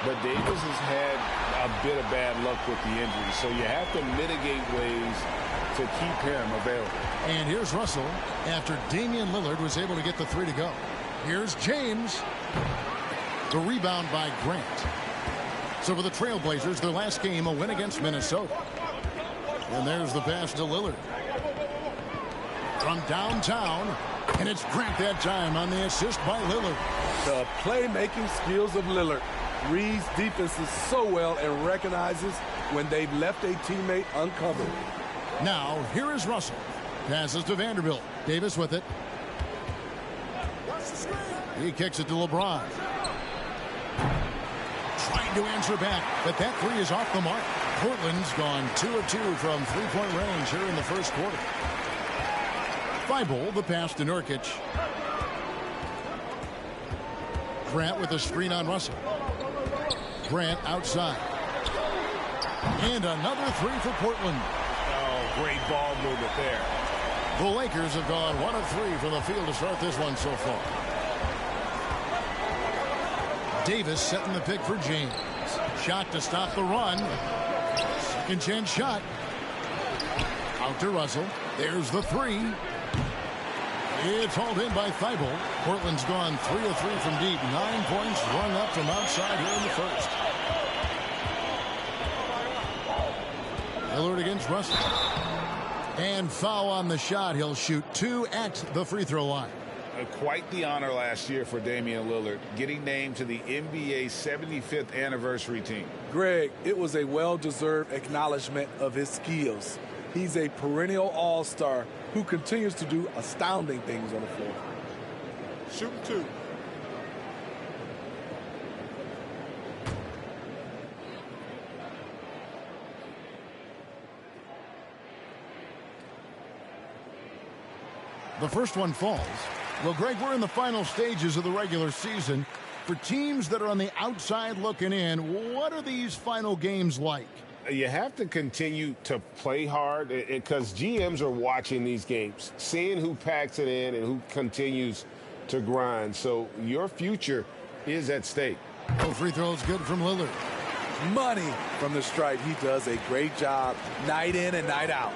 but Davis has had a bit of bad luck with the injury, so you have to mitigate ways to keep him available. And here's Russell after Damian Lillard was able to get the 3 to go. Here's James. The rebound by Grant. So for the Trailblazers, their last game, a win against Minnesota. And there's the pass to Lillard. From downtown, and it's Grant that time on the assist by Lillard. The playmaking skills of Lillard reads defenses so well and recognizes when they've left a teammate uncovered. Now, here is Russell. Passes to Vanderbilt. Davis with it. He kicks it to LeBron. Trying to answer back, but that 3 is off the mark. Portland's gone 2 of 2 from three-point range here in the first quarter. Thibault, the pass to Nurkic. Grant with a screen on Russell. Grant outside. And another 3 for Portland. Oh, great ball movement there. The Lakers have gone 1 of 3 from the field to start this one so far. Davis setting the pick for James. Shot to stop the run. Second chance shot. Out to Russell. There's the 3. It's hauled in by Thibault. Portland's gone 3 of 3 from deep. 9 points rung up from outside here in the first. Lillard against Russell. And foul on the shot. He'll shoot 2 at the free throw line. Quite the honor last year for Damian Lillard, getting named to the NBA 75th anniversary team. Greg, it was a well-deserved acknowledgement of his skills. He's a perennial all-star who continues to do astounding things on the floor. Shooting 2. The first one falls. Well, Greg, we're in the final stages of the regular season. For teams that are on the outside looking in, what are these final games like? You have to continue to play hard because GMs are watching these games, seeing who packs it in and who continues to grind. So your future is at stake. No free throws good from Lillard. Money from the stripe. He does a great job night in and night out.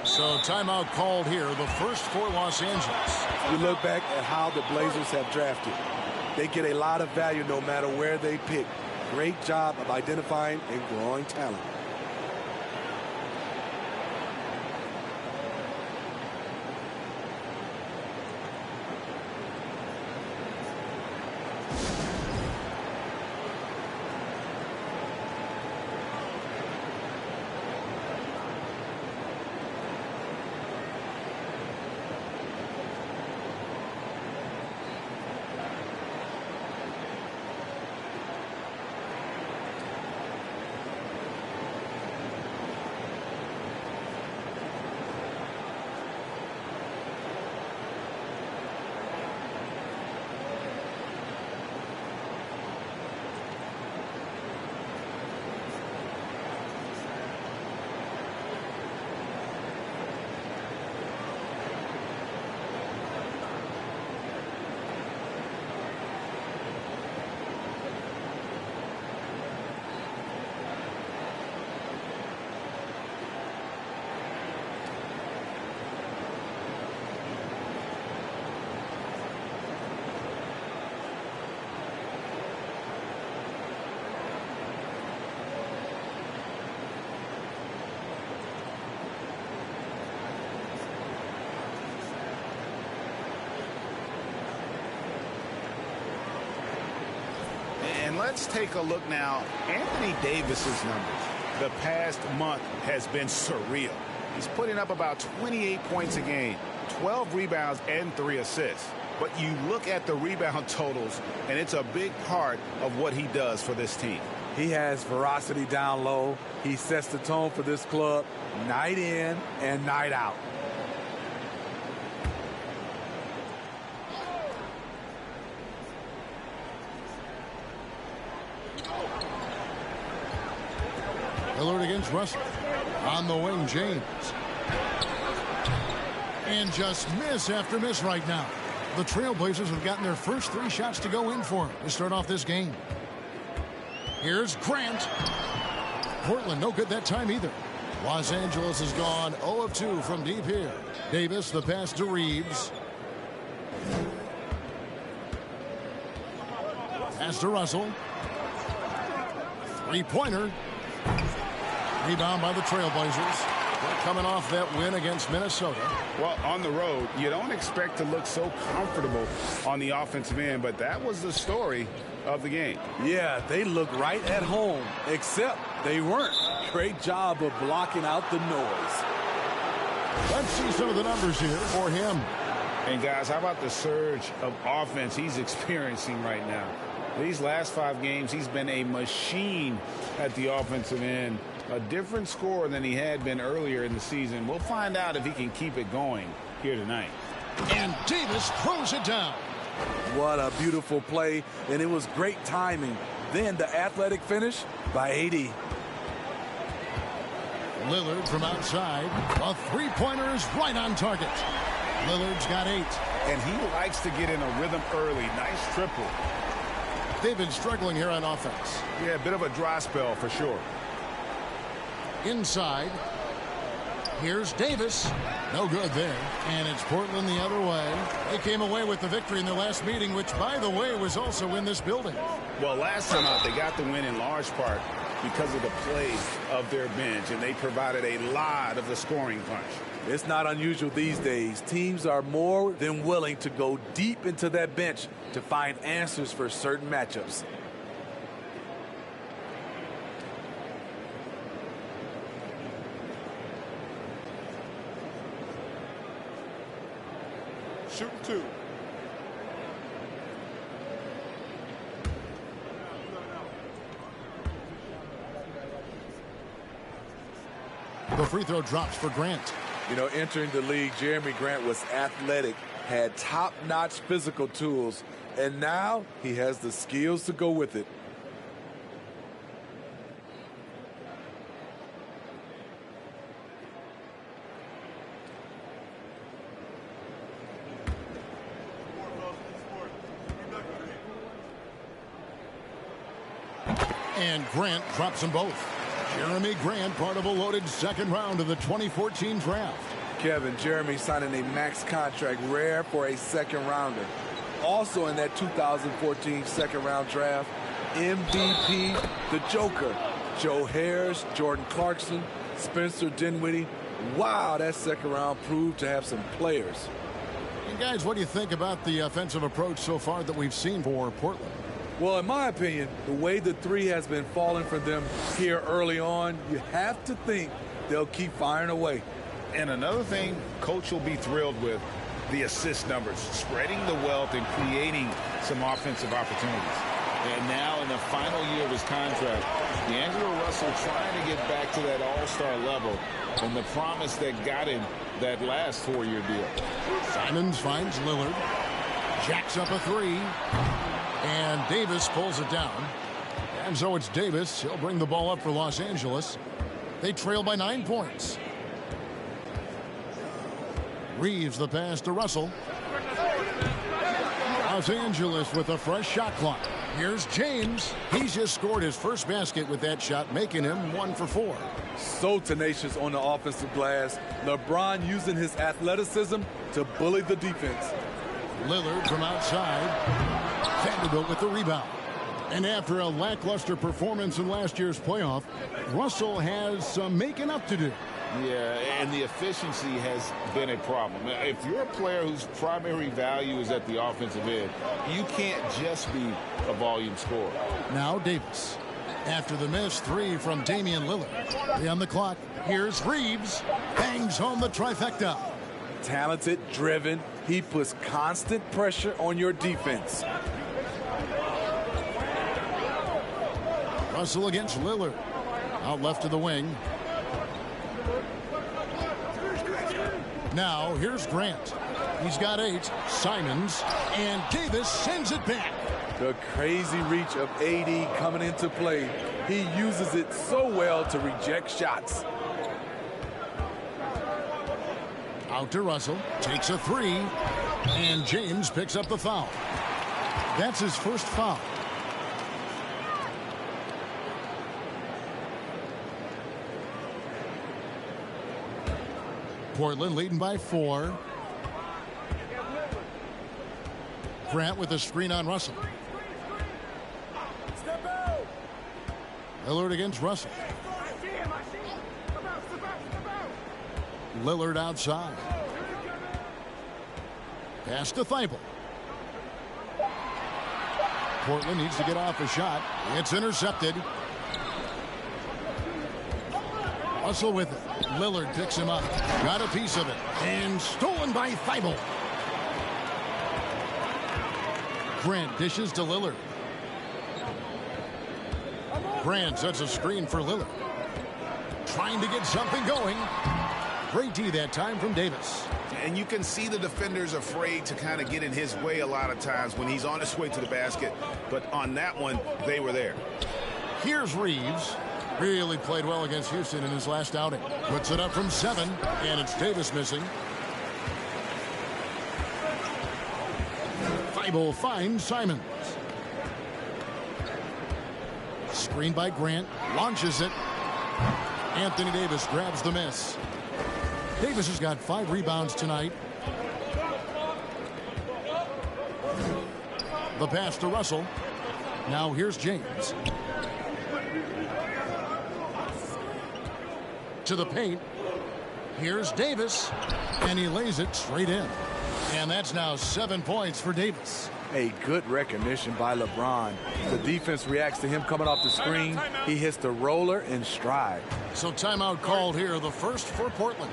So timeout called here, the first for Los Angeles. We look back at how the Blazers have drafted. They get a lot of value no matter where they pick. Great job of identifying and growing talent. And let's take a look now. Anthony Davis's numbers. The past month has been surreal. He's putting up about 28 points a game, 12 rebounds, and 3 assists. But you look at the rebound totals, and it's a big part of what he does for this team. He has ferocity down low. He sets the tone for this club night in and night out. Lillard against Russell. On the wing, James. And just miss after miss right now. The Trailblazers have gotten their first 3 shots to go in for him to start off this game. Here's Grant. Portland, no good that time either. Los Angeles has gone 0 of 2 from deep here. Davis, the pass to Reeves. Pass to Russell. 3-pointer. Rebound by the Trailblazers. They're coming off that win against Minnesota. Well, on the road, you don't expect to look so comfortable on the offensive end, but that was the story of the game. Yeah, they look right at home, except they weren't. Great job of blocking out the noise. Let's see some of the numbers here for him. And guys, how about the surge of offense he's experiencing right now? These last 5 games, he's been a machine at the offensive end. A different score than he had been earlier in the season. We'll find out if he can keep it going here tonight. And Davis throws it down. What a beautiful play, and it was great timing. Then the athletic finish by AD. Lillard from outside. A 3-pointer is right on target. Lillard's got 8. And he likes to get in a rhythm early. Nice triple. They've been struggling here on offense. Yeah, a bit of a dry spell for sure. Inside. Here's Davis. No good there. And it's Portland the other way. They came away with the victory in their last meeting, which, by the way, was also in this building. Well, last time out, they got the win in large part because of the play of their bench, and they provided a lot of the scoring punch. It's not unusual these days. Teams are more than willing to go deep into that bench to find answers for certain matchups. Shooting 2. The free throw drops for Grant. You know, entering the league, Jeremy Grant was athletic, had top-notch physical tools, and now he has the skills to go with it. And Grant drops them both. Jeremy Grant, part of a loaded second round of the 2014 draft. Kevin, Jeremy signing a max contract, rare for a second rounder. Also in that 2014 second round draft, MVP, the Joker, Joe Harris, Jordan Clarkson, Spencer Dinwiddie. Wow, that second round proved to have some players. And guys, what do you think about the offensive approach so far that we've seen for Portland? Well, in my opinion, the way the three has been falling for them here early on, you have to think they'll keep firing away. And another thing Coach will be thrilled with, the assist numbers, spreading the wealth and creating some offensive opportunities. And now in the final year of his contract, D'Angelo Russell trying to get back to that all-star level and the promise that got him that last 4-year deal. Simons finds Lillard. Jacks up a three. And Davis pulls it down. And so it's Davis. He'll bring the ball up for Los Angeles. They trail by 9 points. Reeves the pass to Russell. Los Angeles with a fresh shot clock. Here's James. He's just scored his first basket with that shot, making him 1 for 4. So tenacious on the offensive glass. LeBron using his athleticism to bully the defense. Lillard from outside. Vanderbilt with the rebound. And after a lackluster performance in last year's playoff, Russell has some making up to do. Yeah, and the efficiency has been a problem. If you're a player whose primary value is at the offensive end, you can't just be a volume scorer. Now Davis. After the missed three from Damian Lillard. 3 on the clock. Here's Reeves. Bangs home the trifecta. Talented, driven. He puts constant pressure on your defense. Russell against Lillard. Out left to the wing. Now here's Grant. He's got 8. Simons. And Davis sends it back. The crazy reach of AD coming into play. He uses it so well to reject shots. Out to Russell. Takes a 3. And James picks up the foul. That's his first foul. Portland leading by 4. Grant with a screen on Russell. Lillard against Russell. Lillard outside. Pass to Thibault. Portland needs to get off a shot. It's intercepted. Russell with it. Lillard picks him up. Got a piece of it. And stolen by Thibault. Grant dishes to Lillard. Grant sets a screen for Lillard. Trying to get something going. Great D that time from Davis. And you can see the defenders afraid to kind of get in his way a lot of times when he's on his way to the basket. But on that one, they were there. Here's Reeves. Really played well against Houston in his last outing. Puts it up from 7, and it's Davis missing. Thibault finds Simons. Screen by Grant. Launches it. Anthony Davis grabs the miss. Davis has got 5 rebounds tonight. The pass to Russell. Now here's James. To the paint. Here's Davis. And he lays it straight in. And that's now 7 points for Davis. A good recognition by LeBron. The defense reacts to him coming off the screen. He hits the roller in stride. So timeout called here, the first for Portland.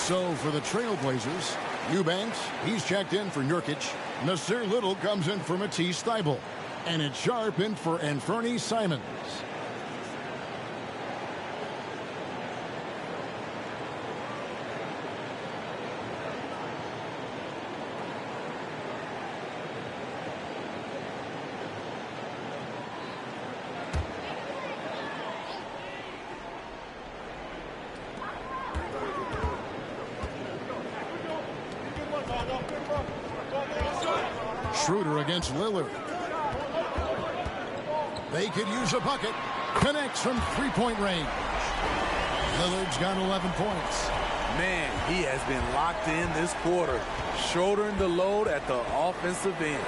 So for the Trailblazers, Eubanks, he's checked in for Nurkic. Nasir Little comes in for Matisse Thybulle. And it's Sharp in for Anfernee Simons. Schroeder against Lillard. They could use a bucket. Connects from three-point range. Lillard's got 11 points. Man, he has been locked in this quarter, shouldering the load at the offensive end.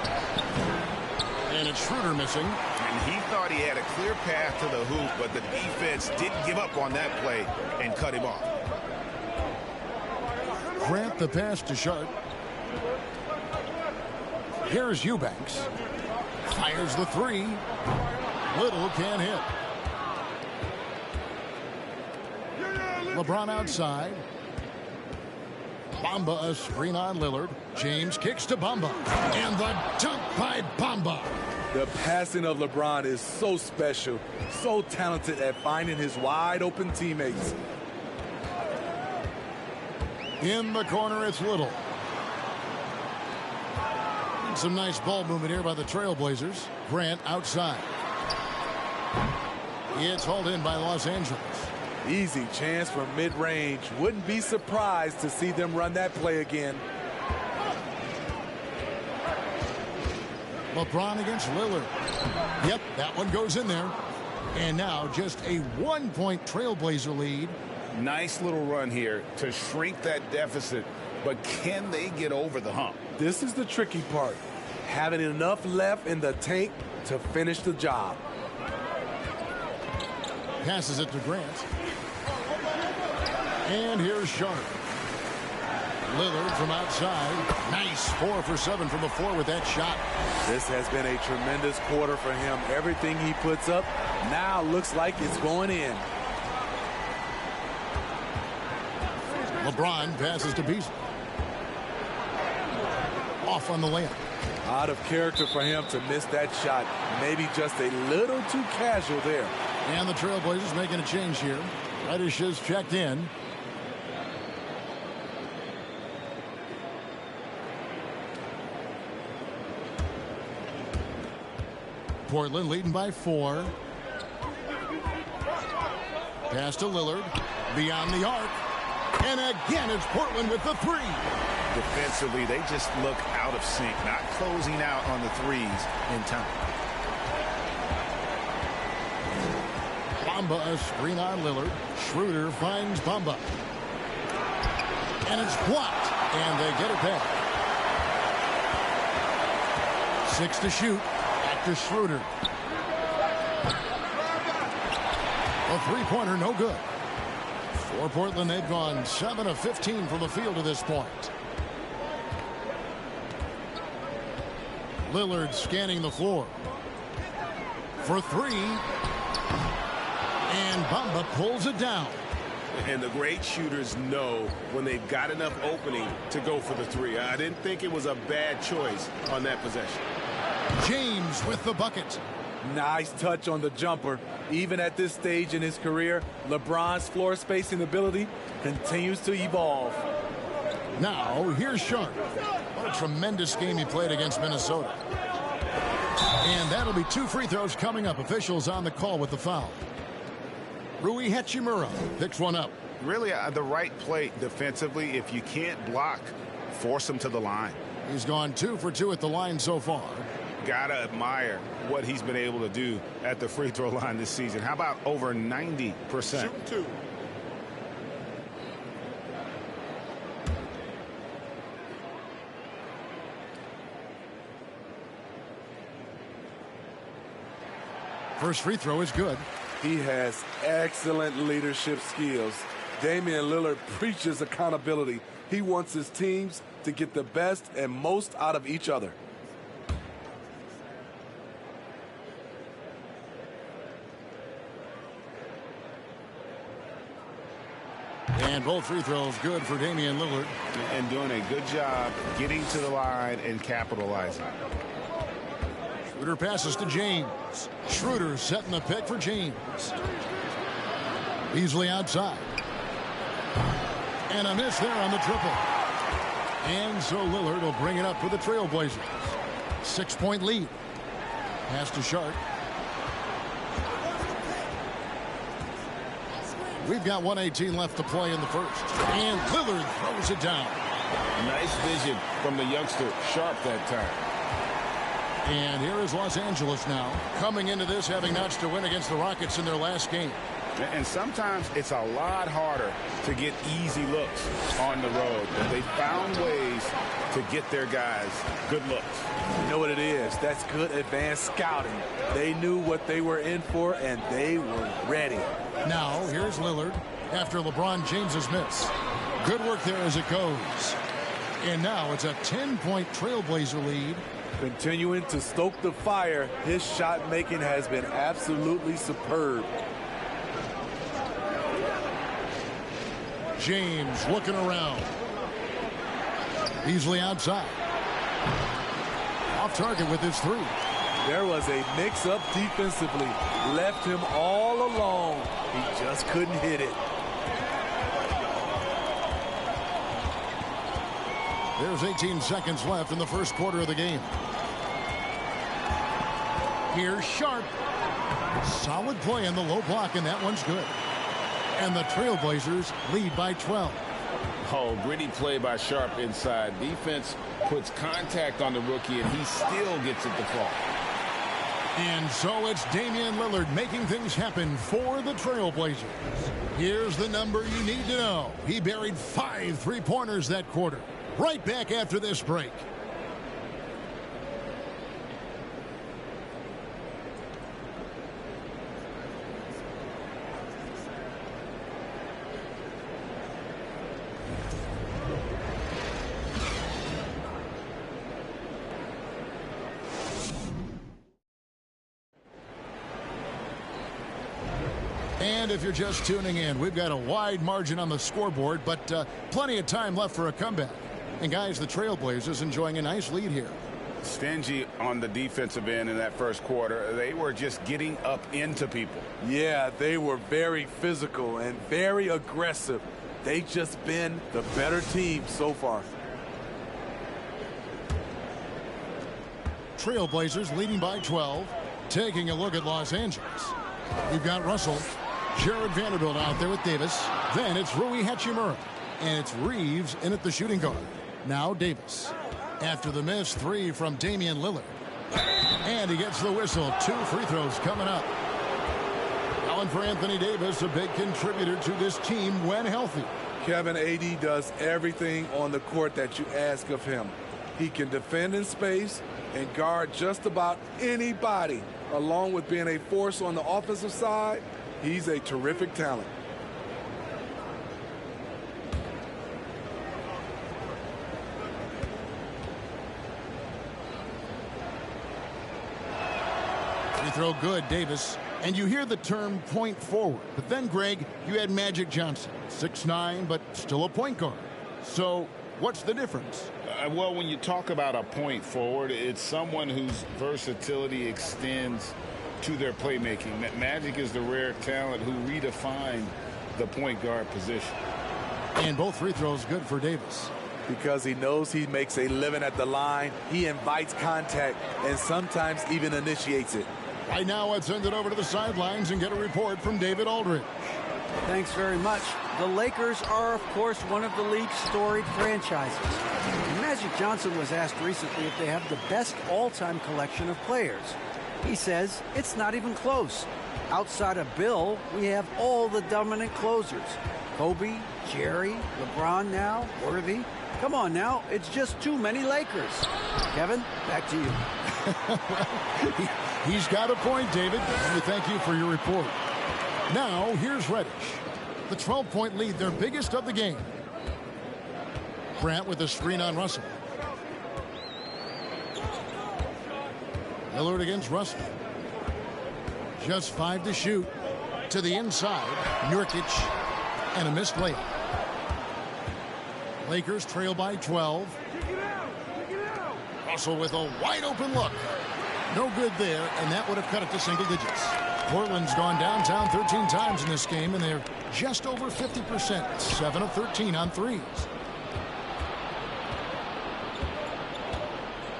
And it's Schroeder missing. And he thought he had a clear path to the hoop, but the defense didn't give up on that play and cut him off. Grant the pass to Sharp. Here's Eubanks. Fires the three. Little can't hit. LeBron outside. Bamba a screen on Lillard. James kicks to Bamba. And the dunk by Bamba. The passing of LeBron is so special, so talented at finding his wide open teammates. In the corner, it's Little. Some nice ball movement here by the Trailblazers. Grant outside. It's hauled in by Los Angeles. Easy chance from mid-range. Wouldn't be surprised to see them run that play again. LeBron against Lillard. Yep, that one goes in there. And now just a 1-point Trailblazer lead. Nice little run here to shrink that deficit, but can they get over the hump? This is the tricky part. Having enough left in the tank to finish the job. Passes it to Grant. And here's Sharp. Lillard from outside. Nice 4 for 7 from the floor with that shot. This has been a tremendous quarter for him. Everything he puts up now looks like it's going in. LeBron passes to Beasley. Off on the layup. Out of character for him to miss that shot. Maybe just a little too casual there. And the Trailblazers making a change here. Reddish is checked in. Portland leading by 4. Pass to Lillard. Beyond the arc. And again, it's Portland with the three. Defensively, they just look out of sync, not closing out on the threes in time. Bamba, a screen on Lillard. Schroeder finds Bamba. And it's blocked. And they get it back. 6 to shoot. Back to Schroeder. A three-pointer, no good. For Portland, they've gone 7 of 15 from the field to this point. Lillard scanning the floor. For three. And Bamba pulls it down. And the great shooters know when they've got enough opening to go for the three. I didn't think it was a bad choice on that possession. James with the bucket. Nice touch on the jumper. Even at this stage in his career, LeBron's floor spacing ability continues to evolve. Now, here's Sharp. What a tremendous game he played against Minnesota. And that'll be 2 free throws coming up. Officials on the call with the foul. Rui Hachimura picks one up. Really the right play defensively. If you can't block, force him to the line. He's gone 2 for 2 at the line so far. Gotta admire what he's been able to do at the free throw line this season. How about over 90%? Shoot 2. First free throw is good. He has excellent leadership skills. Damian Lillard preaches accountability. He wants his teams to get the best and most out of each other. And both free throws good for Damian Lillard. And doing a good job getting to the line and capitalizing. Schroeder passes to James. Schroeder setting the pick for James. Easily outside. And a miss there on the triple. And so Lillard will bring it up for the Trailblazers. 6-point lead. Pass to Sharp. We've got 1:18 left to play in the first. And Lillard throws it down. Nice vision from the youngster Sharp that time. And here is Los Angeles now, coming into this having notched a win against the Rockets in their last game. And sometimes it's a lot harder to get easy looks on the road. But they found ways to get their guys good looks. You know what it is? That's good advanced scouting. They knew what they were in for, and they were ready. Now, here's Lillard after LeBron James's miss. Good work there as it goes. And now it's a 10-point Trailblazer lead. Continuing to stoke the fire, his shot making has been absolutely superb. James looking around. Easily outside. Off target with his three. There was a mix-up defensively. Left him all alone. He just couldn't hit it. There's 18 seconds left in the first quarter of the game. Here's Sharp. Solid play in the low block, and that one's good. And the Trailblazers lead by 12. Oh, gritty play by Sharp inside. Defense puts contact on the rookie, and he still gets it to fall. And so it's Damian Lillard making things happen for the Trailblazers. Here's the number you need to know. He buried 5 three-pointers that quarter. Right back after this break. And if you're just tuning in, we've got a wide margin on the scoreboard, but plenty of time left for a comeback. And guys, the Trailblazers enjoying a nice lead here. Stingy on the defensive end in that first quarter. They were just getting up into people. Yeah, they were very physical and very aggressive. They've just been the better team so far. Trailblazers leading by 12. Taking a look at Los Angeles. We've got Russell. Jared Vanderbilt out there with Davis. Then it's Rui Hachimura. and it's Reeves in at the shooting guard. Now Davis. After the miss, 3 from Damian Lillard. And he gets the whistle. 2 free throws coming up. Allen, for Anthony Davis, a big contributor to this team when healthy. Kevin, AD does everything on the court that you ask of him. He can defend in space and guard just about anybody. Along with being a force on the offensive side, he's a terrific talent. Free throw good, Davis. And you hear the term point forward. But then, Greg, you had Magic Johnson, 6'9", but still a point guard. So what's the difference? Well, when you talk about a point forward, it's someone whose versatility extends to their playmaking. Magic is the rare talent who redefined the point guard position. And both free throws good for Davis. Because he knows he makes a living at the line. He invites contact and sometimes even initiates it. Right now, let's send it over to the sidelines and get a report from David Aldridge. Thanks very much. The Lakers are, of course, one of the league's storied franchises. Magic Johnson was asked recently if they have the best all-time collection of players. He says it's not even close. Outside of Bill, we have all the dominant closers. Kobe, Jerry, LeBron now, Worthy. Come on now, it's just too many Lakers. Kevin, back to you. He's got a point, David. And we thank you for your report. Now, here's Reddish. The 12-point lead, their biggest of the game. Grant with a screen on Russell. Lillard against Russell. Just 5 to shoot. To the inside, Nurkic, and a missed layup. Lakers trail by 12. Russell with a wide-open look. No good there, and that would have cut it to single digits. Portland's gone downtown 13 times in this game, and they're just over 50%. 7 of 13 on threes.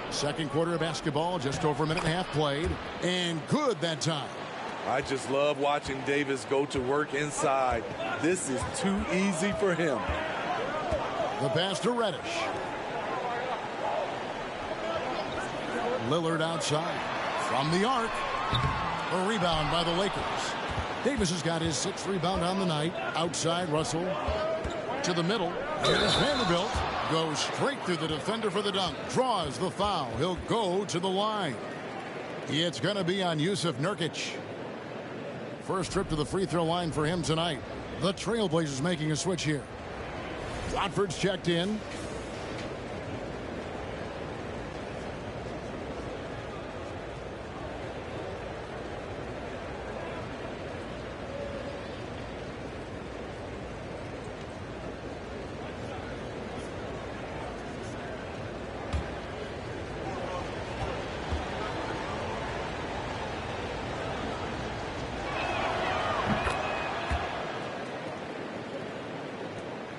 Second quarter of basketball, just over a minute and a half played, and good that time. I just love watching Davis go to work inside. This is too easy for him. The pass to Reddish. Lillard outside. From the arc. A rebound by the Lakers. Davis has got his 6th rebound on the night. Outside, Russell. To the middle. Here's Vanderbilt. Goes straight through the defender for the dunk. Draws the foul. He'll go to the line. It's going to be on Yusuf Nurkic. First trip to the free throw line for him tonight. The Trailblazers making a switch here. Watford's checked in.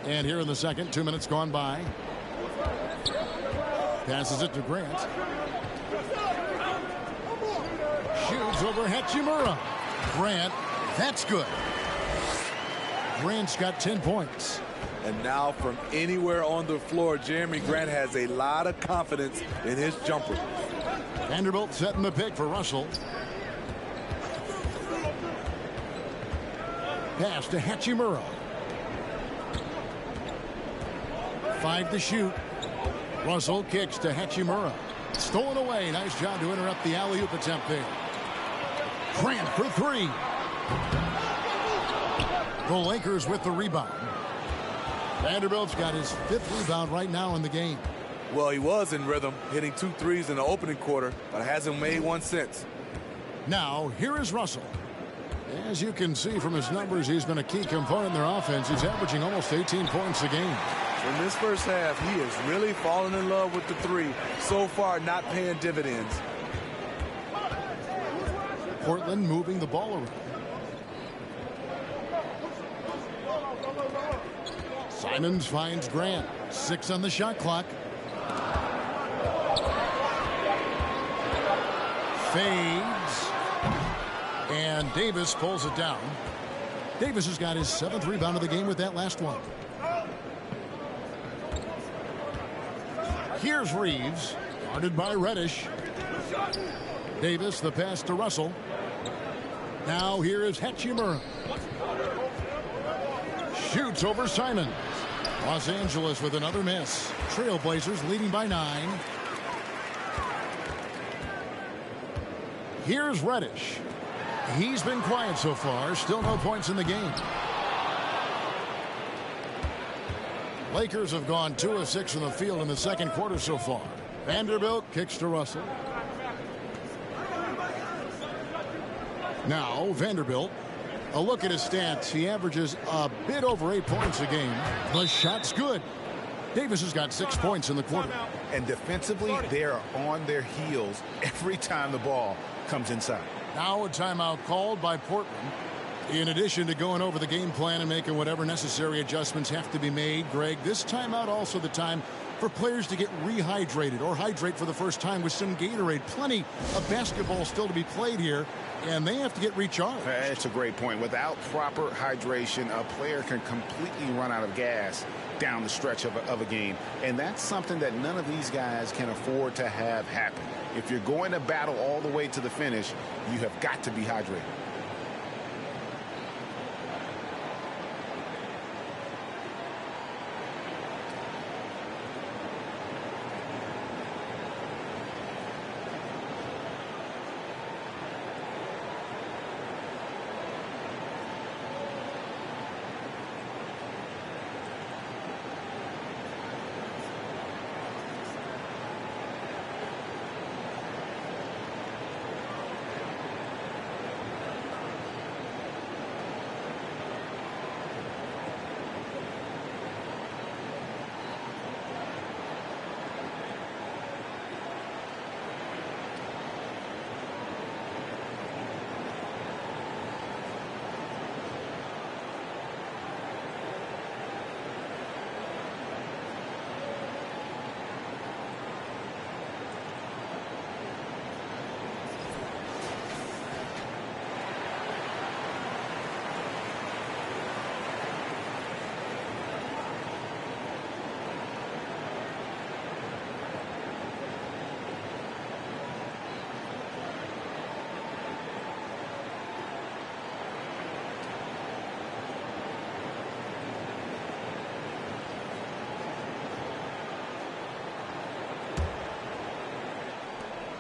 And here in the second, 2 minutes gone by. Passes it to Grant. Shoots over Hachimura. Grant, that's good. Grant's got 10 points. And now from anywhere on the floor, Jeremy Grant has a lot of confidence in his jumper. Vanderbilt setting the pick for Russell. Pass to Hachimura. 5 to shoot. Russell kicks to Hachimura. Stolen away. Nice job to interrupt the alley-oop attempt there. Grant for 3. The Lakers with the rebound. Vanderbilt's got his 5th rebound right now in the game. Well, he was in rhythm, hitting 2 threes in the opening quarter, but hasn't made one since. Now, here is Russell. As you can see from his numbers, he's been a key component in their offense. He's averaging almost 18 points a game. In this first half, he is really falling in love with the 3. So far, not paying dividends. Portland moving the ball around. Simons finds Grant. 6 on the shot clock. Fades. And Davis pulls it down. Davis has got his 7th rebound of the game with that last one. Here's Reeves, guarded by Reddish. Davis, the pass to Russell. Now here is Hachimura. Shoots over Simons. Los Angeles with another miss. Trailblazers leading by 9. Here's Reddish. He's been quiet so far. Still no points in the game. Lakers have gone 2 of 6 from the field in the second quarter so far. Vanderbilt kicks to Russell. Now Vanderbilt. A look at his stats. He averages a bit over 8 points a game. The shot's good. Davis has got 6 points in the quarter. And defensively, they are on their heels every time the ball comes inside. Now a timeout called by Portland. In addition to going over the game plan and making whatever necessary adjustments have to be made, Greg, this timeout also the time for players to get rehydrated or hydrate for the first time with some Gatorade. Plenty of basketball still to be played here, and they have to get recharged. That's a great point. Without proper hydration, a player can completely run out of gas down the stretch of a game. And that's something that none of these guys can afford to have happen. If you're going to battle all the way to the finish, you have got to be hydrated.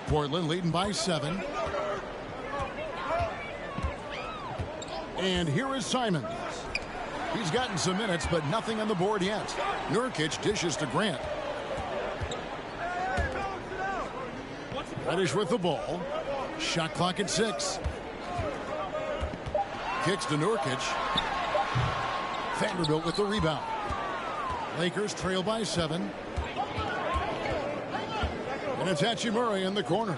Portland leading by 7. And here is Simons. He's gotten some minutes, but nothing on the board yet. Nurkic dishes to Grant. Reddish with the ball. Shot clock at 6. Kicks to Nurkic. Vanderbilt with the rebound. Lakers trail by 7. And it's Hachimura in the corner.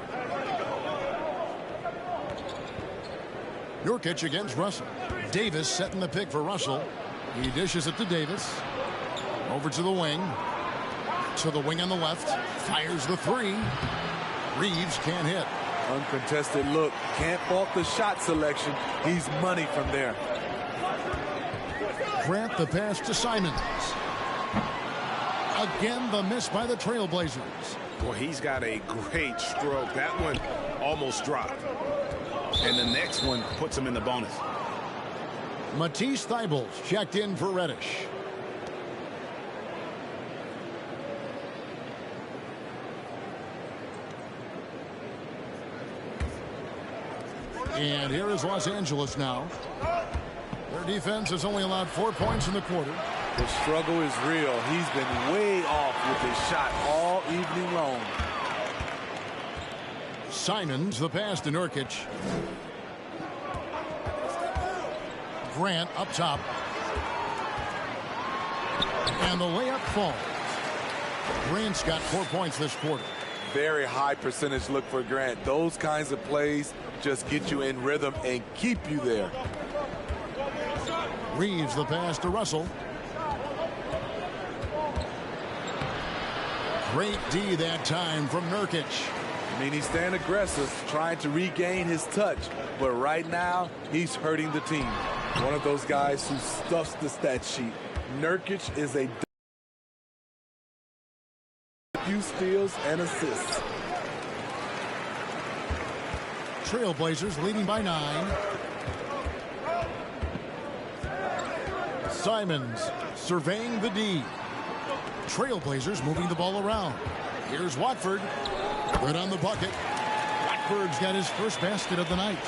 Nurkic against Russell. Davis setting the pick for Russell. He dishes it to Davis. Over to the wing. To the wing on the left. Fires the 3. Reeves can't hit. Uncontested look. Can't fault the shot selection. He's money from there. Grant the pass to Simons. Again, the miss by the Trailblazers. Well, he's got a great stroke. That one almost dropped. And the next one puts him in the bonus. Matisse Thybulle checked in for Reddish. And here is Los Angeles now. Their defense has only allowed 4 points in the quarter. The struggle is real. He's been way off with his shot all evening long. Simons, the pass to Nurkic. Grant up top. And the layup falls. Grant's got 4 points this quarter. Very high percentage look for Grant. Those kinds of plays just get you in rhythm and keep you there. Reeves the pass to Russell. Great D that time from Nurkic. I mean, he's staying aggressive, trying to regain his touch. But right now, he's hurting the team. One of those guys who stuffs the stat sheet. Nurkic is a steals and assists. Trailblazers leading by 9. Simons surveying the D. Trailblazers moving the ball around. Here's Watford. Good on the bucket. Watford's got his first basket of the night.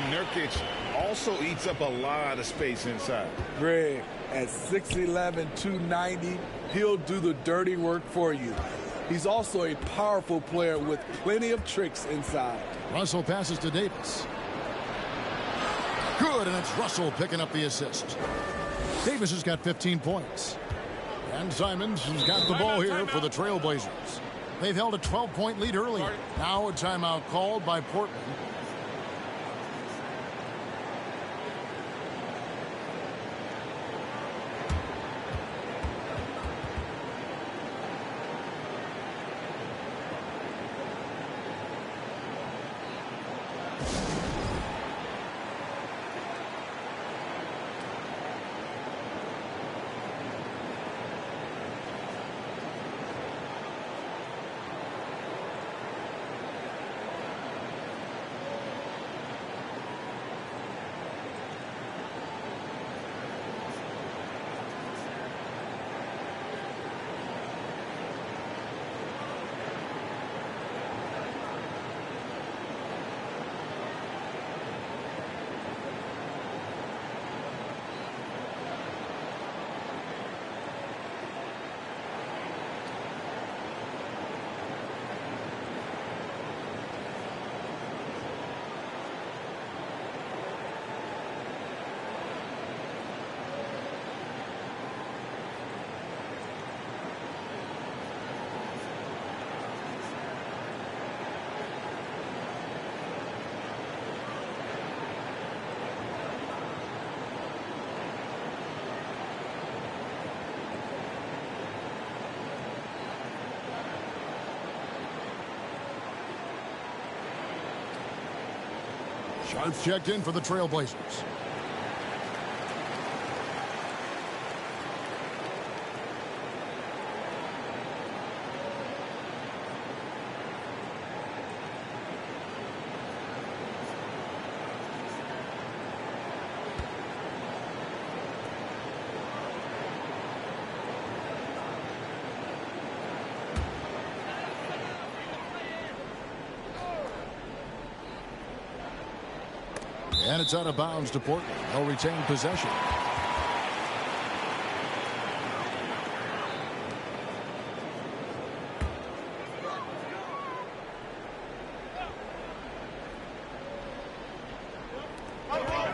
Nurkic also eats up a lot of space inside. Greg, at 6'11", 290, he'll do the dirty work for you. He's also a powerful player with plenty of tricks inside. Russell passes to Davis. Good, and it's Russell picking up the assist. Davis has got 15 points. And Simons has got the ball here for the Trailblazers. They've held a 12-point lead earlier. Now a timeout called by Portland. Sharps checked in for the Trailblazers. And it's out of bounds to Portland. They'll retain possession.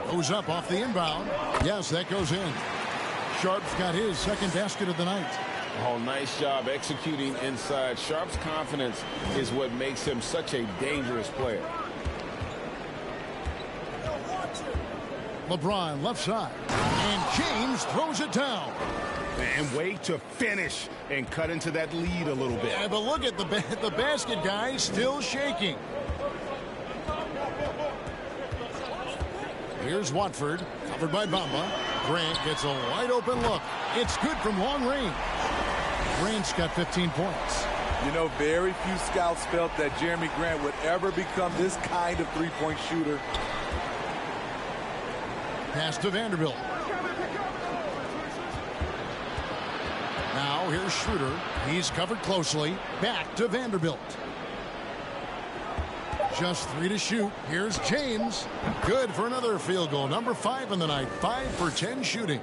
Goes up off the inbound. Yes, that goes in. Sharp's got his second basket of the night. Oh, nice job executing inside. Sharp's confidence is what makes him such a dangerous player. LeBron left side. And James throws it down. And wait to finish and cut into that lead a little bit. Yeah, but look at the basket, guys, still shaking. Here's Watford, covered by Bamba. Grant gets a wide open look. It's good from long range. Grant's got 15 points. You know, very few scouts felt that Jeremy Grant would ever become this kind of three-point shooter. Pass to Vanderbilt. Now here's Schroeder. He's covered closely. Back to Vanderbilt. Just 3 to shoot. Here's James. Good for another field goal. Number 5 in the night. 5 for 10 shooting.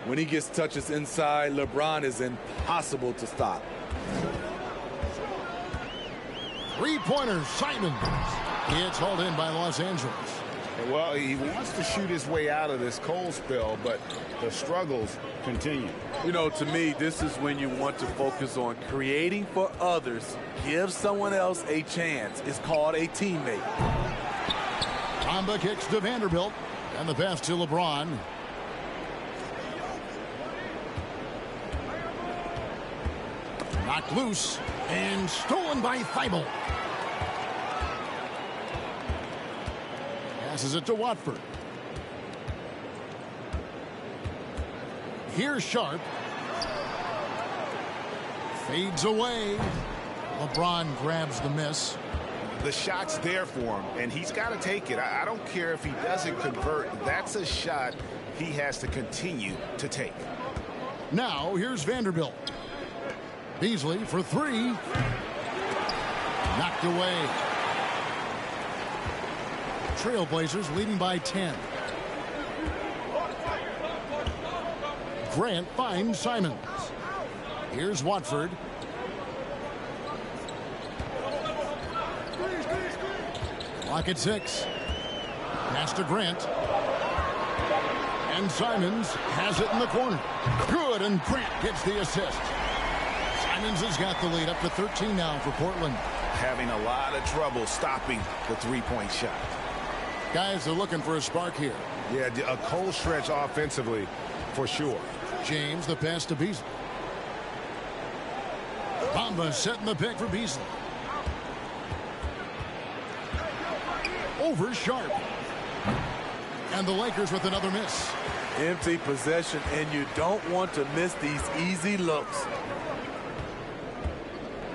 When he gets touches inside, LeBron is impossible to stop. Three-pointer, Simons. It's hauled in by Los Angeles. Well, he wants to shoot his way out of this cold spell, but the struggles continue. You know, to me, this is when you want to focus on creating for others. Give someone else a chance. It's called a teammate. Bamba kicks to Vanderbilt, and the pass to LeBron. Knocked loose and stolen by Thibault. Passes it to Watford. Here's Sharp. Fades away. LeBron grabs the miss. The shot's there for him, and he's got to take it. I don't care if he doesn't convert. That's a shot he has to continue to take. Now, here's Vanderbilt. Beasley for three. Knocked away. Trailblazers leading by 10. Grant finds Simons. Here's Watford. Clock at 6. Pass to Grant. And Simons has it in the corner. Good, and Grant gets the assist. Simons has got the lead up to 13 now for Portland. Having a lot of trouble stopping the three-point shot. Guys are looking for a spark here. Yeah, a cold stretch offensively for sure. James, the pass to Beasley. Bamba setting the pick for Beasley. Over Sharp. And the Lakers with another miss. Empty possession, and you don't want to miss these easy looks.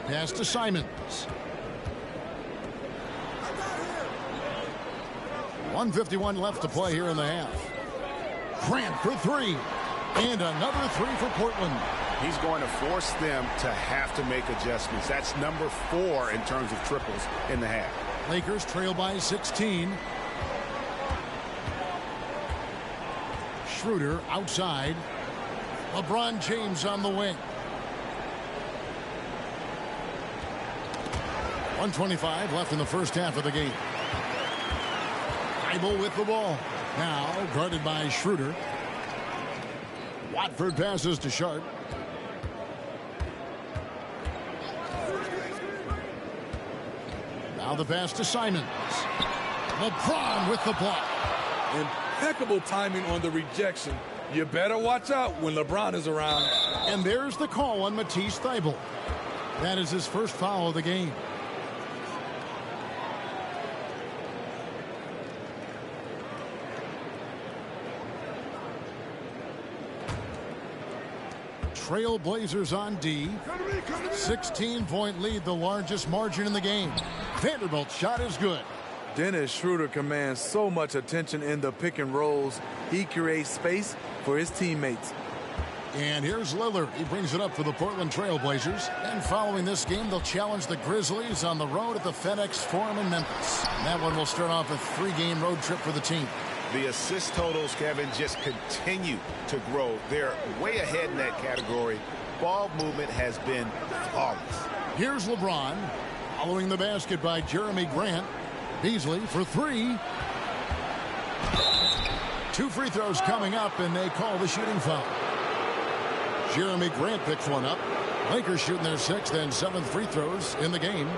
Pass to Simons. 1:51 left to play here in the half. Grant for three. And another three for Portland. He's going to force them to have to make adjustments. That's number 4 in terms of triples in the half. Lakers trail by 16. Schroeder outside. LeBron James on the wing. 1:25 left in the first half of the game. Thibault with the ball. Now guarded by Schroeder. Watford passes to Sharp. Now the pass to Simons. LeBron with the block. Impeccable timing on the rejection. You better watch out when LeBron is around. And there's the call on Matisse Thybulle. That is his first foul of the game. Trailblazers on D. 16-point lead, the largest margin in the game. Vanderbilt's shot is good. Dennis Schroeder commands so much attention in the pick and rolls. He creates space for his teammates. And here's Lillard. He brings it up for the Portland Trailblazers. And following this game, they'll challenge the Grizzlies on the road at the FedEx Forum in Memphis. And that one will start off a 3-game road trip for the team. The assist totals, Kevin, just continue to grow. They're way ahead in that category. Ball movement has been flawless. Here's LeBron. Following the basket by Jeremy Grant. Beasley for three. 2 free throws coming up, and they call the shooting foul. Jeremy Grant picks one up. Lakers shooting their 6th and 7th free throws in the game.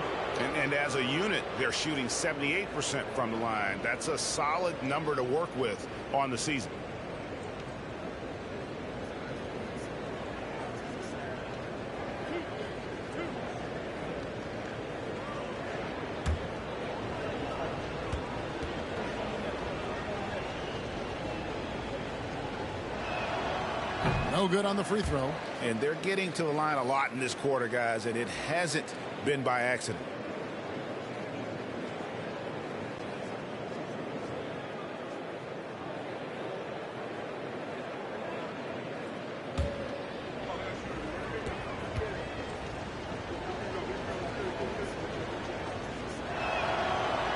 And as a unit, they're shooting 78% from the line. That's a solid number to work with on the season. No good on the free throw. And they're getting to the line a lot in this quarter, guys, and it hasn't been by accident.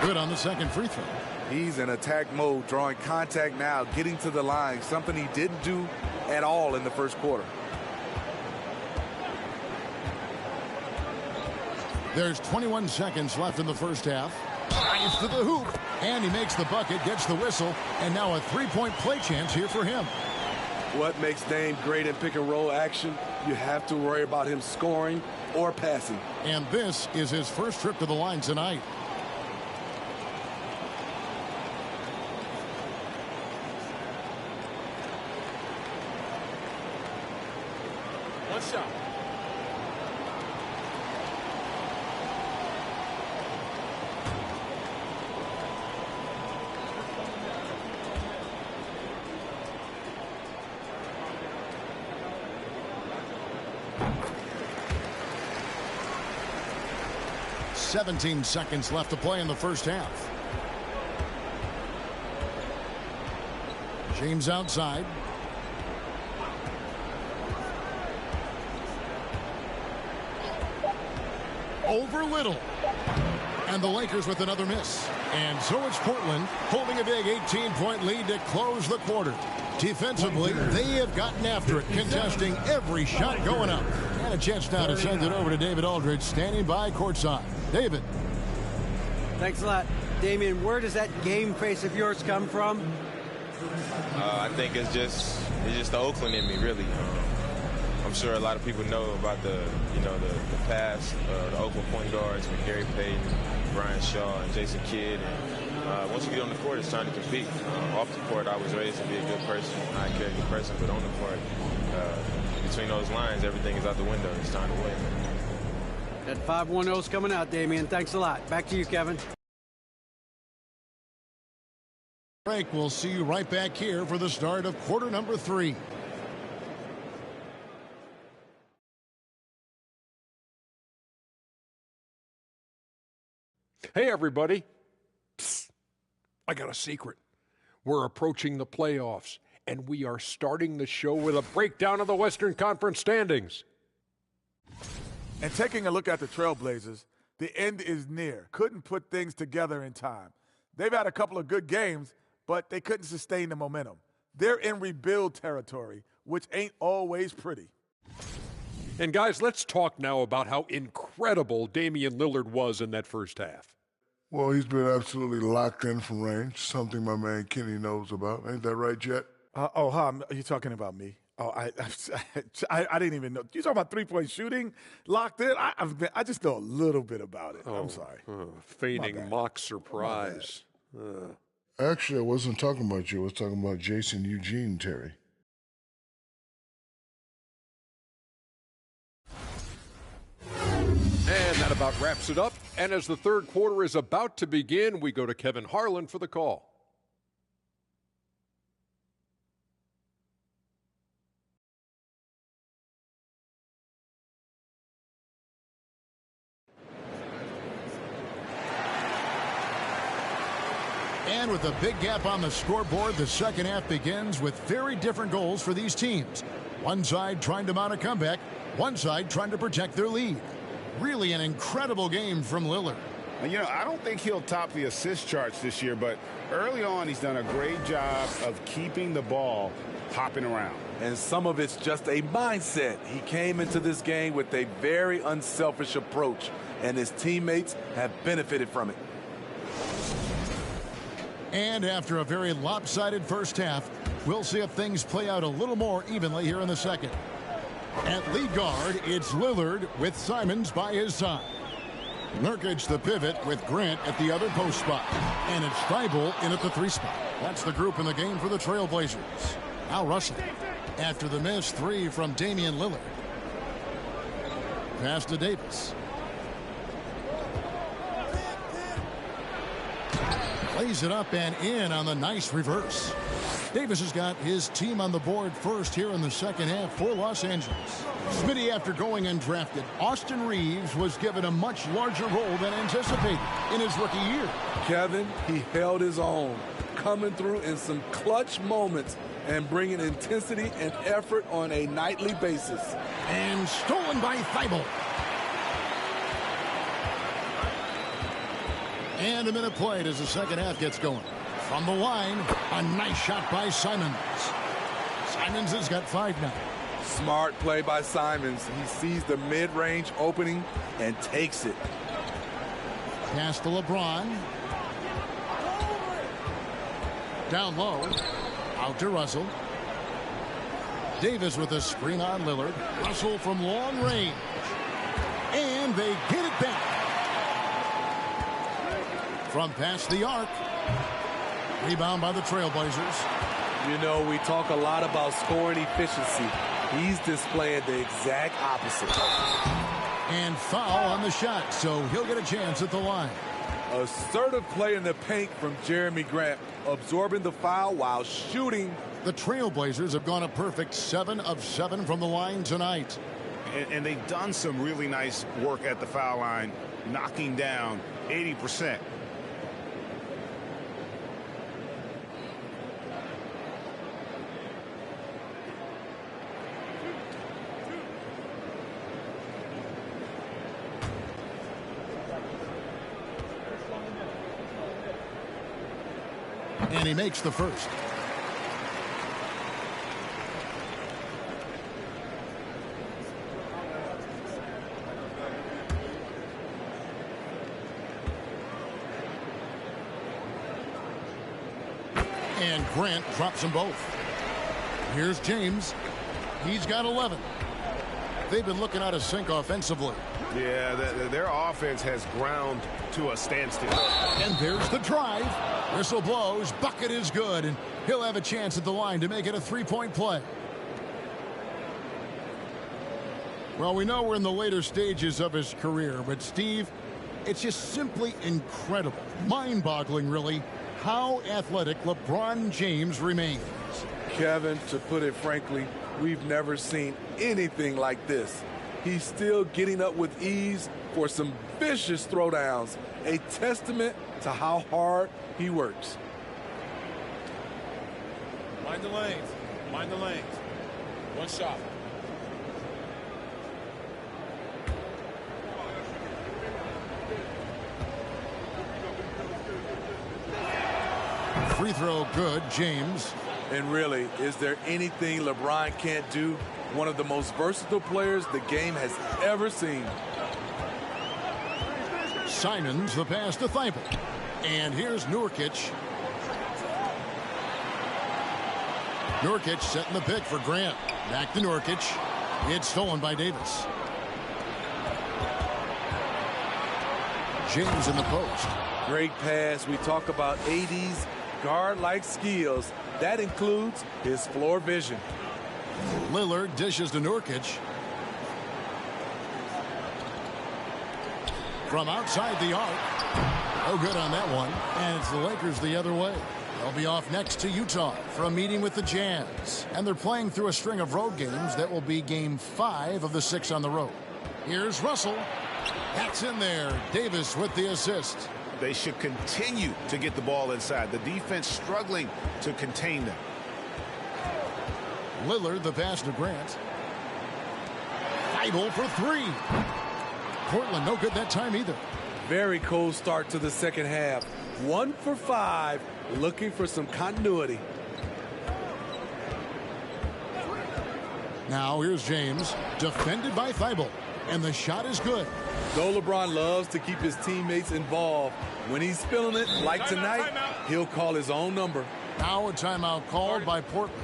Good on the second free throw. He's in attack mode, drawing contact now, getting to the line, something he didn't do at all in the first quarter. There's 21 seconds left in the first half. Drives to the hoop, and he makes the bucket, gets the whistle, and now a three-point play chance here for him. What makes Dame great in pick-and-roll action? You have to worry about him scoring or passing. And this is his first trip to the line tonight. One shot. 17 seconds left to play in the first half. James outside. Over Little. And the Lakers with another miss. And so it's Portland holding a big 18-point lead to close the quarter. Defensively, they have gotten after it, contesting every shot going up. And a chance now to send it over to David Aldridge, standing by courtside. David. Thanks a lot. Damian, where does that game face of yours come from? I think it's just the Oakland in me, really. I'm sure a lot of people know about the past, the Oakland point guards with Gary Payton, Brian Shaw, and Jason Kidd. And once you get on the court, it's time to compete. Off the court, I was raised to be a good person, not a good person, but on the court, between those lines, everything is out the window. It's time to win. That 5-1-0's coming out, Damian. Thanks a lot. Back to you, Kevin. Break. We'll see you right back here for the start of quarter number 3. Hey, everybody. Psst. I got a secret. We're approaching the playoffs, and we are starting the show with a breakdown of the Western Conference standings. And taking a look at the Trailblazers, the end is near. Couldn't put things together in time. They've had a couple of good games, but they couldn't sustain the momentum. They're in rebuild territory, which ain't always pretty. And guys, let's talk now about how incredible Damian Lillard was in that first half. Well, he's been absolutely locked in from range, something my man Kenny knows about. Ain't that right, Jet? Are you talking about me? Oh, I didn't even know. You talking about three-point shooting locked in? I just know a little bit about it. I'm sorry. Feigning mock surprise. Actually, I wasn't talking about you. I was talking about Jason Eugene, Terry. And that about wraps it up. And as the third quarter is about to begin, we go to Kevin Harlan for the call. And with a big gap on the scoreboard, the second half begins with very different goals for these teams. One side trying to mount a comeback, one side trying to protect their lead. Really an incredible game from Lillard. You know, I don't think he'll top the assist charts this year, but early on he's done a great job of keeping the ball hopping around. And some of it's just a mindset. He came into this game with a very unselfish approach, and his teammates have benefited from it. And after a very lopsided first half, we'll see if things play out a little more evenly here in the second. At lead guard, it's Lillard with Simons by his side. Nurkic the pivot with Grant at the other post spot. And it's Thibault in at the 3 spot. That's the group in the game for the Trailblazers. Now Russell. After the miss, 3 from Damian Lillard. Pass to Davis. Plays it up and in on the nice reverse. Davis has got his team on the board first here in the second half for Los Angeles. Smitty, after going undrafted, Austin Reeves was given a much larger role than anticipated in his rookie year. Kevin, he held his own, coming through in some clutch moments and bringing intensity and effort on a nightly basis. And stolen by Thibault. And a minute played as the second half gets going. From the line, a nice shot by Simons. Simons has got 5 now. Smart play by Simons. He sees the mid-range opening and takes it. Pass to LeBron. Down low. Out to Russell. Davis with a screen on Lillard. Russell from long range. And they get it back. From past the arc. Rebound by the Trailblazers. You know, we talk a lot about scoring efficiency. He's displaying the exact opposite. And foul on the shot, so he'll get a chance at the line. Assertive play in the paint from Jeremy Grant, absorbing the foul while shooting. The Trailblazers have gone a perfect 7 of 7 from the line tonight. And they've done some really nice work at the foul line knocking down 80%. And he makes the first. And Grant drops them both. Here's James. He's got 11. They've been looking out of sync offensively. Yeah, their offense has ground to a standstill. And there's the drive. Whistle blows. Bucket is good. And he'll have a chance at the line to make it a three-point play. Well, we know we're in the later stages of his career, but Steve, it's just simply incredible, mind-boggling, really, how athletic LeBron James remains. Kevin, to put it frankly, we've never seen anything like this. He's still getting up with ease for some vicious throwdowns, a testament to how hard he works. Mind the lanes. Mind the lanes. One shot. Free throw good, James. And really, is there anything LeBron can't do? One of the most versatile players the game has ever seen. Simons the pass to Thibault. And here's Nurkic. Nurkic setting the pick for Grant. Back to Nurkic. It's stolen by Davis. James in the post. Great pass. We talk about 80s guard-like skills. That includes his floor vision. Lillard dishes to Nurkic. From outside the arc. No good on that one. And it's the Lakers the other way. They'll be off next to Utah for a meeting with the Jazz. And they're playing through a string of road games that will be game 5 of the 6 on the road. Here's Russell. That's in there. Davis with the assist. They should continue to get the ball inside. The defense struggling to contain them. Lillard the pass to Grant. Thibault for 3. Portland no good that time either. Very cold start to the second half. 1 for 5, looking for some continuity. Now here's James, defended by Thibault, and the shot is good. Though LeBron loves to keep his teammates involved, when he's feeling it, like tonight, he'll call his own number. Now a timeout called by Portland.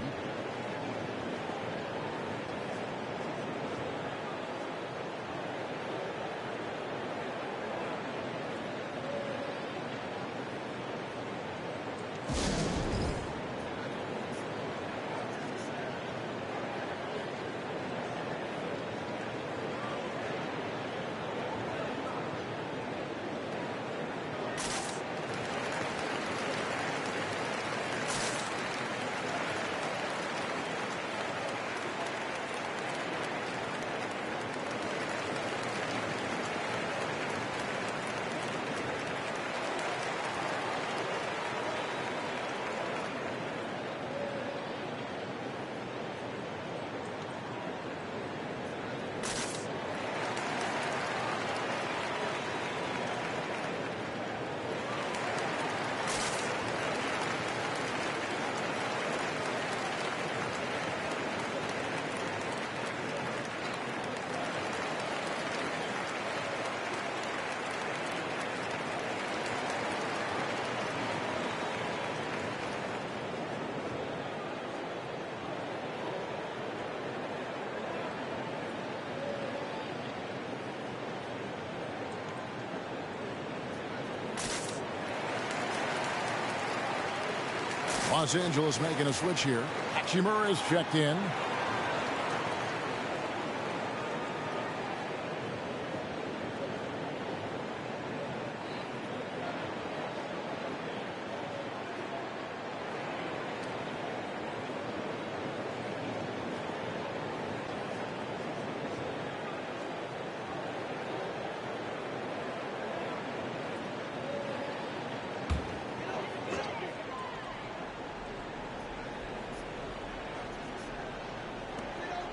Los Angeles making a switch here. Hachimura is checked in.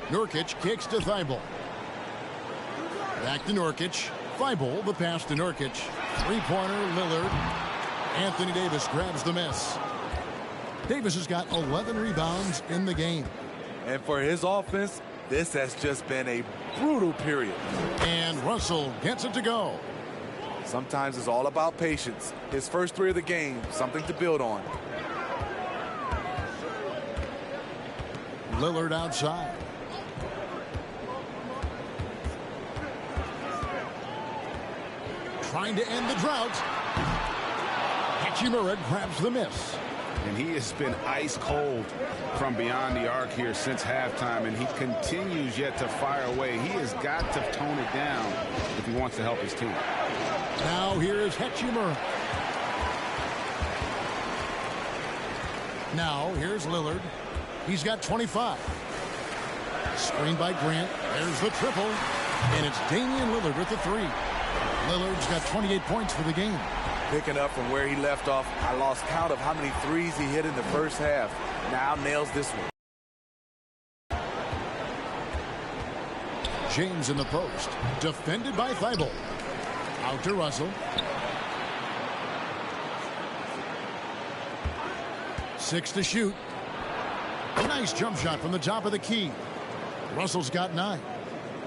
Nurkic kicks to Thibault. Back to Nurkic. Thibault, the pass to Nurkic. Three-pointer, Lillard. Anthony Davis grabs the miss. Davis has got 11 rebounds in the game. And for his offense, this has just been a brutal period. And Russell gets it to go. Sometimes it's all about patience. His first three of the game, something to build on. Lillard outside. Trying to end the drought. Hachimura grabs the miss. And he has been ice cold from beyond the arc here since halftime, and he continues yet to fire away. He has got to tone it down if he wants to help his team. Now here is Hachimura. Now here's Lillard. He's got 25. Screened by Grant. There's the triple. And it's Damian Lillard with the three. Lillard's got 28 points for the game. Picking up from where he left off, I lost count of how many threes he hit in the first half. Now nails this one. James in the post. Defended by Thibault. Out to Russell. 6 to shoot. A nice jump shot from the top of the key. Russell's got 9.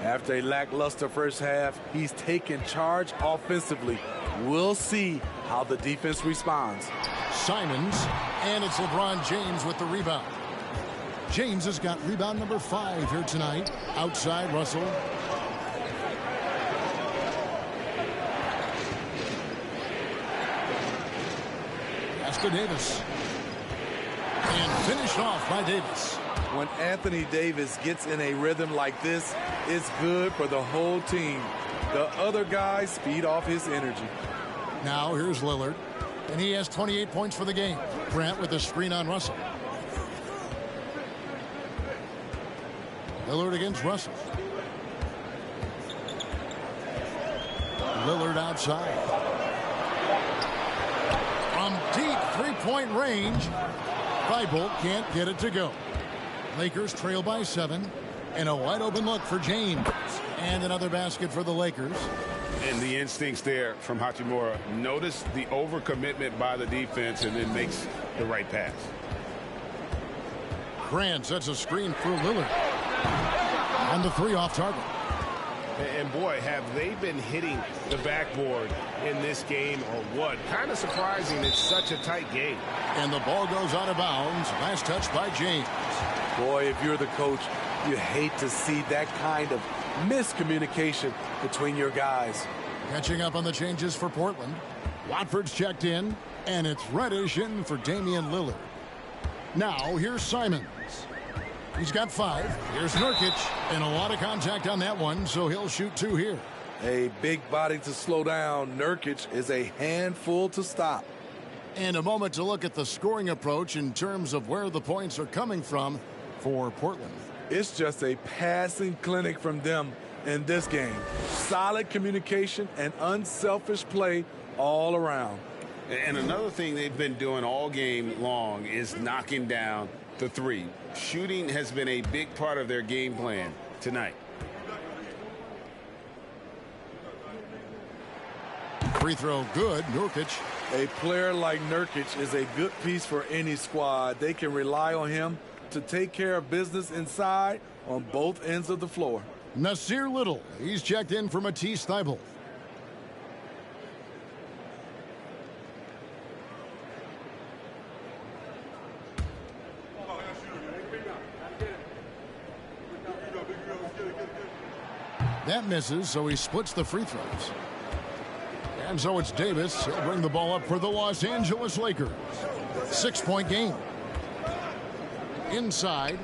After a lackluster first half, he's taken charge offensively. We'll see how the defense responds. Simons, and it's LeBron James with the rebound. James has got rebound number 5 here tonight. Outside Russell. Pass to Davis. And finished off by Davis. When Anthony Davis gets in a rhythm like this, it's good for the whole team. The other guys feed off his energy. Now here's Lillard, and he has 28 points for the game. Grant with the screen on Russell. Lillard against Russell. Lillard outside. From deep three-point range, Thibault can't get it to go. Lakers trail by 7, and a wide-open look for James. And another basket for the Lakers. And the instincts there from Hachimura. Notice the overcommitment by the defense and then makes the right pass. Grant sets a screen for Lillard. And the three off target. And boy, have they been hitting the backboard in this game or what? Kind of surprising it's such a tight game. And the ball goes out of bounds. Last touch by James. Boy, if you're the coach, you hate to see that kind of miscommunication between your guys. Catching up on the changes for Portland. Watford's checked in, and it's Reddish in for Damian Lillard. Now, here's Simons. He's got 5. Here's Nurkic, and a lot of contact on that one, so he'll shoot 2 here. A big body to slow down. Nurkic is a handful to stop. And a moment to look at the scoring approach in terms of where the points are coming from for Portland. It's just a passing clinic from them in this game. Solid communication and unselfish play all around. And another thing they've been doing all game long is knocking down the three. Shooting has been a big part of their game plan tonight. Free throw good. Nurkic. A player like Nurkic is a good piece for any squad. They can rely on him to take care of business inside on both ends of the floor. Nasir Little. He's checked in for Matisse Thybulle. That misses, so he splits the free throws. And so it's Davis. He'll bring the ball up for the Los Angeles Lakers. 6-point game. Inside.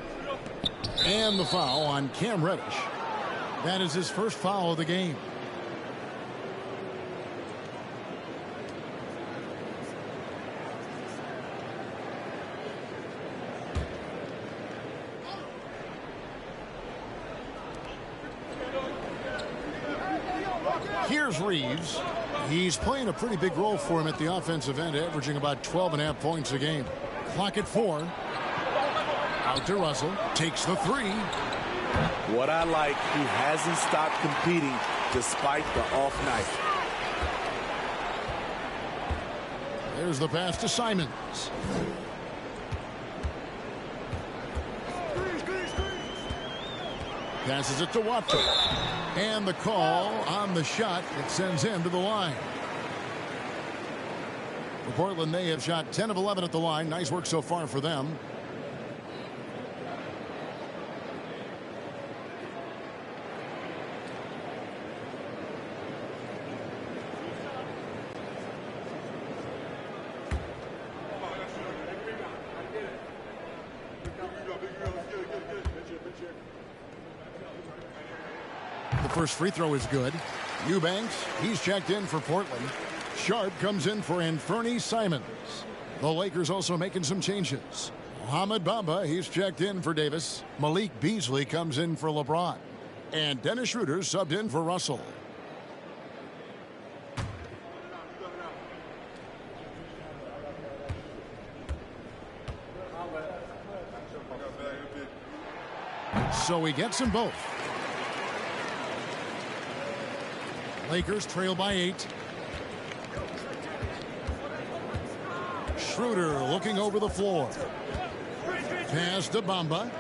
And the foul on Cam Reddish. That is his first foul of the game. Here's Reeves. He's playing a pretty big role for him at the offensive end, averaging about 12.5 points a game. Clock at 4. Out to Russell. Takes the 3. What I like, he hasn't stopped competing despite the off night. There's the pass to Simons. Passes it to Watford. And the call on the shot. It sends him to the line. For Portland, they have shot 10 of 11 at the line. Nice work so far for them. The first free throw is good. Eubanks, he's checked in for Portland. Sharp comes in for Anthony Simons. The Lakers also making some changes. Mohamed Bamba, he's checked in for Davis. Malik Beasley comes in for LeBron. And Dennis Schroeder subbed in for Russell. So he gets them both. Lakers trail by 8. Schroeder looking over the floor. Pass to Bamba.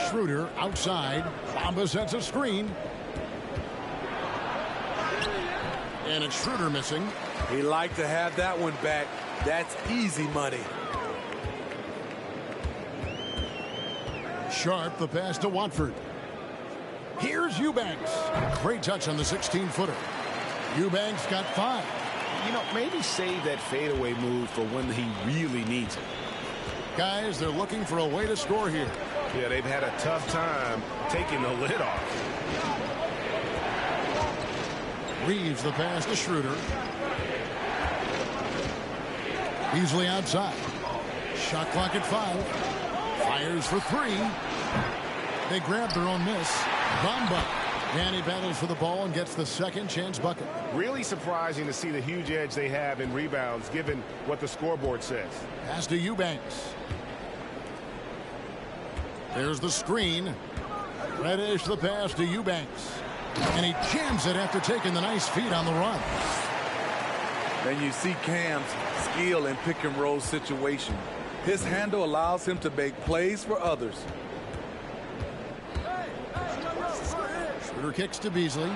Schroeder outside. Bamba sets a screen. And it's Schroeder missing. He liked to have that one back. That's easy money. Sharp, the pass to Watford. Here's Eubanks. Great touch on the 16-footer. Eubanks got 5. You know, maybe save that fadeaway move for when he really needs it. Guys, they're looking for a way to score here. Yeah, they've had a tough time taking the lid off. Reeves the pass to Schroeder. Beasley outside. Shot clock at 5. Fires for 3. They grab their own miss. Bamba. And he battles for the ball and gets the second chance bucket. Really surprising to see the huge edge they have in rebounds given what the scoreboard says. Pass to Eubanks. There's the screen. Reddish the pass to Eubanks. And he jams it after taking the nice feed on the run. And you see Cam's skill in pick and roll situation. His handle allows him to make plays for others. Schroeder kicks to Beasley.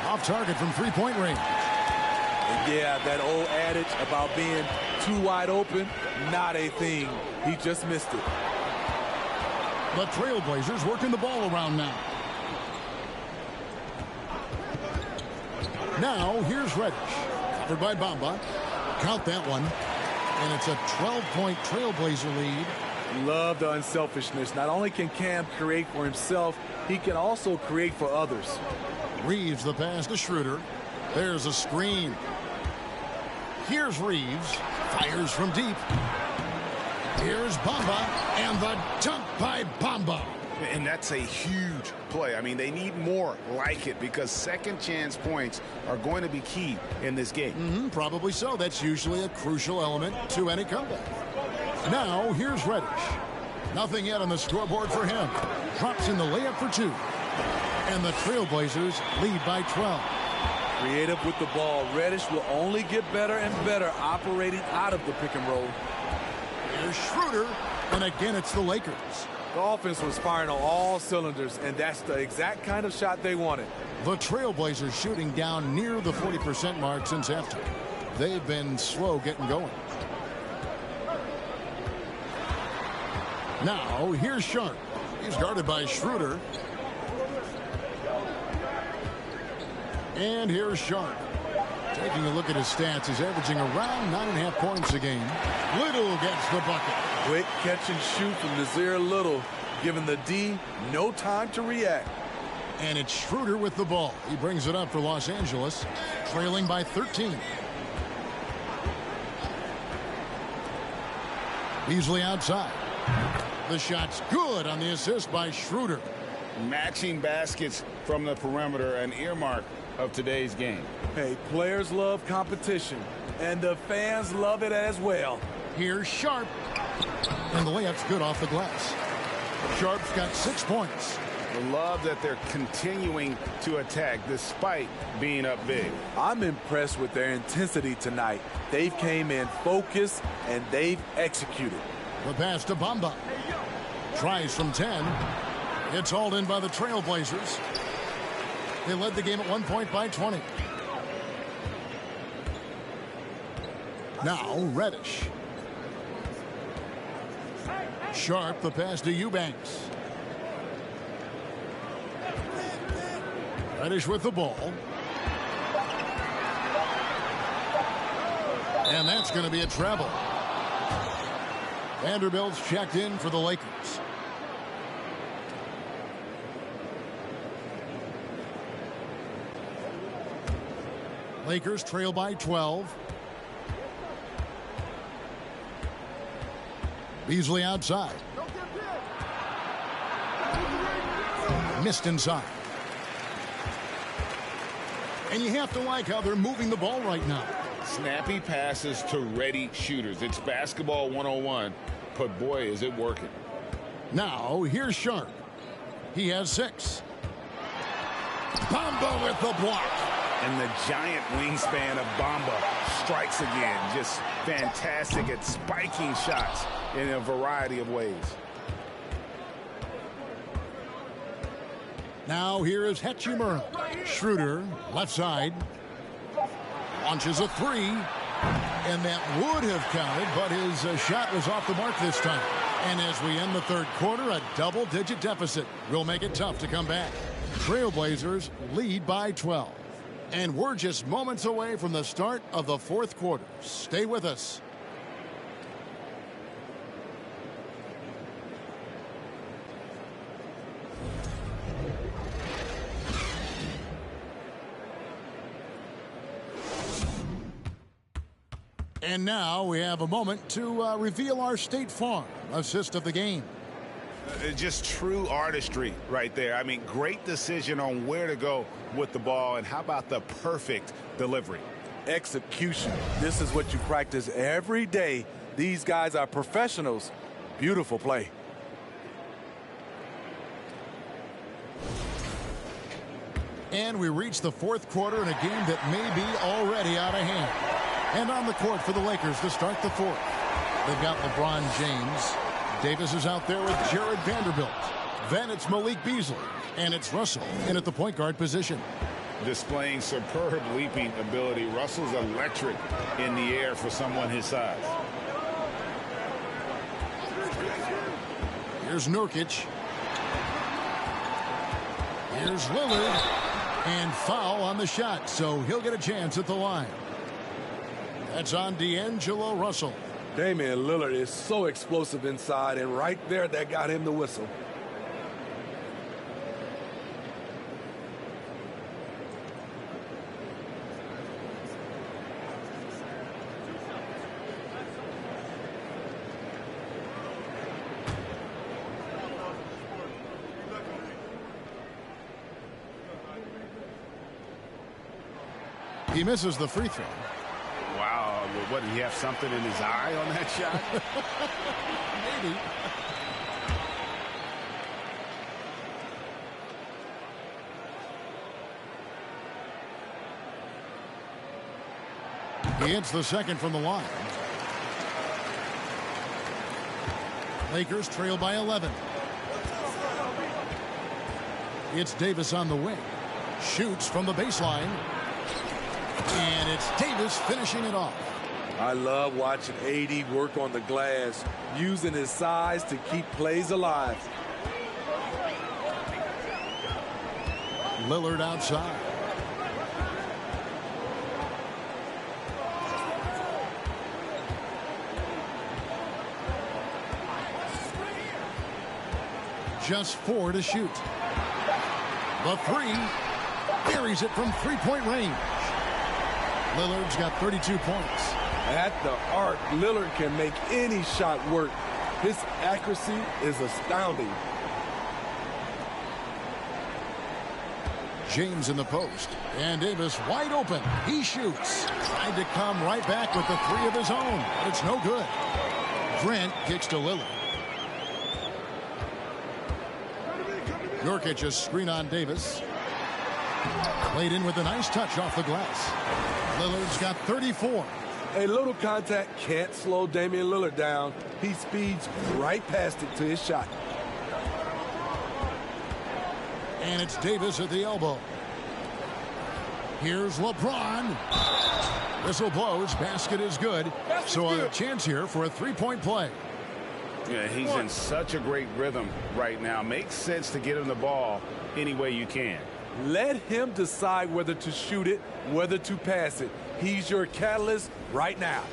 Off target from three-point range. And yeah, that old adage about being too wide open, not a thing. He just missed it. The Trailblazers working the ball around now. Now, here's Reddish. Covered by Bamba. Count that one. And it's a 12-point Trailblazer lead. Love the unselfishness. Not only can Cam create for himself, he can also create for others. Reeves the pass to Schroeder. There's a screen. Here's Reeves. Fires from deep. Here's Bamba. And the dunk by Bamba. And that's a huge play. I mean, they need more like it because second chance points are going to be key in this game. Probably so. That's usually a crucial element to any comeback. Now, here's Reddish. Nothing yet on the scoreboard for him. Drops in the layup for 2. And the Trailblazers lead by 12. Creative with the ball. Reddish will only get better and better operating out of the pick and roll. Here's Schroeder. And again, it's the Lakers. The offense was firing on all cylinders, and that's the exact kind of shot they wanted. The Trailblazers shooting down near the 40% mark since halftime. They've been slow getting going. Now, here's Sharp. He's guarded by Schroeder. And here's Sharp. Taking a look at his stats, he's averaging around 9.5 points a game. Little gets the bucket. Quick catch and shoot from Nazir Little, giving the D no time to react. And it's Schroeder with the ball. He brings it up for Los Angeles, trailing by 13. Beasley outside. The shot's good on the assist by Schroeder. Matching baskets from the perimeter, an earmark of today's game. Hey, players love competition, and the fans love it as well. Here's Sharp. And the layup's good off the glass. Sharp's got 6 points. I love that they're continuing to attack despite being up big. I'm impressed with their intensity tonight. They've came in focused and they've executed. The pass to Bamba. Tries from 10. It's hauled in by the Trailblazers. They led the game at 1 point by 20. Now Reddish. Sharp, the pass to Eubanks. Reddish with the ball. And that's going to be a travel. Vanderbilt's checked in for the Lakers. Lakers trail by 12. Beasley outside. Missed inside. And you have to like how they're moving the ball right now. Snappy passes to ready shooters. It's basketball 101, but boy, is it working. Now, here's Sharp. He has 6. Bamba with the block. And the giant wingspan of Bamba strikes again. Just fantastic at spiking shots in a variety of ways. Now here is Hachimura. Schroeder, left side. Launches a 3. And that would have counted, but his shot was off the mark this time. And as we end the third quarter, a double-digit deficit will make it tough to come back. Trailblazers lead by 12. And we're just moments away from the start of the fourth quarter. Stay with us. And now we have a moment to reveal our State Farm assist of the game. Just true artistry right there. I mean, great decision on where to go with the ball, and how about the perfect delivery? Execution. This is what you practice every day. These guys are professionals. Beautiful play. And we reach the fourth quarter in a game that may be already out of hand. And on the court for the Lakers to start the fourth. They've got LeBron James. Davis is out there with Jared Vanderbilt. Then it's Malik Beasley. And it's Russell in at the point guard position. Displaying superb leaping ability. Russell's electric in the air for someone his size. Here's Nurkic. Here's Lillard. And foul on the shot, so he'll get a chance at the line. That's on D'Angelo Russell. Damian Lillard is so explosive inside, and right there, that got him the whistle. He misses the free throw. Wow, what, did he have something in his eye on that shot? Maybe. He hits the second from the line. Lakers trail by 11. It's Davis on the wing. Shoots from the baseline. And it's Davis finishing it off. I love watching AD work on the glass, using his size to keep plays alive. Lillard outside. Just 4 to shoot. The 3 buries it from three-point range. Lillard's got 32 points. At the arc, Lillard can make any shot work. His accuracy is astounding. James in the post. And Davis wide open. He shoots. Tried to come right back with the 3 of his own. But it's no good. Grant kicks to Lillard. Nurkic a screen on Davis. Played in with a nice touch off the glass. Lillard's got 34. A little contact can't slow Damian Lillard down. He speeds right past it to his shot. And it's Davis at the elbow. Here's LeBron. Whistle blows. Basket is good. So a chance here for a three-point play. Yeah, he's in such a great rhythm right now. Makes sense to get him the ball any way you can. Let him decide whether to shoot it, whether to pass it. He's your catalyst right now.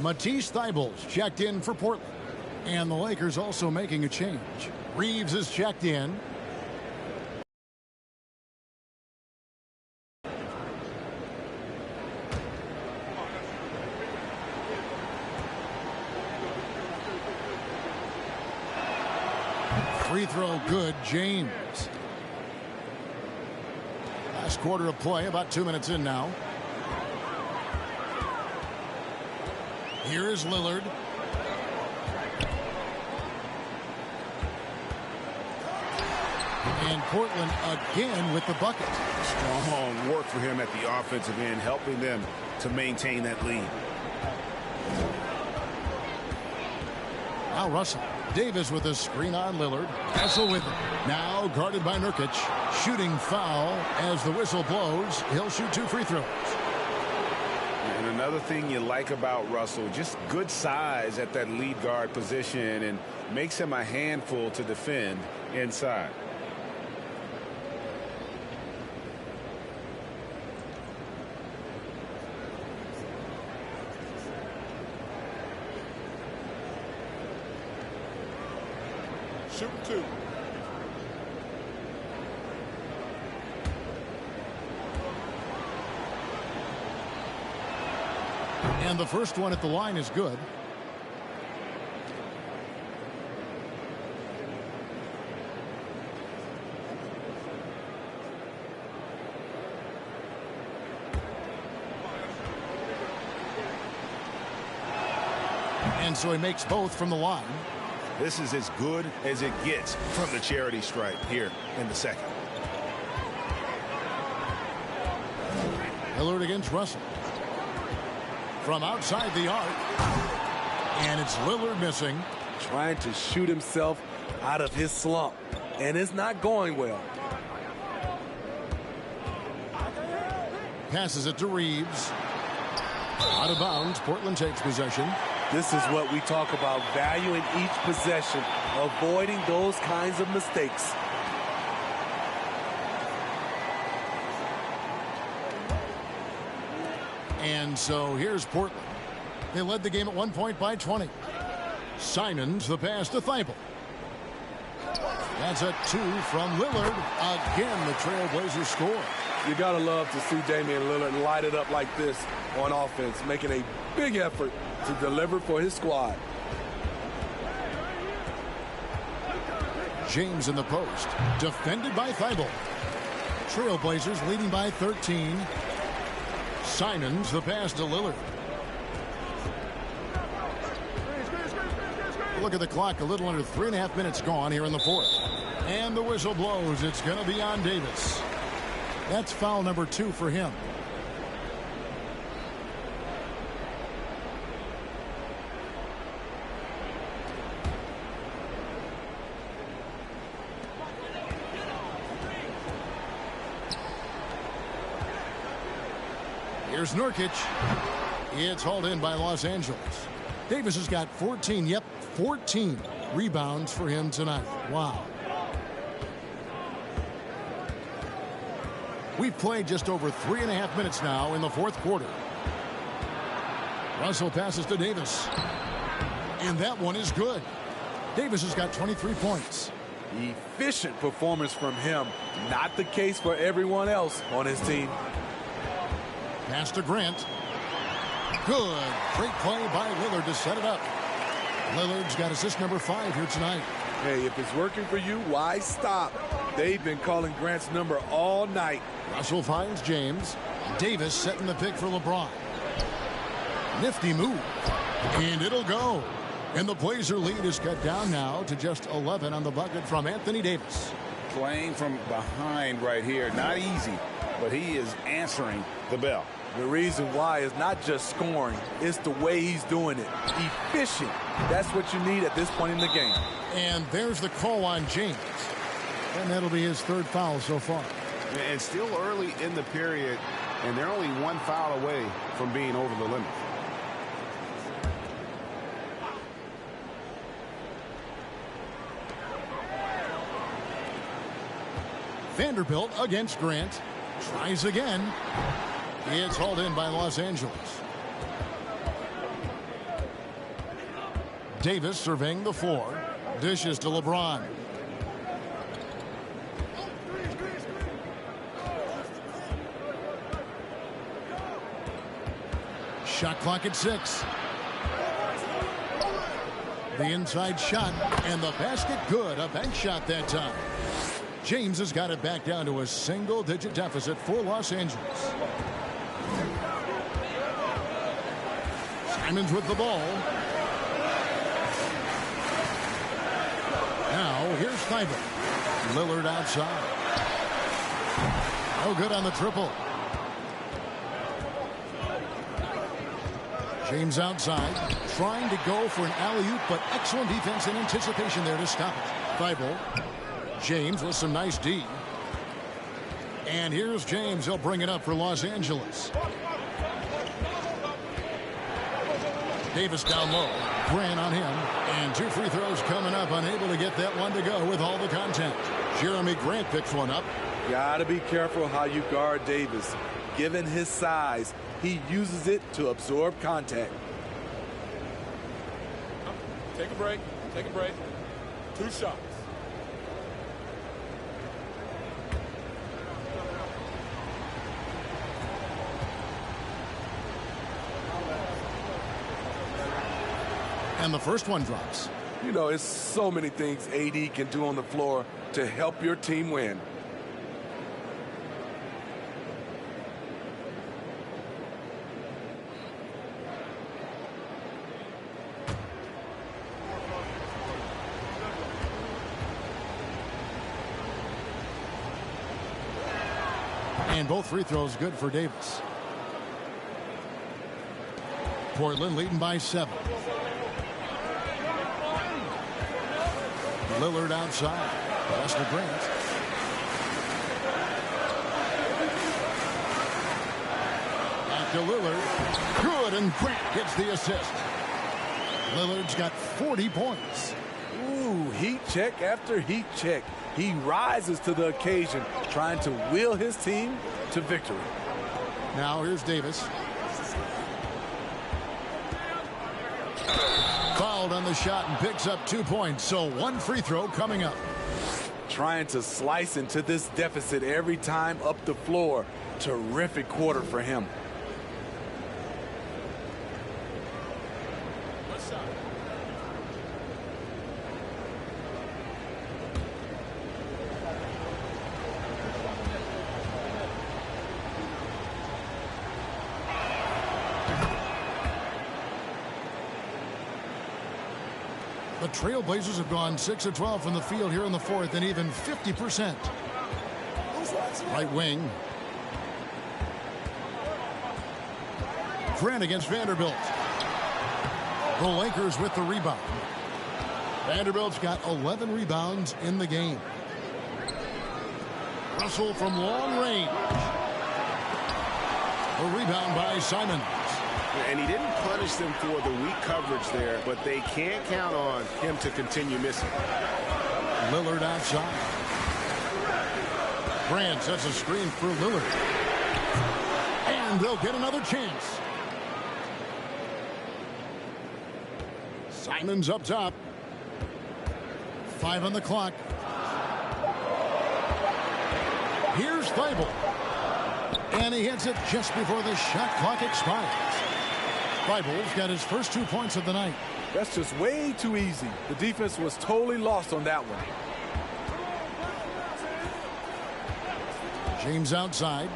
Matisse Thybulle's checked in for Portland. And the Lakers also making a change. Reeves is checked in. Free throw good, James. Last quarter of play, about 2 minutes in now. Here is Lillard. And Portland again with the bucket. Strong work for him at the offensive end, helping them to maintain that lead. Now Russell. Davis with a screen on Lillard. Russell with it. Now guarded by Nurkic. Shooting foul as the whistle blows. He'll shoot 2 free throws. And another thing you like about Russell, just good size at that lead guard position and makes him a handful to defend inside. Shooting 2. And the first one at the line is good. And so he makes both from the line. This is as good as it gets from the charity stripe here in the second. Lillard against Russell. From outside the arc. And it's Lillard missing. Trying to shoot himself out of his slump. And it's not going well. Passes it to Reeves. Out of bounds. Portland takes possession. This is what we talk about, valuing each possession, avoiding those kinds of mistakes. And so here's Portland. They led the game at 1 point by 20. Simons the pass to Thibault. That's a 2 from Lillard. Again, the Trailblazers score. You gotta love to see Damian Lillard light it up like this on offense, making a big effort to deliver for his squad. James in the post. Defended by Thibault. Trailblazers leading by 13. Simons the pass to Lillard. Look at the clock. A little under 3.5 minutes gone here in the fourth. And the whistle blows. It's going to be on Davis. That's foul number 2 for him. Here's Nurkic. It's hauled in by Los Angeles. Davis has got 14, 14 rebounds for him tonight. Wow. We've played just over 3.5 minutes now in the fourth quarter. Russell passes to Davis. And that one is good. Davis has got 23 points. Efficient performance from him. Not the case for everyone else on his team. Pass to Grant. Good. Great play by Lillard to set it up. Lillard's got assist number 5 here tonight. Hey, if it's working for you, why stop? They've been calling Grant's number all night. Russell finds James. Davis setting the pick for LeBron. Nifty move. And it'll go. And the Blazer lead is cut down now to just 11 on the bucket from Anthony Davis. Playing from behind right here. Not easy, but he is answering the bell. The reason why is not just scoring, it's the way he's doing it. Efficient. That's what you need at this point in the game. And there's the call on James. And that'll be his third foul so far. And still early in the period, and they're only one foul away from being over the limit. Vanderbilt against Grant. Tries again. It's hauled in by Los Angeles. Davis surveying the floor. Dishes to LeBron. Shot clock at 6. The inside shot and the basket good. A bank shot that time. James has got it back down to a single-digit deficit for Los Angeles. Simons with the ball. Now here's Thibault. Lillard outside. No good on the triple. James outside, trying to go for an alley-oop, but excellent defense and anticipation there to stop it. Thibault. James with some nice D. And here's James. He'll bring it up for Los Angeles. Davis down low. Grant on him. And 2 free throws coming up. Unable to get that one to go with all the contact. Jeremy Grant picks one up. Gotta be careful how you guard Davis. Given his size, he uses it to absorb contact. Take a break. Take a break. 2 shots. And the first one drops. You know, it's so many things AD can do on the floor to help your team win. And both free throws good for Davis. Portland leading by 7. Lillard outside. Pass to Grant. Back to Lillard. Good, and Grant gets the assist. Lillard's got 40 points. Ooh, heat check after heat check. He rises to the occasion, trying to wheel his team to victory. Now here's Davis. Fouled on the shot and picks up 2 points. So 1 free throw coming up. Trying to slice into this deficit every time up the floor. Terrific quarter for him. The Trailblazers have gone 6 of 12 from the field here in the fourth, and even 50%. Right wing. Grant against Vanderbilt. The Lakers with the rebound. Vanderbilt's got 11 rebounds in the game. Russell from long range. A rebound by Simons. And he didn't punish them for the weak coverage there, but they can't count on him to continue missing. Lillard outside. Grant sets a screen for Lillard. And they'll get another chance. Simons up top. 5 on the clock. Here's Thibault. And he hits it just before the shot clock expires. Thibault's got his first 2 points of the night. That's just way too easy. The defense was totally lost on that one. James outside.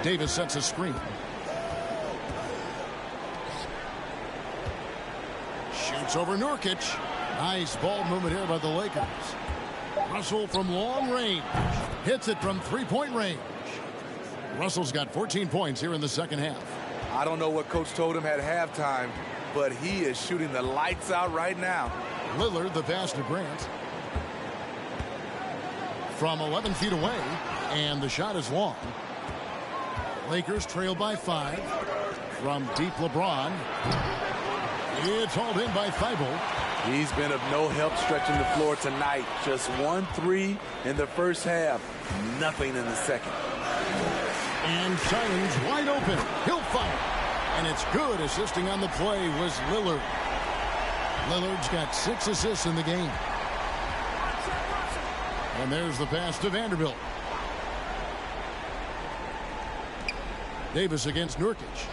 Davis sets a screen. It's over Nurkic. Nice ball movement here by the Lakers. Russell from long range. Hits it from three-point range. Russell's got 14 points here in the second half. I don't know what Coach told him at halftime, but he is shooting the lights out right now. Lillard, the pass to Grant. From 11 feet away, and the shot is long. Lakers trail by 5. From deep LeBron. It's hauled in by Thibault. He's been of no help stretching the floor tonight. Just 1 3 in the first half. Nothing in the second. And Simons wide open. He'll fire. And it's good. Assisting on the play was Lillard. Lillard's got 6 assists in the game. And there's the pass to Vanderbilt. Davis against Nurkic.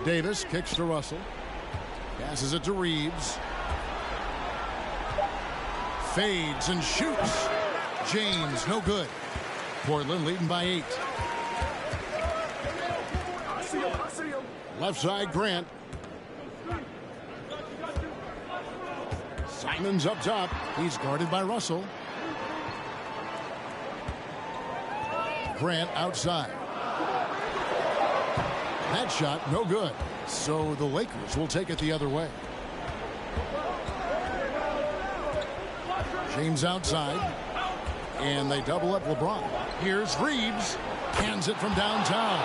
Davis kicks to Russell. Passes it to Reeves. Fades and shoots. James, no good. Portland leading by 8. Left side, Grant. Simons up top. He's guarded by Russell. Grant outside. That shot, no good. So the Lakers will take it the other way. James outside. And they double up LeBron. Here's Reeves. Hands it from downtown.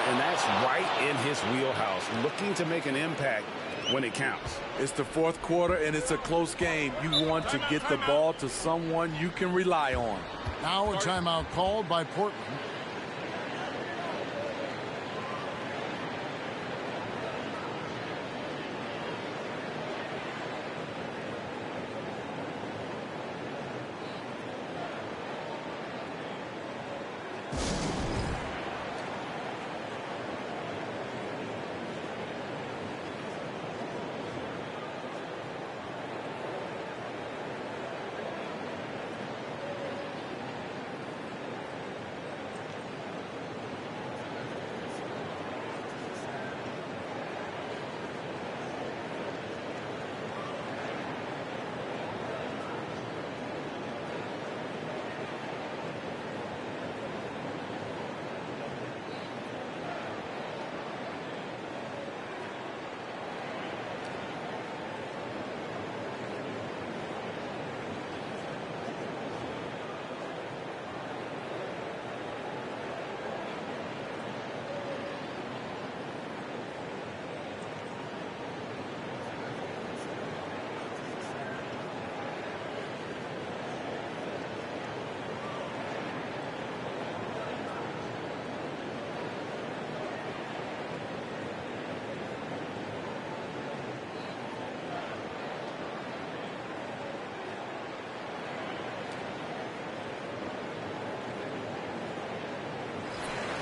And that's right in his wheelhouse. Looking to make an impact when it counts. It's the fourth quarter, and it's a close game. You want to get the ball to someone you can rely on. Now a timeout called by Portland.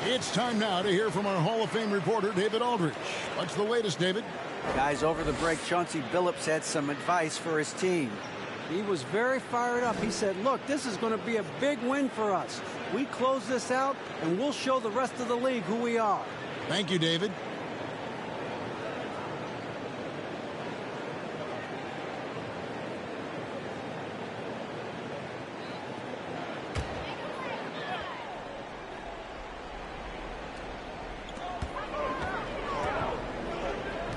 It's time now to hear from our Hall of Fame reporter, David Aldridge. What's the latest, David? Guys, over the break, Chauncey Billups had some advice for his team. He was very fired up. He said, look, this is going to be a big win for us. We close this out, and we'll show the rest of the league who we are. Thank you, David.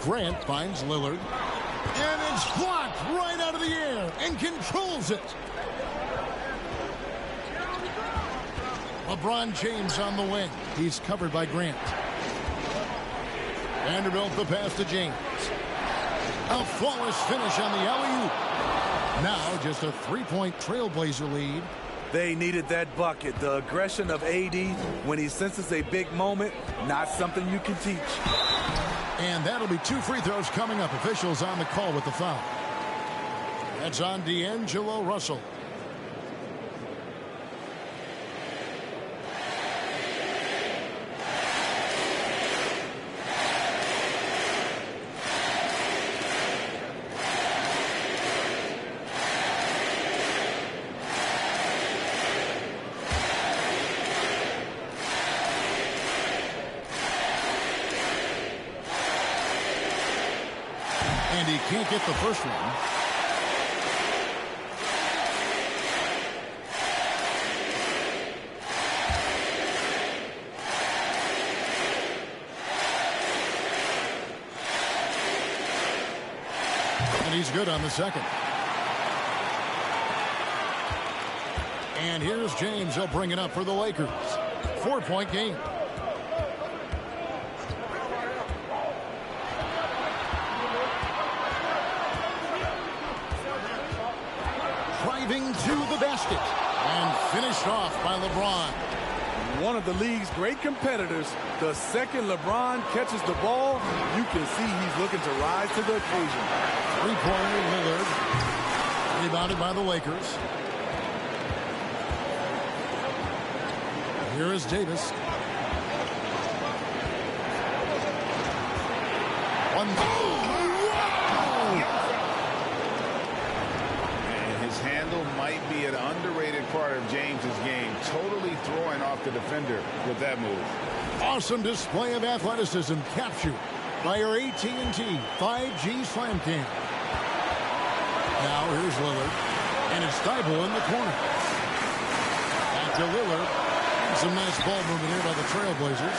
Grant finds Lillard. And it's blocked right out of the air and controls it. LeBron James on the wing. He's covered by Grant. Vanderbilt the pass to James. A flawless finish on the alley-oop. Now just a three-point Trailblazer lead. They needed that bucket. The aggression of AD when he senses a big moment, not something you can teach. And that'll be 2 free throws coming up. Officials on the call with the foul. That's on D'Angelo Russell. And he can't get the first one. And he's good on the second. And here's James. He'll bring it up for the Lakers. 4-point game. Driving to the basket. And finished off by LeBron. One of the league's great competitors. The second LeBron catches the ball, you can see he's looking to rise to the occasion. Three-pointer Lillard. Rebounded by the Lakers. Here is Davis. One. And his handle might be an underrated part of James's game. Totally throwing off the defender with that move. Awesome display of athleticism captured by our AT&T 5G Slam Cam. Now here's Lillard. And it's Thibault in the corner. Back to Lillard. Some nice ball movement here by the Trailblazers.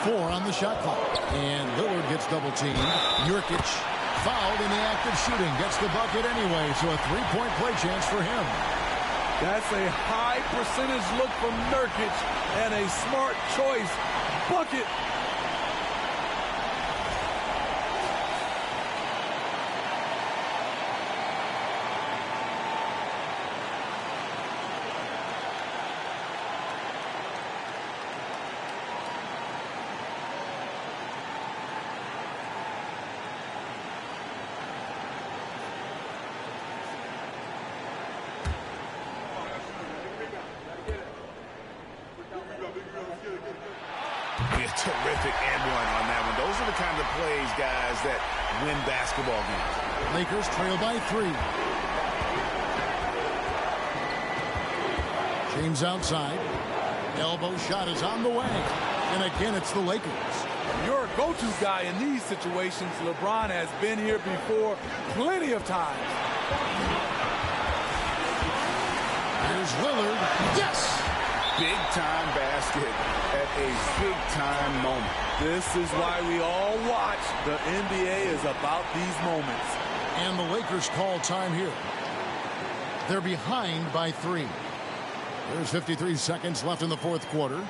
Four on the shot clock. And Lillard gets double-teamed. Nurkic fouled in the act of shooting. Gets the bucket anyway, so a three-point play chance for him. That's a high percentage look from Nurkic and a smart choice. Bucket. Terrific and one on that one. Those are the kind of plays, guys, that win basketball games. Lakers trail by 3. James outside. Elbow shot is on the way. And again, it's the Lakers. Your go-to guy in these situations, LeBron, has been here before plenty of times. Here's Lillard. Yes! Big-time basket at a big-time moment. This is why we all watch. The NBA is about these moments. And the Lakers call time here. They're behind by 3. There's 53 seconds left in the fourth quarter.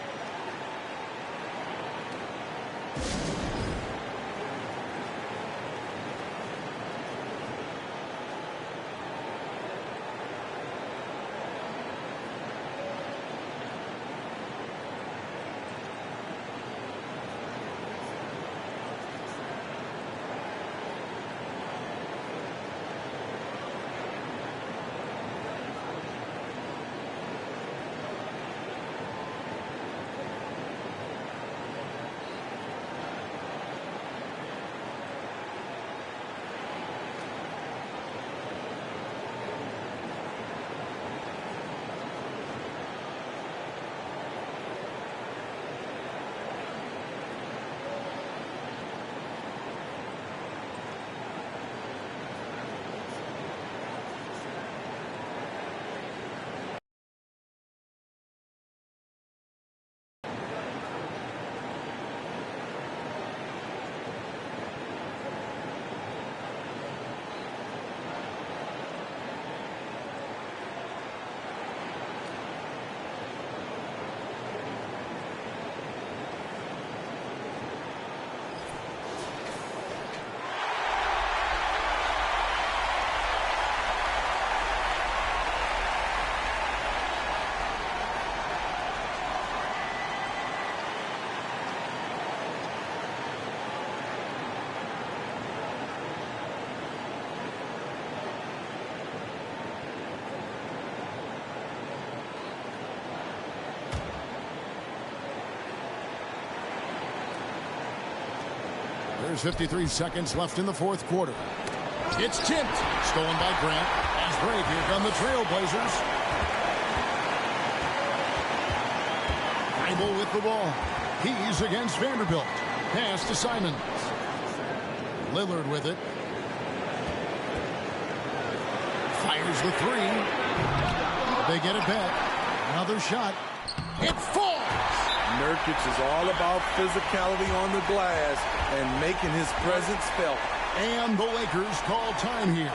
There's 53 seconds left in the fourth quarter. It's tipped. Stolen by Grant. As break, here come the Trailblazers. Thibault with the ball. He's against Vanderbilt. Pass to Simons. Lillard with it. Fires the three. They get it back. Another shot. It falls. Nurkic is all about physicality on the glass and making his presence felt. And the Lakers call time here.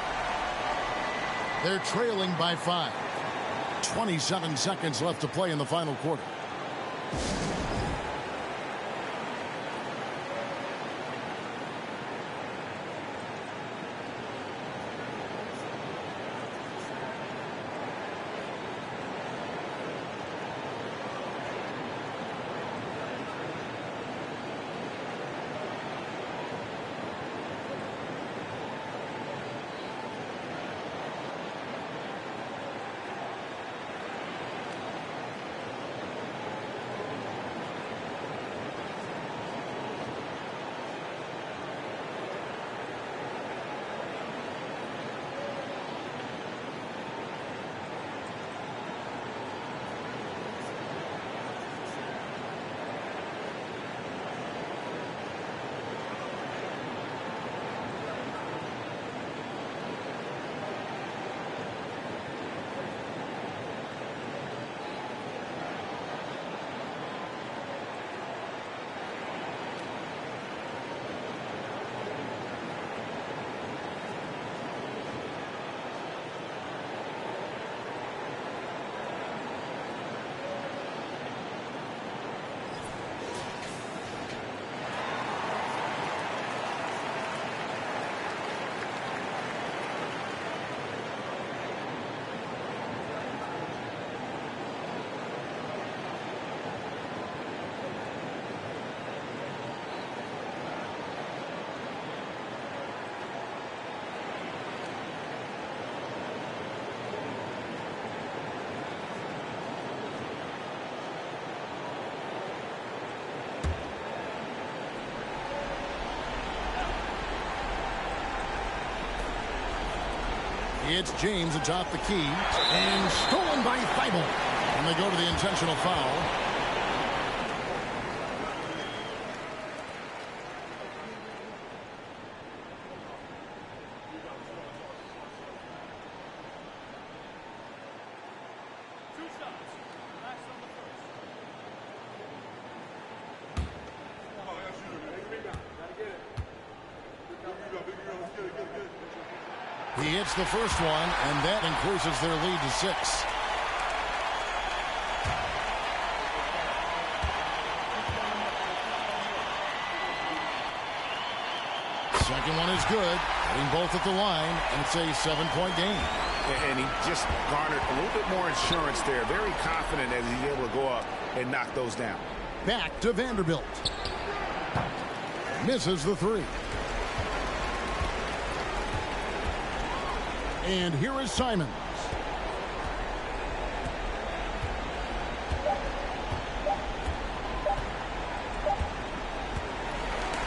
They're trailing by 5. 27 seconds left to play in the final quarter. It's James atop the key and stolen by Thibault. And they go to the intentional foul. He hits the first one, and that increases their lead to 6. Second one is good. Hitting both at the line, and it's a 7-point game. And he just garnered a little bit more insurance there. Very confident as he's able to go up and knock those down. Back to Vanderbilt. Misses the 3. And here is Simons.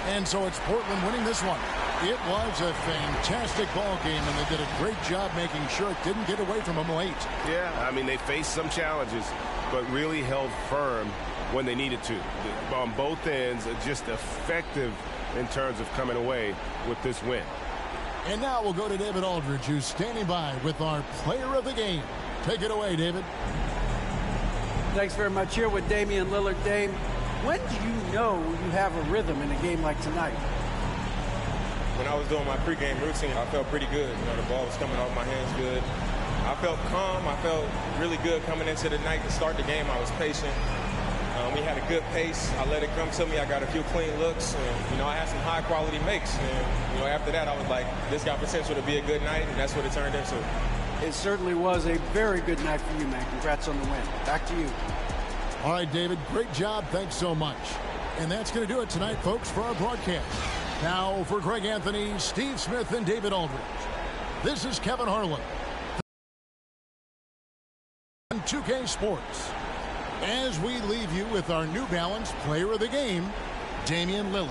And so it's Portland winning this one. It was a fantastic ball game, and they did a great job making sure it didn't get away from them late. Yeah, I mean, they faced some challenges, but really held firm when they needed to. On both ends, just effective in terms of coming away with this win. And now we'll go to David Aldridge, who's standing by with our player of the game. Take it away, David. Thanks very much. Here with Damian Lillard. Dame, when do you know you have a rhythm in a game like tonight? When I was doing my pregame routine, I felt pretty good. You know, the ball was coming off my hands good. I felt calm. I felt really good coming into the night. To start the game, I was patient. We had a good pace. I let it come to me. I got a few clean looks. And, you know, I had some high-quality makes. And, you know, after that, I was like, this got potential to be a good night, and that's what it turned into. It certainly was a very good night for you, man. Congrats on the win. Back to you. All right, David, great job. Thanks so much. And that's going to do it tonight, folks, for our broadcast. Now, for Greg Anthony, Steve Smith, and David Aldridge, this is Kevin Harlan. 2K Sports. As we leave you with our New Balance Player of the Game, Damian Lillard.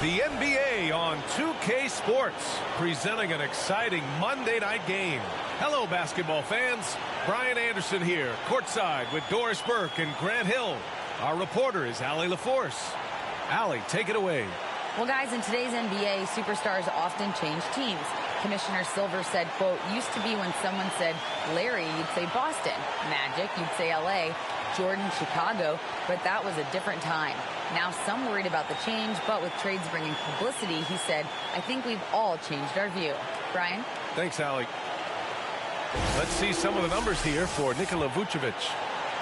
The NBA on 2K Sports, presenting an exciting Monday night game. Hello, basketball fans. Brian Anderson here, courtside with Doris Burke and Grant Hill. Our reporter is Allie LaForce. Allie, take it away. Well, guys, in today's NBA, superstars often change teams. Commissioner Silver said, quote, used to be when someone said Larry, you'd say Boston. Magic, you'd say LA. Jordan, Chicago. But that was a different time. Now some worried about the change, but with trades bringing publicity, he said, I think we've all changed our view. Brian? Thanks, Allie. Let's see some of the numbers here for Nikola Vucevic.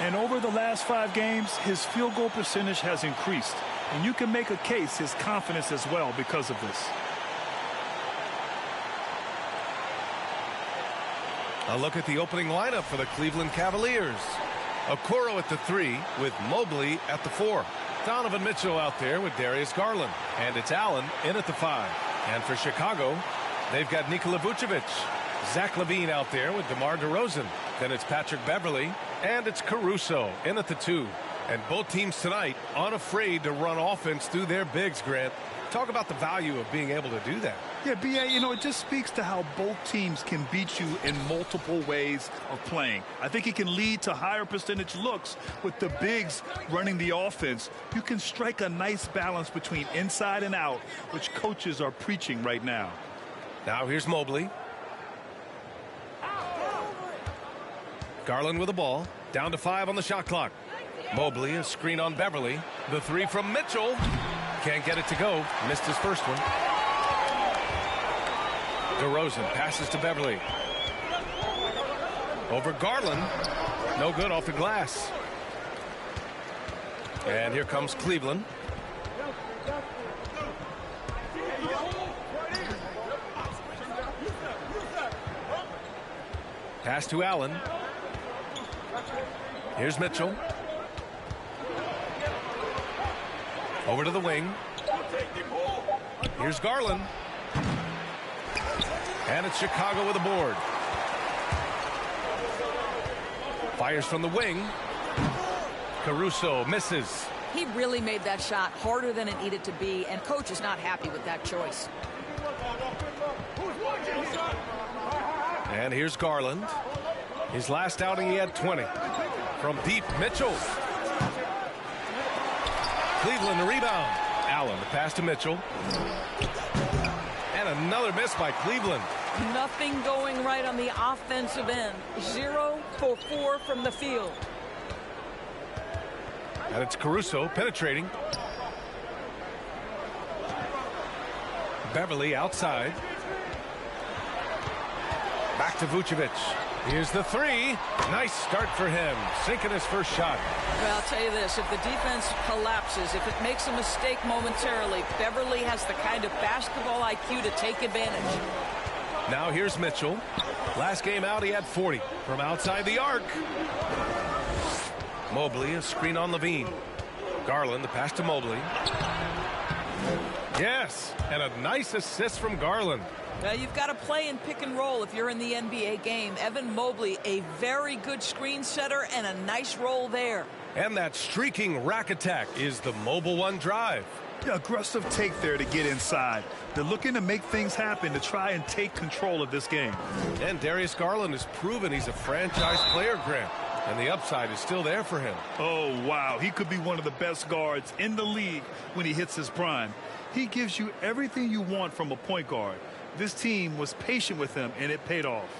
And over the last 5 games, his field goal percentage has increased. And you can make a case his confidence as well because of this. A look at the opening lineup for the Cleveland Cavaliers. Okoro at the 3 with Mobley at the 4. Donovan Mitchell out there with Darius Garland. And it's Allen in at the 5. And for Chicago, they've got Nikola Vucevic. Zach LaVine out there with DeMar DeRozan. Then it's Patrick Beverley. And it's Caruso in at the 2. And both teams tonight unafraid to run offense through their bigs, Grant. Talk about the value of being able to do that. Yeah, B.A., it just speaks to how both teams can beat you in multiple ways of playing. I think it can lead to higher percentage looks with the bigs running the offense. You can strike a nice balance between inside and out, which coaches are preaching right now. Now here's Mobley. Garland with the ball. Down to 5 on the shot clock. Mobley, a screen on Beverley. The 3 from Mitchell. Can't get it to go. Missed his first one. DeRozan passes to Beverley. Over Garland. No good off the glass. And here comes Cleveland. Pass to Allen. Here's Mitchell. Over to the wing. Here's Garland. And it's Chicago with a board. Fires from the wing. Caruso misses. He really made that shot harder than it needed to be, and coach is not happy with that choice. And here's Garland. His last outing, he had 20. From deep, Mitchell. Cleveland, the rebound. Allen, the pass to Mitchell. And another miss by Cleveland. Nothing going right on the offensive end. 0 for 4 from the field. And it's Caruso penetrating. Beverley outside. Back to Vucevic. Here's the 3. Nice start for him. Sinking his first shot. Well, I'll tell you this. If the defense collapses, if it makes a mistake momentarily, Beverley has the kind of basketball IQ to take advantage. Now here's Mitchell. Last game out, he had 40 from outside the arc. Mobley, a screen on LaVine. Garland, the pass to Mobley. Yes, and a nice assist from Garland. Now you've got to play in pick and roll if you're in the NBA game. Evan Mobley, a very good screen setter and a nice roll there. And that streaking rack attack is the Mobile One drive. Yeah, aggressive take there to get inside. They're looking to make things happen to try and take control of this game. And Darius Garland has proven he's a franchise player, Grant. And the upside is still there for him. Oh, wow. He could be one of the best guards in the league when he hits his prime. He gives you everything you want from a point guard. This team was patient with him, and it paid off.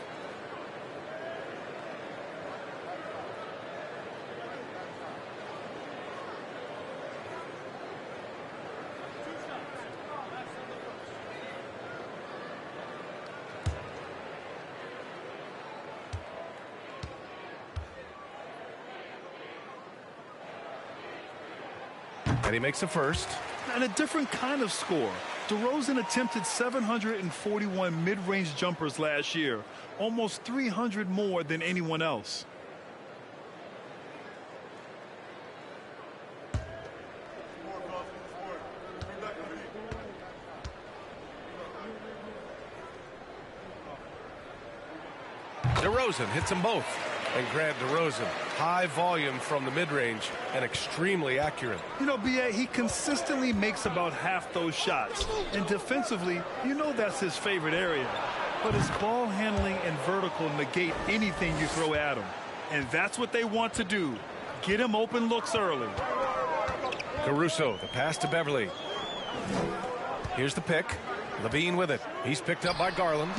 And he makes a first. And a different kind of score. DeRozan attempted 741 mid-range jumpers last year, almost 300 more than anyone else. DeRozan hits them both. And Grant DeRozan, high volume from the mid-range and extremely accurate. You know, B.A., he consistently makes about half those shots. And defensively, you know that's his favorite area. But his ball handling and vertical negate anything you throw at him. And that's what they want to do. Get him open looks early. Caruso, the pass to Beverly. Here's the pick. Levine with it. He's picked up by Garland.